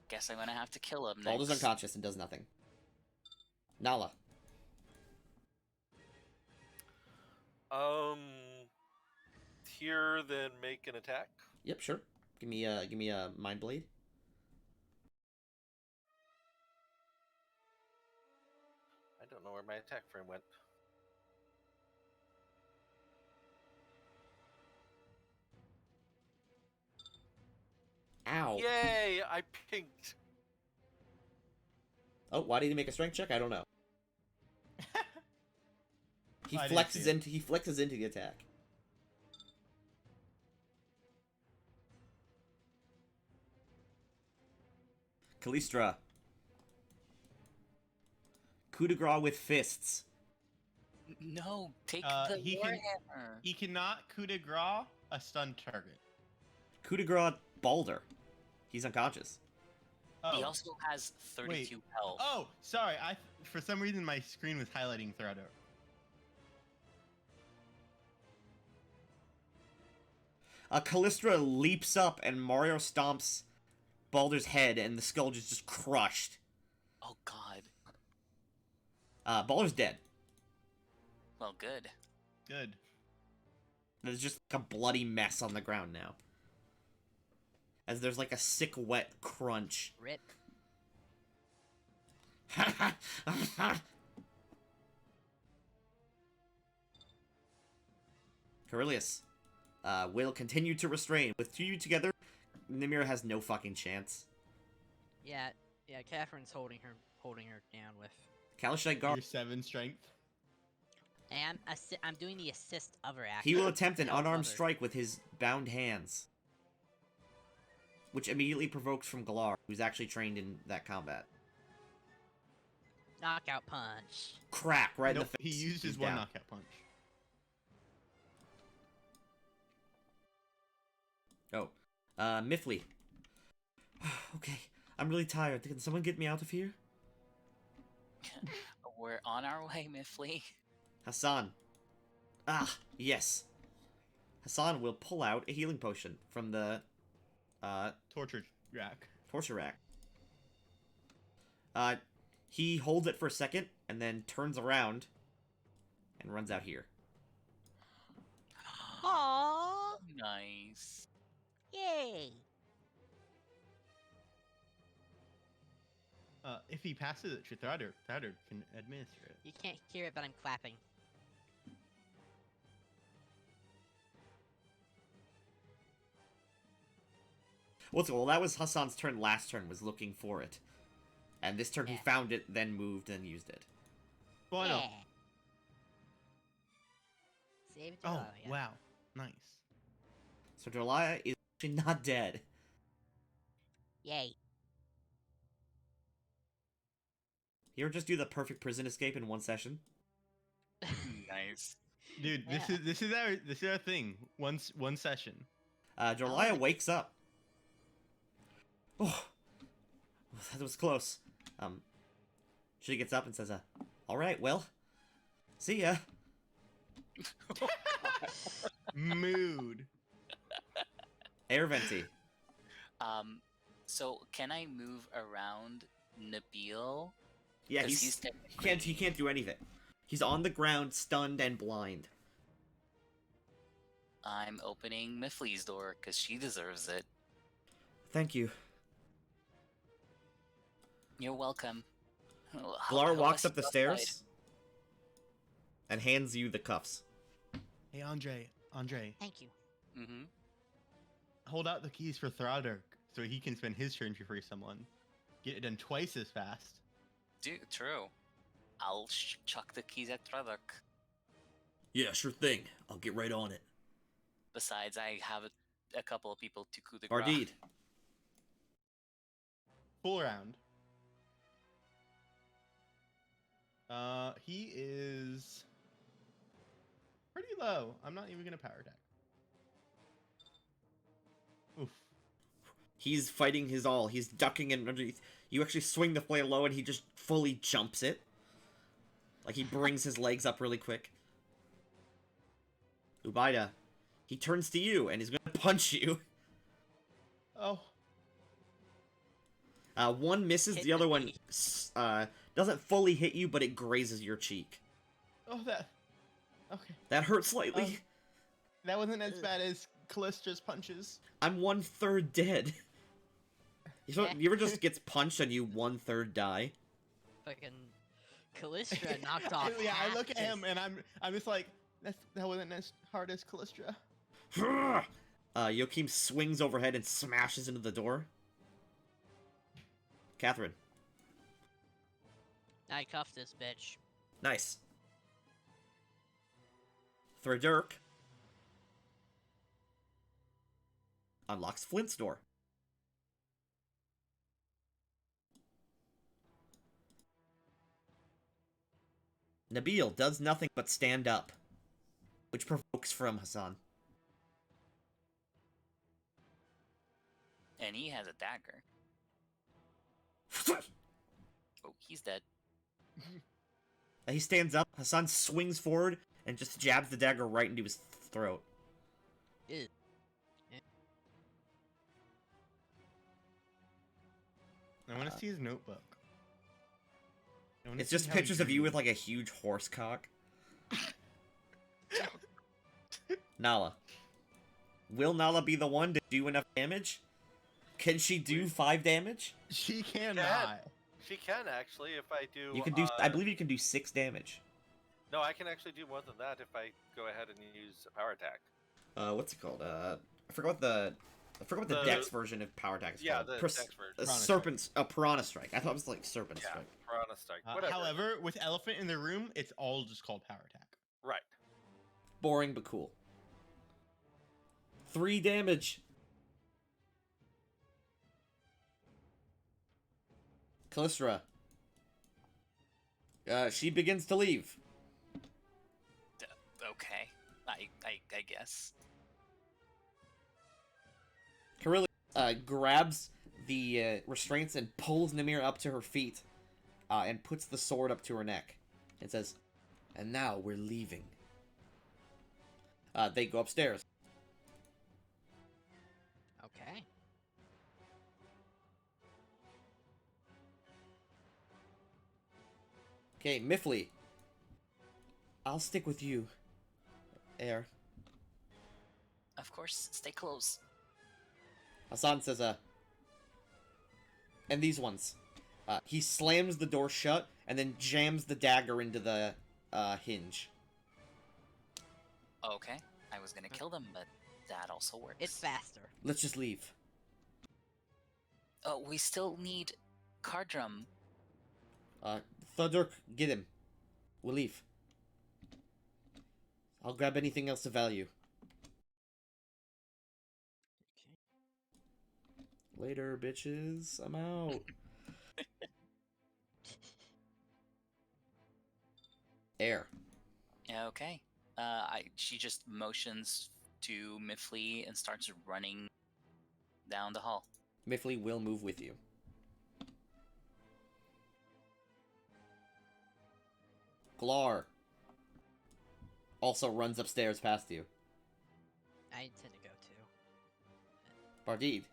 [SPEAKER 5] Guess I'm gonna have to kill him
[SPEAKER 1] Baldur's
[SPEAKER 5] next.
[SPEAKER 1] unconscious and does nothing. Nala.
[SPEAKER 3] Here, then make an attack.
[SPEAKER 1] Yep, sure. Give me a mind blade.
[SPEAKER 3] I don't know where my attack frame went.
[SPEAKER 1] Ow.
[SPEAKER 3] Yay! I pinked.
[SPEAKER 1] Oh, why did he make a strength check? I don't know. He
[SPEAKER 4] I didn't see it.
[SPEAKER 1] he flexes into the attack. Kalistra. Coup de grace with fists.
[SPEAKER 5] No, take the
[SPEAKER 4] He
[SPEAKER 5] warhammer.
[SPEAKER 4] He cannot coup de grace a stunned target.
[SPEAKER 1] Coup de grace Baldur. He's unconscious.
[SPEAKER 5] He
[SPEAKER 4] Oh.
[SPEAKER 5] also has 32 health.
[SPEAKER 4] Oh, sorry. For some reason my screen was highlighting Thrador.
[SPEAKER 1] Kalistra leaps up and Mario stomps Baldur's head, and the skull is just crushed.
[SPEAKER 5] Oh god.
[SPEAKER 1] Baldur's dead.
[SPEAKER 5] Well, good.
[SPEAKER 4] Good.
[SPEAKER 1] There's just like a bloody mess on the ground now. As there's like a sick, wet crunch.
[SPEAKER 2] Rip.
[SPEAKER 1] Corellius will continue to restrain. With two together, Nimir has no fucking chance.
[SPEAKER 2] Yeah, Catherine's holding her down with.
[SPEAKER 1] Kalashite
[SPEAKER 4] Your
[SPEAKER 1] Guard.
[SPEAKER 4] 7 strength.
[SPEAKER 2] And I'm doing the assist of her action.
[SPEAKER 1] He will attempt an
[SPEAKER 2] Help
[SPEAKER 1] unarmed
[SPEAKER 2] other.
[SPEAKER 1] strike with his bound hands. Which immediately provokes from Galar, who's actually trained in that combat.
[SPEAKER 2] Knockout punch.
[SPEAKER 1] Crack, right
[SPEAKER 4] Nope,
[SPEAKER 1] in the face.
[SPEAKER 4] he used his
[SPEAKER 1] He's
[SPEAKER 4] one
[SPEAKER 1] down.
[SPEAKER 4] knockout punch.
[SPEAKER 1] Oh. Miffley. Okay, I'm really tired. Can someone get me out of here?
[SPEAKER 5] We're on our way, Miffley.
[SPEAKER 1] Hassan. Ah, yes. Hassan will pull out a healing potion from the,
[SPEAKER 4] Torture rack.
[SPEAKER 1] torture rack. He holds it for a second, and then turns around, and runs out here.
[SPEAKER 2] Aww.
[SPEAKER 5] Nice.
[SPEAKER 2] Yay.
[SPEAKER 4] If he passes it to Throuder, Throuder can administer it.
[SPEAKER 2] You can't hear it, but I'm clapping.
[SPEAKER 1] Well, that was Hassan's turn last turn, was looking for it. And this turn he
[SPEAKER 2] Yeah.
[SPEAKER 1] found it, then moved, and used it.
[SPEAKER 4] Well, I know.
[SPEAKER 2] Yeah. Save it to
[SPEAKER 4] Oh,
[SPEAKER 2] Delia.
[SPEAKER 4] wow. Nice.
[SPEAKER 1] So Delia is actually not dead.
[SPEAKER 2] Yay.
[SPEAKER 1] You ever just do the perfect prison escape in one session?
[SPEAKER 5] Nice.
[SPEAKER 4] Dude,
[SPEAKER 2] Yeah.
[SPEAKER 4] this is our thing. One session.
[SPEAKER 1] Delia
[SPEAKER 2] like-
[SPEAKER 1] wakes up. Oh, that was close. She gets up and says, all right, well, see ya.
[SPEAKER 4] Mood.
[SPEAKER 1] Air venti.
[SPEAKER 5] So can I move around Nabil?
[SPEAKER 1] Yeah,
[SPEAKER 5] 'Cause
[SPEAKER 1] he
[SPEAKER 5] technically-
[SPEAKER 1] can't do anything. He's on the ground, stunned and blind.
[SPEAKER 5] I'm opening Miffley's door because she deserves it.
[SPEAKER 1] Thank you.
[SPEAKER 5] You're welcome.
[SPEAKER 1] Glar walks up the stairs and hands you the cuffs.
[SPEAKER 4] Hey, Andre.
[SPEAKER 2] Thank you.
[SPEAKER 5] Mm-hmm.
[SPEAKER 4] Hold out the keys for Throuder so he can spend his turn to free someone. Get it done twice as fast.
[SPEAKER 5] Dude, true. I'll chuck the keys at Tradok.
[SPEAKER 1] Yeah, sure thing. I'll get right on it.
[SPEAKER 5] Besides, I have a couple of people to coup de grace.
[SPEAKER 1] Bardid.
[SPEAKER 4] Full round. He is pretty low. I'm not even gonna power attack. Oof.
[SPEAKER 1] He's fighting his all. He's ducking and underneath. You actually swing the flail low and he just fully jumps it. Like he brings his legs up really quick. Ubaida. He turns to you and he's gonna punch you.
[SPEAKER 4] Oh.
[SPEAKER 1] One misses,
[SPEAKER 2] Hit
[SPEAKER 1] the other
[SPEAKER 2] the
[SPEAKER 1] one
[SPEAKER 2] knee.
[SPEAKER 1] doesn't fully hit you, but it grazes your cheek.
[SPEAKER 4] Oh, that. Okay.
[SPEAKER 1] That hurts slightly.
[SPEAKER 4] That wasn't as bad as Callistra's punches.
[SPEAKER 1] I'm 1/3 dead. You ever just gets punched and you 1/3 die?
[SPEAKER 2] Fucking Callistra knocked off.
[SPEAKER 4] Yeah, I
[SPEAKER 2] half
[SPEAKER 4] look at
[SPEAKER 2] his-
[SPEAKER 4] him and I'm just like, that wasn't as hard as Callistra.
[SPEAKER 1] Joachim swings overhead and smashes into the door. Catherine.
[SPEAKER 2] I cuffed this bitch.
[SPEAKER 1] Nice. Thradirk unlocks Flint's door. Nabil does nothing but stand up, which provokes from Hassan.
[SPEAKER 5] And he has a dagger. Oh, he's dead.
[SPEAKER 1] He stands up, Hassan swings forward, and just jabs the dagger right into his throat.
[SPEAKER 2] Ew.
[SPEAKER 4] I want to see his notebook. I wanna
[SPEAKER 1] It's
[SPEAKER 4] see
[SPEAKER 1] just
[SPEAKER 4] how he
[SPEAKER 1] pictures of you with
[SPEAKER 4] drew.
[SPEAKER 1] like a huge horse cock. Nala. Will Nala be the one to do enough damage? Can she do 5 damage?
[SPEAKER 4] She cannot.
[SPEAKER 3] She can actually if I do.
[SPEAKER 1] You can do. I believe you can do 6 damage.
[SPEAKER 3] No, I can actually do more than that if I go ahead and use a power attack.
[SPEAKER 1] What's it called? I forgot what the
[SPEAKER 3] The-
[SPEAKER 1] Dex version of power attack is
[SPEAKER 3] Yeah,
[SPEAKER 1] called.
[SPEAKER 3] the
[SPEAKER 1] Pers-
[SPEAKER 3] Dex version.
[SPEAKER 1] a
[SPEAKER 4] Piranha
[SPEAKER 1] serpent, a piranha strike. I thought it was like serpent
[SPEAKER 3] Yeah,
[SPEAKER 1] strike.
[SPEAKER 3] Piranha Strike. Whatever.
[SPEAKER 4] However, with Elephant in the room, it's all just called power attack.
[SPEAKER 3] Right.
[SPEAKER 1] Boring but cool. 3 damage. Callistra. She begins to leave.
[SPEAKER 5] Okay. I guess.
[SPEAKER 1] Carilli grabs the restraints and pulls Namir up to her feet, and puts the sword up to her neck, and says, "And now we're leaving." They go upstairs.
[SPEAKER 2] Okay.
[SPEAKER 1] Okay, Miffley. I'll stick with you, Air.
[SPEAKER 5] Of course, stay close.
[SPEAKER 1] Hassan says, and these ones. He slams the door shut and then jams the dagger into the hinge.
[SPEAKER 5] Okay. I was gonna kill them, but that also works.
[SPEAKER 2] It's faster.
[SPEAKER 1] Let's just leave.
[SPEAKER 5] Oh, we still need Cardrum.
[SPEAKER 1] Thudurk, get him. We'll leave. I'll grab anything else of value. Later, bitches. I'm out. Air.
[SPEAKER 5] Okay. She just motions to Miffley and starts running down the hall.
[SPEAKER 1] Miffley will move with you. Glar also runs upstairs past you.
[SPEAKER 2] I intend to go too.
[SPEAKER 1] Bardid.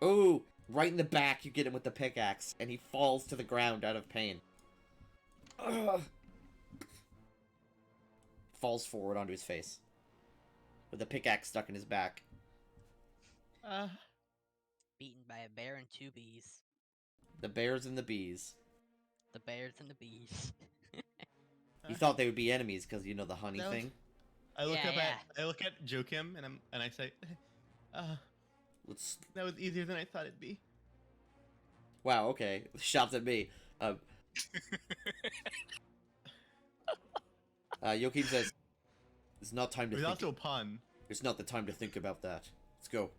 [SPEAKER 1] Ooh, right in the back you get him with the pickaxe, and he falls to the ground out of pain. Ugh. Falls forward onto his face, with the pickaxe stuck in his back.
[SPEAKER 2] Beaten by a bear and 2 bees.
[SPEAKER 1] The bears and the bees.
[SPEAKER 2] The bears and the bees.
[SPEAKER 1] You thought they would be enemies because you know the honey
[SPEAKER 4] No.
[SPEAKER 1] thing.
[SPEAKER 2] Yeah, yeah.
[SPEAKER 4] I look at Joachim and I say,
[SPEAKER 1] Let's.
[SPEAKER 4] that was easier than I thought it'd be.
[SPEAKER 1] Wow. Okay. Shots at me. Joachim says, "It's not time to
[SPEAKER 4] There's
[SPEAKER 1] think.
[SPEAKER 4] also a pun.
[SPEAKER 1] It's not the time to think about that. Let's go."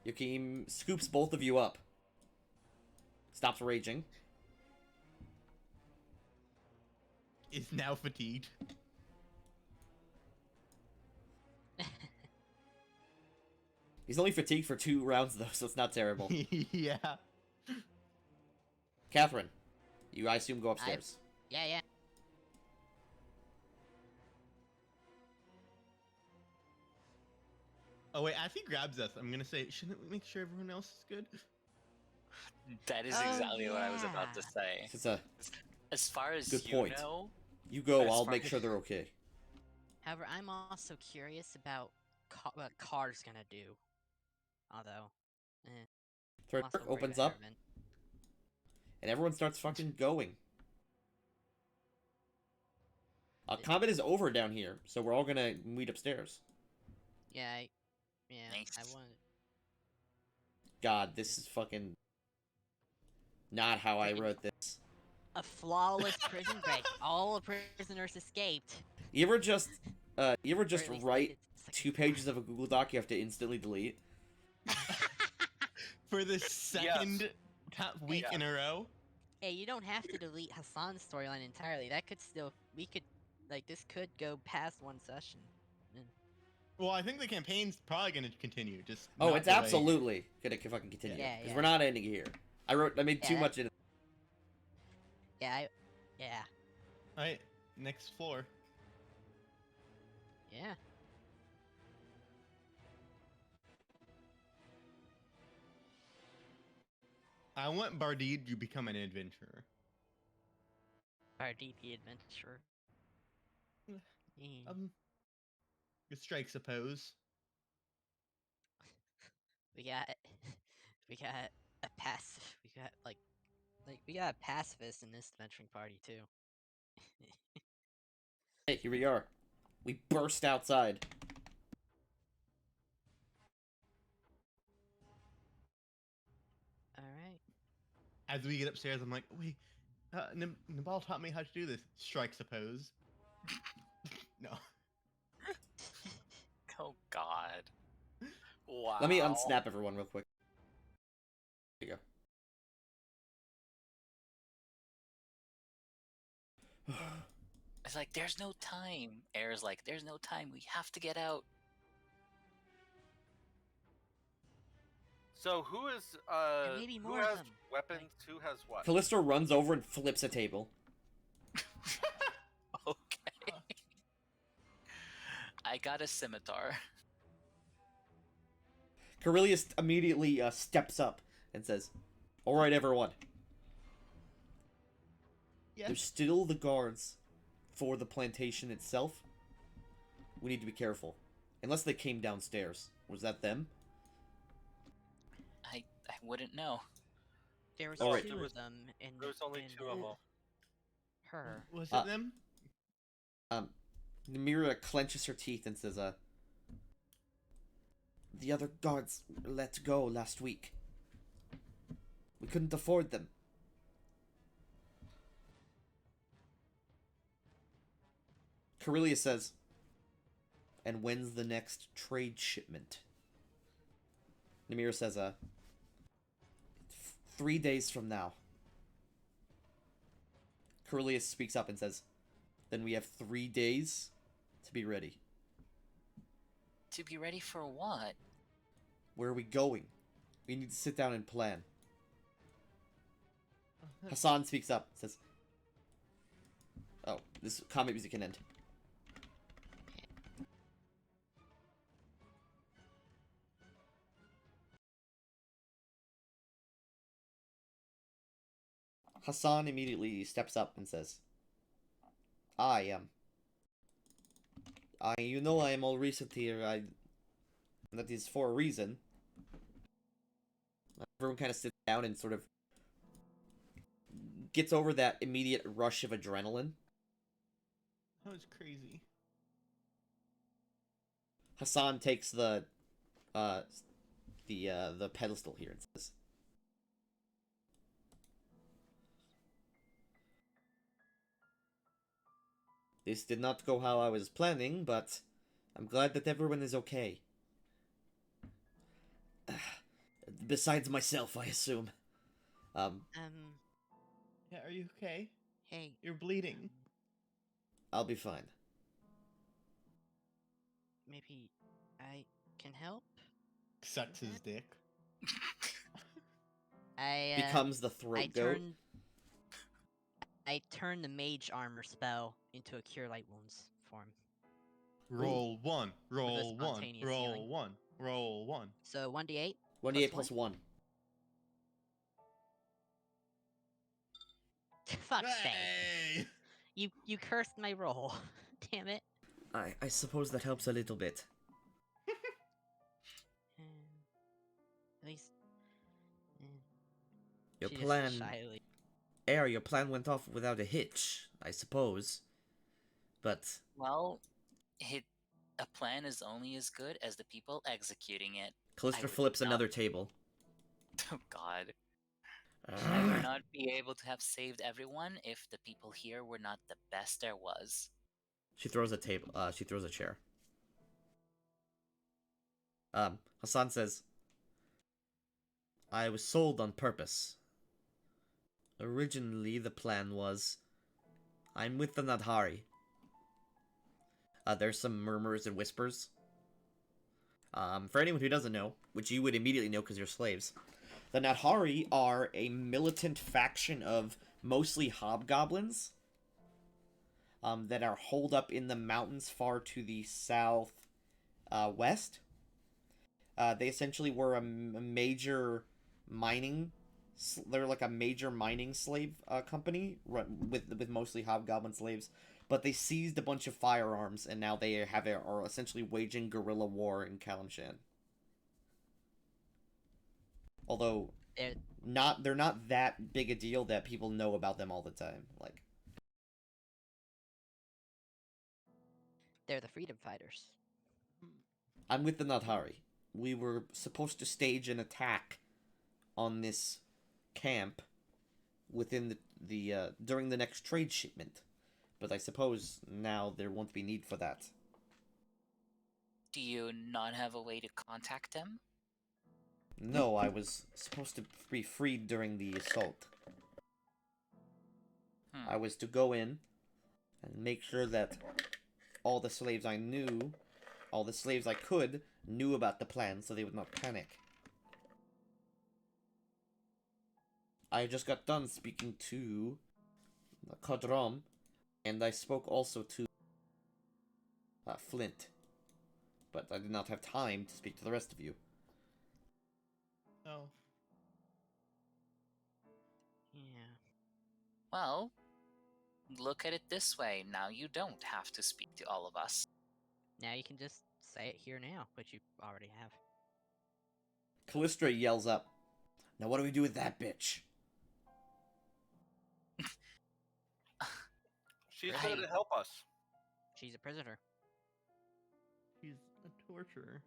[SPEAKER 1] Joachim scoops both of you up. Stops raging.
[SPEAKER 4] Is now fatigued.
[SPEAKER 1] He's only fatigued for 2 rounds though, so it's not terrible.
[SPEAKER 4] Yeah.
[SPEAKER 1] Catherine, you I assume go upstairs.
[SPEAKER 2] Yeah, yeah.
[SPEAKER 4] Oh wait, as he grabs us, I'm gonna say, shouldn't we make sure everyone else is good?
[SPEAKER 5] That is
[SPEAKER 2] Oh,
[SPEAKER 5] exactly what I was about to
[SPEAKER 2] yeah.
[SPEAKER 5] say.
[SPEAKER 1] It's a
[SPEAKER 5] As far as
[SPEAKER 1] Good
[SPEAKER 5] you
[SPEAKER 1] point.
[SPEAKER 5] know,
[SPEAKER 1] you go.
[SPEAKER 5] As
[SPEAKER 1] I'll
[SPEAKER 5] far
[SPEAKER 1] make
[SPEAKER 5] as-
[SPEAKER 1] sure they're okay.
[SPEAKER 2] However, I'm also curious about what Car's gonna do. Although,
[SPEAKER 1] Third
[SPEAKER 2] also worried
[SPEAKER 1] opens
[SPEAKER 2] about
[SPEAKER 1] up,
[SPEAKER 2] Herman.
[SPEAKER 1] and everyone starts fucking going. Combat is over down here, so we're all gonna meet upstairs.
[SPEAKER 2] Yeah, yeah.
[SPEAKER 5] Nice.
[SPEAKER 2] I want.
[SPEAKER 1] God, this is fucking not how I
[SPEAKER 2] Freaking-
[SPEAKER 1] wrote this.
[SPEAKER 2] A flawless prison break. All the prisoners escaped.
[SPEAKER 1] You ever just
[SPEAKER 2] Or at least
[SPEAKER 1] write
[SPEAKER 2] it's like-
[SPEAKER 1] 2 pages of a Google Doc you have to instantly delete?
[SPEAKER 4] For the second week
[SPEAKER 3] Yeah.
[SPEAKER 4] in a row.
[SPEAKER 2] Hey, you don't have to delete Hassan's storyline entirely. That could still. We could. Like, this could go past 1 session.
[SPEAKER 4] Well, I think the campaign's probably gonna continue. Just
[SPEAKER 1] Oh,
[SPEAKER 4] not
[SPEAKER 1] it's
[SPEAKER 4] the way-
[SPEAKER 1] absolutely gonna fucking continue.
[SPEAKER 2] Yeah,
[SPEAKER 1] Because
[SPEAKER 2] yeah.
[SPEAKER 1] we're not ending here. I made too
[SPEAKER 2] Yeah.
[SPEAKER 1] much in it.
[SPEAKER 2] Yeah, yeah,
[SPEAKER 4] All right, next floor.
[SPEAKER 2] yeah.
[SPEAKER 4] I want Bardid to become an adventurer.
[SPEAKER 2] Party the adventurer. Yeah.
[SPEAKER 4] Good strike, suppose.
[SPEAKER 2] We got a passive. We got we got a pacifist in this adventuring party too.
[SPEAKER 1] Hey, here we are. We burst outside.
[SPEAKER 2] All right.
[SPEAKER 4] As we get upstairs, I'm like, wait, Nabal taught me how to do this. Strike, suppose. No.
[SPEAKER 5] oh god. Wow.
[SPEAKER 1] Let me unsnap everyone real quick. There you go.
[SPEAKER 5] It's like, there's no time. Air's like, there's no time. We have to get out.
[SPEAKER 3] So who is
[SPEAKER 2] There may be
[SPEAKER 3] who
[SPEAKER 2] more of
[SPEAKER 3] has
[SPEAKER 2] them.
[SPEAKER 3] weapons? Who has what?
[SPEAKER 1] Callisto runs over and flips a table.
[SPEAKER 5] Okay. I got a scimitar.
[SPEAKER 1] Carillius immediately steps up and says, "Alright, everyone.
[SPEAKER 4] Yes.
[SPEAKER 1] There's still the guards for the plantation itself. We need to be careful. Unless they came downstairs. Was that them?
[SPEAKER 5] I wouldn't know.
[SPEAKER 2] There was
[SPEAKER 1] Alright.
[SPEAKER 2] two
[SPEAKER 3] There was-
[SPEAKER 2] of them, and
[SPEAKER 3] There was only
[SPEAKER 2] and,
[SPEAKER 3] two of them.
[SPEAKER 2] her.
[SPEAKER 4] Was
[SPEAKER 1] Uh,
[SPEAKER 4] it them?
[SPEAKER 1] Namira clenches her teeth and says, the other guards were let go last week. We couldn't afford them. Carillia says, and when's the next trade shipment? Namira says, 3 days from now. Carillius speaks up and says, then we have 3 days to be ready.
[SPEAKER 5] To be ready for what?
[SPEAKER 1] Where are we going? We need to sit down and plan. Hassan speaks up and says, oh, this comic music can end. Hassan immediately steps up and says, you know I am all recent here, that is for a reason. Everyone kind of sits down and sort of gets over that immediate rush of adrenaline.
[SPEAKER 4] That was crazy.
[SPEAKER 1] Hassan takes the pedestal here and says, this did not go how I was planning, but I'm glad that everyone is okay. Besides myself, I assume.
[SPEAKER 4] Yeah, are you okay?
[SPEAKER 2] Hey,
[SPEAKER 4] You're bleeding.
[SPEAKER 1] I'll be fine.
[SPEAKER 2] maybe I can help.
[SPEAKER 4] Sucks his dick.
[SPEAKER 1] Becomes the throat goat.
[SPEAKER 2] I turn the mage armor spell into a cure light wounds form.
[SPEAKER 4] Roll one, roll one,
[SPEAKER 2] spontaneous
[SPEAKER 4] roll
[SPEAKER 2] healing.
[SPEAKER 4] one, roll one.
[SPEAKER 2] So 1d8.
[SPEAKER 1] 1d8 plus 1.
[SPEAKER 2] Fuck's sake!
[SPEAKER 4] Hey!
[SPEAKER 2] You cursed my roll. Damn it.
[SPEAKER 1] I suppose that helps a little bit.
[SPEAKER 2] At least.
[SPEAKER 1] Your
[SPEAKER 2] she just
[SPEAKER 1] plan...
[SPEAKER 2] shyly.
[SPEAKER 1] Your plan went off without a hitch, I suppose. But...
[SPEAKER 5] Well, a plan is only as good as the people executing it.
[SPEAKER 1] Callister
[SPEAKER 5] would
[SPEAKER 1] flips
[SPEAKER 5] not-
[SPEAKER 1] another table.
[SPEAKER 5] Oh God. I would not be able to have saved everyone if the people here were not the best there was.
[SPEAKER 1] She throws a table. She throws a chair. Hassan says, I was sold on purpose. Originally, the plan was, I'm with the Nadhari. There's some murmurs and whispers. For anyone who doesn't know, which you would immediately know because you're slaves, the Nadhari are a militant faction of mostly hobgoblins that are holed up in the mountains far to the south west. They essentially were a major mining. They're like a major mining slave company with mostly hobgoblin slaves. But they seized a bunch of firearms, and now they are essentially waging guerrilla war in Kalimshan. Although they're not that big a deal that people know about them all the time. Like,
[SPEAKER 2] They're the freedom fighters.
[SPEAKER 1] I'm with the Nadhari. We were supposed to stage an attack on this camp within the during the next trade shipment. But I suppose now there won't be need for that.
[SPEAKER 5] Do you not have a way to contact them?
[SPEAKER 1] No, I was supposed to be freed during the assault. I was to go in and make sure that all the slaves I knew, all the slaves I could, knew about the plan so they would not panic. I just got done speaking to the Kadram, and I spoke also to Flint. But I did not have time to speak to the rest of you.
[SPEAKER 4] Oh.
[SPEAKER 2] Yeah.
[SPEAKER 5] Well, look at it this way. Now you don't have to speak to all of us.
[SPEAKER 2] Now you can just say it here now, which you already have.
[SPEAKER 1] Callistra yells up. Now what do we do with that bitch?
[SPEAKER 3] She's
[SPEAKER 2] Right.
[SPEAKER 3] there to help us.
[SPEAKER 2] She's a prisoner.
[SPEAKER 4] He's a torturer.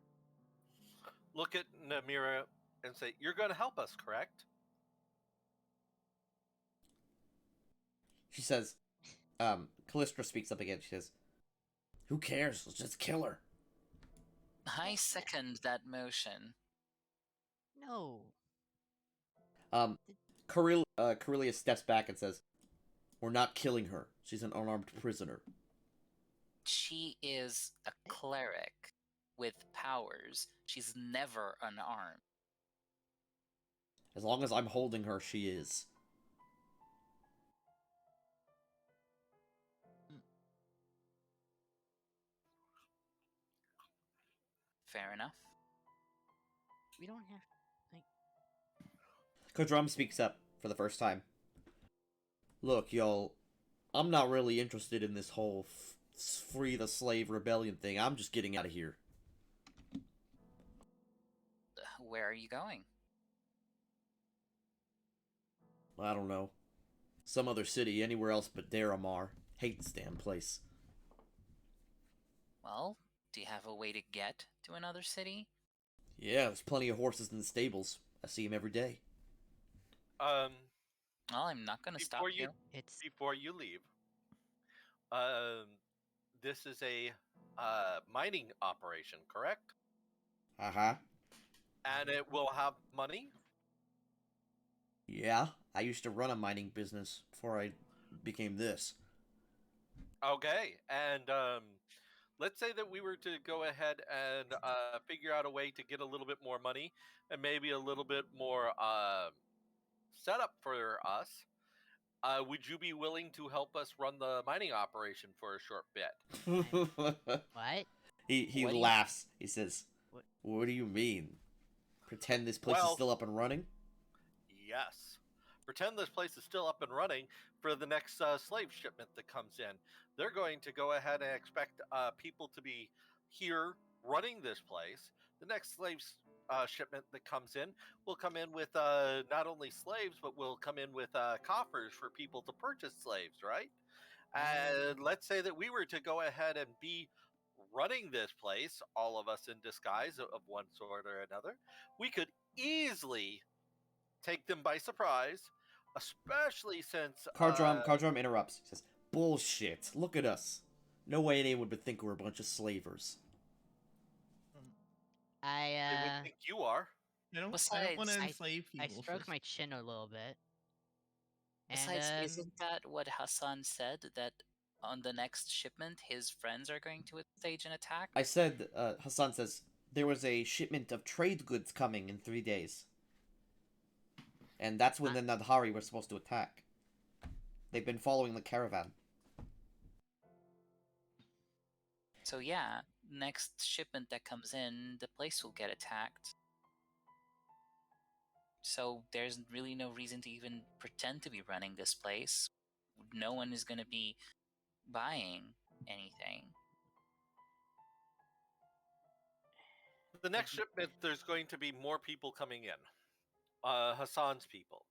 [SPEAKER 3] Look at Namira and say, "You're going to help us, correct?"
[SPEAKER 1] She says, Callistra speaks up again. She says, who cares? Let's just kill her.
[SPEAKER 5] I second that motion.
[SPEAKER 2] No.
[SPEAKER 1] Carillia steps back and says, we're not killing her. She's an unarmed prisoner.
[SPEAKER 5] She is a cleric with powers. She's never unarmed.
[SPEAKER 1] As long as I'm holding her, she is.
[SPEAKER 5] Fair enough.
[SPEAKER 2] We don't have.
[SPEAKER 1] Kodrum speaks up for the first time. Look, y'all, I'm not really interested in this whole free the slave rebellion thing. I'm just getting out of here.
[SPEAKER 5] Where are you going?
[SPEAKER 1] I don't know. Some other city, anywhere else but Daramar. Hate this damn place.
[SPEAKER 5] Well, do you have a way to get to another city?
[SPEAKER 1] Yeah, there's plenty of horses in the stables. I see them every day.
[SPEAKER 5] Well, I'm not gonna stop you.
[SPEAKER 2] It's
[SPEAKER 3] Before you leave, this is a mining operation, correct?
[SPEAKER 1] Uh-huh.
[SPEAKER 3] And it will have money.
[SPEAKER 1] Yeah, I used to run a mining business before I became this.
[SPEAKER 3] Okay, and let's say that we were to go ahead and figure out a way to get a little bit more money and maybe a little bit more setup for us. Would you be willing to help us run the mining operation for a short bit?
[SPEAKER 2] what?
[SPEAKER 1] He
[SPEAKER 5] What do you-
[SPEAKER 1] laughs. He says,
[SPEAKER 2] What?
[SPEAKER 1] what do you mean? Pretend this place is
[SPEAKER 3] Well-
[SPEAKER 1] still up and running?
[SPEAKER 3] Yes. Pretend this place is still up and running for the next slave shipment that comes in. They're going to go ahead and expect people to be here running this place. The next shipment that comes in will come in with not only slaves, but will come in with coffers for people to purchase slaves, right? And let's say that we were to go ahead and be running this place, all of us in disguise of one sort or another. We could easily take them by surprise, especially since
[SPEAKER 1] Cardrum interrupts. He says, bullshit. Look at us. No way anyone would think we're a bunch of slavers.
[SPEAKER 3] they would think you are.
[SPEAKER 4] I don't want
[SPEAKER 5] Besides,
[SPEAKER 4] to
[SPEAKER 2] I-
[SPEAKER 4] enslave
[SPEAKER 2] I
[SPEAKER 4] people.
[SPEAKER 2] stroked my chin a little bit.
[SPEAKER 5] Besides,
[SPEAKER 2] And
[SPEAKER 5] isn't that what Hassan said? That on the next shipment, his friends are going to stage an attack?
[SPEAKER 1] I said, Hassan says, there was a shipment of trade goods coming in 3 days. And that's when the Nadhari were supposed to attack. They've been following the caravan.
[SPEAKER 5] So yeah, next shipment that comes in, the place will get attacked. So there's really no reason to even pretend to be running this place. No one is going to be buying anything.
[SPEAKER 3] The next shipment, there's going to be more people coming in. Hassan's people.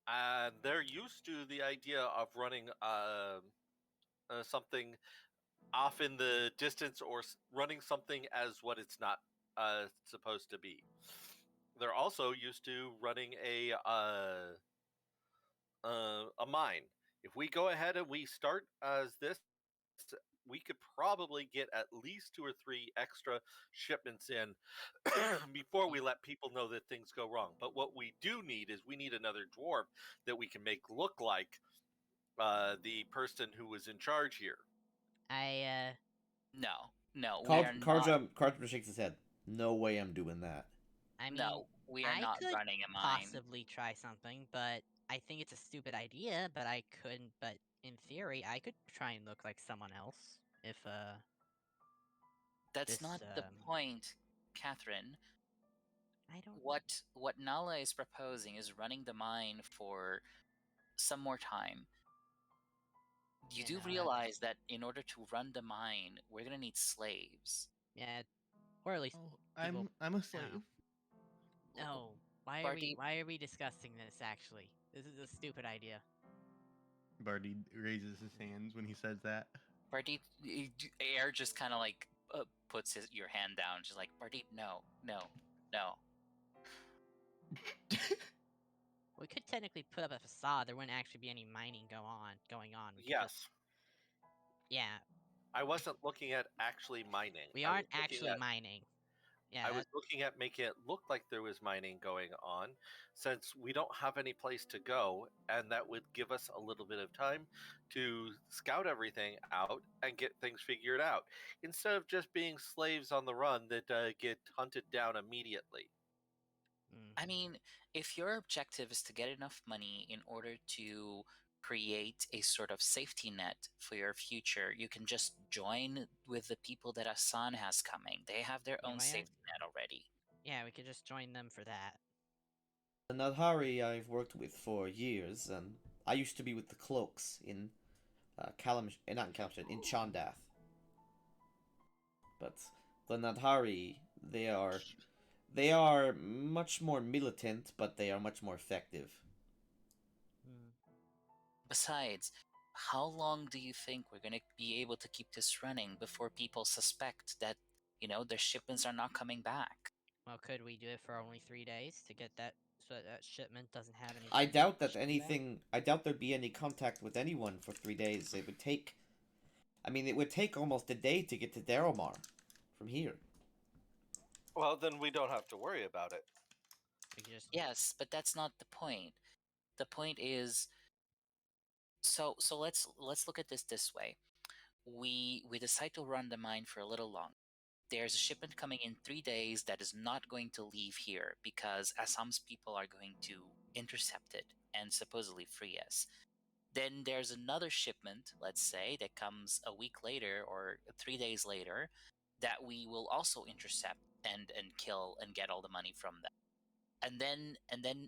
[SPEAKER 3] And they're used to the idea of running something off in the distance or running something as what it's not supposed to be. They're also used to running a mine. If we go ahead and we start as this, we could probably get at least 2 or 3 extra shipments in before we let people know that things go wrong. But what we do need is we need another dwarf that we can make look like the person who was in charge here.
[SPEAKER 5] No, we are not.
[SPEAKER 1] Cardrum shakes his head. No way I'm doing that.
[SPEAKER 2] I mean,
[SPEAKER 5] No, we are
[SPEAKER 2] I
[SPEAKER 5] not
[SPEAKER 2] could
[SPEAKER 5] running a mine.
[SPEAKER 2] possibly try something, but I think it's a stupid idea, but I couldn't, but in theory, I could try and look like someone else, if,
[SPEAKER 5] That's
[SPEAKER 2] this,
[SPEAKER 5] not the point, Catherine.
[SPEAKER 2] I don't...
[SPEAKER 5] What Nala is proposing is running the mine for some more time. You
[SPEAKER 2] Yeah,
[SPEAKER 5] do
[SPEAKER 2] no,
[SPEAKER 5] realize that in order to run the mine, we're gonna need slaves.
[SPEAKER 2] Yeah, Or at least
[SPEAKER 4] Oh,
[SPEAKER 2] people.
[SPEAKER 4] I'm a slave.
[SPEAKER 2] No.
[SPEAKER 5] Barty,
[SPEAKER 2] Why are we discussing this? Actually, this is a stupid idea.
[SPEAKER 4] Barty raises his hands when he says that.
[SPEAKER 5] Barty, Air just kind of like puts your hand down. She's like, Barty, no, no, no.
[SPEAKER 2] We could technically put up a facade. There wouldn't actually be any mining going on. We could
[SPEAKER 3] Yes.
[SPEAKER 2] just, yeah,
[SPEAKER 3] I wasn't looking at actually mining.
[SPEAKER 2] we
[SPEAKER 3] I
[SPEAKER 2] aren't
[SPEAKER 3] was looking
[SPEAKER 2] actually
[SPEAKER 3] at-
[SPEAKER 2] mining. Yeah,
[SPEAKER 3] I was looking at making it look like there was mining going on, since we don't have any place to go, and that would give us a little bit of time to scout everything out and get things figured out, instead of just being slaves on the run that get hunted down immediately.
[SPEAKER 5] I mean, if your objective is to get enough money in order to create a sort of safety net for your future, you can just join with the people that Asan has coming. They have their
[SPEAKER 2] Yeah,
[SPEAKER 5] own
[SPEAKER 2] why aren't-
[SPEAKER 5] safety net already.
[SPEAKER 2] yeah, we could just join them for that.
[SPEAKER 1] The Nadhari I've worked with for years, and I used to be with the Cloaks in not in Kalamshan, in Chandath. But the Nadhari, they are much more militant, but they are much more effective.
[SPEAKER 5] Besides, how long do you think we're going to be able to keep this running before people suspect that, their shipments are not coming back?
[SPEAKER 2] Well, could we do it for only 3 days to get that so that shipment doesn't have any?
[SPEAKER 1] I doubt that anything. I doubt there'd be any contact with anyone for 3 days. It would take. I mean, it would take almost a day to get to Daromar from here.
[SPEAKER 3] Well, then we don't have to worry about it.
[SPEAKER 2] We could just.
[SPEAKER 5] Yes, but that's not the point. The point is, so let's look at this way. We decide to run the mine for a little long. There's a shipment coming in 3 days that is not going to leave here because Assam's people are going to intercept it and supposedly free us. Then there's another shipment, let's say, that comes a week later or 3 days later that we will also intercept and kill and get all the money from them. And then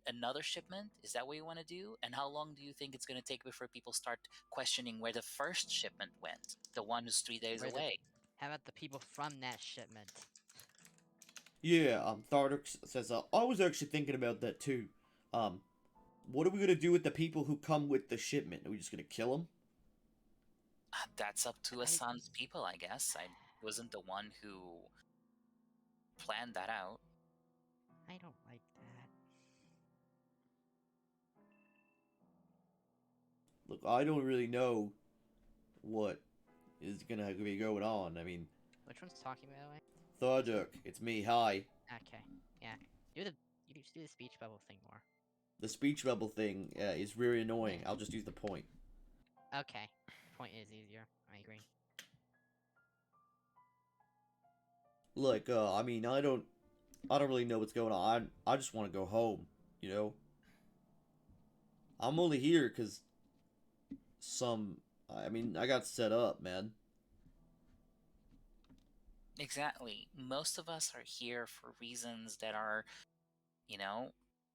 [SPEAKER 5] another shipment. Is that what you want to do? And how long do you think it's going to take before people start questioning where the first shipment went, the one who's 3 days
[SPEAKER 2] Where the-
[SPEAKER 5] away?
[SPEAKER 2] How about the people from that shipment?
[SPEAKER 1] Yeah, Thardak says, I was actually thinking about that too. What are we gonna do with the people who come with the shipment? Are we just gonna kill them?
[SPEAKER 5] That's up to
[SPEAKER 2] I-
[SPEAKER 5] Assan's people, I guess. I wasn't the one who planned that out.
[SPEAKER 2] I don't like that.
[SPEAKER 1] Look, I don't really know what is gonna be going on. I mean,
[SPEAKER 2] Which one's talking, by the way?
[SPEAKER 1] Thardak, it's me, hi.
[SPEAKER 2] Okay, yeah. You just do the speech bubble thing more.
[SPEAKER 1] The speech bubble thing is really annoying. I'll just use the point.
[SPEAKER 2] Okay, point is easier. I agree.
[SPEAKER 1] Look, I mean, I don't really know what's going on. I just want to go home, you know? I'm only here because I got set up, man.
[SPEAKER 5] Exactly. Most of us are here for reasons that are,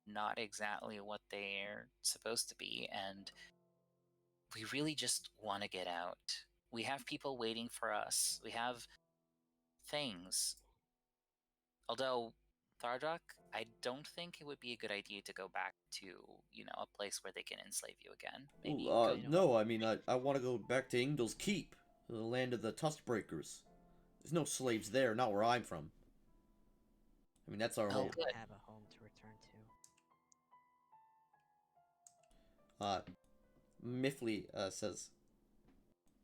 [SPEAKER 5] not exactly what they're supposed to be, and we really just want to get out. We have people waiting for us. We have things. Although, Thardak, I don't think it would be a good idea to go back to, a place where they can enslave you again. Maybe
[SPEAKER 1] Ooh,
[SPEAKER 5] go
[SPEAKER 1] no, I mean, I want to go back to Ingdal's Keep, the land of the Tuskbreakers. There's no slaves there, not where I'm from. I mean, that's our
[SPEAKER 5] Oh,
[SPEAKER 1] home.
[SPEAKER 5] good.
[SPEAKER 2] Have a home to return to.
[SPEAKER 1] Miffley says,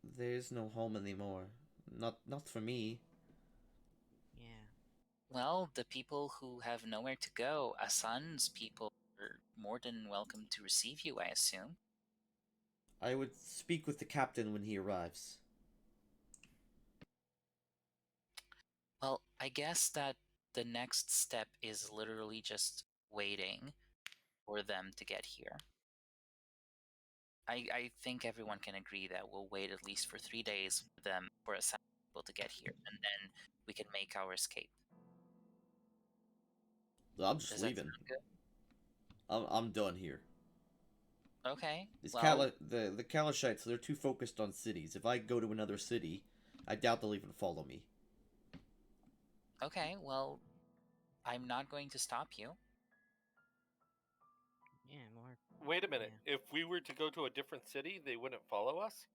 [SPEAKER 1] "There's no home anymore. Not for me."
[SPEAKER 2] Yeah.
[SPEAKER 5] Well, the people who have nowhere to go, Asan's people, are more than welcome to receive you, I assume.
[SPEAKER 1] I would speak with the captain when he arrives.
[SPEAKER 5] Well, I guess that the next step is literally just waiting for them to get here. I think everyone can agree that we'll wait at least for 3 days for Asan people to get here, and then we can make our escape.
[SPEAKER 1] I'm just
[SPEAKER 5] Does that
[SPEAKER 1] leaving.
[SPEAKER 5] sound good?
[SPEAKER 1] I'm done here.
[SPEAKER 5] Okay.
[SPEAKER 1] These
[SPEAKER 5] Well,
[SPEAKER 1] the Kalashites, they're too focused on cities. If I go to another city, I doubt they'll even follow me.
[SPEAKER 5] Okay, well, I'm not going to stop you.
[SPEAKER 2] Yeah, more.
[SPEAKER 3] Wait a minute. If we were to go to a different city, they wouldn't follow us?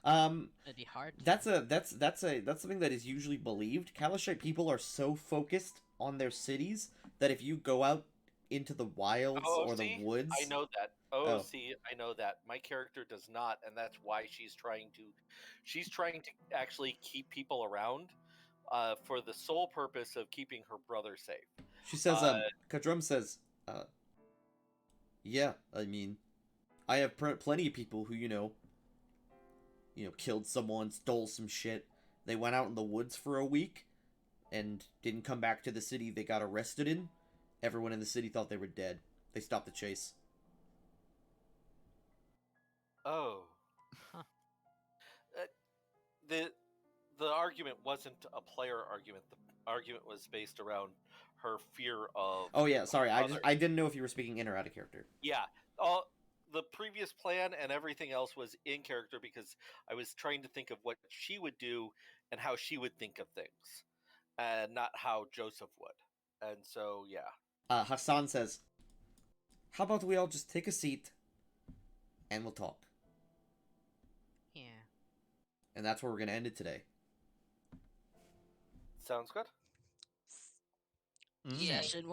[SPEAKER 2] It'd be hard.
[SPEAKER 1] That's something that is usually believed. Kalashite people are so focused on their cities that if you go out into the wilds
[SPEAKER 3] Oh,
[SPEAKER 1] or the
[SPEAKER 3] see?
[SPEAKER 1] woods,
[SPEAKER 3] I know that.
[SPEAKER 1] Oh.
[SPEAKER 3] See, I know that. My character does not, and that's why she's trying to actually keep people around for the sole purpose of keeping her brother safe.
[SPEAKER 1] She says, Kadrum says, yeah, I mean, I have plenty of people who, killed someone, stole some shit. They went out in the woods for a week and didn't come back to the city they got arrested in. Everyone in the city thought they were dead. They stopped the chase.
[SPEAKER 3] Oh.
[SPEAKER 2] Huh.
[SPEAKER 3] The argument wasn't a player argument. The argument was based around her fear of.
[SPEAKER 1] Oh yeah, sorry.
[SPEAKER 3] Brother.
[SPEAKER 1] I didn't know if you were speaking in or out of character.
[SPEAKER 3] Yeah. All the previous plan and everything else was in character because I was trying to think of what she would do and how she would think of things, and not how Joseph would. And so, yeah.
[SPEAKER 1] Hassan says, "How about we all just take a seat and we'll talk?"
[SPEAKER 2] Yeah.
[SPEAKER 1] And that's where we're gonna end it today.
[SPEAKER 3] Sounds good.
[SPEAKER 5] Yeah.
[SPEAKER 2] Session 1.